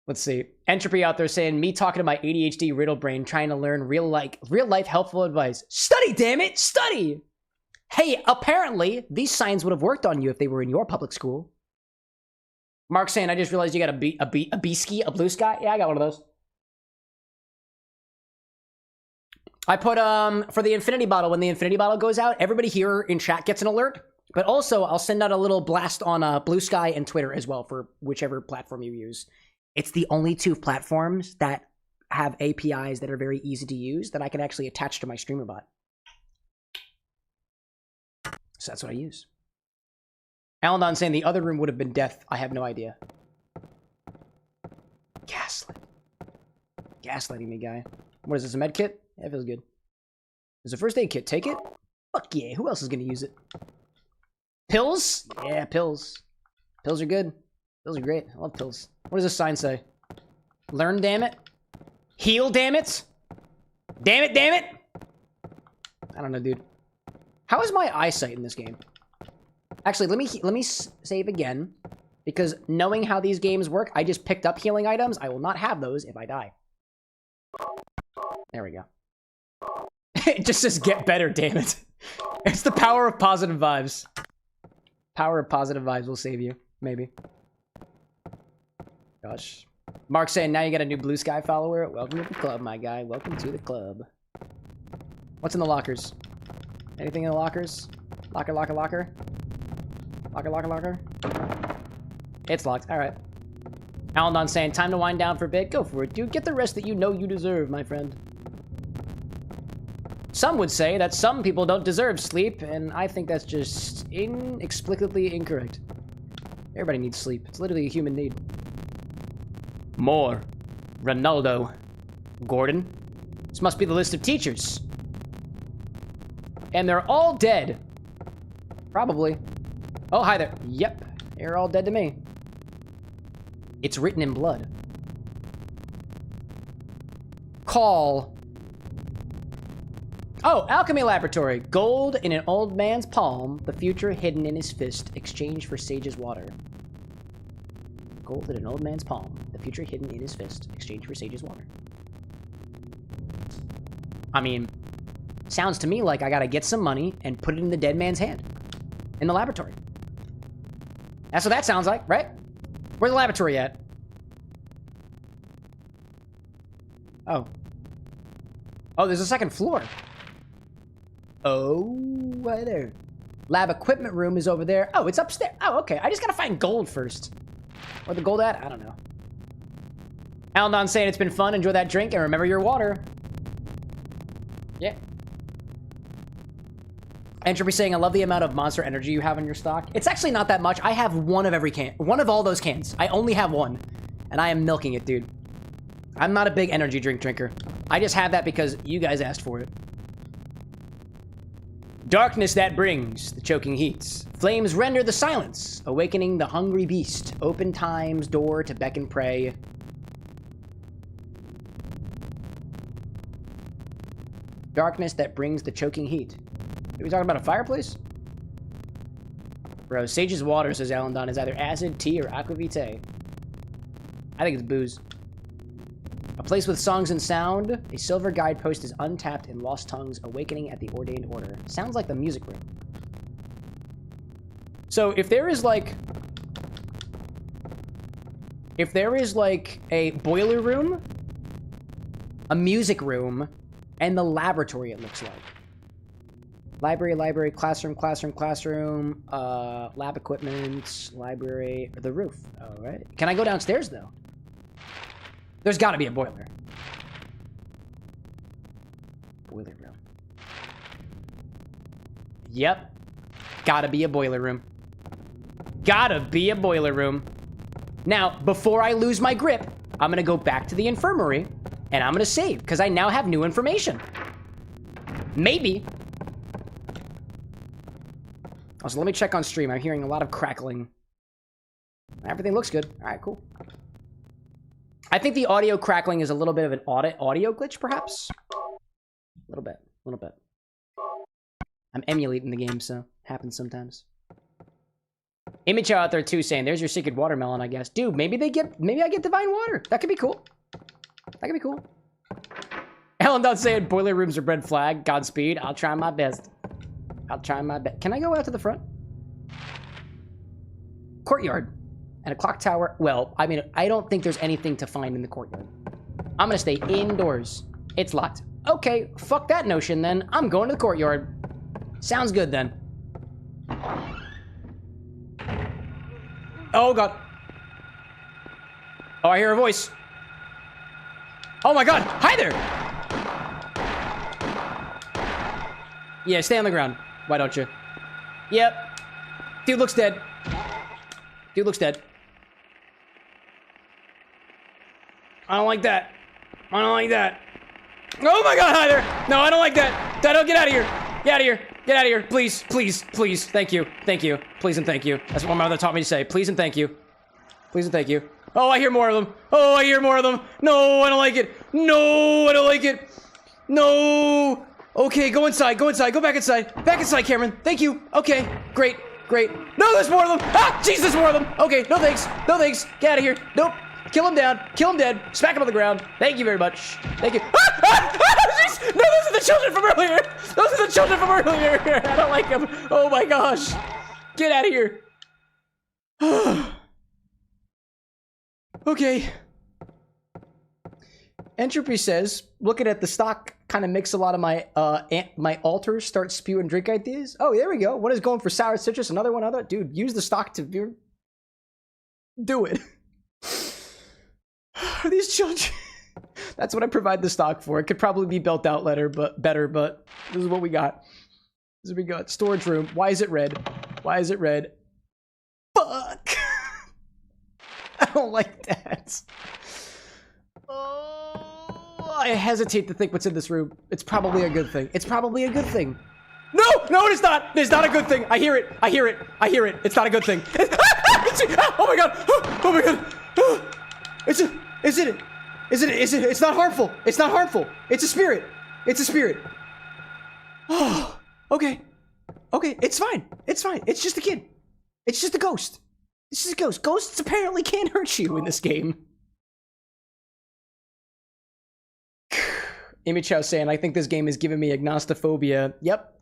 Let's see. Entropy out there saying, me talking to my ADHD riddle brain, trying to learn real life helpful advice. Study, damn it! Study! Hey, apparently, these signs would have worked on you if they were in your public school. Mark saying, I just realized you got a B-ski, a blue sky? Yeah, I got one of those. I put, for the infinity bottle, when the infinity bottle goes out, everybody here in chat gets an alert. But also, I'll send out a little blast on Blue Sky and Twitter as well for whichever platform you use. It's the only two platforms that have APIs that are very easy to use that I can actually attach to my streamer bot. So that's what I use. Alan saying the other room would have been death. I have no idea. Gaslit. Gaslighting me, guy. What is this, a med kit? Yeah, it feels good. There's a first aid kit. Take it? Fuck yeah. Who else is going to use it? Pills? Yeah, pills. Pills are good. Pills are great. I love pills. What does this sign say? Learn, damn it. Heal, damn it. Damn it, damn it. I don't know, dude. How is my eyesight in this game? Actually, let me save again. Because knowing how these games work, I just picked up healing items. I will not have those if I die. There we go. It just says get better, damn it. It's the power of positive vibes. Power of positive vibes will save you. Maybe. Gosh. Mark saying, now you got a new Blue Sky follower. Welcome to the club, my guy. Welcome to the club. What's in the lockers? Anything in the lockers? Locker, locker, locker? Locker, locker, locker? It's locked. Alright. Alan saying, time to wind down for a bit. Go for it, dude. Get the rest that you know you deserve, my friend. Some would say that some people don't deserve sleep, and I think that's just inexplicably incorrect. Everybody needs sleep. It's literally a human need. More. Ronaldo. Gordon. This must be the list of teachers. And they're all dead. Probably. Oh, hi there. Yep. They're all dead to me. It's written in blood. Call. Oh, Alchemy Laboratory. Gold in an old man's palm. The future hidden in his fist. Exchange for Sage's water. Gold in an old man's palm. The future hidden in his fist. Exchange for Sage's water. I mean, sounds to me like I gotta get some money and put it in the dead man's hand. In the laboratory. That's what that sounds like, right? Where's the laboratory at? Oh. Oh, there's a second floor. Oh, right there. Lab equipment room is over there. Oh, it's upstairs. Oh, okay. I just gotta find gold first. Where the gold at? I don't know. Alan saying it's been fun. Enjoy that drink and remember your water. Yeah. Entropy saying, I love the amount of Monster Energy you have in your stock. It's actually not that much. I have one of every can. One of all those cans. I only have one. And I am milking it, dude. I'm not a big energy drink drinker. I just have that because you guys asked for it. Darkness that brings the choking heats. Flames render the silence, awakening the hungry beast. Open time's door to beckon prey. Darkness that brings the choking heat. Are we talking about a fireplace? Bro, Sage's water, says Alan, is either acid, tea, or aquavitae. I think it's booze. A place with songs and sound. A silver guidepost is untapped in lost tongues, awakening at the ordained order. Sounds like the music room. So if there is like... If there is like a boiler room, a music room, and the laboratory, it looks like. Library, library, classroom, classroom, classroom, lab equipment, library, the roof. All right. Can I go downstairs, though? There's got to be a boiler. Boiler room. Yep. Gotta be a boiler room. Gotta be a boiler room. Now, before I lose my grip, I'm gonna go back to the infirmary, and I'm gonna save, because I now have new information. Maybe. Also, let me check on stream. I'm hearing a lot of crackling. Everything looks good. All right, cool. I think the audio crackling is a little bit of an audio glitch, perhaps? A little bit. A little bit. I'm emulating the game, so it happens sometimes. Image out there too saying, there's your secret watermelon, I guess. Dude, maybe I get divine water. That could be cool. That could be cool. Ellen Dunn saying, boiler rooms are red flag. Godspeed. I'll try my best. I'll try my best. Can I go out to the front? Courtyard. And a clock tower. Well, I mean, I don't think there's anything to find in the courtyard. I'm gonna stay indoors. It's locked. Okay, fuck that notion then. I'm going to the courtyard. Sounds good then. Oh god. Oh, I hear a voice. Oh my god. Hi there. Yeah, stay on the ground. Why don't you? Yep. Dude looks dead. Dude looks dead. I don't like that. I don't like that. Oh my god, hi there. No, I don't like that. Don't get out of here. Get out of here. Get out of here. Please, please, please. Thank you. Thank you. Please and thank you. That's what my mother taught me to say. Please and thank you. Please and thank you. Oh, I hear more of them. Oh, I hear more of them. No, I don't like it. No, I don't like it. No. Okay, go inside. Go inside. Go back inside. Back inside, Cameron. Thank you. Okay, great. Great. No, there's more of them. Ah, jeez, there's more of them. Okay, no thanks. No thanks. Get out of here. Nope. Kill him down. Kill him dead. Smack him on the ground. Thank you very much. Thank you. Ah! Ah! Ah! No, those are the children from earlier. Those are the children from earlier. I don't like them. Oh my gosh. Get out of here. Okay. Entropy says, looking at the stock kind of makes a lot of my my alters start spewing drink ideas. Oh, there we go. One is going for sour citrus. Another one, dude, use the stock to do it. These children. That's what I provide the stock for. It could probably be built out better, but this is what we got. This is what we got. Storage room. Why is it red? Why is it red? Fuck. I don't like that. Oh, I hesitate to think what's in this room. It's probably a good thing. It's probably a good thing. No, no, it's not. It's not a good thing. I hear it. I hear it. I hear it. It's not a good thing. Oh my god. Oh my god. It's not harmful. It's not harmful. It's a spirit. It's a spirit. Oh, okay. Okay, it's fine. It's fine. It's just a kid. It's just a ghost. It's just a ghost. Ghosts apparently can't hurt you in this game. Image House saying, I think this game is giving me agnostophobia. Yep.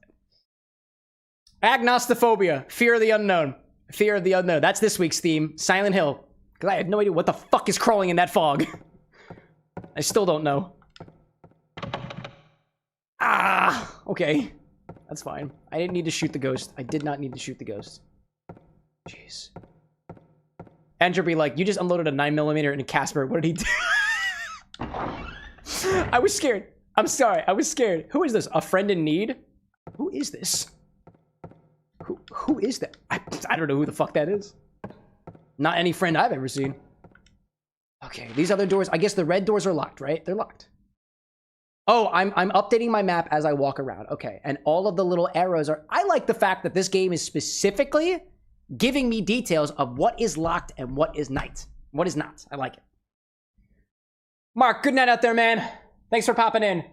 Agnostophobia. Fear of the unknown. Fear of the unknown. That's this week's theme. Silent Hill. Because I have no idea what the fuck is crawling in that fog. I still don't know. Ah! Okay. That's fine. I didn't need to shoot the ghost. I did not need to shoot the ghost. Jeez. Entropy, like, you just unloaded a 9mm and Casper. What did he do? I was scared. I'm sorry. I was scared. Who is this? A friend in need? Who is this? Who is that? I don't know who the fuck that is. Not any friend I've ever seen. Okay, these other doors, I guess the red doors are locked, right? They're locked. Oh, I'm updating my map as I walk around. Okay, and all of the little arrows are... I like the fact that this game is specifically giving me details of what is locked and what is not. What is not. I like it. Mark, good night out there, man. Thanks for popping in.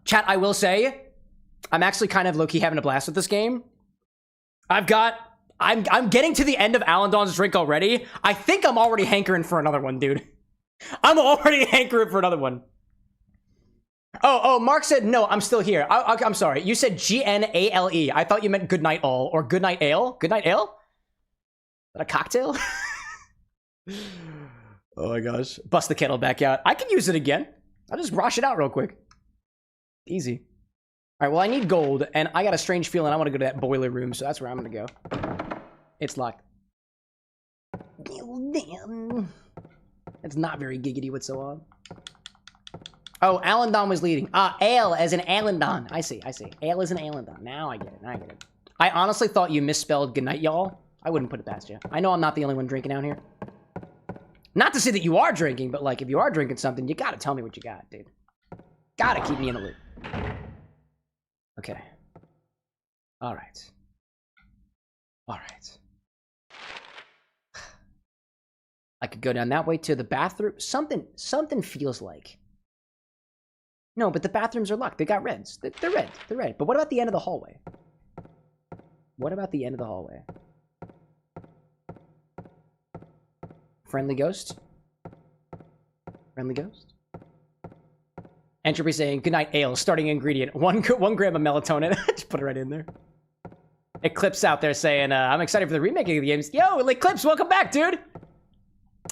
Chat, I will say, I'm actually kind of low-key having a blast with this game. I'm getting to the end of Alan Dawn's Drink already. I think I'm already hankering for another one, dude. I'm already hankering for another one. Oh, Mark said, no, I'm still here. I'm sorry. You said G-N-A-L-E. I thought you meant good night all or good night ale. Good night ale? Is that a cocktail? Oh my gosh. Bust the kettle back out. I can use it again. I'll just wash it out real quick. Easy. All right, well, I need gold, and I got a strange feeling I want to go to that boiler room, so that's where I'm going to go. It's locked. That's not very giggity whatsoever. Oh, Alan Don was leading. Ale as in Alan Don. I see. Ale as in Alan Don. Now I get it. I honestly thought you misspelled goodnight, y'all. I wouldn't put it past you. I know I'm not the only one drinking out here. Not to say that you are drinking, but like, if you are drinking something, you gotta tell me what you got, dude. Gotta keep me in the loop. Okay. All right. I could go down that way to the bathroom. Something feels like. No, but the bathrooms are locked. They got reds. They're red. But what about the end of the hallway? What about the end of the hallway? Friendly ghost? Friendly ghost? Entropy saying, good night, ale. Starting ingredient. One gram of melatonin. Just put it right in there. Eclipse out there saying, I'm excited for the remake of the games. Yo, Eclipse, welcome back, dude.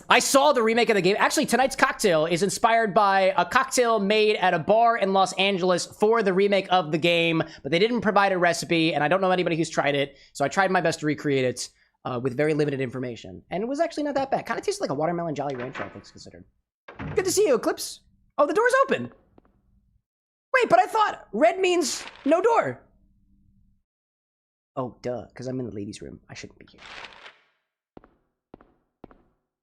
I saw the remake of the game. Actually, tonight's cocktail is inspired by a cocktail made at a bar in Los Angeles for the remake of the game, but they didn't provide a recipe, and I don't know anybody who's tried it, so I tried my best to recreate it with very limited information. And it was actually not that bad. Kind of tastes like a watermelon Jolly Rancher, all things considered. Good to see you, Eclipse. Oh, the door's open. Wait, but I thought red means no door. Oh, duh, because I'm in the ladies' room. I shouldn't be here.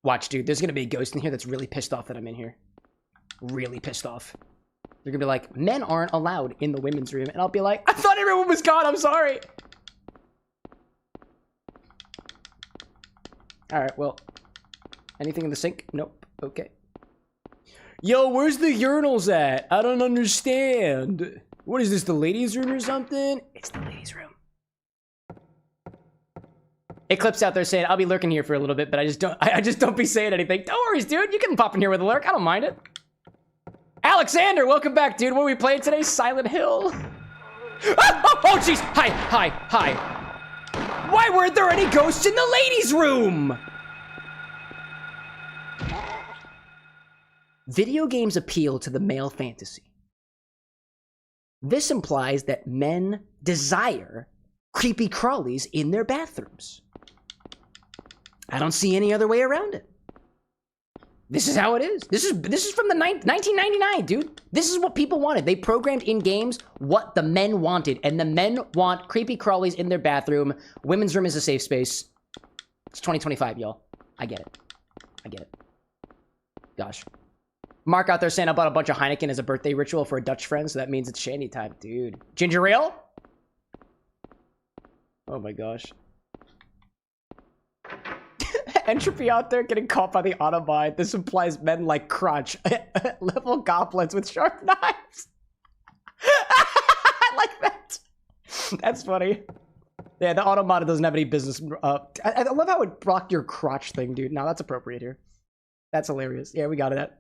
Watch, dude, there's gonna be a ghost in here that's really pissed off that I'm in here. Really pissed off. They're gonna be like, men aren't allowed in the women's room. And I'll be like, I thought everyone was gone, I'm sorry. Alright, well, anything in the sink? Nope, okay. Yo, where's the urinals at? I don't understand. What is this, the ladies' room or something? It's the ladies' room. Eclipse out there saying, I'll be lurking here for a little bit, but I just don't be saying anything. Don't worry, dude. You can pop in here with a lurk. I don't mind it. Alexander, welcome back, dude. What are we playing today? Silent Hill. Oh, jeez. Hi. Why weren't there any ghosts in the ladies' room? Video games appeal to the male fantasy. This implies that men desire creepy crawlies in their bathrooms. I don't see any other way around it. This is how it is. This is from the 1999, dude. This is what people wanted. They programmed in games what the men wanted, and the men want creepy crawlies in their bathroom. Women's room is a safe space. It's 2025, y'all. I get it. Gosh. Mark out there saying I bought a bunch of Heineken as a birthday ritual for a Dutch friend, so that means it's shandy time, dude. Ginger ale? Oh my gosh. Entropy out there getting caught by the Autobot. This implies men like crotch. Level goblins with sharp knives. I like that. That's funny. Yeah, the Autobot doesn't have any business. I love how it blocked your crotch thing, dude. Now that's appropriate here. That's hilarious. Yeah, we got it.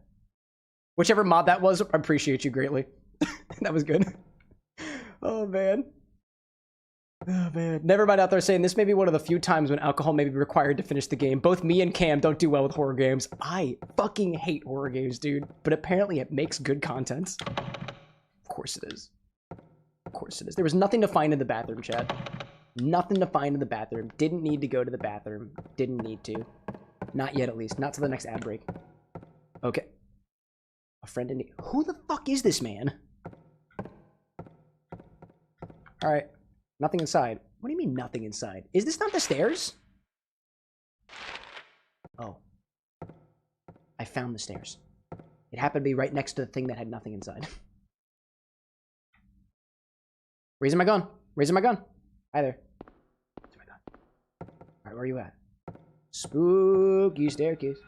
Whichever mod that was, I appreciate you greatly. That was good. Oh, man. Oh, man. Never mind out there saying this may be one of the few times when alcohol may be required to finish the game. Both me and Cam don't do well with horror games. I fucking hate horror games, dude. But apparently it makes good content. Of course it is. Of course it is. There was nothing to find in the bathroom, chat. Nothing to find in the bathroom. Didn't need to go to the bathroom. Didn't need to. Not yet, at least. Not till the next ad break. Okay. A friend in need. Who the fuck is this man? Alright. Nothing inside. What do you mean nothing inside? Is this not the stairs? Oh. I found the stairs. It happened to be right next to the thing that had nothing inside. Raising my gun. Raising my gun. Hi there. Raising my gun. Alright, where are you at? Spooky staircase.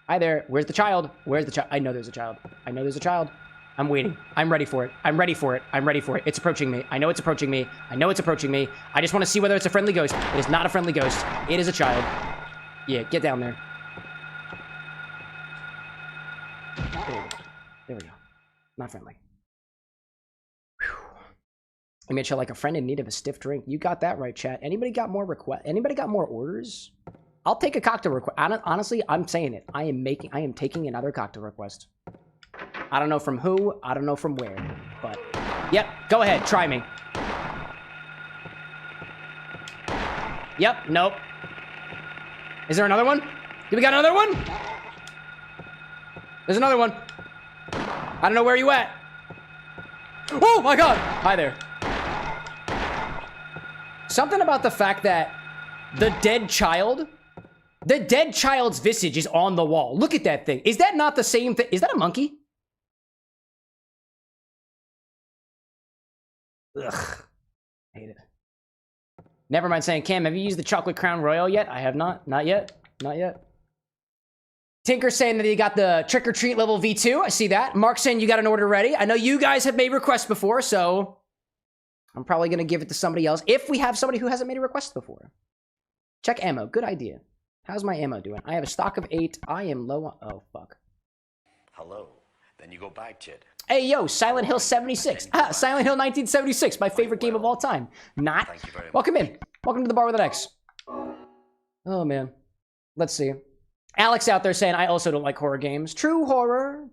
Hi there. Where's the child? Where's the child? I know there's a child. I know there's a child. I'm waiting. I'm ready for it. I'm ready for it. I'm ready for it. It's approaching me. I know it's approaching me. I know it's approaching me. I just want to see whether it's a friendly ghost. It is not a friendly ghost. It is a child. Yeah, get down there. There we go. There we go. Not friendly. Whew. I made sure like a friend in need of a stiff drink. You got that right, chat. Anybody got more requests? Anybody got more orders? I'll take a cocktail request. Honestly, I'm saying it. I am taking another cocktail request. I don't know from who, I don't know from where, but yep, go ahead, try me. Yep, nope. Is there another one? Do we got another one? There's another one. I don't know where you at. Oh my god! Hi there. Something about the fact that the dead child's visage is on the wall. Look at that thing. Is that not the same thing? Is that a monkey? Ugh. Hate it. Never mind saying, Cam, have you used the Chocolate Crown Royal yet? I have not. Not yet. Not yet. Tinker saying that he got the Trick or Treat level V2. I see that. Mark saying you got an order ready. I know you guys have made requests before, so I'm probably going to give it to somebody else if we have somebody who hasn't made a request before. Check ammo. Good idea. How's my ammo doing? I have a stock of 8. I am low on... Oh, fuck. Hello. Then you go back to it. Hey, yo, Silent Hill 76. Ah, Silent Hill 1976, my favorite game of all time. Not. Thank you very much. Welcome in. Welcome to the bar with an X. Oh, man. Let's see. Alex out there saying, I also don't like horror games. True horror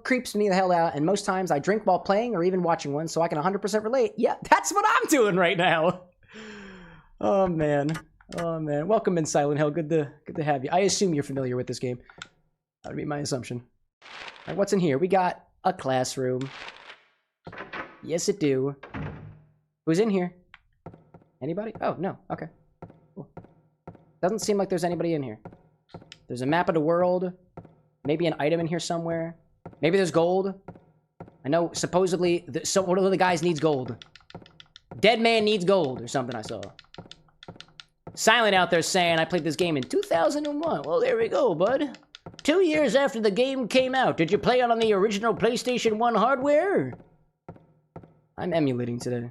creeps me the hell out, and most times I drink while playing or even watching one, so I can 100% relate. Yeah, that's what I'm doing right now. Oh, man. Oh, man. Welcome in, Silent Hill. Good to have you. I assume you're familiar with this game. That would be my assumption. All right, what's in here? We got a classroom. Yes, it do. Who's in here? Anybody? Oh, no. Okay. Cool. Doesn't seem like there's anybody in here. There's a map of the world. Maybe an item in here somewhere. Maybe there's gold. I know, supposedly, one of the guys needs gold. Dead man needs gold, or something I saw. Silent out there saying, I played this game in 2001. Well, there we go, bud. 2 years after the game came out. Did you play it on the original PlayStation 1 hardware? I'm emulating today.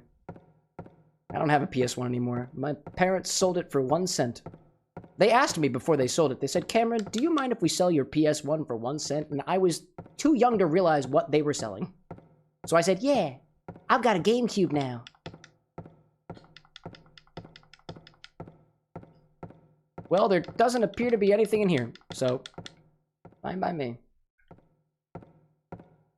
I don't have a PS1 anymore. My parents sold it for 1 cent. They asked me before they sold it. They said, Cameron, do you mind if we sell your PS1 for 1 cent? And I was too young to realize what they were selling. So I said, yeah, I've got a GameCube now. Well, there doesn't appear to be anything in here, so fine by me.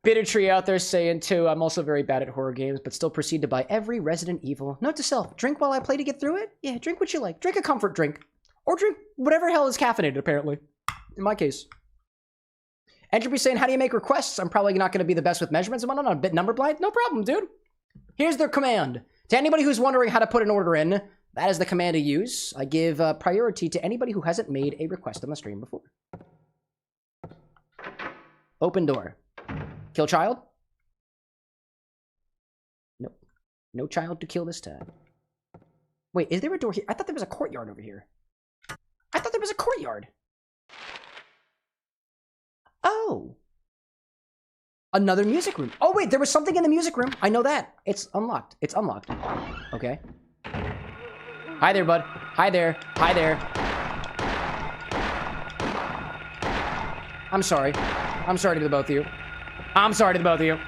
Bittertree out there saying, too, I'm also very bad at horror games, but still proceed to buy every Resident Evil. Note to self, drink while I play to get through it? Yeah, drink what you like. Drink a comfort drink. Or drink whatever hell is caffeinated, apparently. In my case. Entropy saying, how do you make requests? I'm probably not going to be the best with measurements. I'm not a bit number blind. No problem, dude. Here's their command. To anybody who's wondering how to put an order in, that is the command to use. I give priority to anybody who hasn't made a request on the stream before. Open door. Kill child? Nope. No child to kill this time. Wait, is there a door here? I thought there was a courtyard over here. I thought there was a courtyard. Oh. Another music room. Oh, wait, there was something in the music room. I know that. It's unlocked. It's unlocked. Okay. Hi there, bud. Hi there. Hi there. I'm sorry. I'm sorry to the both of you. I'm sorry to the both of you.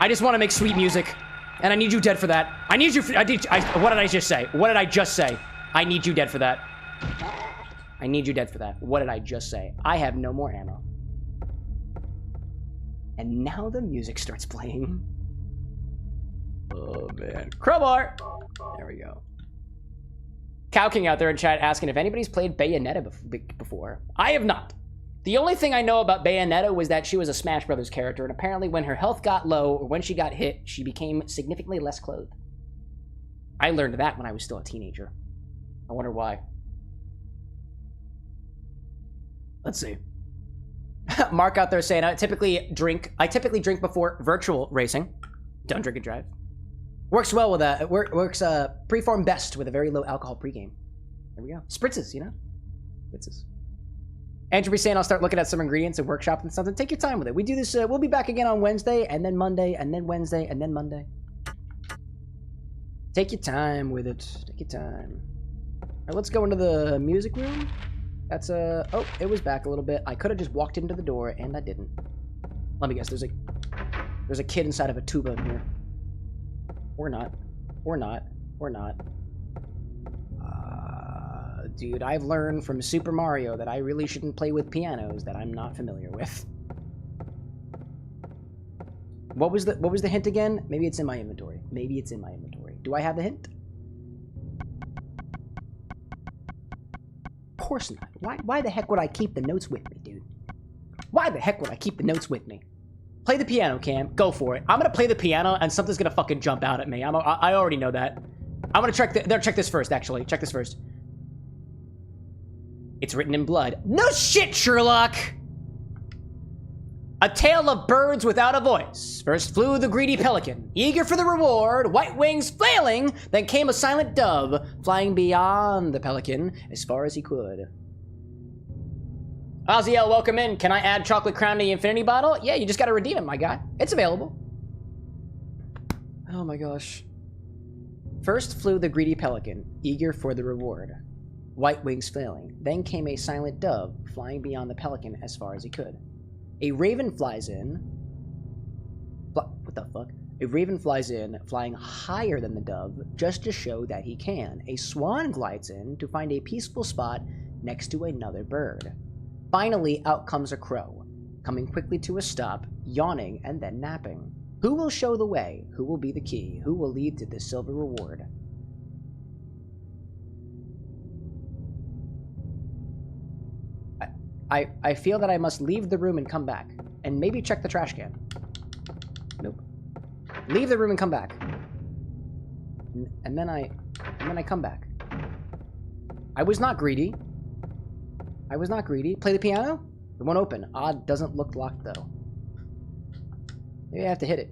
I just want to make sweet music. And I need you dead for that. I need you... what did I just say? What did I just say? I need you dead for that. I need you dead for that. What did I just say? I have no more ammo. And now the music starts playing. Oh, man. Crowbar! There we go. Cow King out there in chat asking if anybody's played Bayonetta before. I have not. The only thing I know about Bayonetta was that she was a Smash Brothers character, and apparently when her health got low, or when she got hit, she became significantly less clothed. I learned that when I was still a teenager. I wonder why. Let's see. Mark out there saying, I typically drink before virtual racing. Don't drink and drive. Works well with that. It works preform best with a very low alcohol pregame. There we go. Spritzes, you know? Spritzes. Entropy saying I'll start looking at some ingredients and workshop and something. Take your time with it. We do this, we'll be back again on Wednesday, and then Monday, and then Wednesday, and then Monday. Take your time with it. Take your time. Alright, let's go into the music room. That's oh, it was back a little bit. I could have just walked into the door, and I didn't. Let me guess, there's a kid inside of a tuba in here. Or not. Or not. Or not. Dude, I've learned from Super Mario that I really shouldn't play with pianos that I'm not familiar with. What was the hint again? Maybe it's in my inventory. Maybe it's in my inventory. Do I have the hint? Of course not. Why the heck would I keep the notes with me, dude? Why the heck would I keep the notes with me? Play the piano, Cam. Go for it. I'm gonna play the piano and something's gonna fucking jump out at me. I already know that. I'm gonna check this first, actually. Check this first. It's written in blood. No shit, Sherlock! A tale of birds without a voice. First flew the greedy pelican, eager for the reward, white wings flailing, then came a silent dove, flying beyond the pelican as far as he could. Oziel, welcome in. Can I add chocolate crown to the infinity bottle? Yeah, you just gotta redeem it, my guy. It's available. Oh my gosh. First flew the greedy pelican, eager for the reward, white wings flailing. Then came a silent dove, flying beyond the pelican as far as he could. A raven flies in. What the fuck? A raven flies in, flying higher than the dove, just to show that he can. A swan glides in to find a peaceful spot next to another bird. Finally, out comes a crow, coming quickly to a stop, yawning and then napping. Who will show the way? Who will be the key? Who will lead to the silver reward? I feel that I must leave the room and come back. And maybe check the trash can. Nope. Leave the room and come back. And then I come back. I was not greedy. I was not greedy. Play the piano? It won't open. Odd doesn't look locked though. Maybe I have to hit it.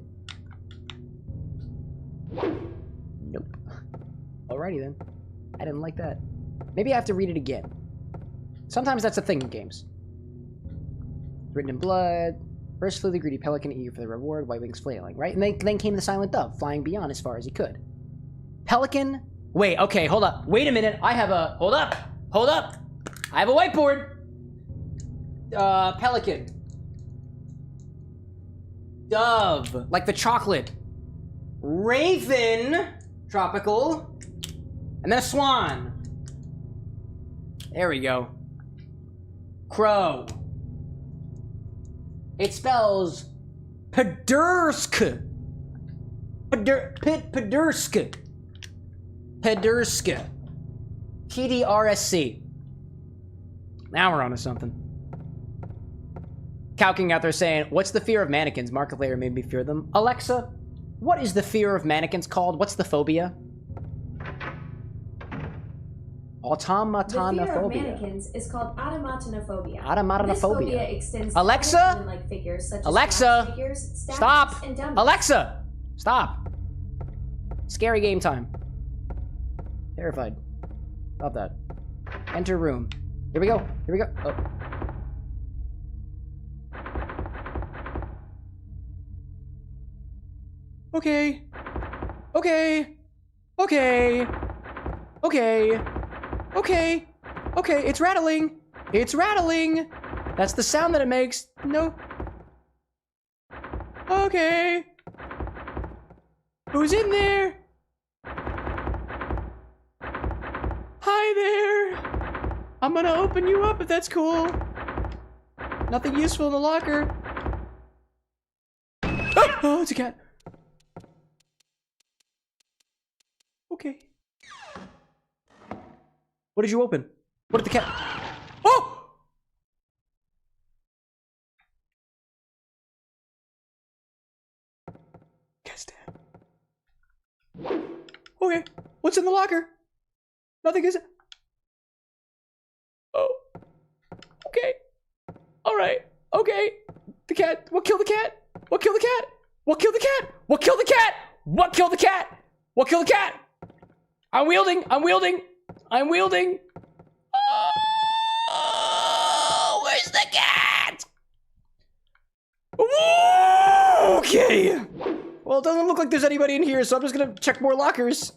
Nope. Alrighty then. I didn't like that. Maybe I have to read it again. Sometimes that's a thing in games. Written in blood. First flew the greedy pelican, eager for the reward, white wings flailing, right? And then came the silent dove, flying beyond as far as he could. Pelican? Wait, okay, hold up. Wait a minute. I have a... Hold up. Hold up. I have a whiteboard. Pelican. Dove. Like the chocolate. Raven. Tropical. And then a swan. There we go. Crow. It spells Pedersk. Pedersk. Pedersk. PDRSC. Now we're on to something. Calking out there saying, what's the fear of mannequins? Markiplier made me fear them. Alexa, what is the fear of mannequins called? What's the phobia? Automatonophobia. The fear of mannequins is called automatonophobia. Automatonophobia. This phobia extends Alexa? to human-like figures such as Alexa? figures, statues, Stop. and dummies. Alexa, stop. Scary game time. Terrified. Love that. Enter room. Here we go. Here we go. Oh. Okay. Okay. Okay. Okay. Okay. Okay. It's rattling. It's rattling. That's the sound that it makes. No. Okay. Who's in there? Hi there. I'm gonna open you up if that's cool. Nothing useful in the locker. Ah! Oh, it's a cat. Okay. What did you open? What did the cat... Oh! Cat's dead. Okay. What's in the locker? Nothing is... Oh. Okay. Alright. Okay. The cat. What killed the cat? What killed the cat? What killed the cat? What killed the cat? What killed the cat? What killed the cat? I'm wielding. I'm wielding. I'm wielding. Oh, where's the cat? Ooh, okay. Well, it doesn't look like there's anybody in here, so I'm just gonna check more lockers.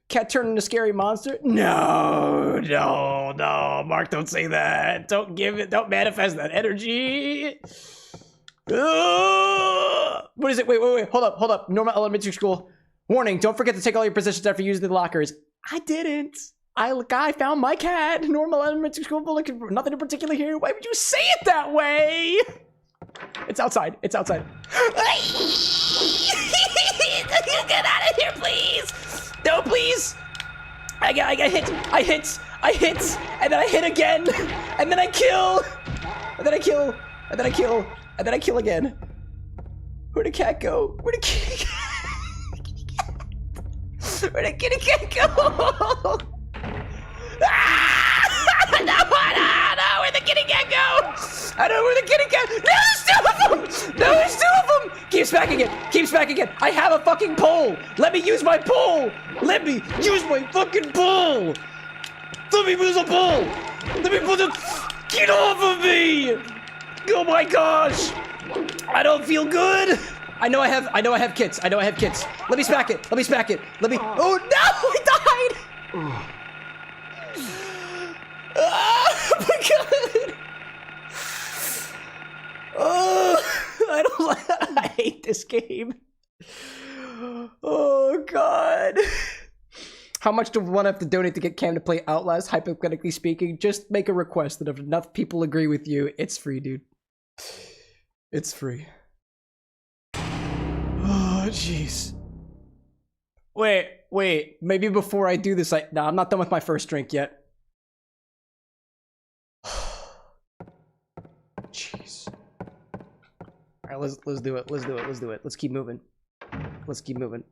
Cat turned into a scary monster? No, no, no. Mark, don't say that. Don't give it. Don't manifest that energy. What is it? Wait, wait, wait. Hold up, hold up. Normal elementary school. Warning, don't forget to take all your positions after using the lockers. I didn't. I found my cat. Normal elementary school. Nothing in particular here. Why would you say it that way? It's outside. It's outside. Get out of here, please. No, please. I got hit. I hit. I hit. And then I hit again. And then I kill. And then I kill. And then I kill. And then I kill again. Where'd the cat go? Where'd the kitty cat? Where'd the kitty cat go? Ah! No, no, where'd the kitty cat go? I don't know where the kitty cat. No, there's two of them. No, there's two of them. Keep smacking it. Keep smacking it. I have a fucking pole. Let me use my pole. Let me use my fucking pole. Let me use a pole. Let me put it. Get off of me. Oh my gosh. I don't feel good. I know I have kits. I know I have kits. Let me smack it. Let me smack it. Let me. Oh no! I died. Oh my god. Oh, I don't like. I hate this game. Oh god. How much do one have to donate to get Cam to play Outlast? Hypothetically speaking, just make a request that if enough people agree with you, it's free, dude. It's free. Oh, jeez. Wait. Maybe before I do this, no, I'm not done with my first drink yet. Jeez. All right, let's do it. Let's do it. Let's keep moving. Let's keep moving.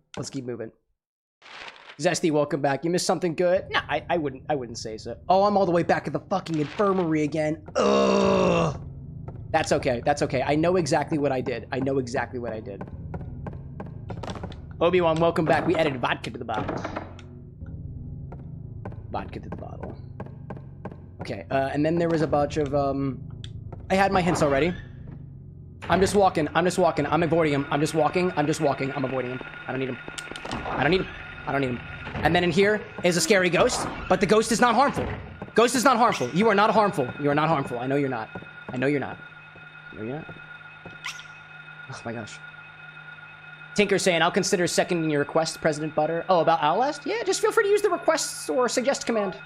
Zesty, welcome back. You missed something good? No, I wouldn't say so. Oh, I'm all the way back at the fucking infirmary again. Ugh. That's okay. I know exactly what I did. Obi-Wan, welcome back. We added vodka to the bottle. Okay, and then there was a bunch of, I had my hints already. I'm just walking. I'm avoiding him. I'm avoiding him. I don't need him. And then in here is a scary ghost, but the ghost is not harmful. You are not harmful. I know you're not. Oh my gosh. Tinker saying, I'll consider seconding your request, President Butter. Oh, about Outlast? Yeah, just feel free to use the requests or suggest command.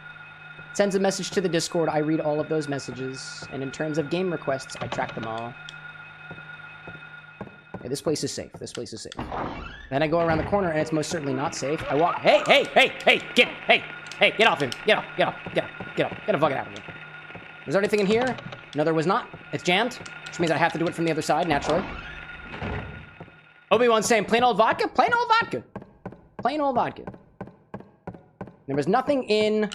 Sends a message to the Discord. I read all of those messages. And in terms of game requests, I track them all. Yeah, this place is safe. Then I go around the corner and it's most certainly not safe. I walk. Hey, get off him. Get off. Get the fuck out of here. Was there anything in here? No, there was not. It's jammed, which means I have to do it from the other side, naturally. Obi-Wan saying, plain old vodka? Plain old vodka. There was nothing in...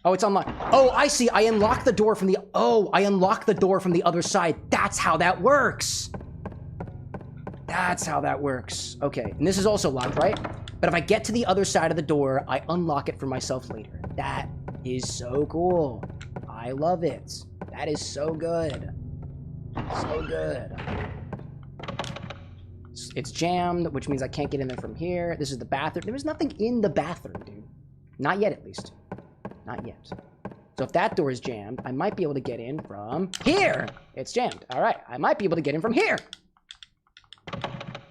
Oh, it's unlocked. Oh, I see. I unlocked the door from the... Oh, I unlocked the door from the other side. That's how that works. Okay, and this is also locked, right? But if I get to the other side of the door, I unlock it for myself later. That is so cool. I love it. That is so good. It's jammed, which means I can't get in there from here. This is the bathroom. There was nothing in the bathroom, dude. Not yet, at least. Not yet. So if that door is jammed, I might be able to get in from here. It's jammed. All right. I might be able to get in from here.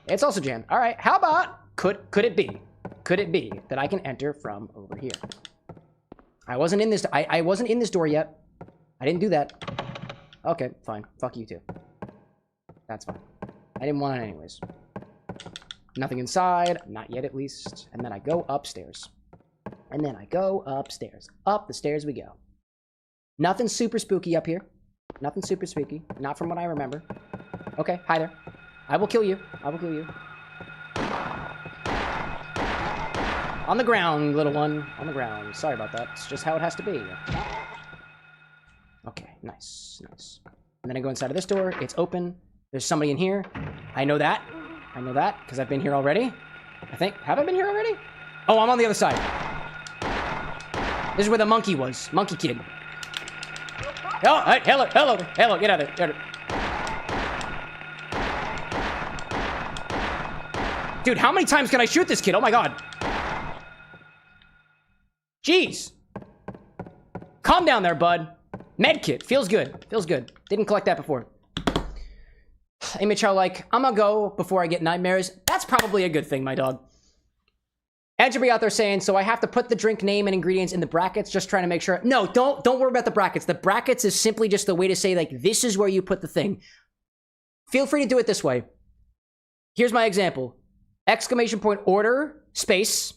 It's also jammed. All right. How about, could it be that I can enter from over here? I wasn't in this. I wasn't in this door yet. I didn't do that. Okay, fine. Fuck you too. That's fine. I didn't want it anyways. Nothing inside. Not yet, at least. And then I go upstairs. Up the stairs we go. Nothing super spooky up here. Not from what I remember. Okay, hi there. I will kill you. On the ground, little one. On the ground. Sorry about that. It's just how it has to be. Okay, nice. And then I go inside of this door. It's open. There's somebody in here. I know that, because I've been here already. I think. Have I been here already? Oh, I'm on the other side. This is where the monkey was. Monkey kid. Oh, hey, hello. Get out of there. Dude, how many times can I shoot this kid? Oh my god. Jeez. Calm down there, bud. Medkit. Feels good. Didn't collect that before. Image how like, I'm gonna go before I get nightmares. That's probably a good thing, my dog. Andrew out there saying, so I have to put the drink name and ingredients in the brackets, just trying to make sure. No, don't worry about the brackets. The brackets is simply just the way to say, like, this is where you put the thing. Feel free to do it this way. Here's my example. ! Order, space,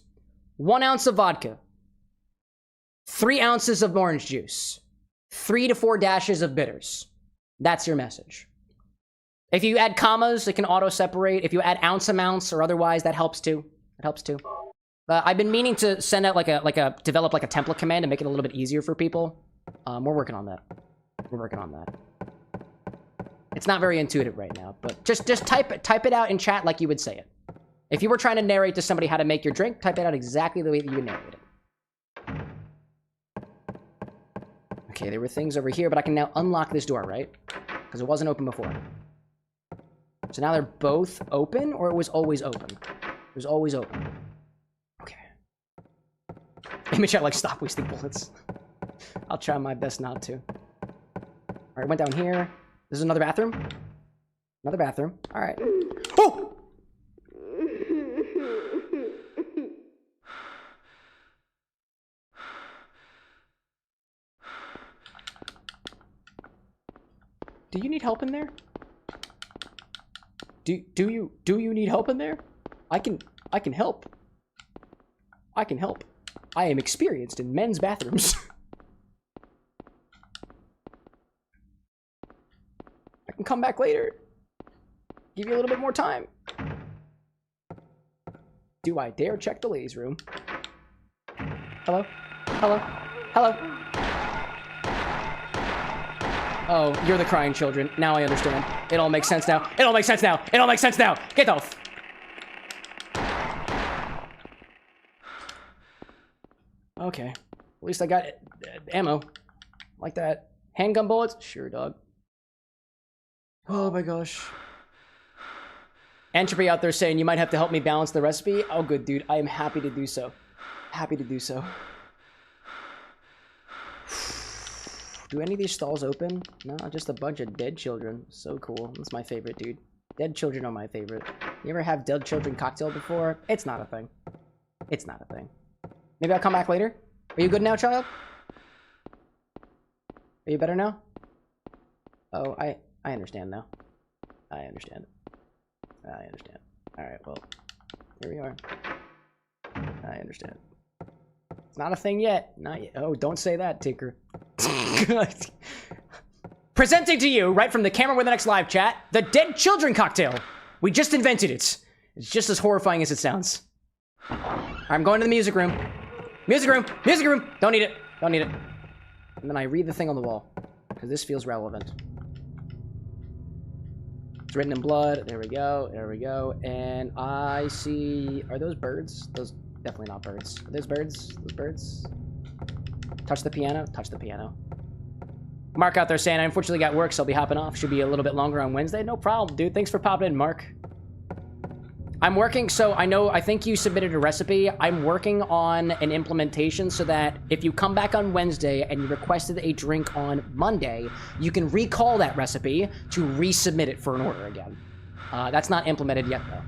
1 ounce of vodka, 3 ounces of orange juice, 3 to 4 dashes of bitters. That's your message. If you add commas, it can auto-separate. If you add ounce amounts or otherwise, that helps too. I've been meaning to send out develop like a template command to make it a little bit easier for people. We're working on that. It's not very intuitive right now, but just type it out in chat like you would say it. If you were trying to narrate to somebody how to make your drink, type it out exactly the way that you would narrate it. Okay, there were things over here, but I can now unlock this door, right? Because it wasn't open before. So now they're both open, or it was always open? It was always open. Okay. Maybe I like stop wasting bullets. I'll try my best not to. Alright, went down here. This is another bathroom. Another bathroom. Alright. Oh! Do you need help in there? Do you need help in there? I can help. I can help. I am experienced in men's bathrooms. I can come back later. Give you a little bit more time. Do I dare check the ladies' room? Hello? Hello? Hello? Oh, you're the crying children. Now I understand. It all makes sense now. It all makes sense now. It all makes sense now. Get off. Okay. At least I got ammo. Like that. Handgun bullets? Sure, dog. Oh my gosh. Entropy out there saying you might have to help me balance the recipe. Oh, good, dude. I am happy to do so. Happy to do so. Do any of these stalls open? No, just a bunch of dead children. So cool. That's my favorite, dude. Dead children are my favorite. You ever have dead children cocktail before? It's not a thing. It's not a thing. Maybe I'll come back later. Are you good now, child? Are you better now? Oh, I understand now. I understand. I understand. Alright, well, here we are. I understand. It's not a thing yet. Not yet. Oh, don't say that, Tinker. Presenting to you, right from the CameroxnWithAnX live chat, the Dead Children cocktail. We just invented it. It's just as horrifying as it sounds. I'm going to the music room. Music room! Music room! Don't need it. Don't need it. And then I read the thing on the wall. Because this feels relevant. It's written in blood. There we go. There we go. And I see... Are those birds? Those... Definitely not birds. Are those birds? Those birds? Touch the piano? Touch the piano. Mark out there saying, I unfortunately got work, so I'll be hopping off. Should be a little bit longer on Wednesday. No problem, dude. Thanks for popping in, Mark. I'm working, so I think you submitted a recipe. I'm working on an implementation so that if you come back on Wednesday and you requested a drink on Monday, you can recall that recipe to resubmit it for an order again. That's not implemented yet, though.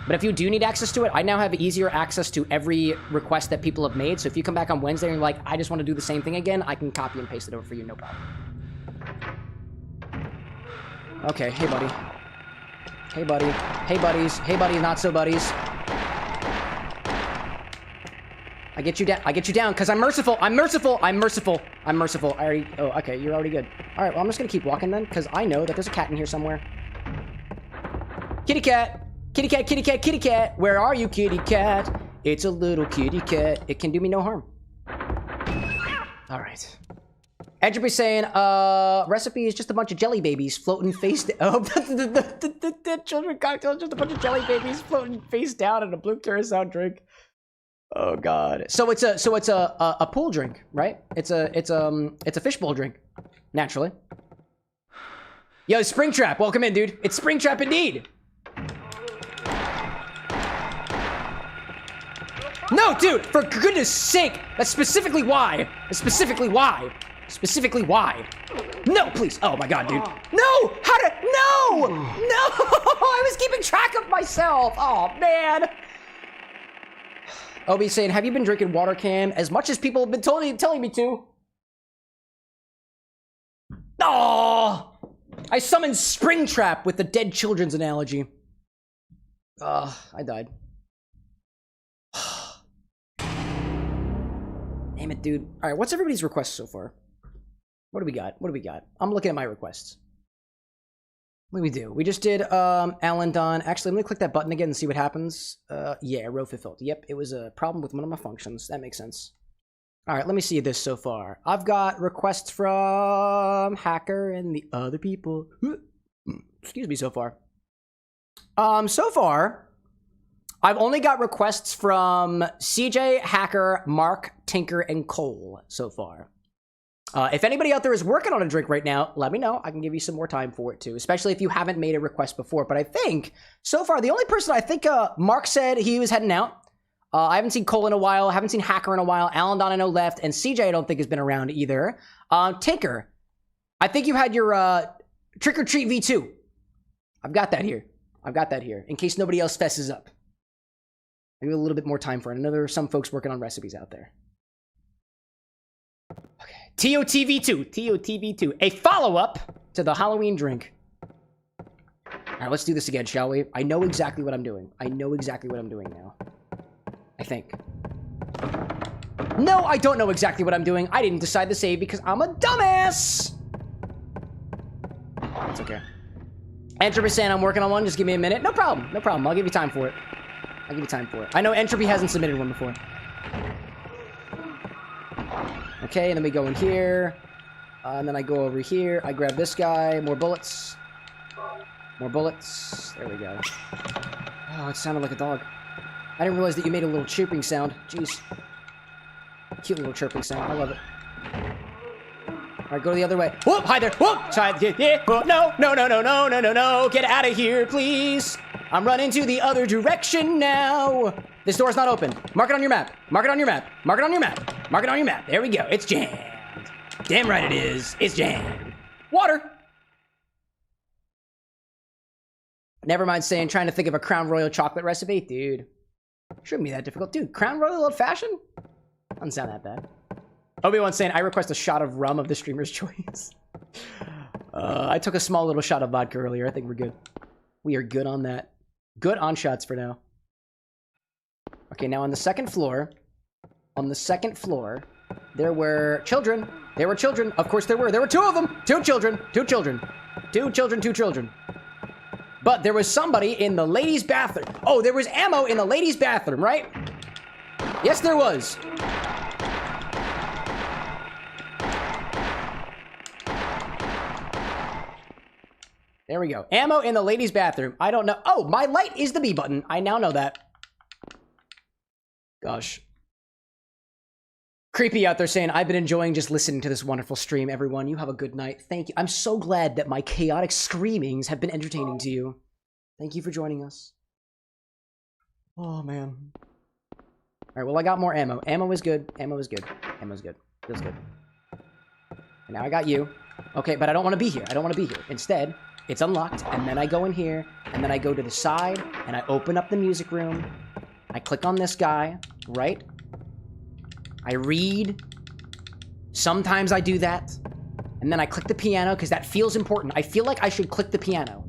But if you do need access to it, I now have easier access to every request that people have made. So if you come back on Wednesday and you're like, I just want to do the same thing again, I can copy and paste it over for you, no problem. Okay, hey, buddy. Hey, buddy. Hey, buddies. Hey, buddies, not so buddies. I get you down. I get you down because I'm merciful. I'm merciful. I'm merciful. I'm merciful. I already... Oh, okay, you're already good. All right, well, I'm just going to keep walking then because I know that there's a cat in here somewhere. Kitty cat. Kitty cat, kitty cat, kitty cat. Where are you, kitty cat? It's a little kitty cat. It can do me no harm. All right. Entropy saying, recipe is just a bunch of jelly babies floating face down. Oh, the children cocktail is just a bunch of jelly babies floating face down in a blue curacao drink. Oh God. So it's a pool drink, right? It's a fishbowl drink, naturally. Yo, Springtrap, welcome in, dude. It's Springtrap indeed. No, dude, for goodness sake. That's specifically why. That's specifically why. Specifically why. No, please. Oh my God, dude. No! How did... No! No! I was keeping track of myself. Oh, man. Obi's saying, have you been drinking water, Cam? As much as people have been telling me to. Oh! I summoned Springtrap with the dead children's analogy. I died. Damn it, dude. All right, what's everybody's requests so far? What do we got? What do we got? I'm looking at my requests. What do we do? We just did Alan Don. Actually, let me click that button again and see what happens. Yeah, row fulfilled. Yep, it was a problem with one of my functions. That makes sense. All right, let me see this so far. I've got requests from Hacker and the other people. Excuse me, so far. So far, I've only got requests from CJ, Hacker, Mark, Tinker, and Cole so far. If anybody out there is working on a drink right now, let me know. I can give you some more time for it too, especially if you haven't made a request before. But I think, so far, the only person I think Mark said he was heading out. I haven't seen Cole in a while. Haven't seen Hacker in a while. Alan Don I know left. And CJ I don't think has been around either. Tinker, I think you had your Trick or Treat V2. I've got that here. In case nobody else fesses up. Maybe a little bit more time for it. I know there are some folks working on recipes out there. Okay. TOTV2. A follow-up to the Halloween drink. All right, let's do this again, shall we? I know exactly what I'm doing. Now. I think. No, I don't know exactly what I'm doing. I didn't decide to save because I'm a dumbass. It's okay. Entropy saying I'm working on one. Just give me a minute. No problem. I'll give you time for it. I know Entropy hasn't submitted one before. Okay, and then we go in here. And then I go over here. I grab this guy. More bullets. There we go. Oh, it sounded like a dog. I didn't realize that you made a little chirping sound. Jeez. Cute little chirping sound. I love it. Alright, go the other way. Whoop! Hi there! Whoop! Yeah. Oh, no. Get out of here, please. I'm running to the other direction now. This door's not open. Mark it on your map. There we go. It's jammed. Damn right it is. It's jammed. Water! Never mind saying trying to think of a Crown Royal chocolate recipe. Dude. Shouldn't be that difficult. Dude, Crown Royal old-fashioned? Doesn't sound that bad. Obi-Wan's saying, I request a shot of rum of the streamer's choice. I took a small little shot of vodka earlier. I think we're good. We are good on that. Good on shots for now. Okay, now on the second floor. There were children. Of course there were. There were two of them. Two children. But there was somebody in the ladies' bathroom. Oh, there was ammo in the ladies' bathroom, right? Yes, there was. There we go. Ammo in the ladies' bathroom. I don't know. Oh, my light is the B button. I now know that. Gosh. Creepy out there saying, I've been enjoying just listening to this wonderful stream, everyone. You have a good night. Thank you. I'm so glad that my chaotic screamings have been entertaining to you. Thank you for joining us. Oh, man. All right, well, I got more ammo. Ammo is good. Feels good. And now I got you. Okay, but I don't want to be here. Instead, it's unlocked, and then I go in here, and then I go to the side, and I open up the music room. I click on this guy, right? I read. Sometimes I do that. And then I click the piano, because that feels important. I feel like I should click the piano.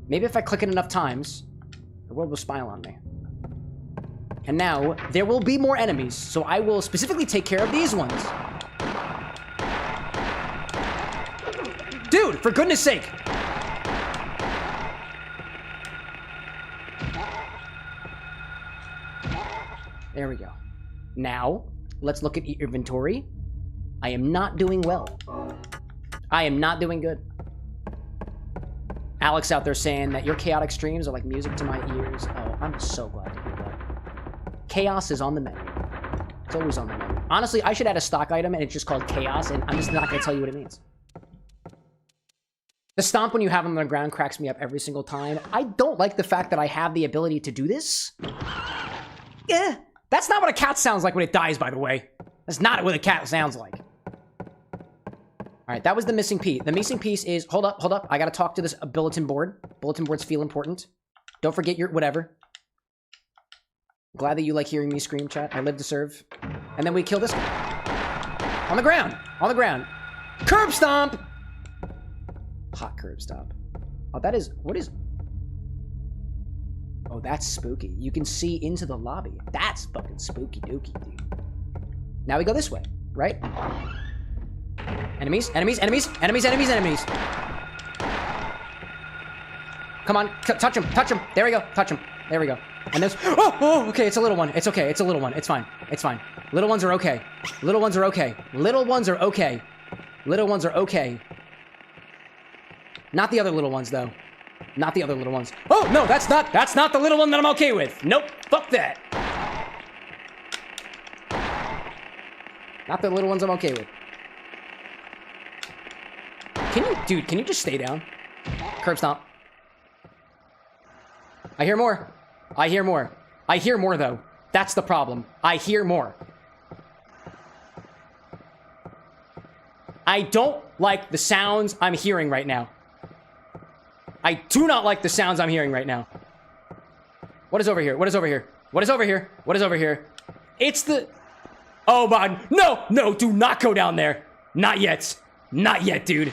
Maybe if I click it enough times, the world will smile on me. And now, there will be more enemies, so I will specifically take care of these ones. Dude, for goodness sake! There we go. Now, let's look at inventory. I am not doing well. I am not doing good. Alex out there saying that your chaotic streams are like music to my ears. Oh, I'm so glad to hear that. Chaos is on the menu. It's always on the menu. Honestly, I should add a stock item and it's just called chaos, and I'm just not going to tell you what it means. The stomp when you have them on the ground cracks me up every single time. I don't like the fact that I have the ability to do this. Yeah, that's not what a cat sounds like when it dies, by the way. That's not what a cat sounds like. All right, that was the missing piece. The missing piece is, hold up. I got to talk to this bulletin board. Bulletin boards feel important. Don't forget your whatever. Glad that you like hearing me scream, chat. I live to serve. And then we kill this guy. On the ground. Curb stomp. Hot curb stomp. Oh, that is, what is? Oh, that's spooky. You can see into the lobby. That's fucking spooky dookie, dude. Now we go this way, right? Enemies. Come on, touch him. There we go, touch him. There we go. And there's, oh, okay, it's a little one. It's okay, it's a little one. It's fine. Little ones are okay. Not the other little ones, though. Oh, no, that's not the little one that I'm okay with. Nope, fuck that. Not the little ones I'm okay with. can you just stay down? Curb stomp. I hear more. I hear more. I hear more, though. That's the problem. I hear more. I don't like the sounds I'm hearing right now. I do not like the sounds I'm hearing right now. What is over here? What is over here? What is over here? What is over here? It's the... Oh, my... No! No, do not go down there. Not yet. Not yet, dude.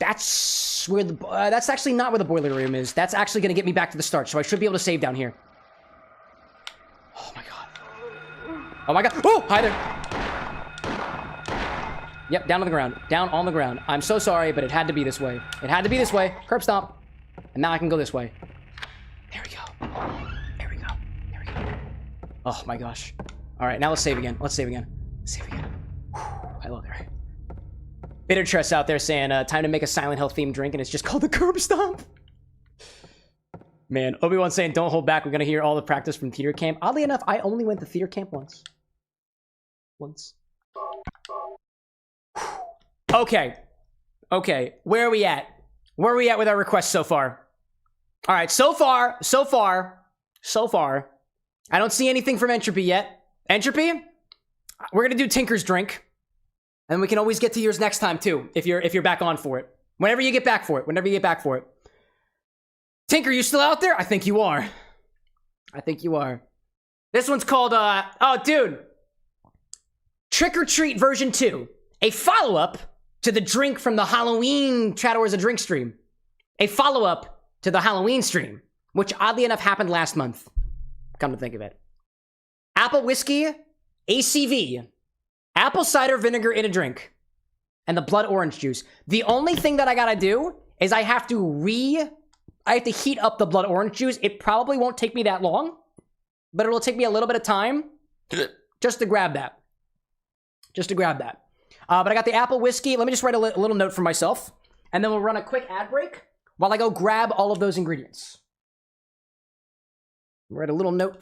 That's where the... that's actually not where the boiler room is. That's actually going to get me back to the start, so I should be able to save down here. Oh, my God. Oh, my God. Oh, hi there. Yep, down on the ground. Down on the ground. I'm so sorry, but it had to be this way. It had to be this way. Curb stomp. And now I can go this way. There we go. There we go. There we go. Oh, my gosh. All right, now let's save again. Let's save again. Let's save again. Whew, hello there. Bitter Tress out there saying, time to make a Silent Hill themed drink, and it's just called the Curb Stomp. Man, Obi-Wan saying, don't hold back. We're going to hear all the practice from theater camp. Oddly enough, I only went to theater camp once. Okay. Okay. Where are we at? Where are we at with our requests so far? All right. So far. I don't see anything from Entropy yet. Entropy? We're going to do Tinker's Drink. And we can always get to yours next time, too, if you're back on for it. Whenever you get back for it. Tinker, you still out there? I think you are. This one's called, oh, dude. Trick or Treat version 2. A follow-up to the drink from the Halloween Chat Wars a Drink stream. A follow-up to the Halloween stream, which oddly enough happened last month. Come to think of it. Apple whiskey, ACV, apple cider vinegar in a drink, and the blood orange juice. The only thing that I gotta do is I have to heat up the blood orange juice. It probably won't take me that long, but it'll take me a little bit of time just to grab that. But I got the apple whiskey. Let me just write a little note for myself, and then we'll run a quick ad break while I go grab all of those ingredients. Write a little note.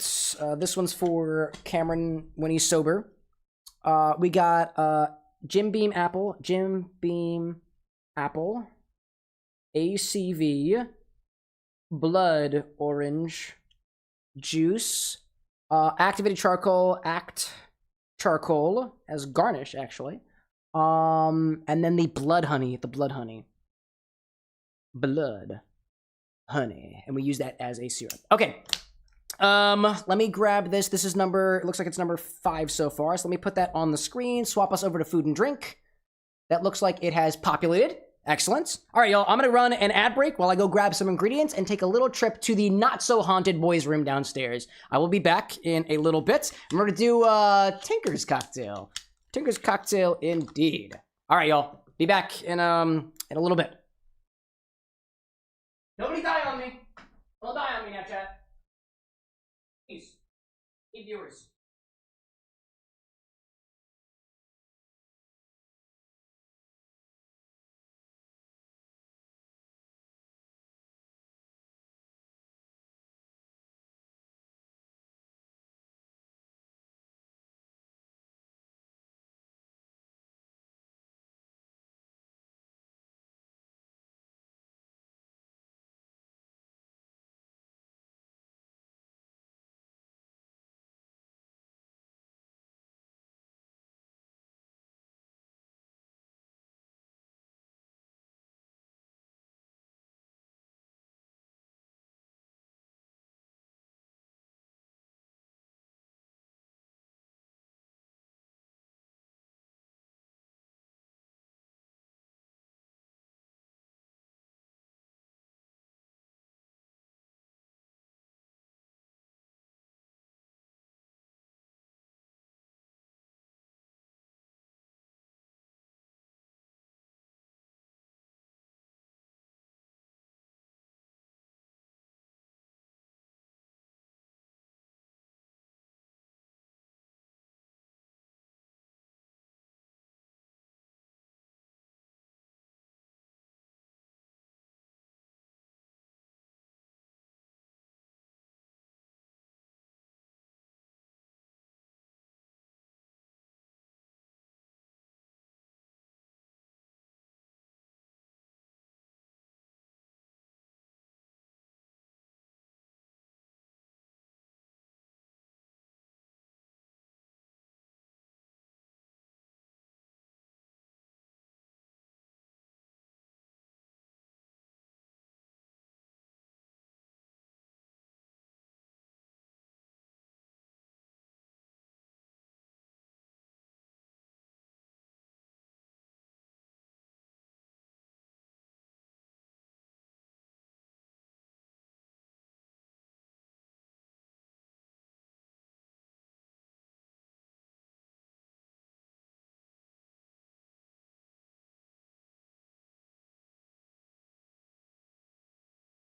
This one's for Cameron when he's sober. We got Jim Beam apple, ACV, blood orange juice, activated charcoal, charcoal as garnish, actually. And then the blood honey. And we use that as a syrup. Okay. Let me grab this. This is it looks like it's number 5 so far. So let me put that on the screen, swap us over to food and drink. That looks like it has populated. Excellent. All right, y'all, I'm going to run an ad break while I go grab some ingredients and take a little trip to the not-so-haunted boys' room downstairs. I will be back in a little bit. I'm going to do Tinker's Cocktail. Tinker's Cocktail, indeed. All right, y'all. Be back in a little bit. Nobody die on me. Don't die on me now, chat. Please. Hey, viewers.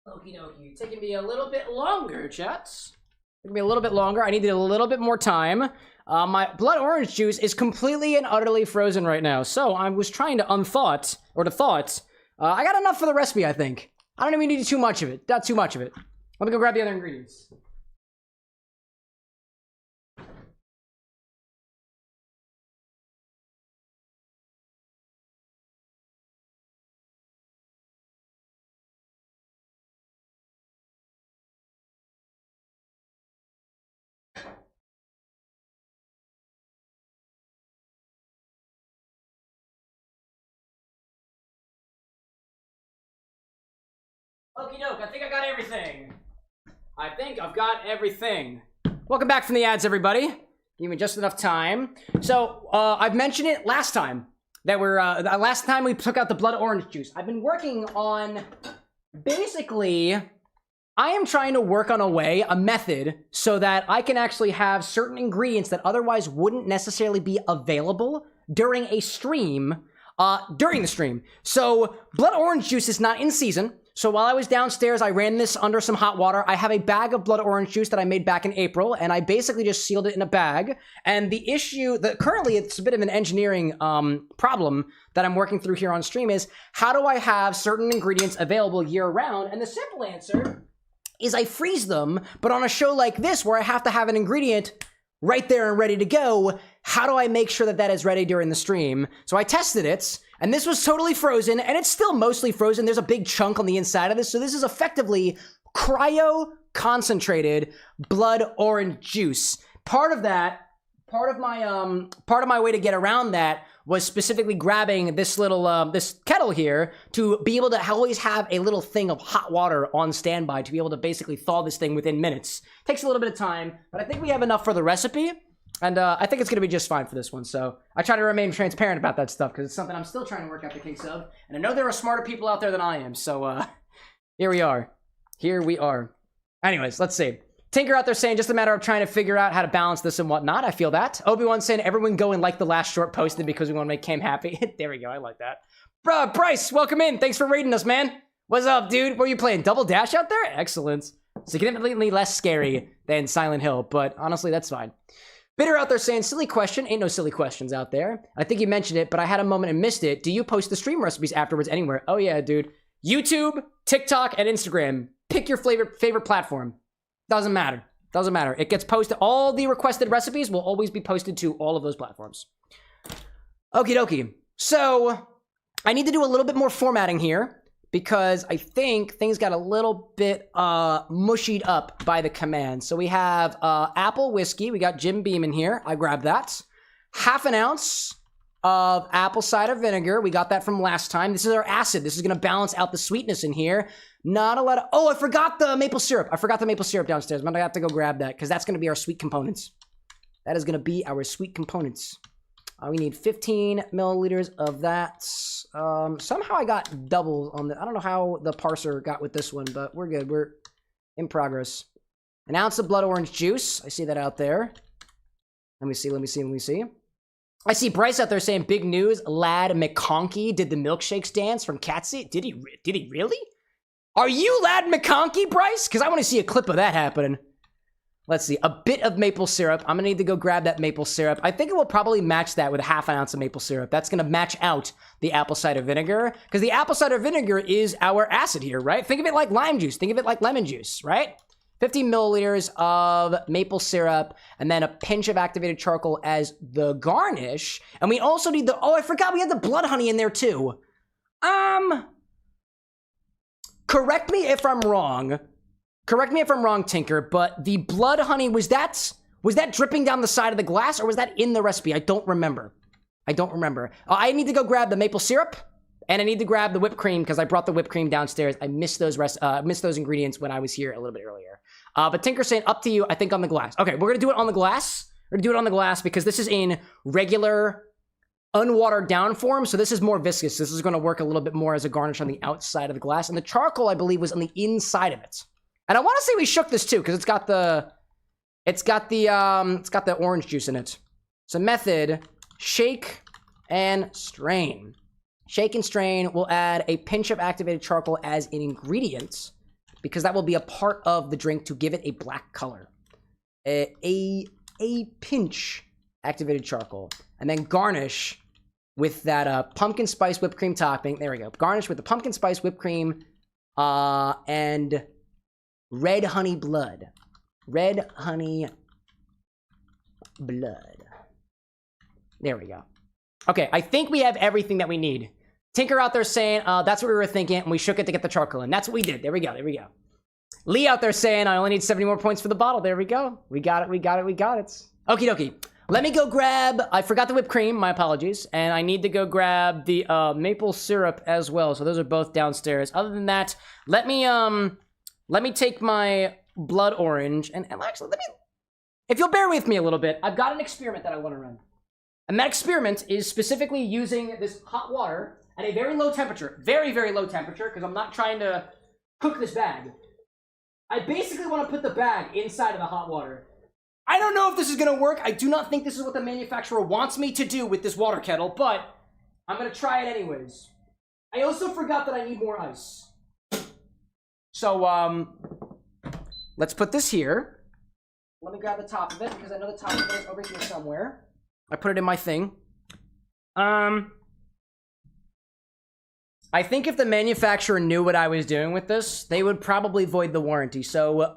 Okie dokie. Taking me a little bit longer, chats. Taking me a little bit longer. I needed a little bit more time. My blood orange juice is completely and utterly frozen right now. So I was trying to unthaw it, I got enough for the recipe, I think. I don't even need too much of it. Not too much of it. Let me go grab the other ingredients. Okie doke, I think I got everything. Welcome back from the ads, everybody. Give me just enough time. So, I've mentioned it last time that last time we took out the blood orange juice. I've been working on, basically, I am trying to work on a method, so that I can actually have certain ingredients that otherwise wouldn't necessarily be available during a stream, during the stream. So, blood orange juice is not in season. So while I was downstairs, I ran this under some hot water. I have a bag of blood orange juice that I made back in April, and I basically just sealed it in a bag. And the issue that currently it's a bit of an engineering problem that I'm working through here on stream is, how do I have certain ingredients available year round? And the simple answer is I freeze them, but on a show like this where I have to have an ingredient right there and ready to go, how do I make sure that that is ready during the stream? So I tested it, and this was totally frozen, and it's still mostly frozen. There's a big chunk on the inside of this, so this is effectively cryo-concentrated blood orange juice. Part of my way to get around that was specifically grabbing this little, this kettle here to be able to always have a little thing of hot water on standby to be able to basically thaw this thing within minutes. Takes a little bit of time, but I think we have enough for the recipe. And I think it's going to be just fine for this one. So I try to remain transparent about that stuff because it's something I'm still trying to work out the kinks of. And I know there are smarter people out there than I am. So here we are. Here we are. Anyways, let's see. Tinker out there saying just a matter of trying to figure out how to balance this and whatnot. I feel that. Obi-Wan saying everyone go and like the last short posted because we want to make Cam happy. There we go. I like that. Bro, Bryce, welcome in. Thanks for raiding us, man. What's up, dude? What are you playing? Double Dash out there? Excellent. Significantly less scary than Silent Hill, but honestly, that's fine. Bitter out there saying, silly question. Ain't no silly questions out there. I think you mentioned it, but I had a moment and missed it. Do you post the stream recipes afterwards anywhere? Oh yeah, dude. YouTube, TikTok, and Instagram. Pick your favorite platform. Doesn't matter. Doesn't matter. It gets posted. All the requested recipes will always be posted to all of those platforms. Okie dokie. So, I need to do a little bit more formatting here because I think things got a little bit mushied up by the command. So we have apple whiskey. We got Jim Beam in here. I grabbed that. Half an ounce of apple cider vinegar. We got that from last time. This is our acid. This is going to balance out the sweetness in here. Not a lot of... Oh, I forgot the maple syrup. I forgot the maple syrup downstairs. I'm going to have to go grab that because that's going to be our sweet components. That is going to be our sweet components. We need 15 milliliters of that. Somehow I got double on the... I don't know how the parser got with this one, but we're good. We're in progress. An ounce of blood orange juice. I see that out there. Let me see. I see Bryce out there saying, big news, Lad McConkey did the milkshakes dance from Catseat. Did he really? Are you Lad McConkey, Bryce? Because I want to see a clip of that happening. Let's see, a bit of maple syrup. I'm gonna need to go grab that maple syrup. I think it will probably match that with half an ounce of maple syrup. That's gonna match out the apple cider vinegar, because the apple cider vinegar is our acid here, right? Think of it like lime juice. Think of it like lemon juice, right? 15 milliliters of maple syrup, and then a pinch of activated charcoal as the garnish. And we also need the, oh, I forgot we had the blood honey in there too. Correct me if I'm wrong. Correct me if I'm wrong, Tinker, but the blood honey, was that dripping down the side of the glass, or was that in the recipe? I don't remember. I need to go grab the maple syrup, and I need to grab the whipped cream, because I brought the whipped cream downstairs. I missed those ingredients when I was here a little bit earlier. But Tinker's saying, up to you, I think on the glass. Okay, we're going to do it on the glass. We're going to do it on the glass, because this is in regular, unwatered down form, so this is more viscous. This is going to work a little bit more as a garnish on the outside of the glass, and the charcoal, I believe, was on the inside of it. And I want to say we shook this too, because it's got the orange juice in it. So method, shake and strain. Shake and strain. We'll add a pinch of activated charcoal as an ingredient. because that will be a part of the drink to give it a black color. A pinch activated charcoal. And then garnish with that pumpkin spice whipped cream topping. There we go. Garnish with the pumpkin spice whipped cream and red honey blood. Red honey blood. There we go. Okay, I think we have everything that we need. Tinker out there saying, that's what we were thinking, and we shook it to get the charcoal in. That's what we did. There we go, there we go. Lee out there saying, I only need 70 more points for the bottle. There we go. We got it, we got it, we got it. Okie dokie. Let me go grab, I forgot the whipped cream, my apologies. And I need to go grab the maple syrup as well. So those are both downstairs. Other than that, let me take my blood orange and actually, if you'll bear with me a little bit, I've got an experiment that I want to run. And that experiment is specifically using this hot water at a very low temperature. Very, very low temperature, because I'm not trying to cook this bag. I basically want to put the bag inside of the hot water. I don't know if this is going to work. I do not think this is what the manufacturer wants me to do with this water kettle, but I'm going to try it anyways. I also forgot that I need more ice. So, let's put this here. Let me grab the top of it, because I know the top of it is over here somewhere. I put it in my thing. I think if the manufacturer knew what I was doing with this, they would probably void the warranty. So,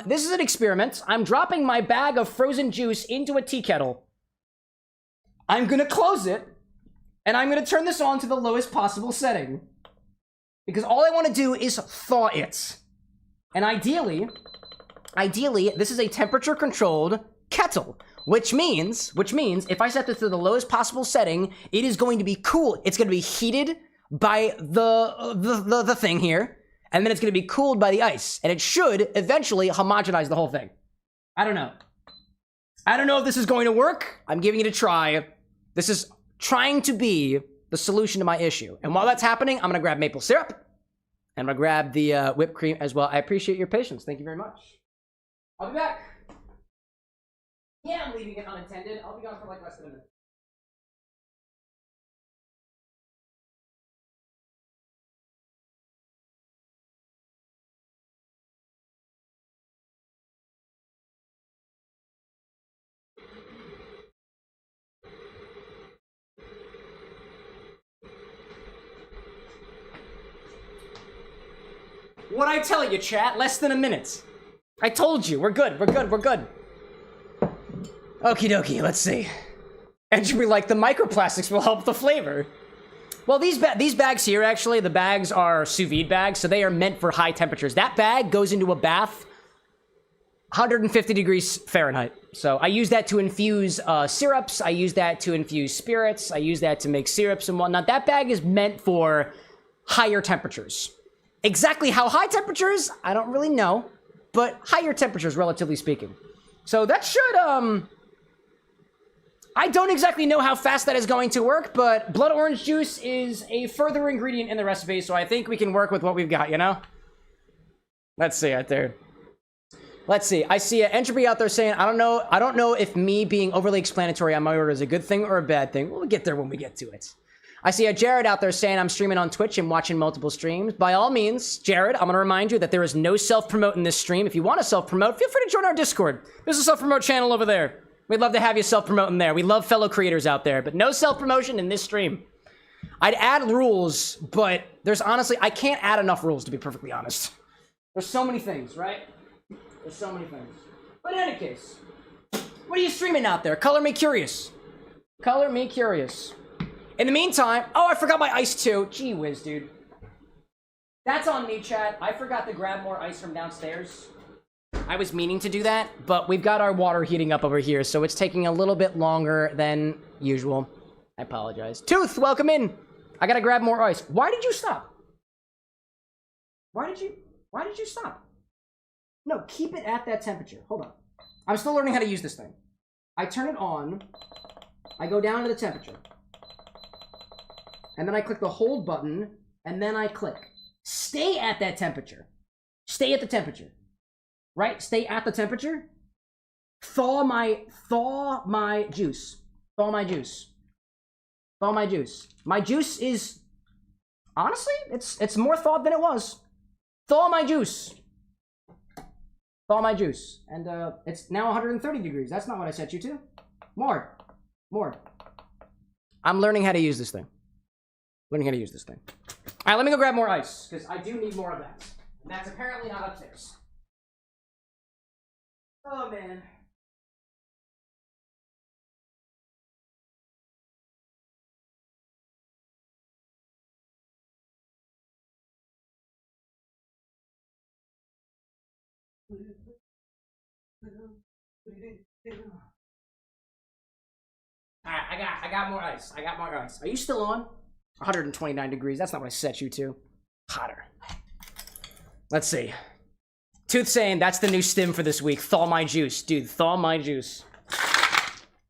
this is an experiment. I'm dropping my bag of frozen juice into a tea kettle. I'm gonna close it, and I'm gonna turn this on to the lowest possible setting. Because all I want to do is thaw it. And ideally, this is a temperature-controlled kettle. Which means, if I set this to the lowest possible setting, it is going to be cool. It's going to be heated by the thing here, and then it's going to be cooled by the ice, and it should eventually homogenize the whole thing. I don't know. I don't know if this is going to work. I'm giving it a try. This is trying to be the solution to my issue. And while that's happening, I'm going to grab maple syrup, and I'm going to grab the whipped cream as well. I appreciate your patience. Thank you very much. I'll be back. Yeah, I'm leaving it unattended. I'll be gone for like less than a minute. What'd I tell you, chat? Less than a minute. I told you. We're good. We're good. We're good. Okie dokie. Let's see. And should be like, the microplastics will help the flavor. Well, these bags here, actually, the bags are sous vide bags, so they are meant for high temperatures. That bag goes into a bath 150 degrees Fahrenheit. So I use that to infuse syrups. I use that to infuse spirits. I use that to make syrups and whatnot. That bag is meant for higher temperatures. Exactly how high temperatures, I don't really know, but higher temperatures, relatively speaking. So that should, I don't exactly know how fast that is going to work, but blood orange juice is a further ingredient in the recipe, so I think we can work with what we've got, you know? Let's see out there. Let's see. I see an entropy out there saying, I don't know if me being overly explanatory on my order is a good thing or a bad thing. We'll get there when we get to it. I see a Jared out there saying I'm streaming on Twitch and watching multiple streams. By all means, Jared, I'm going to remind you that there is no self-promote in this stream. If you want to self-promote, feel free to join our Discord. There's a self-promote channel over there. We'd love to have you self-promoting there. We love fellow creators out there, but no self-promotion in this stream. I'd add rules, but there's honestly, I can't add enough rules, to be perfectly honest. There's so many things, right? There's so many things. But in any case, what are you streaming out there? Color me curious. Color me curious. In the meantime, oh, I forgot my ice too. Gee whiz, dude. That's on me, chat. I forgot to grab more ice from downstairs. I was meaning to do that, but we've got our water heating up over here, so it's taking a little bit longer than usual. I apologize. Tooth, welcome in. I gotta grab more ice. Why did you stop? Why did you stop? No, keep it at that temperature. Hold on. I'm still learning how to use this thing. I turn it on. I go down to the temperature. And then I click the hold button, and then I click. Stay at that temperature. Stay at the temperature. Right? Stay at the temperature. Thaw my juice. Thaw my juice. Thaw my juice. My juice is, honestly, it's more thawed than it was. Thaw my juice. Thaw my juice. And it's now 130 degrees. That's not what I set you to. More. I'm learning how to use this thing. All right, let me go grab more ice, because I do need more of that. And that's apparently not upstairs. Oh, man. Alright, I got more ice. Are you still on? 129 degrees. That's not what I set you to. Hotter. Let's see. Tooth saying that's the new stim for this week. Thaw my juice. Dude, thaw my juice.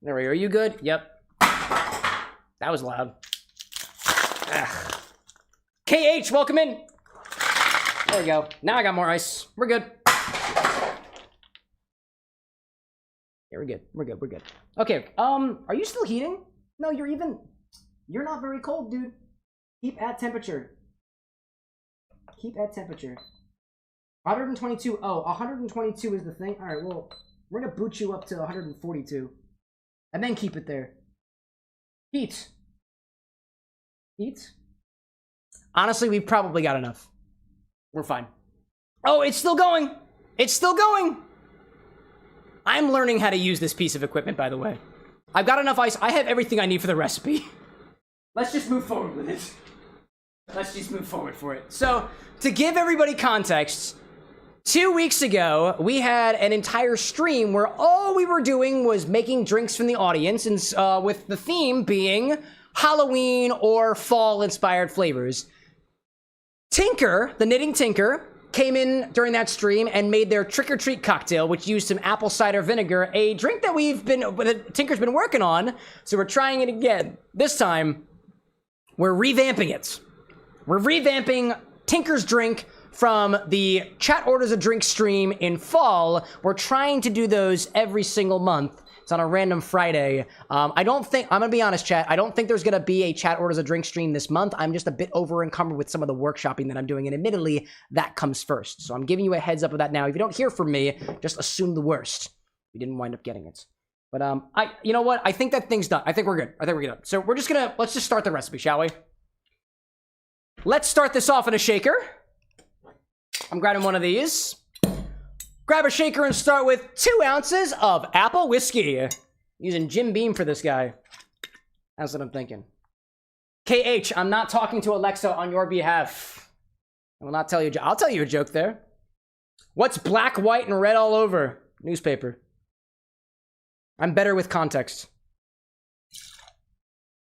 There we go. Are you good? Yep. That was loud. Ugh. KH, welcome in. There we go. Now I got more ice. We're good. Yeah, we're good. Okay, are you still heating? No, you're not very cold, dude. Keep at temperature. 122. Oh, 122 is the thing. All right, well, we're gonna boot you up to 142. And then keep it there. Heat. Honestly, we've probably got enough. We're fine. Oh, it's still going. I'm learning how to use this piece of equipment, by the way. I've got enough ice. I have everything I need for the recipe. Let's just move forward with it. Let's just move forward for it. So, to give everybody context, 2 weeks ago, we had an entire stream where all we were doing was making drinks from the audience, and with the theme being Halloween or fall-inspired flavors. Tinker, the Knitting Tinker, came in during that stream and made their trick-or-treat cocktail, which used some apple cider vinegar, a drink that Tinker's been working on, so we're trying it again. This time, we're revamping it. We're revamping Tinker's drink from the Chat Orders a Drink stream in fall. We're trying to do those every single month. It's on a random Friday. I'm gonna be honest, chat, I don't think there's gonna be a Chat Orders a Drink stream this month. I'm just a bit over encumbered with some of the workshopping that I'm doing, and admittedly, that comes first. So I'm giving you a heads up of that now. If you don't hear from me, just assume the worst. We didn't wind up getting it. But you know what? I think that thing's done. I think we're good. So let's just start the recipe, shall we? Let's start this off in a shaker. I'm grabbing one of these. Grab a shaker and start with 2 ounces of apple whiskey. Using Jim Beam for this guy. That's what I'm thinking. KH, I'm not talking to Alexa on your behalf. I will not tell you. I'll tell you a joke there. What's black, white, and red all over? Newspaper. I'm better with context.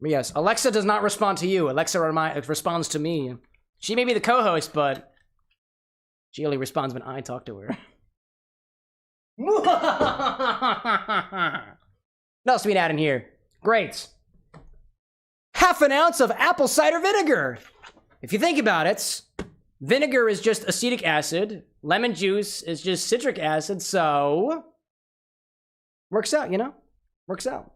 Yes, Alexa does not respond to you. Alexa responds to me. She may be the co-host, but she only responds when I talk to her. What else do we add in here? Great. Half an ounce of apple cider vinegar. If you think about it, vinegar is just acetic acid. Lemon juice is just citric acid, so works out, you know? Works out.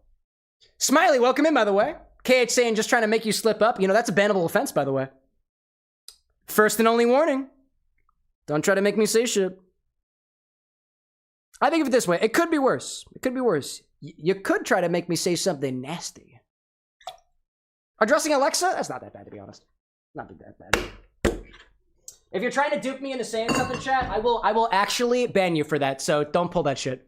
Smiley, welcome in, by the way. KH saying just trying to make you slip up. You know, that's a bannable offense, by the way. First and only warning. Don't try to make me say shit. I think of it this way. It could be worse. You could try to make me say something nasty. Addressing Alexa? That's not that bad, to be honest. Not that bad. If you're trying to dupe me into saying something, chat, I will actually ban you for that, so don't pull that shit.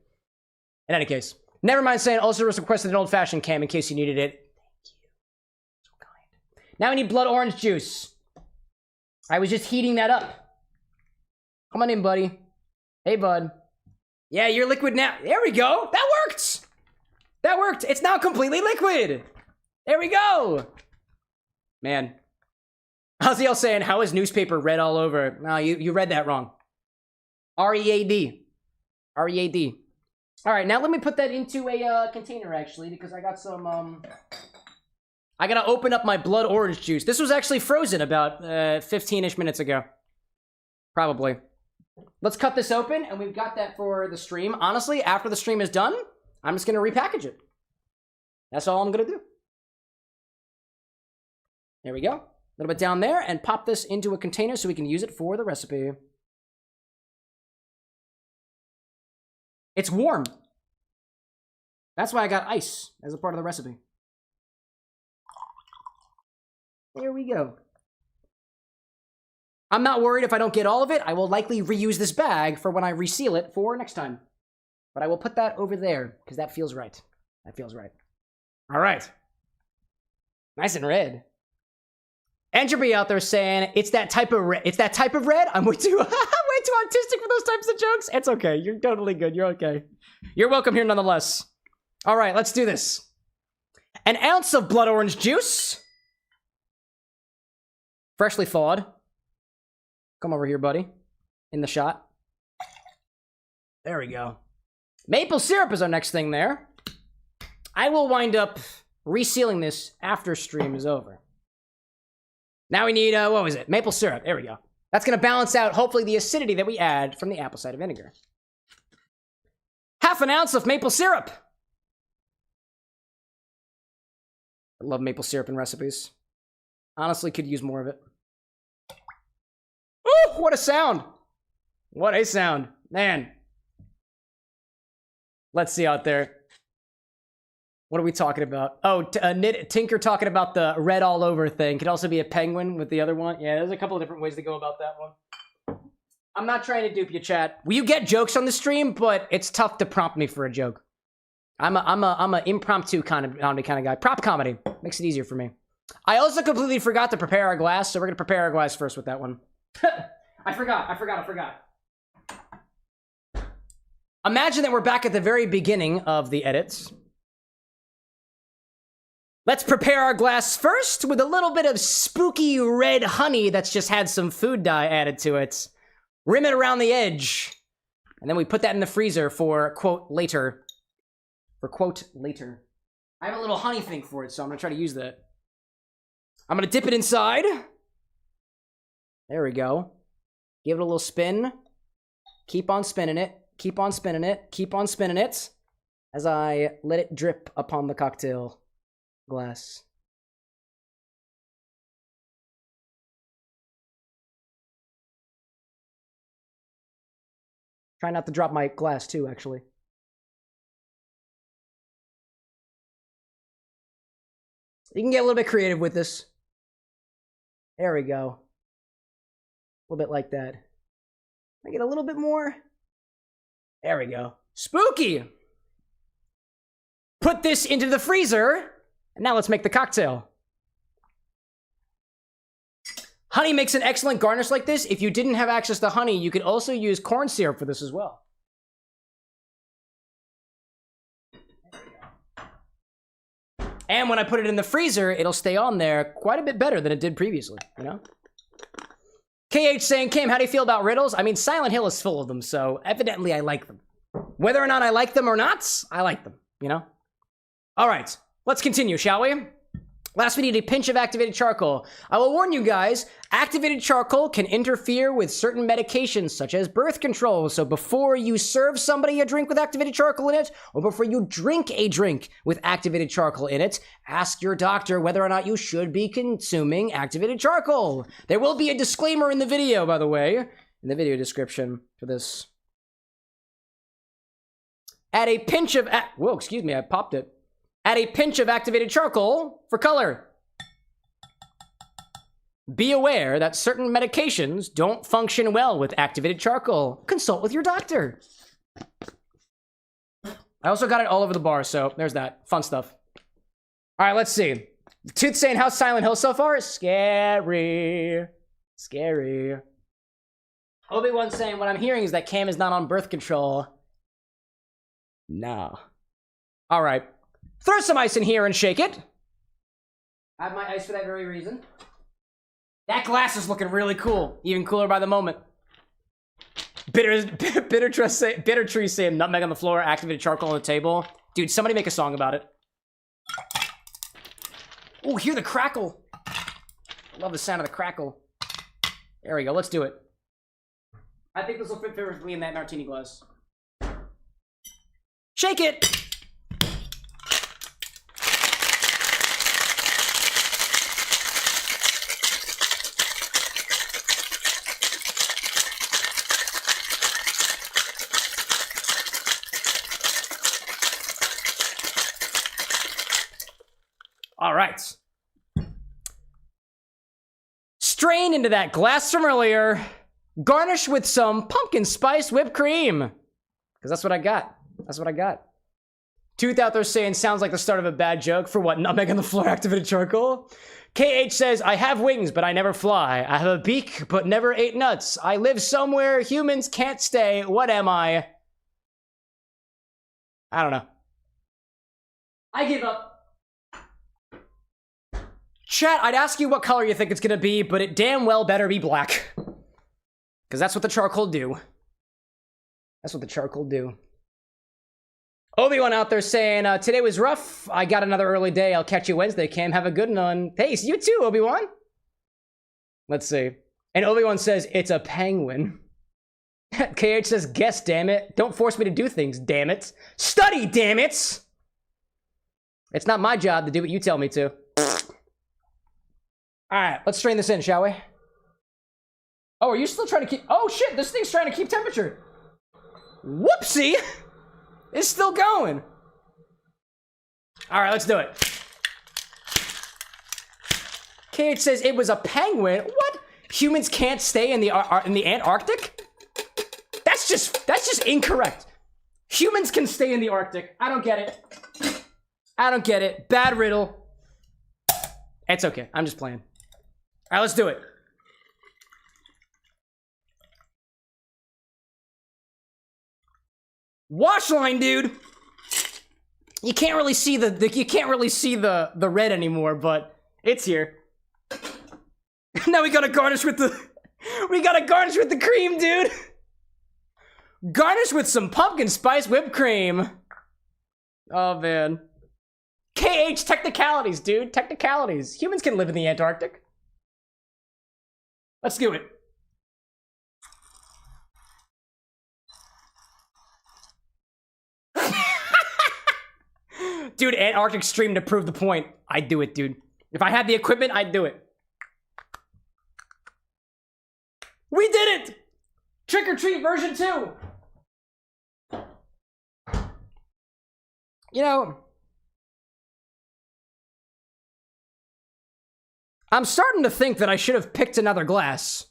In any case. Never mind saying also requested an old-fashioned cam in case you needed it. Thank you. So kind. Now we need blood orange juice. I was just heating that up. Come on in, buddy. Hey, bud. Yeah, you're liquid now. There we go. That worked. It's now completely liquid. There we go. Man. Haziel saying, how is newspaper red all over? No, you read that wrong. R-E-A-D. R-E-A-D. All right, now let me put that into a container, actually, because I got some, I gotta open up my blood orange juice. This was actually frozen about 15-ish minutes ago. Probably. Let's cut this open, and we've got that for the stream. Honestly, after the stream is done, I'm just gonna repackage it. That's all I'm gonna do. There we go. A little bit down there, and pop this into a container so we can use it for the recipe. It's warm. That's why I got ice as a part of the recipe. There we go. I'm not worried if I don't get all of it. I will likely reuse this bag for when I reseal it for next time. But I will put that over there, because that feels right. That feels right. All right. Nice and red. Entropy out there saying, it's that type of red. It's that type of red? I'm way too, way too autistic for those types of jokes. It's okay. You're totally good. You're okay. You're welcome here nonetheless. All right, let's do this. An ounce of blood orange juice. Freshly thawed. Come over here, buddy. In the shot. There we go. Maple syrup is our next thing there. I will wind up resealing this after stream is over. Now we need, what was it? Maple syrup. There we go. That's going to balance out, hopefully, the acidity that we add from the apple cider vinegar. Half an ounce of maple syrup. I love maple syrup in recipes. Honestly, could use more of it. Ooh, what a sound. What a sound. Man. Let's see out there. What are we talking about? Oh, Tinker talking about the red all over thing. Could also be a penguin with the other one. Yeah, there's a couple of different ways to go about that one. I'm not trying to dupe you, chat. You get jokes on the stream, but it's tough to prompt me for a joke. I'm a impromptu kind of guy. Prop comedy makes it easier for me. I also completely forgot to prepare our glass, so we're gonna prepare our glass first with that one. I forgot. Imagine that we're back at the very beginning of the edits. Let's prepare our glass first with a little bit of spooky red honey that's just had some food dye added to it. Rim it around the edge. And then we put that in the freezer for, quote, later. I have a little honey thing for it, so I'm going to try to use that. I'm going to dip it inside. There we go. Give it a little spin. Keep on spinning it. Keep on spinning it. Keep on spinning it. As I let it drip upon the cocktail glass. Try not to drop my glass too, actually. You can get a little bit creative with this. There we go. A little bit like that. I get a little bit more. There we go. Spooky! Put this into the freezer. And now let's make the cocktail. Honey makes an excellent garnish like this. If you didn't have access to honey, you could also use corn syrup for this as well. And when I put it in the freezer, it'll stay on there quite a bit better than it did previously, you know? KH saying, Cam, how do you feel about riddles? I mean, Silent Hill is full of them, so evidently I like them. Whether or not I like them or not, I like them, you know? All right, let's continue, shall we? Last, we need a pinch of activated charcoal. I will warn you guys, activated charcoal can interfere with certain medications, such as birth control. So before you serve somebody a drink with activated charcoal in it, or before you drink a drink with activated charcoal in it, ask your doctor whether or not you should be consuming activated charcoal. There will be a disclaimer in the video, by the way, in the video description for this. Add a pinch of... Whoa, excuse me, I popped it. Add a pinch of activated charcoal for color. Be aware that certain medications don't function well with activated charcoal. Consult with your doctor. I also got it all over the bar, so there's that. Fun stuff. All right, let's see. Tooth saying, how's Silent Hill so far? Scary. Scary. Obi-Wan saying, what I'm hearing is that Cam is not on birth control. No. All right. Throw some ice in here and shake it. I have my ice for that very reason. That glass is looking really cool. Even cooler by the moment. Bitter Tree saying nutmeg on the floor, activated charcoal on the table. Dude, somebody make a song about it. Oh, hear the crackle. I love the sound of the crackle. There we go, let's do it. I think this will fit perfectly in that martini glass. Shake it! rain into that glass from earlier. Garnish with some pumpkin spice whipped cream. Because that's what I got. That's what I got. Tooth out there saying sounds like the start of a bad joke. For what? Nutmeg on the floor activated charcoal? KH says, I have wings, but I never fly. I have a beak, but never ate nuts. I live somewhere humans can't stay. What am I? I don't know. I give up. Chat, I'd ask you what color you think it's gonna be, but it damn well better be black. Because that's what the charcoal do. That's what the charcoal do. Obi-Wan out there saying, today was rough. I got another early day. I'll catch you Wednesday, Cam. Have a good one. Hey, you too, Obi-Wan. Let's see. And Obi-Wan says, it's a penguin. KH says, guess, damn it. Don't force me to do things, damn it. Study, damn it. It's not my job to do what you tell me to. All right, let's strain this in, shall we? Oh, are you still trying to keep... Oh, shit, this thing's trying to keep temperature. Whoopsie. It's still going. All right, let's do it. KH says it was a penguin. What? Humans can't stay in the Antarctic? That's just incorrect. Humans can stay in the Arctic. I don't get it. I don't get it. Bad riddle. It's okay. I'm just playing. All right, let's do it. Wash line, dude. You can't really see the red anymore, but it's here. Now we gotta garnish with the cream, dude. Garnish with some pumpkin spice whipped cream. Oh man. KH technicalities, dude. Technicalities. Humans can live in the Antarctic. Let's do it. Dude, Antarctic stream to prove the point. I'd do it, dude. If I had the equipment, I'd do it. We did it! Trick or treat version 2. You know, I'm starting to think that I should have picked another glass.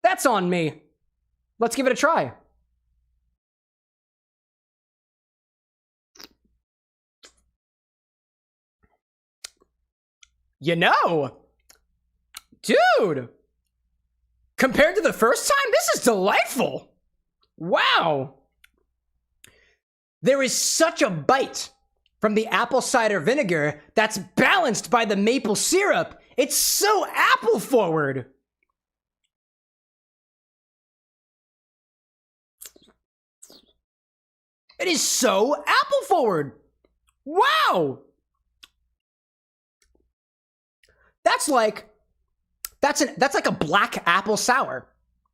That's on me. Let's give it a try. You know, dude, compared to the first time, this is delightful. Wow. There is such a bite from the apple cider vinegar that's balanced by the maple syrup. It's so apple forward. It is so apple forward. Wow. That's like a black apple sour.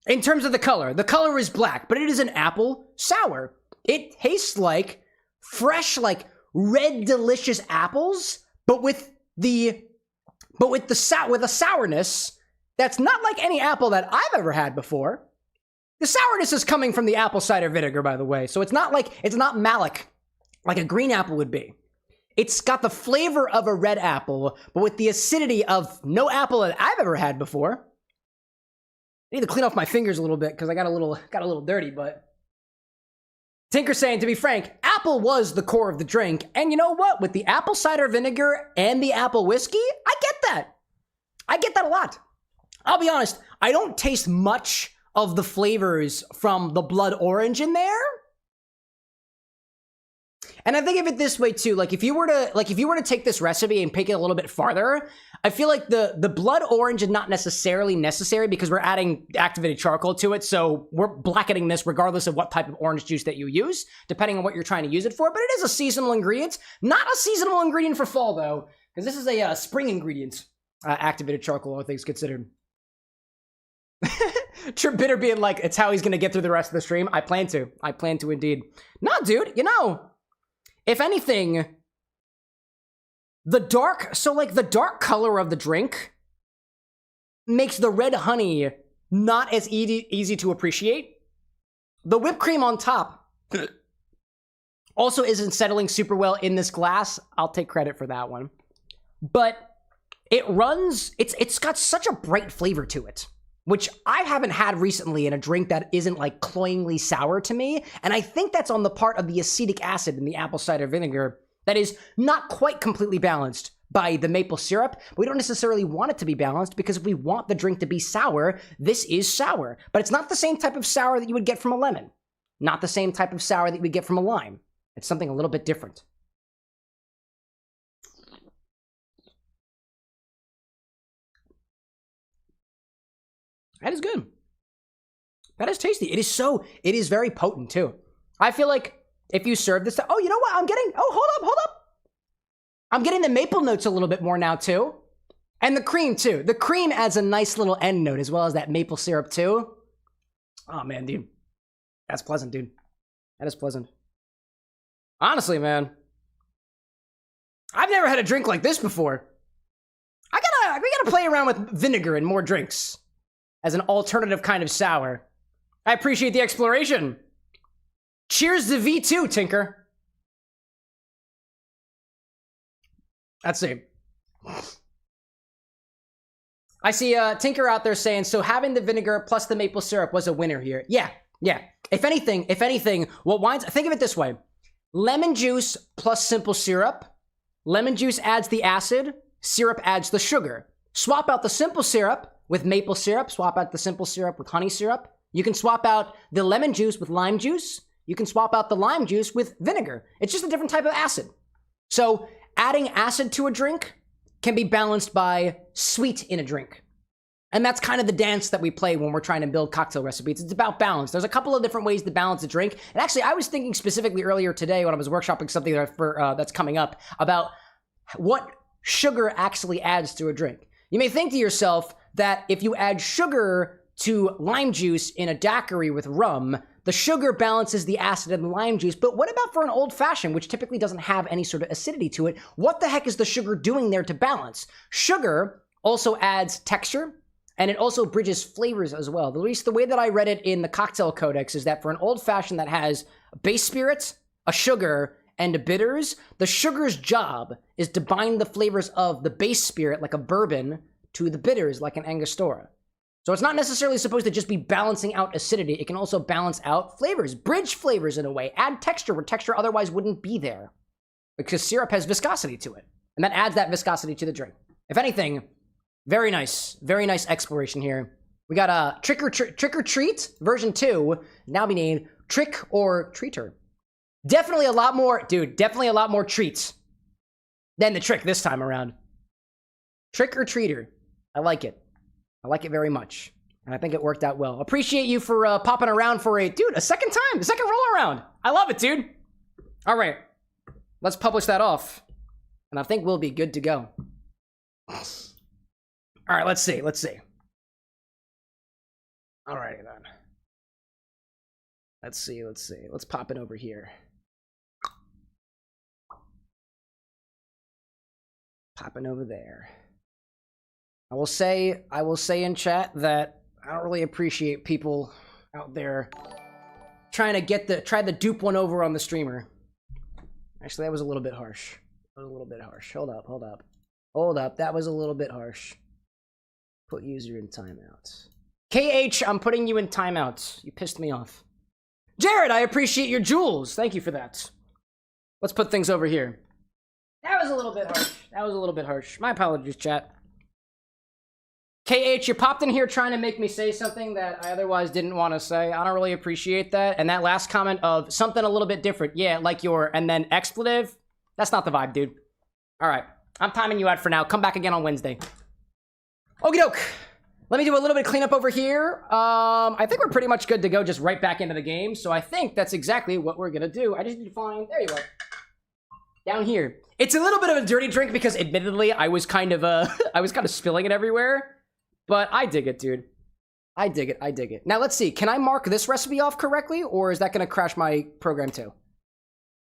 In terms of the color is black, but it is an apple sour. It tastes like fresh, like red, delicious apples, but with a sourness that's not like any apple that I've ever had before. The sourness is coming from the apple cider vinegar, by the way, so it's not malic like a green apple would be. It's got the flavor of a red apple, but with the acidity of no apple that I've ever had before. I need to clean off my fingers a little bit because I got a little dirty, but... Tinker saying, to be frank, apple was the core of the drink, and you know what? With the apple cider vinegar and the apple whiskey, I get that. I get that a lot. I'll be honest, I don't taste much of the flavors from the blood orange in there. And I think of it this way too, like if you were to take this recipe and take it a little bit farther, I feel like the blood orange is not necessarily necessary because we're adding activated charcoal to it, so we're blackening this regardless of what type of orange juice that you use, depending on what you're trying to use it for, but it is a seasonal ingredient. Not a seasonal ingredient for fall though, because this is a spring ingredient, activated charcoal, all things considered. Trip Bitter being like, it's how he's gonna get through the rest of the stream. I plan to indeed. No, dude, you know, if anything, the dark color of the drink makes the red honey not as easy to appreciate. The whipped cream on top also isn't settling super well in this glass. I'll take credit for that one. But It's got such a bright flavor to it, which I haven't had recently in a drink that isn't like cloyingly sour to me. And I think that's on the part of the acetic acid in the apple cider vinegar that is not quite completely balanced by the maple syrup. But we don't necessarily want it to be balanced because if we want the drink to be sour, this is sour. But it's not the same type of sour that you would get from a lemon. Not the same type of sour that you would get from a lime. It's something a little bit different. That is good. That is tasty. It is very potent too. I feel like if you serve this, oh, you know what? Hold up. I'm getting the maple notes a little bit more now too. And the cream too. The cream adds a nice little end note as well as that maple syrup too. Oh man, dude. That's pleasant, dude. That is pleasant. Honestly, man. I've never had a drink like this before. We gotta play around with vinegar in more drinks as an alternative kind of sour. I appreciate the exploration. Cheers to V2, Tinker. Let's see. I see Tinker out there saying, so having the vinegar plus the maple syrup was a winner here. Yeah. If anything, what wines, think of it this way. Lemon juice plus simple syrup. Lemon juice adds the acid. Syrup adds the sugar. Swap out the simple syrup with maple syrup. Swap out the simple syrup with honey syrup. You can swap out the lemon juice with lime juice. You can swap out the lime juice with vinegar. It's just a different type of acid. So adding acid to a drink can be balanced by sweet in a drink. And that's kind of the dance that we play when we're trying to build cocktail recipes. It's about balance. There's a couple of different ways to balance a drink. And actually, I was thinking specifically earlier today when I was workshopping something that's coming up about what sugar actually adds to a drink. You may think to yourself that if you add sugar to lime juice in a daiquiri with rum, the sugar balances the acid in the lime juice. But what about for an old fashioned, which typically doesn't have any sort of acidity to it? What the heck is the sugar doing there to balance? Sugar also adds texture. And it also bridges flavors as well. At least the way that I read it in the cocktail codex is that for an old fashioned that has a base spirit, a sugar, and a bitters, the sugar's job is to bind the flavors of the base spirit, like a bourbon, to the bitters, like an Angostura. So it's not necessarily supposed to just be balancing out acidity. It can also balance out flavors, bridge flavors in a way, add texture where texture otherwise wouldn't be there. Because syrup has viscosity to it. And that adds that viscosity to the drink. If anything, very nice exploration here. We got a Trick or Treat version 2, now be named Trick or Treater. Definitely a lot more treats than the trick this time around. Trick or Treater. I like it. I like it very much. And I think it worked out well. Appreciate you for popping around for a second roll around. I love it, dude. All right. Let's publish that off. And I think we'll be good to go. All right, let's see. All right, then. Let's see. Let's pop it over here. Popping over there. I will say in chat that I don't really appreciate people out there trying to dupe one over on the streamer. Actually, that was a little bit harsh. Hold up. That was a little bit harsh. Put user in timeout. KH, I'm putting you in timeout. You pissed me off. Jared, I appreciate your jewels. Thank you for that. Let's put things over here. That was a little bit harsh. My apologies, chat. KH, you popped in here trying to make me say something that I otherwise didn't want to say. I don't really appreciate that. And that last comment of something a little bit different. Yeah, like and then expletive. That's not the vibe, dude. All right. I'm timing you out for now. Come back again on Wednesday. Okie doke. Let me do a little bit of cleanup over here. I think we're pretty much good to go, just right back into the game. So I think that's exactly what we're gonna do. I just need to find, there you are. Down here. It's a little bit of a dirty drink because admittedly I was kind of spilling it everywhere. But I dig it, dude. I dig it. Now let's see. Can I mark this recipe off correctly, or is that gonna crash my program too?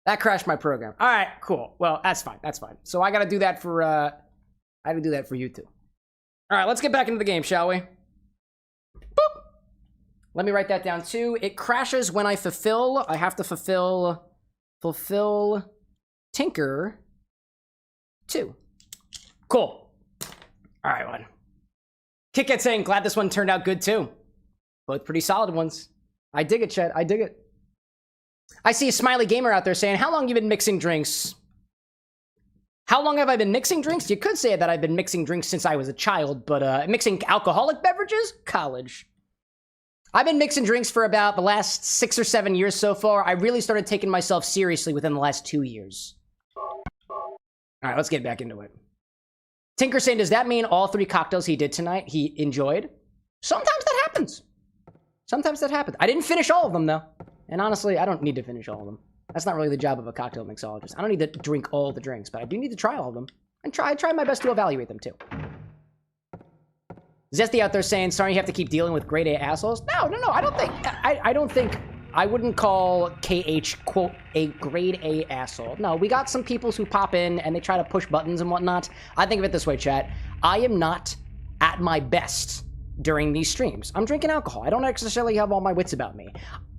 That crashed my program. All right, cool. Well, that's fine. So I gotta do that for you too. All right, let's get back into the game, shall we? Boop. Let me write that down too. It crashes when I fulfill. I have to fulfill Tinker 2. Cool. All right, one. Kit Kat saying, glad this one turned out good too. Both pretty solid ones. I dig it, Chet. I dig it. I see a smiley gamer out there saying, how long you been mixing drinks? How long have I been mixing drinks? You could say that I've been mixing drinks since I was a child, but mixing alcoholic beverages? College. I've been mixing drinks for about the last 6 or 7 years so far. I really started taking myself seriously within the last 2 years. All right, let's get back into it. Tinker saying, does that mean all 3 cocktails he did tonight he enjoyed? Sometimes that happens. Sometimes that happens. I didn't finish all of them, though. And honestly, I don't need to finish all of them. That's not really the job of a cocktail mixologist. I don't need to drink all the drinks, but I do need to try all of them. And try my best to evaluate them, too. Zesty out there saying, sorry you have to keep dealing with grade A assholes. No, I don't think, I wouldn't call KH, quote, a grade A asshole. No, we got some people who pop in and they try to push buttons and whatnot. I think of it this way, chat. I am not at my best during these streams. I'm drinking alcohol. I don't necessarily have all my wits about me.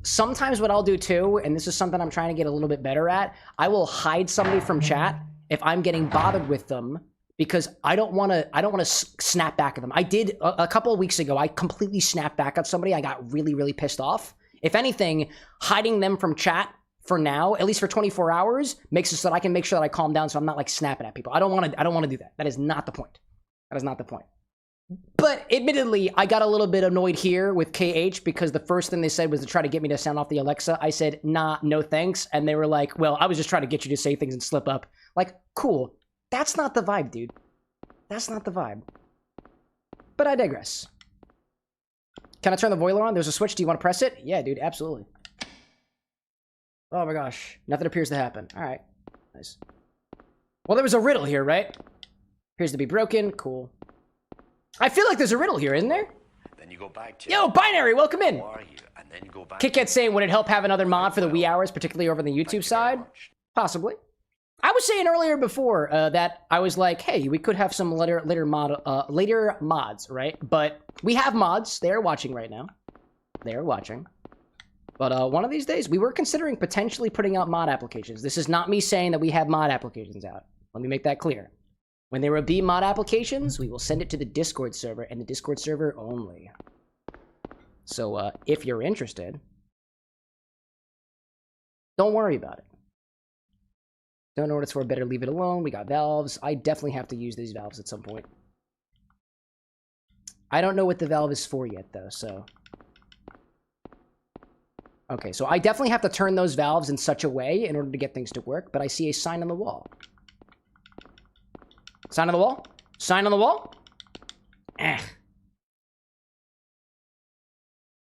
Sometimes what I'll do too, and this is something I'm trying to get a little bit better at, I will hide somebody from chat if I'm getting bothered with them because I don't want to snap back at them. I did a couple of weeks ago. I completely snapped back at somebody. I got really, really pissed off. If anything, hiding them from chat for now, at least for 24 hours, makes it so that I can make sure that I calm down so I'm not like snapping at people. I don't want to do that. That is not the point. That is not the point. But admittedly, I got a little bit annoyed here with KH because the first thing they said was to try to get me to sound off the Alexa. I said, nah, no thanks. And they were like, well, I was just trying to get you to say things and slip up. Like, cool. That's not the vibe, dude. That's not the vibe. But I digress. Can I turn the boiler on? There's a switch. Do you want to press it? Yeah, dude, absolutely. Oh my gosh. Nothing appears to happen. All right. Nice. Well, there was a riddle here, right? Appears to be broken. Cool. I feel like there's a riddle here, isn't there? Then you go back to Yo, Binary, welcome in. Who are you? And then you go back. Kit Kat saying, would it help have another mod for the wee hours, particularly over on the YouTube side? Possibly. I was saying earlier before that I was like, hey, we could have some later mods, right? But we have mods. They're watching right now. They're watching. But one of these days, we were considering potentially putting out mod applications. This is not me saying that we have mod applications out. Let me make that clear. When there will be mod applications, we will send it to the Discord server and the Discord server only. So if you're interested, don't worry about it. Don't know what it's for, better leave it alone. We got valves. I definitely have to use these valves at some point. I don't know what the valve is for yet, though, so... Okay, so I definitely have to turn those valves in such a way in order to get things to work, but I see a sign on the wall. Sign on the wall? Sign on the wall? Eh.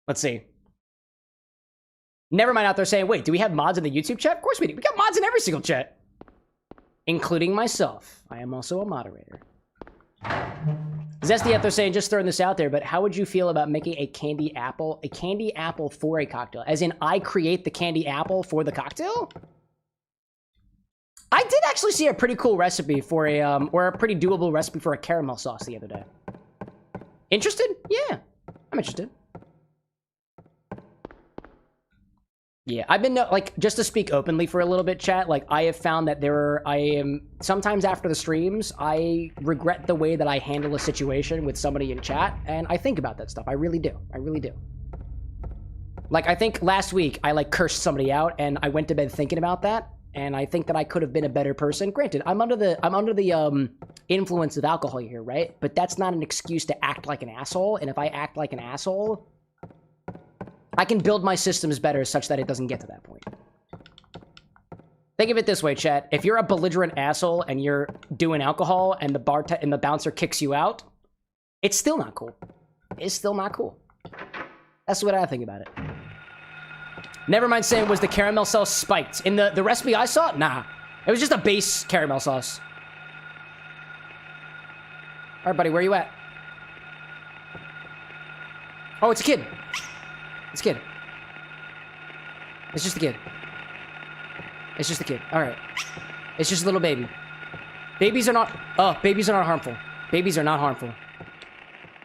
Let's see. Never mind out there saying, wait, do we have mods in the YouTube chat? Of course we do. We got mods in every single chat. Including myself. I am also a moderator. Zesty out there saying, just throwing this out there, but how would you feel about making a candy apple for a cocktail? As in, I create the candy apple for the cocktail? I did actually see a pretty cool recipe for a, or a pretty doable recipe for a caramel sauce the other day. Interested? Yeah, I'm interested. Yeah, I've been, like, just to speak openly for a little bit, chat, like, I have found that sometimes after the streams, I regret the way that I handle a situation with somebody in chat, and I think about that stuff. I really do. I really do. Like, I think last week, I, like, cursed somebody out, and I went to bed thinking about that, and I think that I could have been a better person. Granted, I'm under the influence of alcohol here, right? But that's not an excuse to act like an asshole, and if I act like an asshole, I can build my systems better such that it doesn't get to that point. Think of it this way, chat. If you're a belligerent asshole and you're doing alcohol and the bouncer kicks you out, it's still not cool. It's still not cool. That's what I think about it. Never mind saying, was the caramel sauce spiked? In the recipe I saw? Nah. It was just a base caramel sauce. All right, buddy, where you at? Oh, it's a kid. It's a kid. It's just a kid. It's just a kid. All right. It's just a little baby. Babies are not harmful. Babies are not harmful.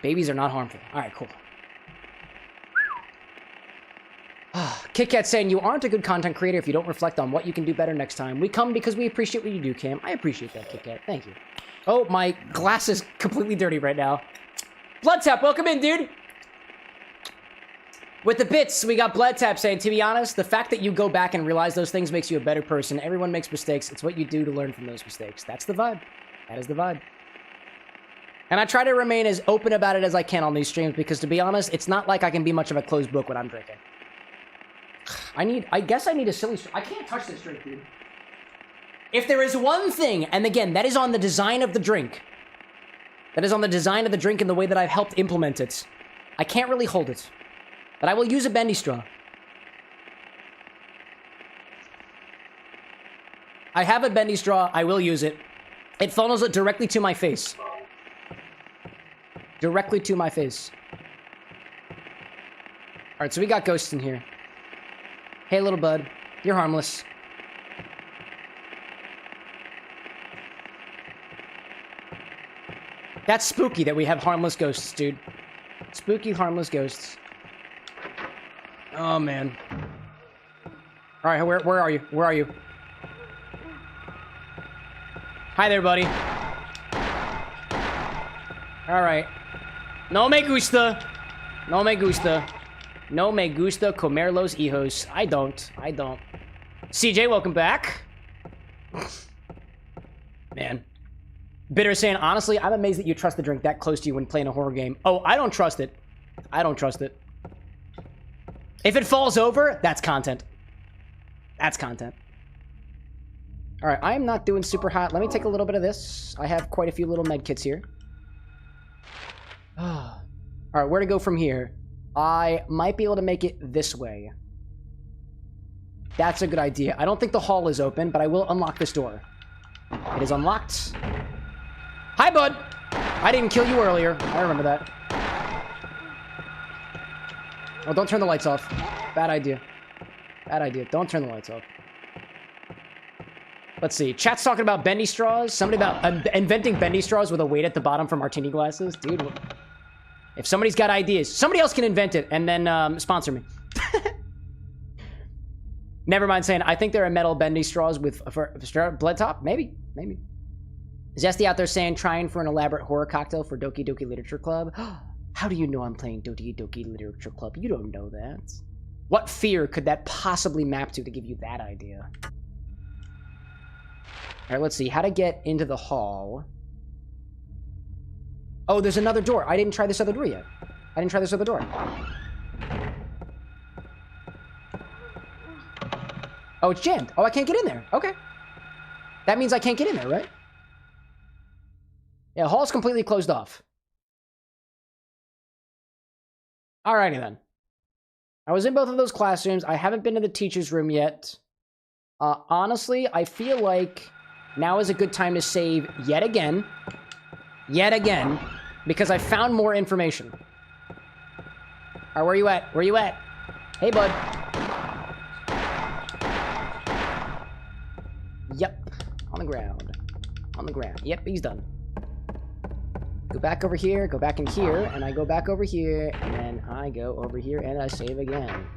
Babies are not harmful. All right, cool. Kit Kat saying, you aren't a good content creator if you don't reflect on what you can do better next time. We come because we appreciate what you do, Cam. I appreciate that, Kit Kat. Thank you. Oh, my glass is completely dirty right now. Blood Tap, welcome in, dude. With the bits, we got Blood Tap saying, to be honest, the fact that you go back and realize those things makes you a better person. Everyone makes mistakes. It's what you do to learn from those mistakes. That's the vibe. That is the vibe. And I try to remain as open about it as I can on these streams because, to be honest, it's not like I can be much of a closed book when I'm drinking. I guess I need a silly... I can't touch this drink, dude. If there is one thing, and again, that is on the design of the drink. That is on the design of the drink and the way that I've helped implement it. I can't really hold it. But I will use a bendy straw. I have a bendy straw. I will use it. It funnels it directly to my face. Directly to my face. Alright, so we got ghosts in here. Hey, little bud. You're harmless. That's spooky that we have harmless ghosts, dude. Spooky, harmless ghosts. Oh, man. Alright, where are you? Where are you? Hi there, buddy. Alright. No me gusta. No me gusta. No me gusta comer los hijos. I don't. CJ, welcome back. Man. Bitter saying, honestly, I'm amazed that you trust the drink that close to you when playing a horror game. Oh, I don't trust it. I don't trust it. If it falls over, that's content. That's content. Alright, I am not doing super hot. Let me take a little bit of this. I have quite a few little med kits here. Alright, where to go from here? I might be able to make it this way. That's a good idea. I don't think the hall is open, but I will unlock this door. It is unlocked. Hi, bud! I didn't kill you earlier. I remember that. Oh, don't turn the lights off. Bad idea. Bad idea. Don't turn the lights off. Let's see. Chat's talking about bendy straws. Somebody about inventing bendy straws with a weight at the bottom for martini glasses. Dude, if somebody's got ideas, somebody else can invent it and then sponsor me. Never mind saying, I think there are metal bendy straws with for blood top. Maybe. Zesty out there saying, trying for an elaborate horror cocktail for Doki Doki Literature Club. How do you know I'm playing Doki Doki Literature Club? You don't know that. What fear could that possibly map to give you that idea? Alright, let's see. How to get into the hall. Oh, there's another door. I didn't try this other door yet. I didn't try this other door. Oh, it's jammed. Oh, I can't get in there. Okay. That means I can't get in there, right? Yeah, hall's completely closed off. Alrighty then. I was in both of those classrooms. I haven't been to the teacher's room yet. Honestly, I feel like now is a good time to save yet again. Yet again. Because I found more information. Alright, where you at? Where you at? Hey, bud. Yep. On the ground. On the ground. Yep, he's done. Go back over here, go back in here, and I go back over here, and then I go over here, and I save again.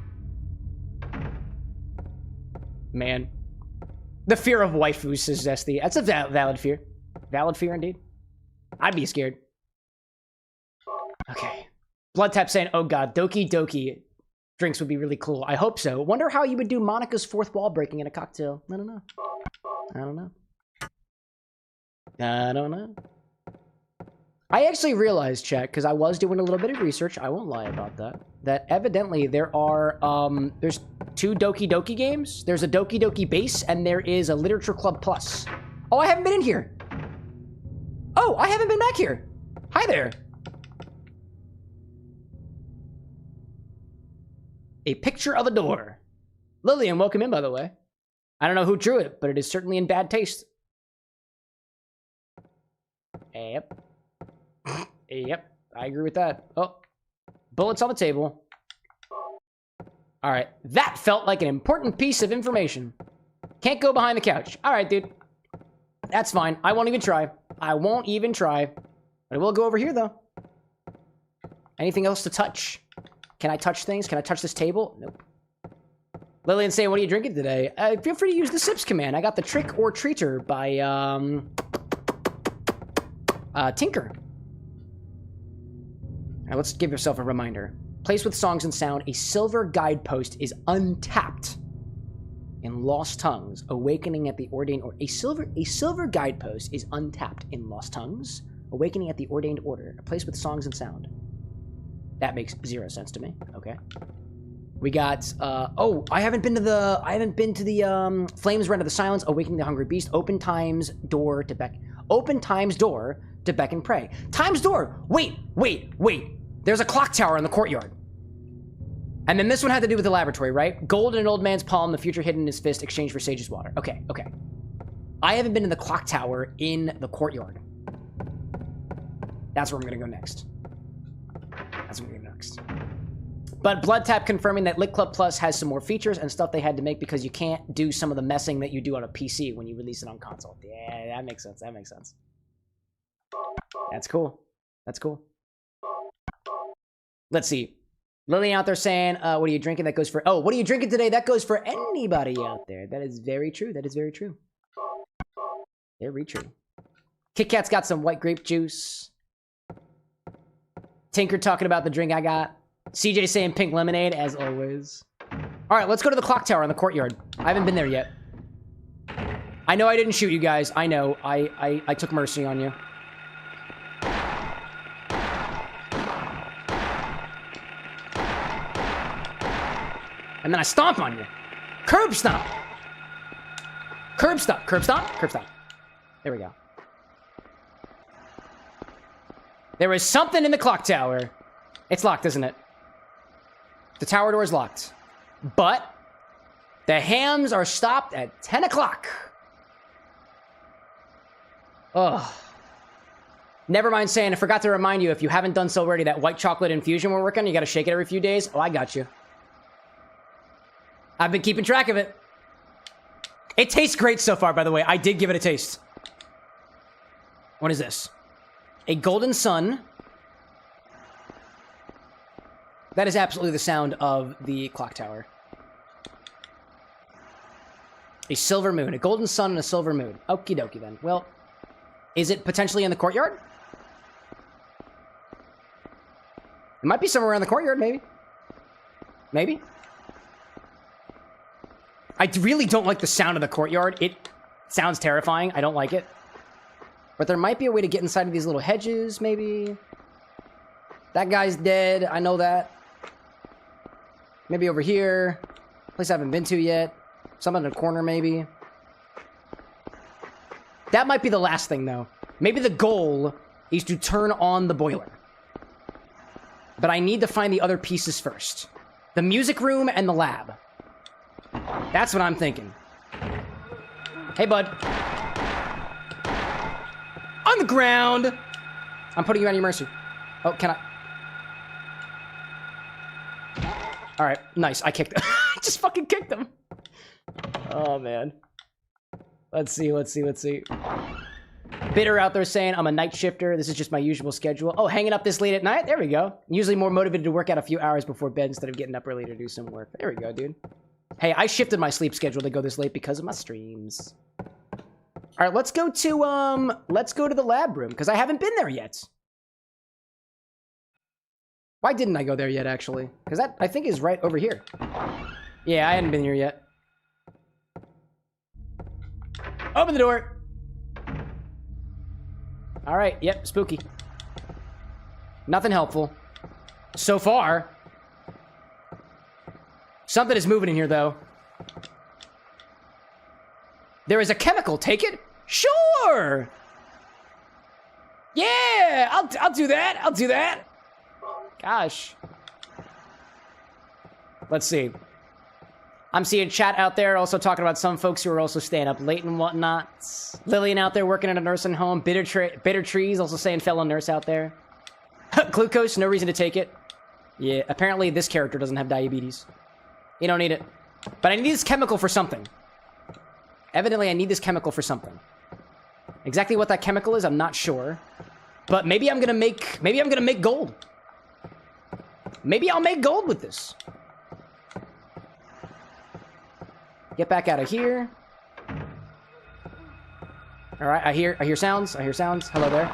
Man. The fear of waifus, says Zesty. That's a valid fear. Valid fear, indeed. I'd be scared. Okay. Blood Tap saying, oh god, Doki Doki drinks would be really cool. I hope so. Wonder how you would do Monica's fourth wall breaking in a cocktail. I don't know. I don't know. I don't know. I actually realized, chat, because I was doing a little bit of research, I won't lie about that, that evidently there are, there's 2 Doki Doki games. There's a Doki Doki base, and there is a Literature Club Plus. Oh, I haven't been in here. Oh, I haven't been back here. Hi there. A picture of a door. Lillian, welcome in, by the way. I don't know who drew it, but it is certainly in bad taste. Yep. Yep, I agree with that. Oh, bullets on the table. All right, that felt like an important piece of information. Can't go behind the couch. All right, dude. That's fine. I won't even try. I won't even try. But I will go over here, though. Anything else to touch? Can I touch things? Can I touch this table? Nope. Lillian saying, what are you drinking today? Feel free to use the sips command. I got the Trick or Treater by, Tinker. Now let's give yourself a reminder. Place with songs and sound. A silver guidepost is untapped in Lost Tongues. Awakening at the ordained order. A silver guidepost is untapped in Lost Tongues. Awakening at the ordained order. A place with songs and sound. That makes 0 sense to me. Okay. We got, oh, I haven't been to the Flames Rend of the Silence, Awakening the Hungry Beast, Open Time's Door to Beck and Pray. Time's Door! Wait! There's a clock tower in the courtyard. And then this one had to do with the laboratory, right? Gold in an old man's palm, the future hidden in his fist, exchange for sage's water. Okay. I haven't been in the clock tower in the courtyard. That's where I'm gonna go next. But Blood Tap confirming that Lit Club Plus has some more features and stuff they had to make because you can't do some of the messing that you do on a PC when you release it on console. Yeah, that makes sense. That's cool. Let's see. Lillian out there saying, what are you drinking? That goes for... Oh, what are you drinking today? That goes for anybody out there. That is very true. Very true. Kit Kat's got some white grape juice. Tinker talking about the drink I got. CJ saying pink lemonade, as always. All right, let's go to the clock tower in the courtyard. I haven't been there yet. I know I didn't shoot you guys. I know. I took mercy on you. And then I stomp on you. Curb stomp. There we go. There is something in the clock tower. It's locked, isn't it? The tower door is locked. But the hams are stopped at 10 o'clock. Ugh. Never mind saying, I forgot to remind you, if you haven't done so already, that white chocolate infusion we're working on, you gotta shake it every few days. Oh, I got you. I've been keeping track of it. It tastes great so far, by the way. I did give it a taste. What is this? A golden sun. That is absolutely the sound of the clock tower. A silver moon. A golden sun and a silver moon. Okie dokie then. Well, is it potentially in the courtyard? It might be somewhere around the courtyard, maybe. Maybe. I really don't like the sound of the courtyard. It sounds terrifying. I don't like it. But there might be a way to get inside of these little hedges, maybe. That guy's dead. I know that. Maybe over here. Place I haven't been to yet. Something in the corner, maybe. That might be the last thing, though. Maybe the goal is to turn on the boiler. But I need to find the other pieces first. The music room and the lab. That's what I'm thinking. Hey, bud. On the ground! I'm putting you on your mercy. Oh, can I... Alright, nice. I kicked him. I just fucking kicked him. Oh, man. Let's see. Bitter out there saying, I'm a night shifter. This is just my usual schedule. Oh, hanging up this late at night? There we go. Usually more motivated to work out a few hours before bed instead of getting up early to do some work. There we go, dude. Hey, I shifted my sleep schedule to go this late because of my streams. Alright, let's go to the lab room, because I haven't been there yet. Why didn't I go there yet, actually? Because that, I think, is right over here. Yeah, I hadn't been here yet. Open the door! Alright, yep, spooky. Nothing helpful. So far. Something is moving in here, though. There is a chemical. Take it? Sure! Yeah! I'll do that! Gosh. Let's see. I'm seeing chat out there also talking about some folks who are also staying up late and whatnot. Lillian out there working at a nursing home. Bitter Trees also saying fellow nurse out there. Glucose, no reason to take it. Yeah, apparently this character doesn't have diabetes. You don't need it. But I need this chemical for something. Evidently, I need this chemical for something. Exactly what that chemical is, I'm not sure. But maybe I'm gonna make gold. Maybe I'll make gold with this. Get back out of here. All right, I hear sounds. Hello there.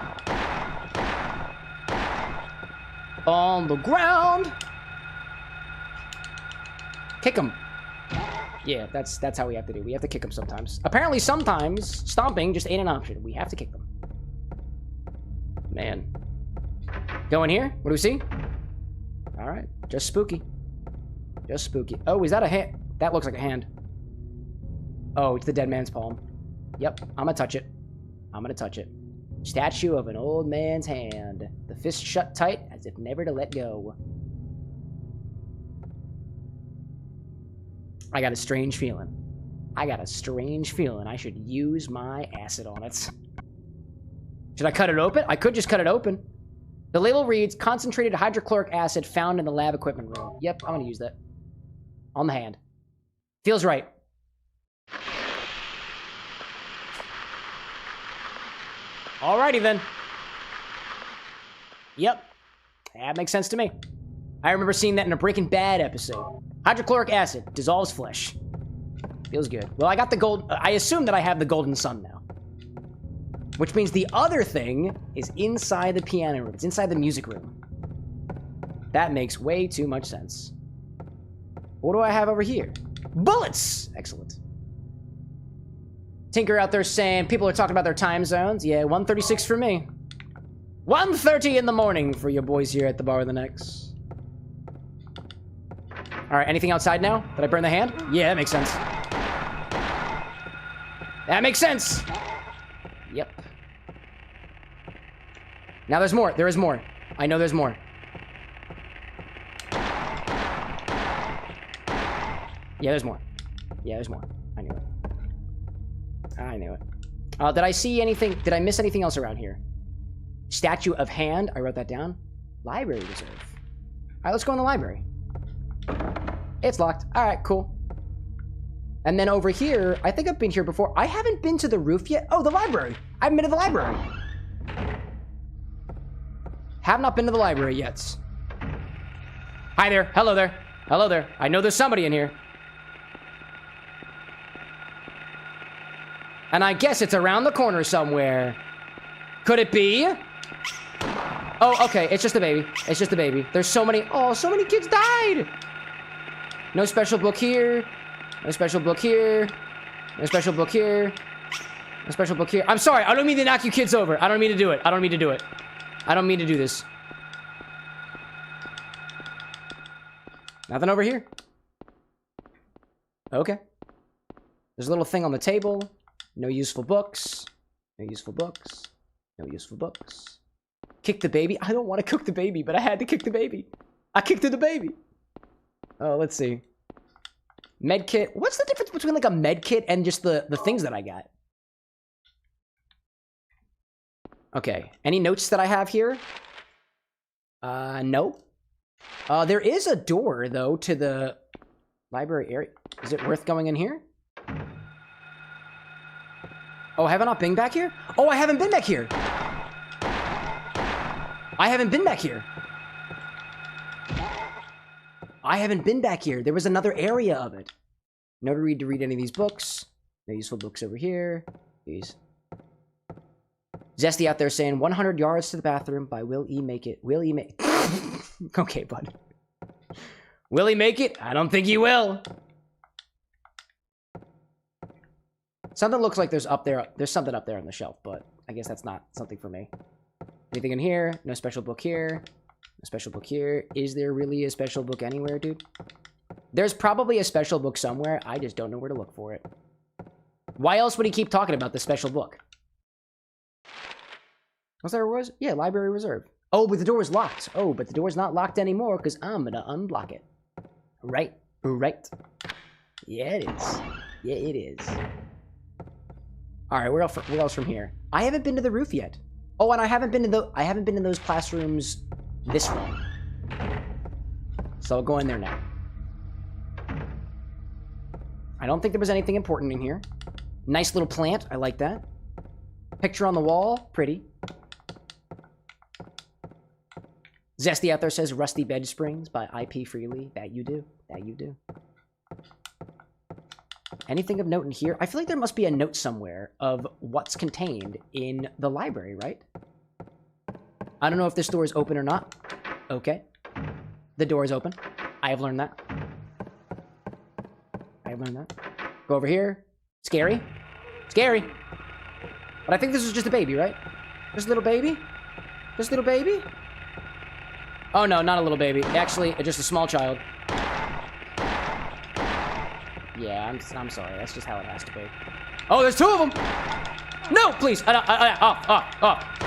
On the ground. Kick him. Yeah, that's how we have to do. We have to kick them sometimes. Apparently, sometimes stomping just ain't an option. We have to kick them. Man. Go in here. What do we see? All right. Just spooky. Just spooky. Oh, is that a hand? That looks like a hand. Oh, it's the dead man's palm. Yep. I'm gonna touch it. I'm gonna touch it. Statue of an old man's hand. The fist shut tight as if never to let go. I got a strange feeling. I got a strange feeling I should use my acid on it. Should I cut it open? I could just cut it open. The label reads, concentrated hydrochloric acid found in the lab equipment room. Yep, I'm gonna use that. On the hand. Feels right. Alrighty then. Yep. That makes sense to me. I remember seeing that in a Breaking Bad episode. Hydrochloric acid dissolves flesh. Feels good. Well, I got the gold. I assume that I have the golden sun now. Which means the other thing is inside the piano room. It's inside the music room. That makes way too much sense. What do I have over here? Bullets! Excellent. Tinker out there saying people are talking about their time zones. Yeah, 1:36 for me. 1:30 in the morning for your boys here at the Bar with an X. All right, anything outside now? Did I burn the hand? Yeah, that makes sense. That makes sense. Yep. Now there's more. There is more. I know there's more. Yeah, there's more. Yeah, there's more. I knew it. I knew it. Did I see anything? Did I miss anything else around here? Statue of hand. I wrote that down. Library reserve. All right, let's go in the library. It's locked. All right, cool. And then over here, I think I've been here before. I haven't been to the roof yet. Oh, the library. I haven't been to the library. Have not been to the library yet. Hi there. Hello there. Hello there. I know there's somebody in here. And I guess it's around the corner somewhere. Could it be? Oh, okay. It's just a baby. It's just a baby. There's so many. Oh, so many kids died. No special book here. No special book here. No special book here. No special book here. I'm sorry. I don't mean to knock you kids over. I don't mean to do it. I don't mean to do it. I don't mean to do this. Nothing over here. Okay. There's a little thing on the table. No useful books. No useful books. No useful books. Kick the baby. I don't want to cook the baby, but I had to kick the baby. I kicked the baby. Oh, let's see. Med kit. What's the difference between like a med kit and just the things that I got? Okay. Any notes that I have here? No. There is a door, though, to the library area. Is it worth going in here? Oh, have I not been back here? Oh, I haven't been back here. I haven't been back here. I haven't been back here. There was another area of it. No need to read any of these books. No useful books over here. These. Zesty out there saying 100 yards to the bathroom by Will E. Make It. Will E. Make... Okay, bud. Will he make it? I don't think he will. Something looks like there's something up there on the shelf, but I guess that's not something for me. Anything in here? No special book here. No special book here. Is there really a special book anywhere, dude? There's probably a special book somewhere. I just don't know where to look for it. Why else would he keep talking about the special book? Was there was? Yeah, library reserve. Oh, but the door is locked. Oh, but the door's not locked anymore because I'm gonna unlock it. Right. Right. Yeah, it is. Yeah, it is. All right, where else from here? I haven't been to the roof yet. Oh, and I haven't been in those classrooms this way. So I'll go in there now. I don't think there was anything important in here. Nice little plant. I like that. Picture on the wall. Pretty. Zesty out there says Rusty Bed Springs by IP Freely. That you do. That you do. Anything of note in here? I feel like there must be a note somewhere of what's contained in the library, right? I don't know if this door is open or not. Okay. The door is open. I have learned that. Go over here. Scary. Scary. But I think this is just a baby, right? Just a little baby? Just a little baby? Oh no, not a little baby. Actually, just a small child. Yeah, I'm sorry. That's just how it has to be. Oh, there's two of them! No, please! Off.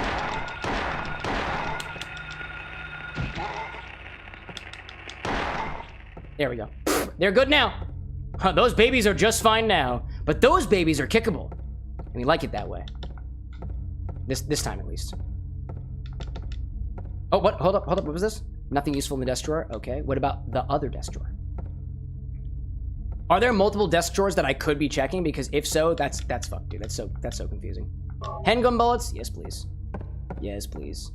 There we go. They're good now. Huh, those babies are just fine now. But those babies are kickable. And we like it that way. This time, at least. Oh, what? Hold up. What was this? Nothing useful in the desk drawer? Okay. What about the other desk drawer? Are there multiple desk drawers that I could be checking? Because if so, that's fucked, dude. That's so confusing. Handgun bullets? Yes, please. Yes, please.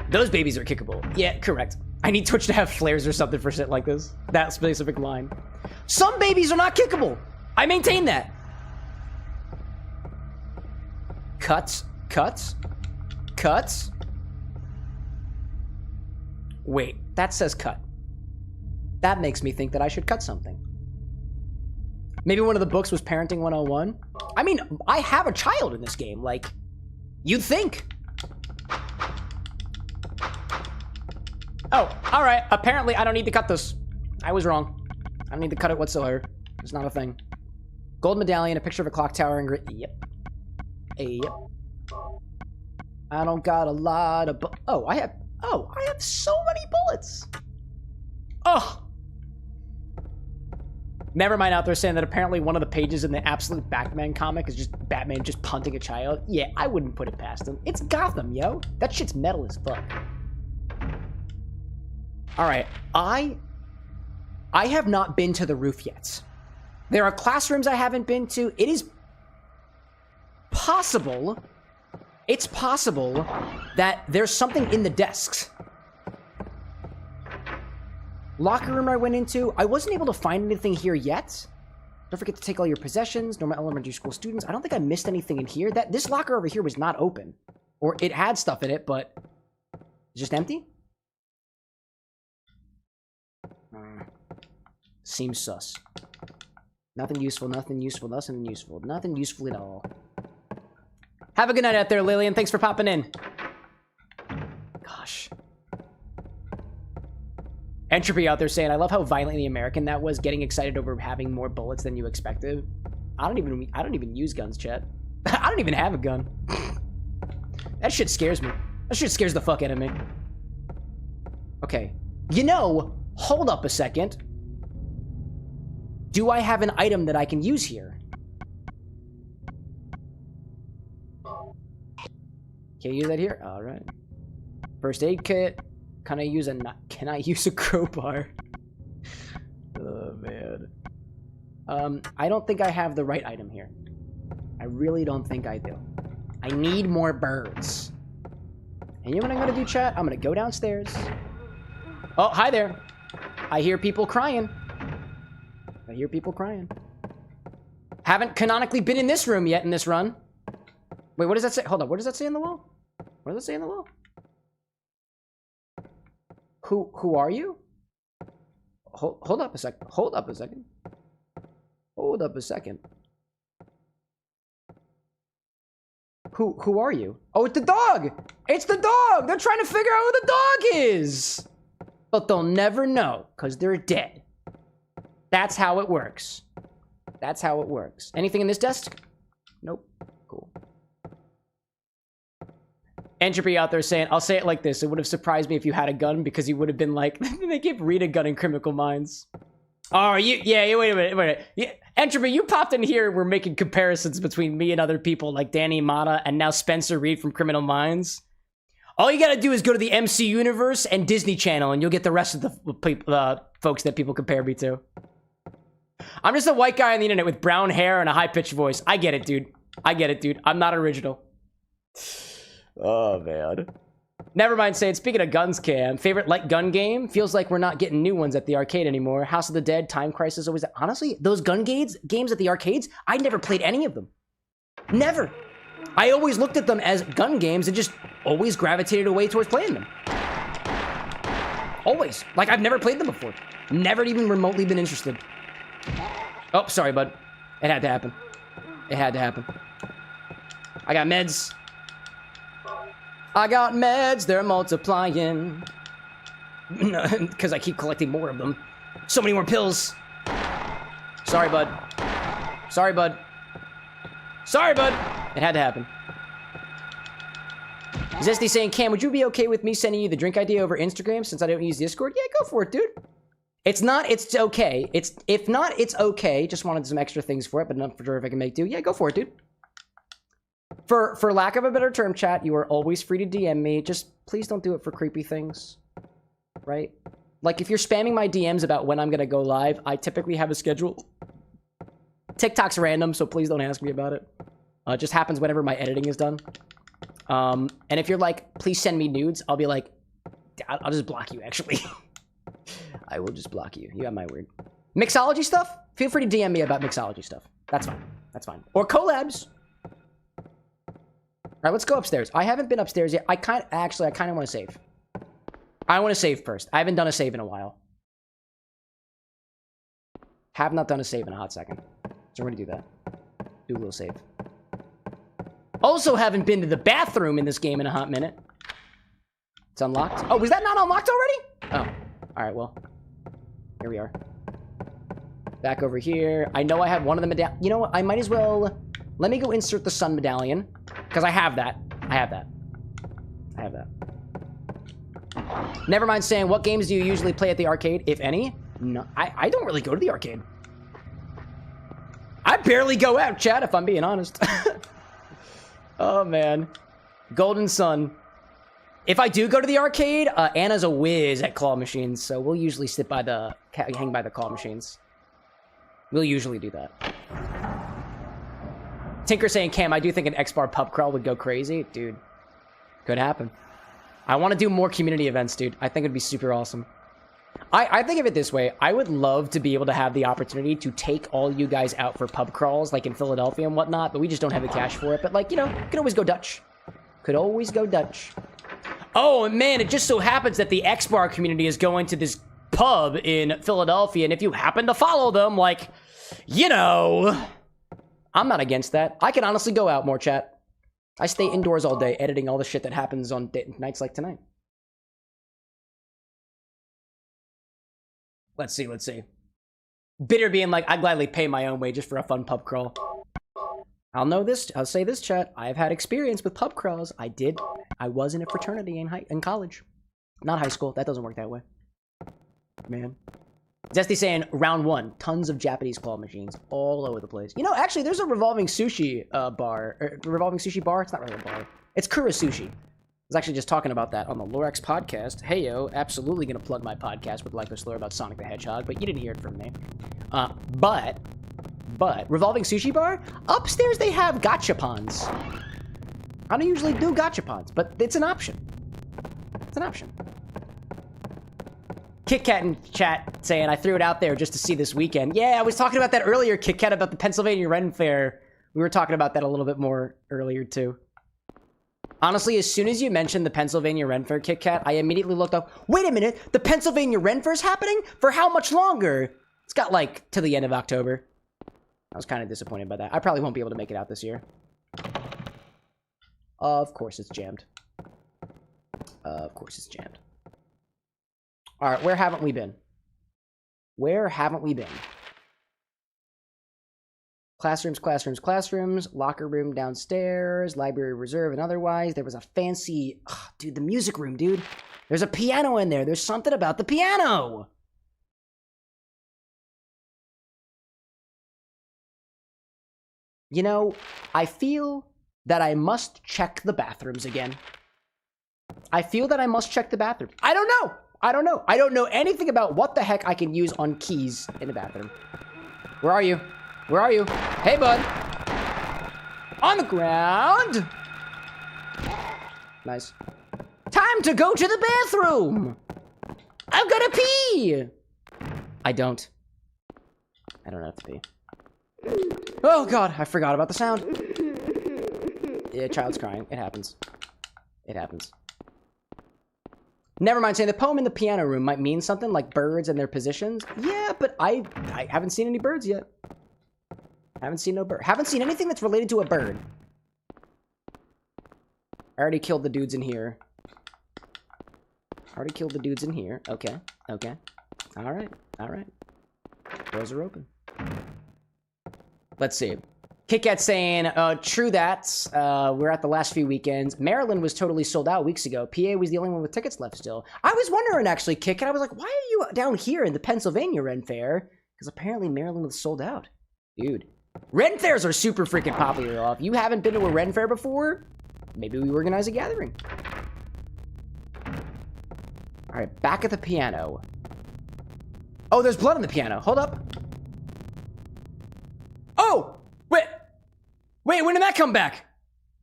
Those babies are kickable. Yeah, correct. I need Twitch to have flares or something for shit like this. That specific line. Some babies are not kickable. I maintain that. Cuts. Wait, that says cut. That makes me think that I should cut something. Maybe one of the books was Parenting 101. I mean, I have a child in this game. Like, you'd think. Oh, all right. Apparently, I don't need to cut this. I was wrong. I don't need to cut it whatsoever. It's not a thing. Gold medallion, a picture of a clock tower, and yep. Yep. I don't got a lot of I have so many bullets. Oh. Never mind out there saying that apparently one of the pages in the Absolute Batman comic is just Batman just punting a child. Yeah, I wouldn't put it past him. It's Gotham, yo. That shit's metal as fuck. All right, I have not been to the roof yet. There are classrooms I haven't been to. It is possible. It's possible that there's something in the desks. Locker room I went into. I wasn't able to find anything here yet. Don't forget to take all your possessions. Normal elementary school students. I don't think I missed anything in here. This locker over here was not open. Or it had stuff in it, but it's just empty? Seems sus. Nothing useful, nothing useful, nothing useful. Nothing useful at all. Have a good night out there, Lillian. Thanks for popping in. Gosh. Entropy out there saying, I love how violently American that was, getting excited over having more bullets than you expected. I don't even use guns, chat. I don't even have a gun. That shit scares me. That shit scares the fuck out of me. Okay. You know, hold up a second. Do I have an item that I can use here? Can't use that here? All right. First aid kit. Can I use a crowbar? Oh, man. I don't think I have the right item here. I really don't think I do. I need more birds. And you know what I'm gonna do, chat? I'm gonna go downstairs. Oh, hi there. I hear people crying. Haven't canonically been in this room yet in this run. Wait, what does that say? Hold on, what does that say on the wall? What does it say on the wall? Who are you? Hold up a second. Hold up a second. Who are you? Oh, it's the dog! It's the dog! They're trying to figure out who the dog is! But they'll never know, because they're dead. That's how it works. Anything in this desk? Nope. Cool. Entropy out there saying, I'll say it like this. It would have surprised me if you had a gun, because you would have been like, they give Reed a gun in Criminal Minds. Oh, wait a minute. Yeah, Entropy, you popped in here. We're making comparisons between me and other people like Danny Mata and now Spencer Reed from Criminal Minds. All you gotta do is go to the MC Universe and Disney Channel, and you'll get the rest of the folks that people compare me to. I'm just a white guy on the internet with brown hair and a high-pitched voice. I get it, dude. I'm not original. Oh, man. Never mind saying, speaking of guns, Cam, favorite light gun game? Feels like we're not getting new ones at the arcade anymore. House of the Dead, Time Crisis, always... Honestly, those gun games at the arcades, I never played any of them. Never. I always looked at them as gun games and just always gravitated away towards playing them. Always. Like, I've never played them before. Never even remotely been interested. Oh, sorry, bud. It had to happen. It had to happen. I got meds. I got meds. They're multiplying. Because I keep collecting more of them. So many more pills. Sorry, bud. Sorry, bud. Sorry, bud. It had to happen. Zesty saying, Cam, would you be okay with me sending you the drink idea over Instagram since I don't use Discord? Yeah, go for it, dude. It's not, it's okay. If not, it's okay. Just wanted some extra things for it, but not for sure if I can make do. Yeah, go for it, dude. For lack of a better term, chat, you are always free to DM me. Just please don't do it for creepy things. Right? Like, if you're spamming my DMs about when I'm gonna go live, I typically have a schedule. TikTok's random, so please don't ask me about it. It just happens whenever my editing is done. And if you're like, please send me nudes, I'll be like, I'll just block you, actually. I will just block you. You got my word. Mixology stuff? Feel free to DM me about mixology stuff. That's fine. That's fine. Or collabs. All right, let's go upstairs. I haven't been upstairs yet. I kind of want to save. I want to save first. I haven't done a save in a while. Have not done a save in a hot second. So we're going to do that. Do a little save. Also haven't been to the bathroom in this game in a hot minute. It's unlocked. Oh, was that not unlocked already? Oh. All right, well. Here we are. Back over here. I know I have one of the medallions. You know what? I might as well... Let me go insert the sun medallion. Because I have that. I have that. I have that. Never mind saying, what games do you usually play at the arcade, if any? No, I don't really go to the arcade. I barely go out, chat, if I'm being honest. Oh, man. Golden Sun. If I do go to the arcade, Anna's a whiz at claw machines, so we'll usually sit by the... hang by the claw machines. We'll usually do that. Tinker saying, Cam, I do think an X-Bar pub crawl would go crazy. Dude, could happen. I want to do more community events, dude. I think it'd be super awesome. I think of it this way. I would love to be able to have the opportunity to take all you guys out for pub crawls, like in Philadelphia and whatnot, but we just don't have the cash for it. But, like, you know, could always go Dutch. Could always go Dutch. Oh, man, it just so happens that the X-Bar community is going to this pub in Philadelphia, and if you happen to follow them, like, you know... I'm not against that. I can honestly go out more, chat. I stay indoors all day, editing all the shit that happens on nights like tonight. Let's see, let's see. Bitter being like, I'd gladly pay my own way just for a fun pub crawl. I'll say this, chat. I've had experience with pub crawls. I was in a fraternity in college. Not high school. That doesn't work that way. Man. Zesty saying, round one, tons of Japanese claw machines all over the place. You know, actually, there's a revolving sushi bar. Revolving sushi bar? It's not really a bar. It's Kura Sushi. I was actually just talking about that on the Lorex podcast. Hey, yo, absolutely going to plug my podcast with Liqueur Slur about Sonic the Hedgehog, but you didn't hear it from me. But, revolving sushi bar? Upstairs, they have gachapons. I don't usually do gachapons, but it's an option. It's an option. Kit Kat in chat saying, I threw it out there just to see this weekend. Yeah, I was talking about that earlier, Kit Kat, about the Pennsylvania Ren Fair. We were talking about that a little bit more earlier, too. Honestly, as soon as you mentioned the Pennsylvania Ren Fair, Kit Kat, I immediately looked up, wait a minute, the Pennsylvania Ren Fair's happening? For how much longer? It's got, like, to the end of October. I was kind of disappointed by that. I probably won't be able to make it out this year. Of course it's jammed. Of course it's jammed. All right, where haven't we been? Where haven't we been? Classrooms, classrooms, classrooms. Locker room downstairs. Library reserve and otherwise. There was a fancy... Oh, dude, the music room, dude. There's a piano in there. There's something about the piano. You know, I feel that I must check the bathrooms again. I feel that I must check the bathroom. I don't know. I don't know. I don't know anything about what the heck I can use on keys in the bathroom. Where are you? Where are you? Hey, bud. On the ground. Nice. Time to go to the bathroom. I've got to pee. I don't have to pee. Oh, God. I forgot about the sound. Yeah, child's crying. It happens. It happens. Never mind, saying the poem in the piano room might mean something like birds and their positions. Yeah, but I haven't seen any birds yet. Haven't seen no bird. Haven't seen anything that's related to a bird. I already killed the dudes in here. Already killed the dudes in here. Okay, okay. Alright, alright. Doors are open. Let's see. KitKat saying, true that. We're at the last few weekends. Maryland was totally sold out weeks ago. PA was the only one with tickets left still. I was wondering, actually, KitKat, I was like, why are you down here in the Pennsylvania Ren Fair? Because apparently Maryland was sold out. Dude. Ren Fairs are super freaking popular. If you haven't been to a Ren Fair before, maybe we organize a gathering. Alright, back at the piano. Oh, there's blood on the piano. Hold up. Oh! Wait! Wait, when did that come back?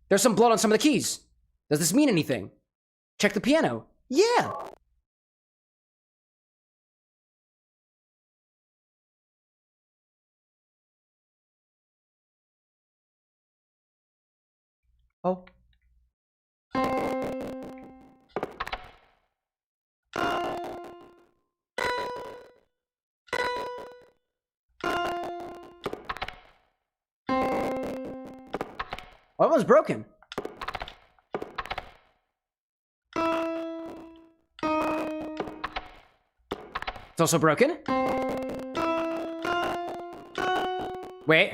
There's some blood on some of the keys. Does this mean anything? Check the piano. Yeah! Oh. That one's broken. It's also broken. Wait.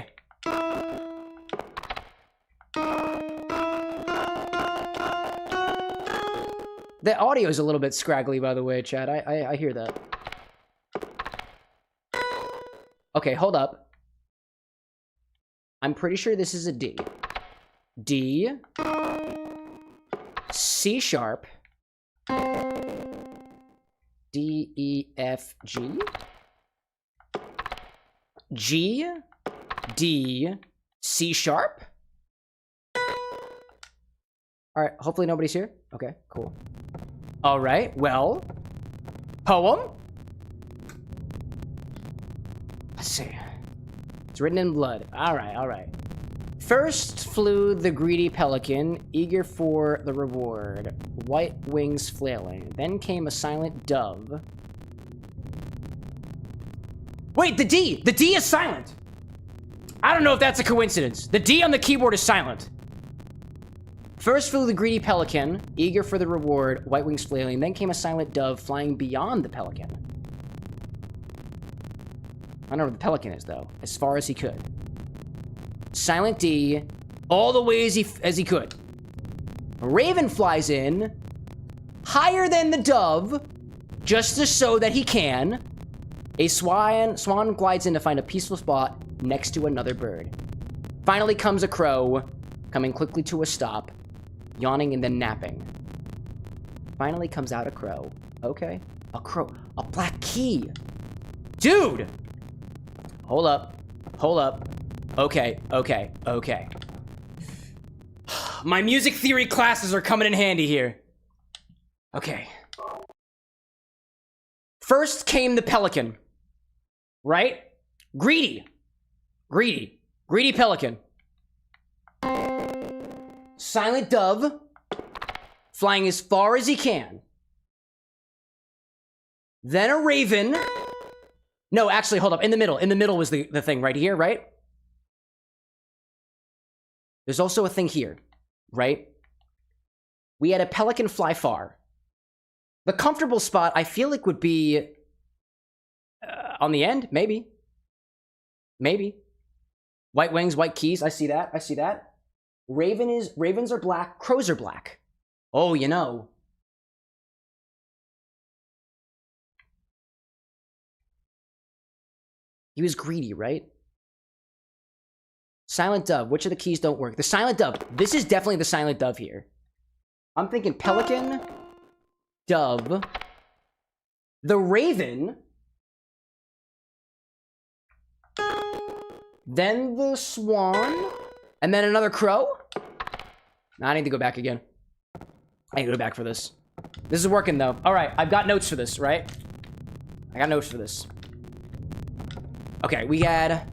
The audio is a little bit scraggly, by the way, chat. I hear that. Okay, hold up. I'm pretty sure this is a D. D, C sharp, D, E, F, G, G, D, C sharp. All right, hopefully nobody's here. Okay, cool. All right, well, poem. Let's see. It's written in blood. All right, all right. First flew the greedy pelican, eager for the reward, white wings flailing. Then came a silent dove. Wait, the D! The D is silent! I don't know if that's a coincidence. The D on the keyboard is silent. First flew the greedy pelican, eager for the reward, white wings flailing. Then came a silent dove flying beyond the pelican. I don't know where the pelican is, though. As far as he could. Silent D, all the way as he could. A raven flies in, higher than the dove, just so that he can. A swan glides in to find a peaceful spot next to another bird. Finally comes a crow, coming quickly to a stop, yawning and then napping. Finally comes out a crow. Okay, a crow, a black key. Dude! Hold up, hold up. Okay, okay, okay. My music theory classes are coming in handy here. Okay. First came the pelican. Right? Greedy. Greedy. Greedy pelican. Silent dove. Flying as far as he can. Then a raven. No, actually, hold up. In the middle. In the middle was the thing right here, right? There's also a thing here, right? We had a pelican fly far. The comfortable spot, I feel like, would be on the end, maybe. Maybe. White wings, white keys, I see that, I see that. Ravens are black, crows are black. Oh, you know. He was greedy, right? Silent dove. Which of the keys don't work? The silent dove. This is definitely the silent dove here. I'm thinking pelican, dove, the raven, then the swan, and then another crow. Nah, I need to go back again. I need to go back for this. This is working, though. All right, I've got notes for this, right? I got notes for this. Okay, we had...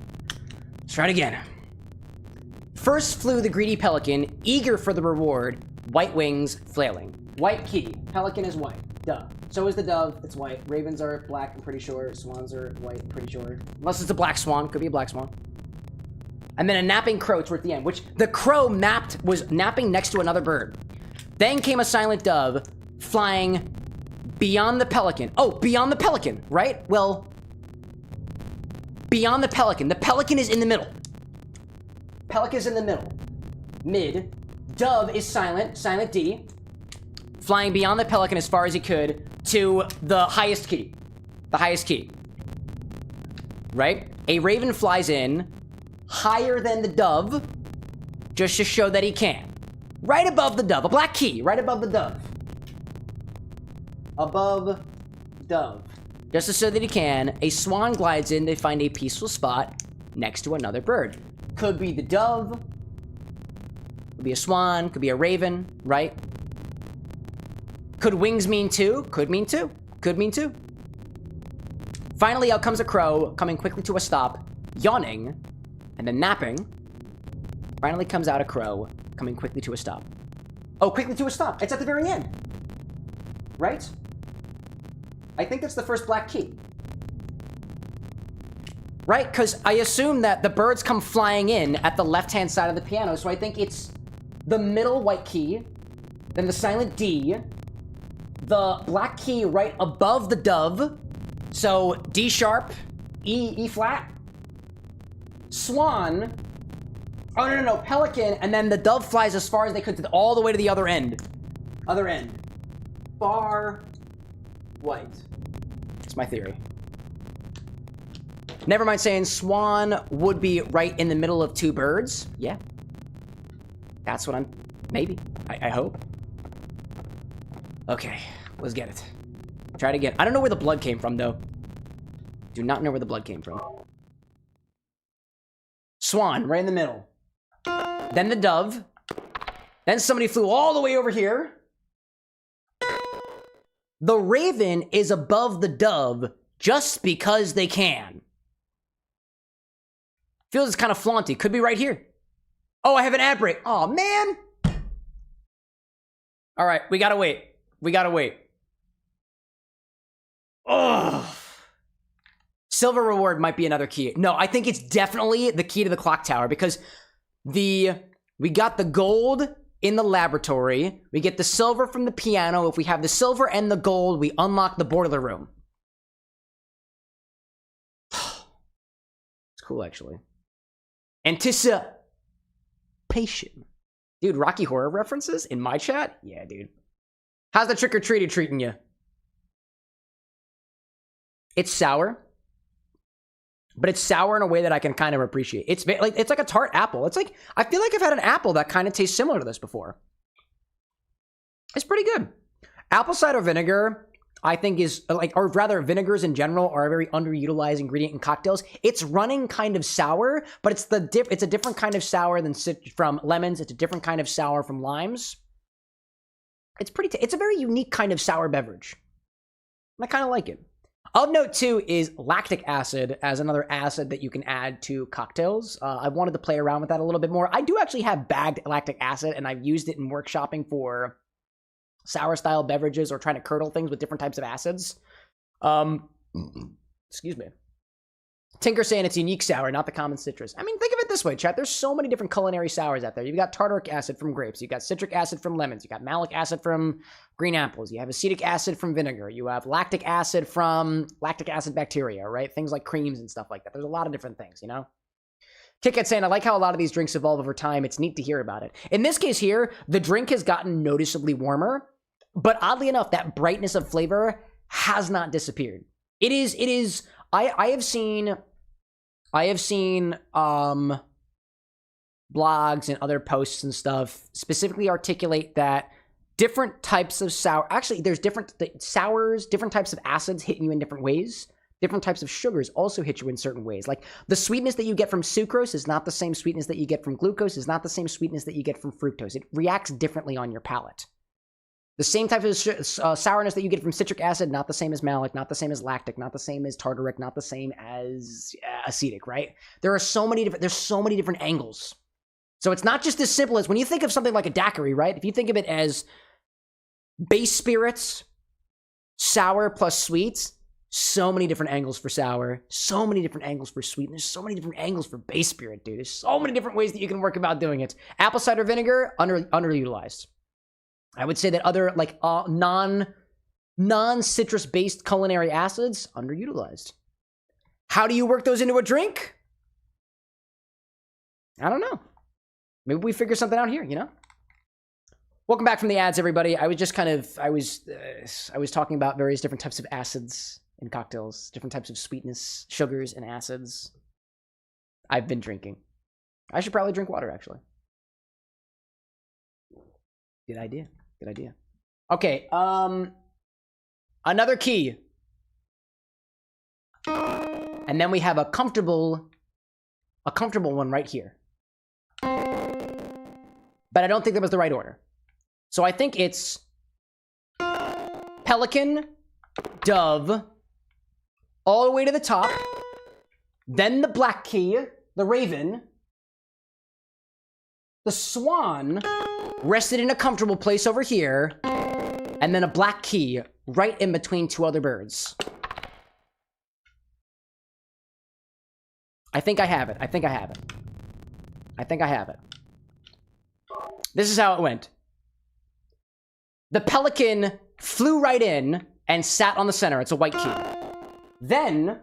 Let's try it again. First flew the greedy pelican, eager for the reward, white wings flailing. White key. Pelican is white. Duh. So is the dove. It's white. Ravens are black, I'm pretty sure. Swans are white, I'm pretty sure. Unless it's a black swan. Could be a black swan. And then a napping crow toward the end, which the crow was napping next to another bird. Then came a silent dove flying beyond the pelican. Oh, beyond the pelican, right? Well, beyond the pelican. The pelican is in the middle. Pelican is in the middle. Mid. Dove is silent, silent D. Flying beyond the pelican as far as he could to the highest key. The highest key. Right? A raven flies in higher than the dove just to show that he can. Right above the dove. A black key. Right above the dove. Above dove. Just to show that he can, a swan glides in to find a peaceful spot next to another bird. Could be the dove. Could be a swan. Could be a raven. Right? Could wings mean two? Could mean two. Could mean two. Finally, out comes a crow, coming quickly to a stop, yawning, and then napping. Finally comes out a crow, coming quickly to a stop. Oh, quickly to a stop. It's at the very end. Right? I think that's the first black key. Right? Because I assume that the birds come flying in at the left-hand side of the piano, so I think it's the middle white key, then the silent D, the black key right above the dove, so D sharp, E flat, swan, oh no, pelican, and then the dove flies as far as they could all the way to the other end. Other end. Far white. That's my theory. Never mind saying swan would be right in the middle of two birds. Yeah. That's what I'm, maybe, I hope. Okay, let's get it. Try it again. I don't know where the blood came from, though. Do not know where the blood came from. Swan, right in the middle. Then the dove. Then somebody flew all the way over here. The raven is above the dove just because they can. Feels it's kind of flaunty. Could be right here. Oh, I have an ad break. Oh, man. All right, we gotta wait. We gotta wait. Ugh. Silver reward might be another key. No, I think it's definitely the key to the clock tower because we got the gold in the laboratory. We get the silver from the piano. If we have the silver and the gold, we unlock the boiler room. It's cool, actually. Anticipation. Dude, Rocky Horror references in my chat? Yeah, dude. How's the trick-or-treater treating you? It's sour. But it's sour in a way that I can kind of appreciate. It's like a tart apple. It's like, I feel like I've had an apple that kind of tastes similar to this before. It's pretty good. Apple cider vinegar, I think is like, or rather vinegars in general are a very underutilized ingredient in cocktails. It's running kind of sour, but it's a different kind of sour than from lemons. It's a different kind of sour from limes. It's it's a very unique kind of sour beverage. And I kind of like it. Of note, too, is lactic acid as another acid that you can add to cocktails. I wanted to play around with that a little bit more. I do actually have bagged lactic acid, and I've used it in workshopping for sour-style beverages or trying to curdle things with different types of acids. Excuse me. Tinker saying it's unique sour, not the common citrus. I mean, think of it this way, chat. There's so many different culinary sours out there. You've got tartaric acid from grapes. You've got citric acid from lemons. You've got malic acid from green apples. You have acetic acid from vinegar. You have lactic acid from lactic acid bacteria, right? Things like creams and stuff like that. There's a lot of different things, you know? KitKat saying, I like how a lot of these drinks evolve over time. It's neat to hear about it. In this case here, the drink has gotten noticeably warmer, but oddly enough, that brightness of flavor has not disappeared. It is, I have seen blogs and other posts and stuff specifically articulate that different types of sour, actually there's different sours, different types of acids hit you in different ways. Different types of sugars also hit you in certain ways. Like the sweetness that you get from sucrose is not the same sweetness that you get from glucose, is not the same sweetness that you get from fructose. It reacts differently on your palate. The same type of sourness that you get from citric acid, not the same as malic, not the same as lactic, not the same as tartaric, not the same as acetic, right? There's so many different angles. So it's not just as simple as when you think of something like a daiquiri, right? If you think of it as base spirits Sour plus sweet. So many different angles for sour. So many different angles for sweet. And there's so many different angles for base spirit, dude. There's so many different ways that you can work about doing it. Apple cider vinegar, underutilized. I would say that other, like, non-citrus based culinary acids, underutilized. How do you work those into a drink? I don't know. Maybe we figure something out here, you know? Welcome back from the ads, everybody. I was just kind of, I was talking about various different types of acids in cocktails, different types of sweetness, sugars, and acids. I've been drinking. I should probably drink water, actually. Good idea. Good idea. Okay, another key. And then we have a comfortable one right here. But I don't think that was the right order. So I think it's Pelican, Dove, all the way to the top, then the black key, the Raven, the Swan, rested in a comfortable place over here, and then a black key right in between two other birds. I think I have it. I think I have it. I think I have it. This is how it went. The Pelican flew right in and sat on the center. It's a white key. Then...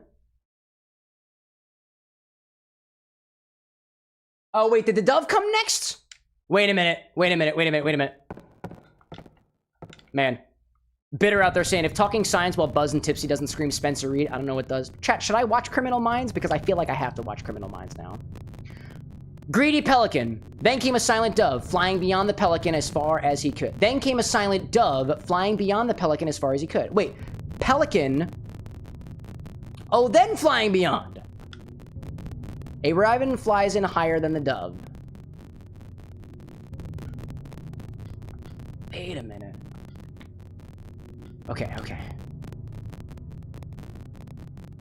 Oh, wait, did the Dove come next? Wait a minute. Wait a minute. Wait a minute. Wait a minute. Man. Bitter out there saying, if talking science while buzzed and tipsy doesn't scream Spencer Reed, I don't know what does. Chat, should I watch Criminal Minds? Because I feel like I have to watch Criminal Minds now. Greedy Pelican. Then came a silent dove, flying beyond the pelican as far as he could. Then came a silent dove, flying beyond the pelican as far as he could. Wait, pelican. Oh, then flying beyond. A raven flies in higher than the dove. Wait a minute. Okay, okay.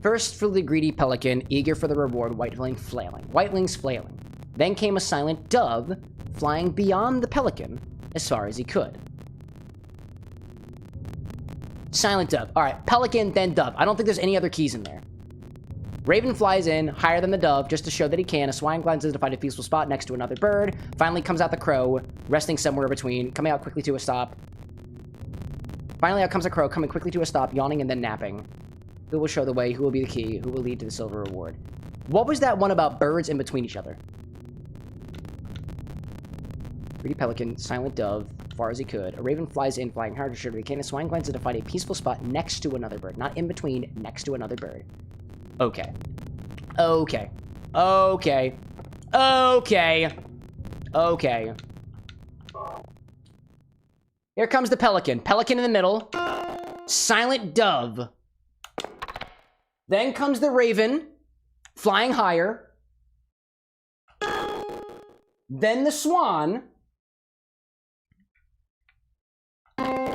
First flew the greedy pelican, eager for the reward, whiteling flailing. Whitelings flailing. Then came a silent dove, flying beyond the pelican as far as he could. Silent dove. All right, pelican, then dove. I don't think there's any other keys in there. Raven flies in, higher than the dove, just to show that he can. A swan glides in to find a peaceful spot next to another bird. Finally comes out the crow, resting somewhere between, coming out quickly to a stop. Finally out comes a crow, coming quickly to a stop, yawning and then napping. Who will show the way? Who will be the key? Who will lead to the silver reward? What was that one about birds in between each other? Greedy pelican, silent dove, far as he could. A raven flies in, flying hard to show that he can. A swan glides in to find a peaceful spot next to another bird. Not in between, next to another bird. Okay. Okay. Okay. Okay. Okay. Here comes the pelican. Pelican in the middle. Silent dove. Then comes the raven, flying higher. Then the swan.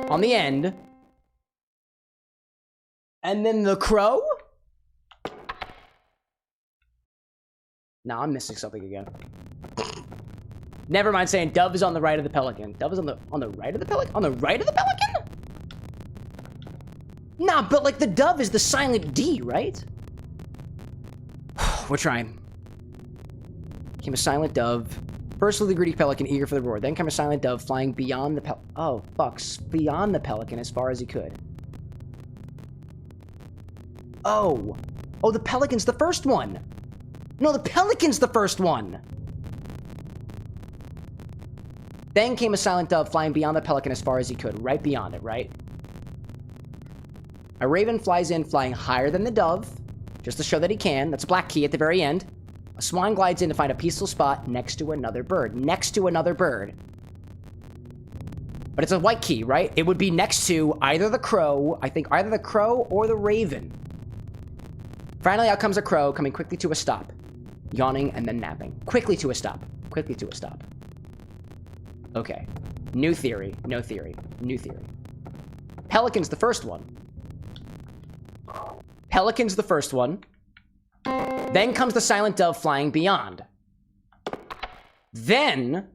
On the end. And then the crow? No, I'm missing something again. Never mind saying dove is on the right of the pelican. Dove is on the right of the pelican? On the right of the pelican? Nah, but like the dove is the silent D, right? We're trying. Came a silent dove. First flew the greedy pelican, eager for the reward. Then came a silent dove, flying beyond the oh, fucks. Beyond the pelican as far as he could. Oh. Oh, the pelican's the first one. No, the pelican's the first one. Then came a silent dove, flying beyond the pelican as far as he could. Right beyond it, right? A raven flies in, flying higher than the dove, just to show that he can. That's a black key at the very end. A swan glides in to find a peaceful spot next to another bird. Next to another bird. But it's a white key, right? It would be next to either the crow, I think either the crow or the raven. Finally, out comes a crow, coming quickly to a stop. Yawning and then napping. Quickly to a stop. Quickly to a stop. Okay. New theory. No theory. New theory. Pelican's the first one. Pelican's the first one. Then comes the silent dove flying beyond. Then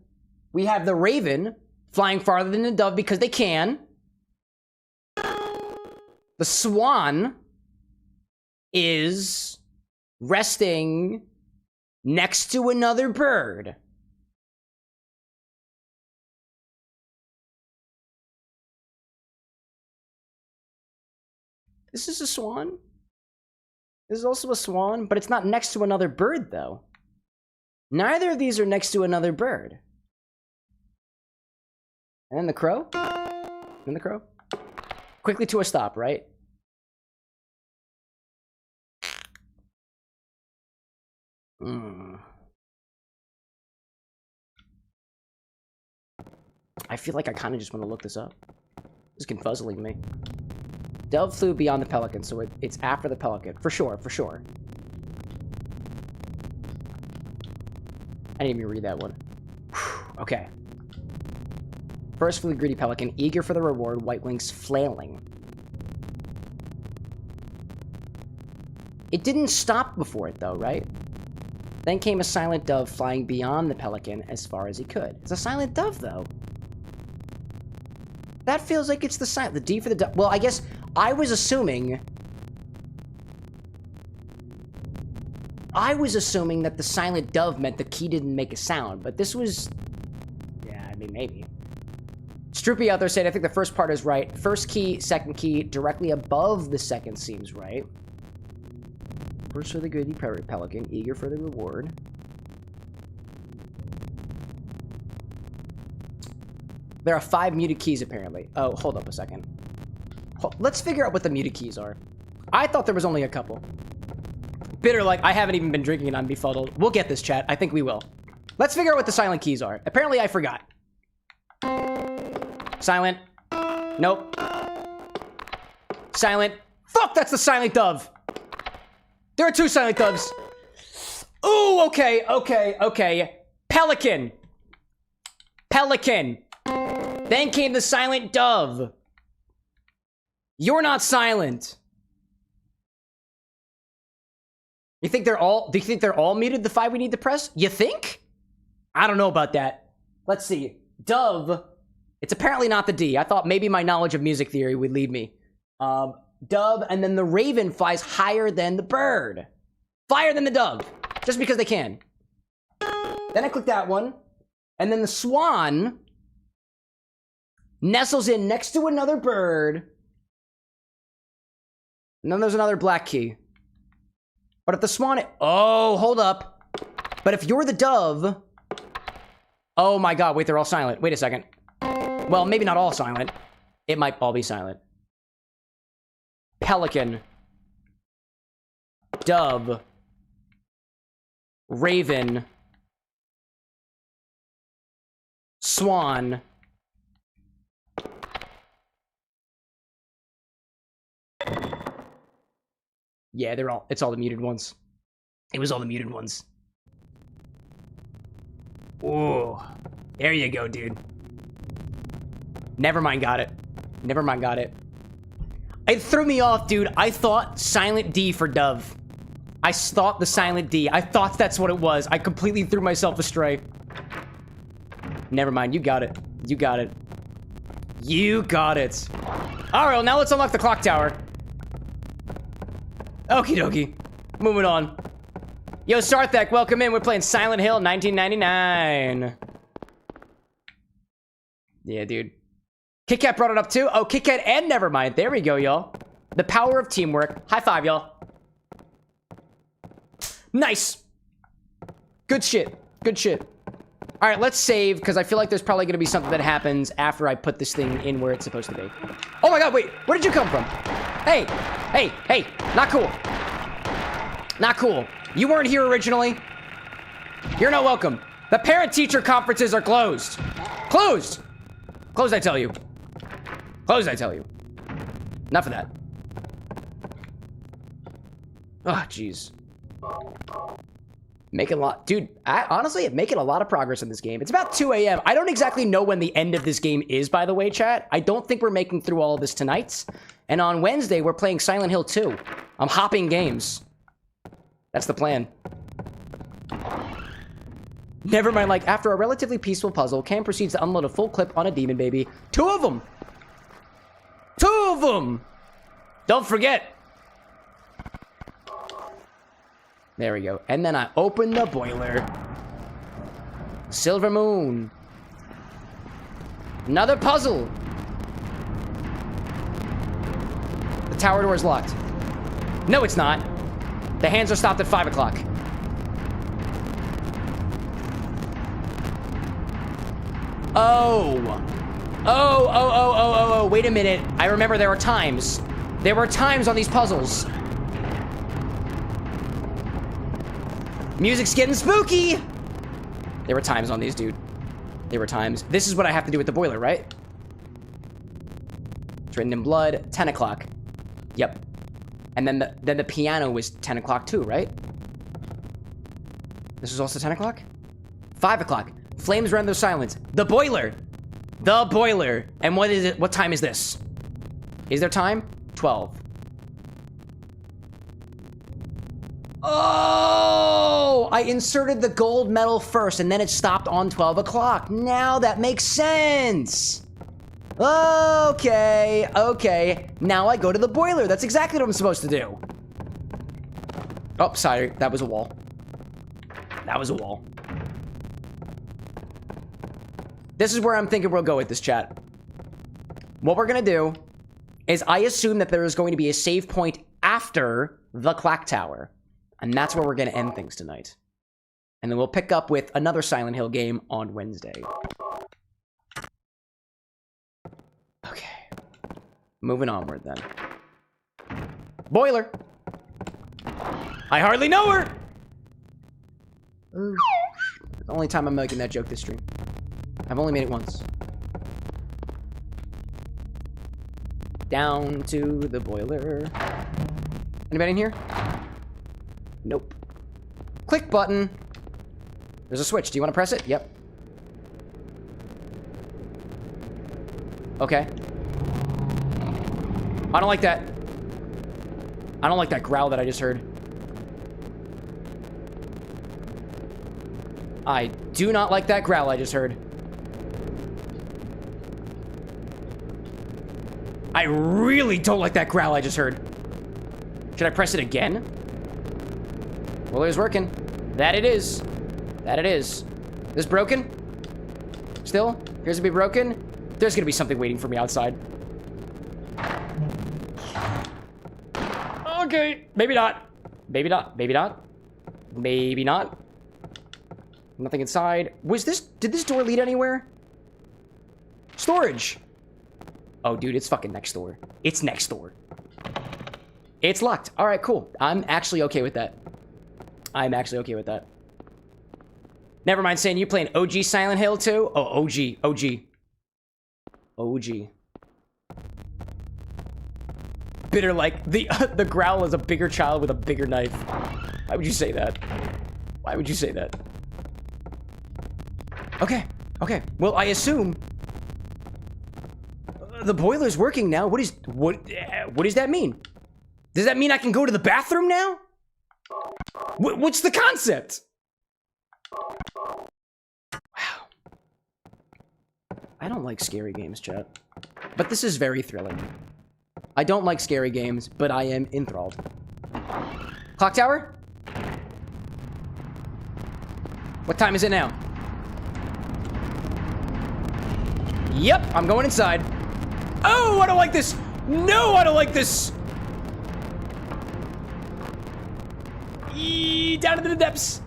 we have the raven flying farther than the dove because they can. The swan is resting next to another bird. This is a swan. This is also a swan, but it's not next to another bird, though. Neither of these are next to another bird. And then the crow? And the crow? Quickly to a stop, right? I feel like I kind of just want to look this up. It's confuzzling me. Dove flew beyond the pelican, so it's after the pelican. For sure, for sure. I didn't even read that one. Whew, okay. First flew the greedy pelican, eager for the reward, white wings flailing. It didn't stop before it, though, right? Then came a silent dove flying beyond the pelican as far as he could. It's a silent dove, though. That feels like it's the D for the dove. Well, I guess I was assuming that the silent dove meant the key didn't make a sound, but this was... Yeah, I mean, maybe. Stroopy out there said, I think the first part is right. First key, second key, directly above the second seems right. First for the greedy pelican, eager for the reward. There are 5 muted keys, apparently. Oh, hold up a second. Let's figure out what the muted keys are. I thought there was only a couple. Bitter, like, I haven't even been drinking and I'm befuddled. We'll get this, chat. I think we will. Let's figure out what the silent keys are. Apparently, I forgot. Silent. Nope. Silent. Fuck, that's the silent dove. There are 2 silent doves. Ooh, okay, okay, okay. Pelican. Pelican. Then came the silent dove. You're not silent. Do you think they're all muted, the 5 we need to press? You think? I don't know about that. Let's see. Dove. It's apparently not the D. I thought maybe my knowledge of music theory would lead me. Dove, and then the raven flies higher than the bird. Higher than the dove. Just because they can. Then I click that one. And then the swan nestles in next to another bird. And then there's another black key. But if the swan... Oh, hold up. But if you're the dove... Oh my god, wait, they're all silent. Wait a second. Well, maybe not all silent. It might all be silent. Pelican. Dove. Raven. Swan. Yeah, it's all the muted ones. It was all the muted ones. Ooh. There you go, dude. Never mind, got it. Never mind, got it. It threw me off, dude. I thought silent D for dove. I thought the silent D. I thought that's what it was. I completely threw myself astray. Never mind, you got it. You got it. You got it. Alright, well, now let's unlock the clock tower. Okie dokie. Moving on. Yo, Sarthak, welcome in. We're playing Silent Hill 1999. Yeah, dude. Kit Kat brought it up too. Oh, Kit Kat and Nevermind. There we go, y'all. The power of teamwork. High five, y'all. Nice. Good shit. Good shit. All right, let's save, because I feel like there's probably going to be something that happens after I put this thing in where it's supposed to be. Oh my god, wait. Where did you come from? Hey. Hey. Hey. Not cool. Not cool. You weren't here originally. You're not welcome. The parent-teacher conferences are closed. Closed. Closed, I tell you. Closed, I tell you. Enough of that. Oh, jeez. Making a lot... Dude, honestly, I'm making a lot of progress in this game. It's about 2 a.m. I don't exactly know when the end of this game is, by the way, chat. I don't think we're making through all of this tonight. And on Wednesday, we're playing Silent Hill 2. I'm hopping games. That's the plan. Never mind, like, after a relatively peaceful puzzle, Cam proceeds to unload a full clip on a demon baby. 2 of them! 2 of them! Don't forget. There we go. And then I open the boiler. Silver moon. Another puzzle. The tower door is locked. No, it's not. The hands are stopped at 5 o'clock. Oh. Oh, wait a minute. I remember there were times. There were times on these puzzles. Music's getting spooky. There were times on these, dude. There were times. This is what I have to do with the boiler, right? It's written in blood. 10 o'clock. Yep. And then the piano was 10 o'clock too, right? This was also 10 o'clock? 5 o'clock. Flames render silence. The boiler. The boiler. And what is it? What time is this? Is there time? 12. Oh! I inserted the gold medal first, and then it stopped on 12 o'clock. Now that makes sense. Okay, okay. Now I go to the boiler. That's exactly what I'm supposed to do. Oh, sorry. That was a wall. That was a wall. This is where I'm thinking we'll go with this, chat. What we're gonna do is I assume that there is going to be a save point after the clock tower. And that's where we're gonna end things tonight. And then we'll pick up with another Silent Hill game on Wednesday. Okay. Moving onward then. Boiler. I hardly know her. It's the only time I'm making that joke this stream. I've only made it once. Down to the boiler. Anybody in here? Nope. Click button. There's a switch. Do you want to press it? Yep. Okay. I don't like that. I don't like that growl that I just heard. I do not like that growl I just heard. I really don't like that growl I just heard. Should I press it again? Well, it's working. That it is. That it is. This broken? Still? Appears to be broken? There's gonna be something waiting for me outside. Okay. Maybe not. Maybe not. Maybe not. Maybe not. Nothing inside. Was this... Did this door lead anywhere? Storage. Oh, dude, it's fucking next door. It's next door. It's locked. All right, cool. I'm actually okay with that. I'm actually okay with that. Never mind saying you playing OG Silent Hill 2? Oh, OG. OG. OG. Bitter like... The growl is a bigger child with a bigger knife. Why would you say that? Why would you say that? Okay. Okay. Well, I assume... the boiler's working now. What does that mean? Does that mean I can go to the bathroom now? What's the concept? Wow. I don't like scary games, chat. But this is very thrilling. I don't like scary games, but I am enthralled. Clock tower? What time is it now? Yep, I'm going inside. Oh, I don't like this. No, I don't like this. Down to the depths.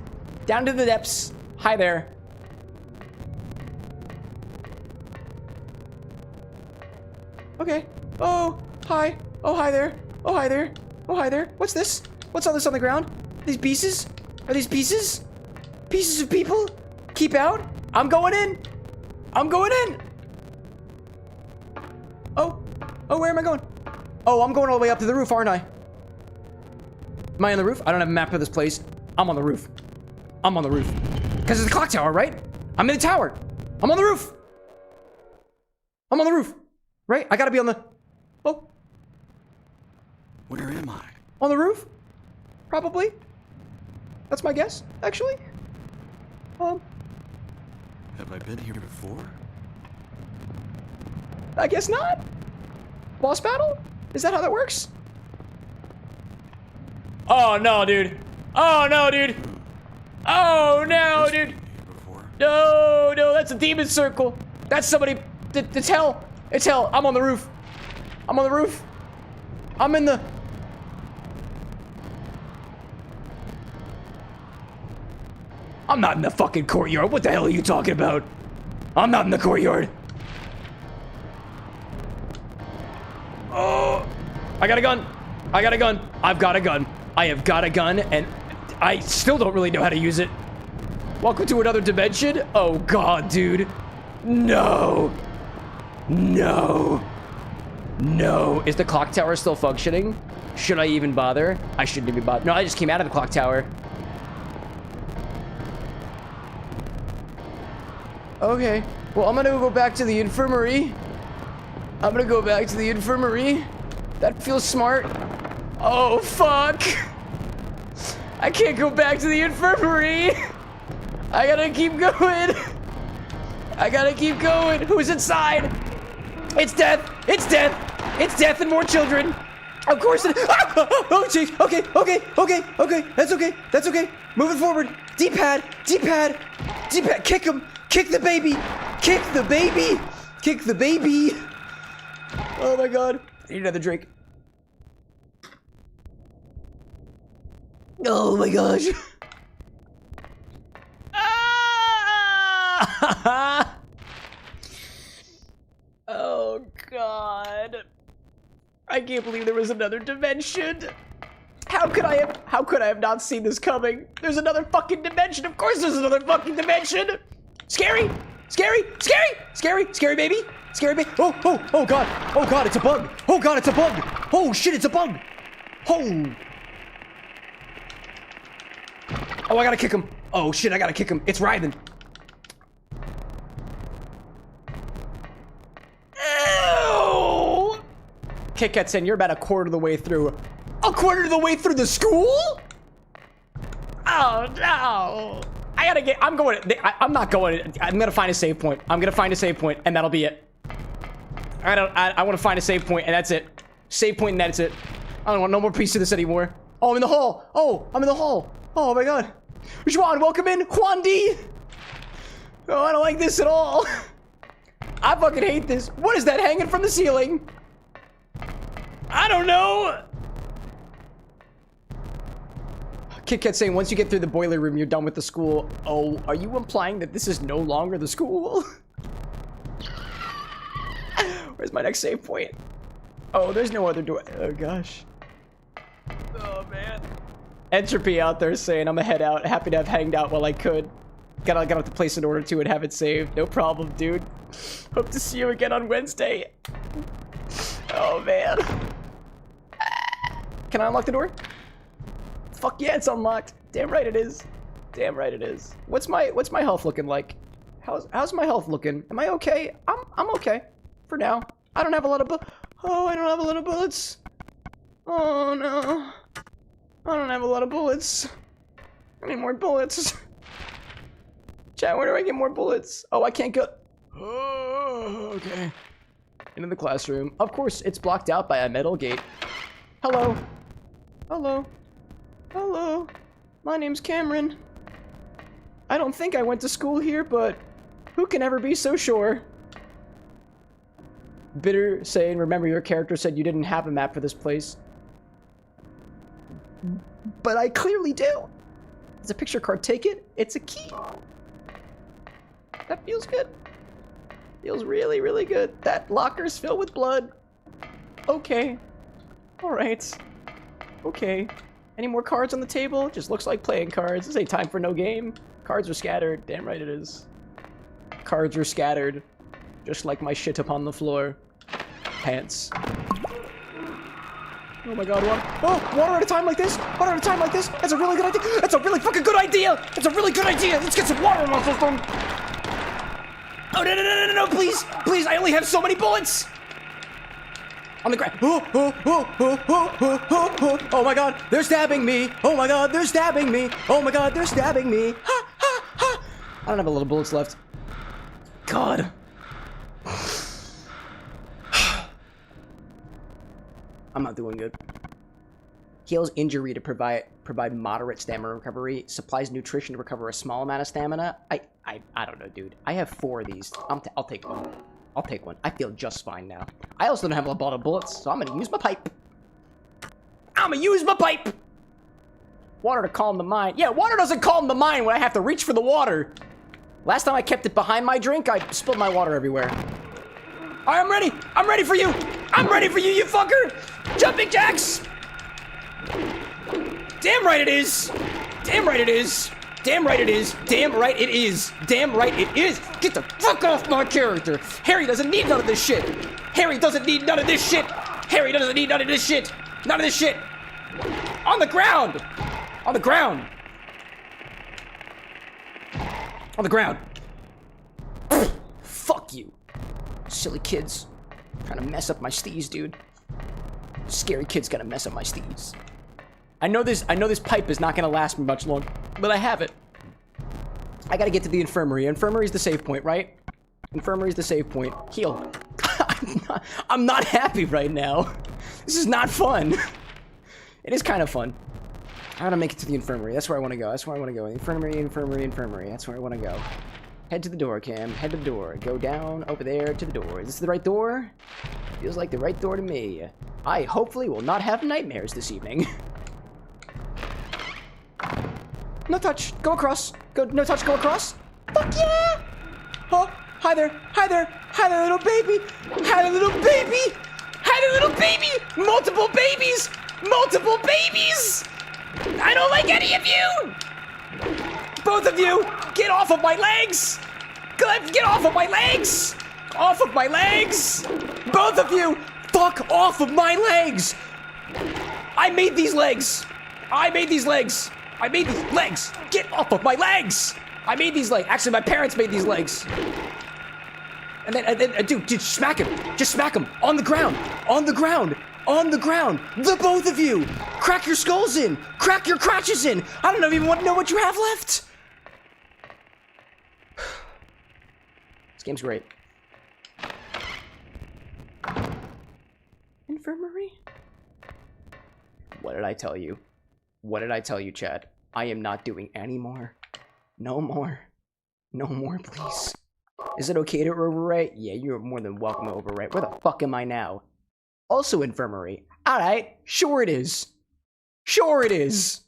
Down to the depths. Hi there. Okay. Oh, hi. Oh, hi there. Oh, hi there. Oh, hi there. What's this? What's all this on the ground? These pieces? Are these pieces? Pieces of people? Keep out. I'm going in. I'm going in. Oh. Oh, where am I going? Oh, I'm going all the way up to the roof, aren't I? Am I on the roof? I don't have a map of this place. I'm on the roof. I'm on the roof. Because it's the clock tower, right? I'm in the tower. I'm on the roof. I'm on the roof. Right? I gotta be on the... Oh. Where am I? On the roof? Probably. That's my guess, actually. Have I been here before? I guess not. Boss battle? Is that how that works? Oh no, dude. Oh no, dude. Oh no, dude. No, no, that's a demon circle. That's somebody. It's hell. It's hell. I'm on the roof. I'm on the roof. I'm in the. I'm not in the fucking courtyard. What the hell are you talking about? I'm not in the courtyard. Oh, I got a gun. I got a gun. I've got a gun. I have got a gun, and I still don't really know how to use it. Welcome to another dimension? Oh god, dude. No. No. No. Is the clock tower still functioning? Should I even bother? I shouldn't even bother. No, I just came out of the clock tower. Okay. Well, I'm gonna go back to the infirmary. I'm gonna go back to the infirmary. That feels smart. Oh, fuck. I can't go back to the infirmary. I gotta keep going. I gotta keep going. Who's inside? It's death. It's death. It's death and more children. Of course it. Ah! Oh, jeez. Okay, okay, okay, okay. That's okay. That's okay. Moving forward. D-pad. D-pad. D-pad. Kick him. Kick the baby. Kick the baby. Kick the baby. Oh my god. I need another drink. Oh my gosh. Ah! Oh god. I can't believe there was another dimension. How could I have not seen this coming? There's another fucking dimension. Of course there's another fucking dimension. Scary. Scary. Scary. Scary. Scary baby. Scary baby. Oh, oh, oh god. Oh god, it's a bug. Oh god, it's a bug. Oh shit, it's a bug. Oh. Oh, I gotta kick him. Oh shit, I gotta kick him. It's writhing. Ew! Kit Kat's in, you're about a quarter of the way through. A quarter of the way through the school? Oh no. I gotta get, I'm not going, I'm gonna find a save point. I'm gonna find a save point and that'll be it. I wanna find a save point and that's it. Save point and that's it. I don't want no more piece of this anymore. Oh, I'm in the hall. Oh, I'm in the hall. Oh my god. Juan, welcome in. Juan D. Oh, I don't like this at all. I fucking hate this. What is that hanging from the ceiling? I don't know. Kit Kat saying once you get through the boiler room, you're done with the school. Oh, are you implying that this is no longer the school? Where's my next save point? Oh, there's no other door. Oh gosh. Oh man. Entropy out there saying I'm gonna head out. Happy to have hanged out while I could. Gotta have to place an order to and have it saved. No problem, dude. Hope to see you again on Wednesday. Oh man. Can I unlock the door? Fuck yeah, it's unlocked. Damn right it is. Damn right it is. What's my health looking like? How's my health looking? Am I okay? I'm okay for now. I don't have a lot of I don't have a lot of bullets. Oh no. I don't have a lot of bullets. I need more bullets. Chat, where do I get more bullets? Oh, I can't go. Oh, okay. Into the classroom. Of course, it's blocked out by a metal gate. Hello. Hello. Hello. My name's Cameron. I don't think I went to school here, but who can ever be so sure? Bitter saying, remember your character said you didn't have a map for this place. But I clearly do. It's a picture card. Take it. It's a key. That feels good. Feels really, really good. That locker's filled with blood. Okay. Alright. Okay. Any more cards on the table? Just looks like playing cards. This ain't time for no game. Cards are scattered. Damn right it is. Cards are scattered. Just like my shit upon the floor. Pants. Oh my god, water. Oh, water at a time like this? Water at a time like this? That's a really good idea. That's a really fucking good idea. That's a really good idea. Let's get some water in my system. Oh, no, no, no, no, no, please. Please, I only have so many bullets. On the ground. Oh my god, they're stabbing me. Oh my god, they're stabbing me. Oh my god, they're stabbing me. Ha, ha, ha. I don't have a little bullets left. God. I'm not doing good. Heals injury to provide moderate stamina recovery. Supplies nutrition to recover a small amount of stamina. I don't know, dude. I have 4 of these. I'll take one. I'll take one. I feel just fine now. I also don't have a lot of bullets, so I'm gonna use my pipe. I'm gonna use my pipe! Water to calm the mind. Yeah, water doesn't calm the mind when I have to reach for the water. Last time I kept it behind my drink, I spilled my water everywhere. All right, I'm ready. I'm ready for you. I'm ready for you, you fucker. Jumping jacks. Damn right it is. Damn right it is. Damn right it is. Damn right it is. Damn right it is. Get the fuck off my character. Harry doesn't need none of this shit. Harry doesn't need none of this shit. Harry doesn't need none of this shit. None of this shit. On the ground. On the ground. On the ground. Fuck you. Silly kids. Trying to mess up my steez, dude. Scary kid's gonna mess up my steez. I know this pipe is not gonna last me much longer, but I have it. I gotta get to the infirmary. Infirmary's the save point, right? Infirmary's the save point. Heal. I'm not happy right now. This is not fun. It is kind of fun. I gotta make it to the infirmary. That's where I want to go. That's where I want to go. Infirmary, infirmary, infirmary. That's where I want to go. Head to the door, Cam. Head to the door. Go down over there to the door. Is this the right door? Feels like the right door to me. I hopefully will not have nightmares this evening. No touch. Go across. Go. No touch. Go across. Fuck yeah! Oh, hi there. Hi there. Hi there, little baby. Hi there, little baby. Hi there, little baby. Multiple babies. Multiple babies. I don't like any of you. Both of you, get off of my legs. Get off of my legs. Off of my legs. Both of you, fuck off of my legs. I made these legs. I made these legs. I made these legs. Get off of my legs. I made these legs. Actually, my parents made these legs. And then, dude, smack him. Just smack him. On the ground. On the ground. On the ground. The both of you. Crack your skulls in. Crack your crotches in. I don't even want to know what you have left. This game's great. Infirmary? What did I tell you? What did I tell you, Chad? I am not doing any more. No more. No more, please. Is it okay to overwrite? Yeah, you're more than welcome to overwrite. Where the fuck am I now? Also infirmary. Alright, sure it is. Sure it is.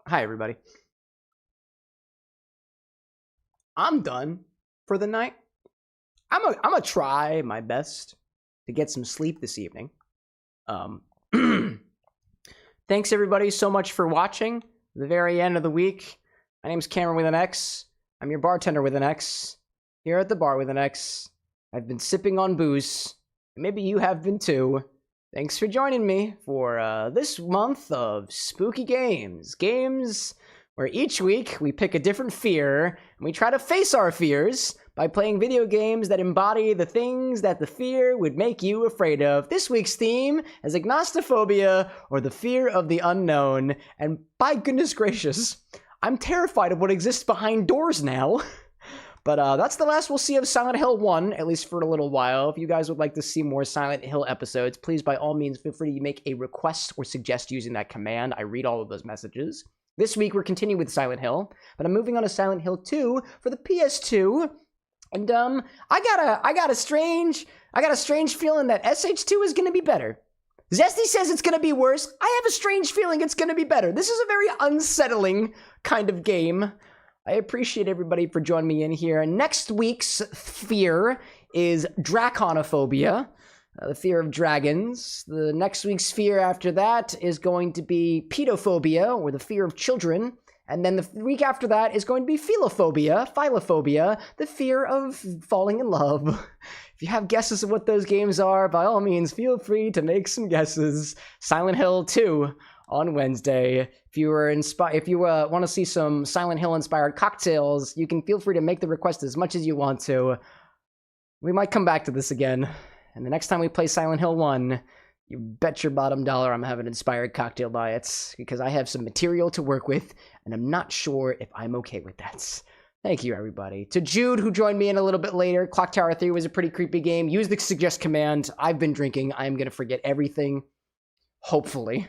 Hi, everybody. I'm done for the night. I'm gonna try my best to get some sleep this evening. Thanks everybody so much for watching. The very end of the week. My name's Cameron with an X. I'm your bartender with an X. Here at the bar with an X. I've been sipping on booze. Maybe you have been too. Thanks for joining me for this month of spooky games. Games where each week we pick a different fear and we try to face our fears by playing video games that embody the things that the fear would make you afraid of. This week's theme is agnostophobia, or the fear of the unknown. And by goodness gracious, I'm terrified of what exists behind doors now. But that's the last we'll see of Silent Hill 1, at least for a little while. If you guys would like to see more Silent Hill episodes, please by all means feel free to make a request or suggest using that command. I read all of those messages. This week we're continuing with Silent Hill, but I'm moving on to Silent Hill 2 for the PS2. And I got a strange feeling that SH2 is gonna be better. Zesty says it's gonna be worse. I have a strange feeling it's gonna be better. This is a very unsettling kind of game. I appreciate everybody for joining me in here. Next week's fear is draconophobia, the fear of dragons. The next week's fear after that is going to be pedophobia, or the fear of children. And then the week after that is going to be philophobia, the fear of falling in love. If you have guesses of what those games are, by all means, feel free to make some guesses. Silent Hill 2 on Wednesday. If you want to see some Silent Hill inspired cocktails, you can feel free to make the request as much as you want to. We might come back to this again. And the next time we play Silent Hill 1, you bet your bottom dollar I'm having inspired cocktail diets, because I have some material to work with, and I'm not sure if I'm okay with that. Thank you, everybody. To Jude, who joined me in a little bit later, Clock Tower 3 was a pretty creepy game. Use the suggest command. I've been drinking. I'm going to forget everything, hopefully,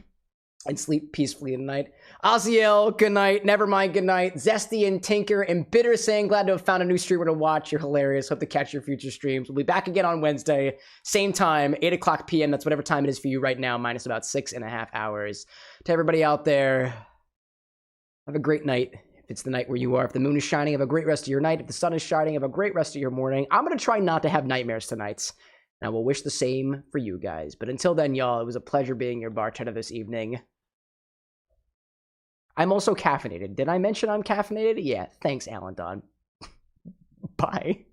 and sleep peacefully tonight. Aziel, good night. Nevermind, good night. Zesty and Tinker and Bitter saying, glad to have found a new streamer to watch. You're hilarious. Hope to catch your future streams. We'll be back again on Wednesday. Same time, 8 o'clock p.m. That's whatever time it is for you right now, minus about 6.5 hours. To everybody out there, have a great night. If it's the night where you are. If the moon is shining, have a great rest of your night. If the sun is shining, have a great rest of your morning. I'm going to try not to have nightmares tonight. And I will wish the same for you guys. But until then, y'all, it was a pleasure being your bartender this evening. I'm also caffeinated. Did I mention I'm caffeinated? Yeah. Thanks, Alan Don. Bye.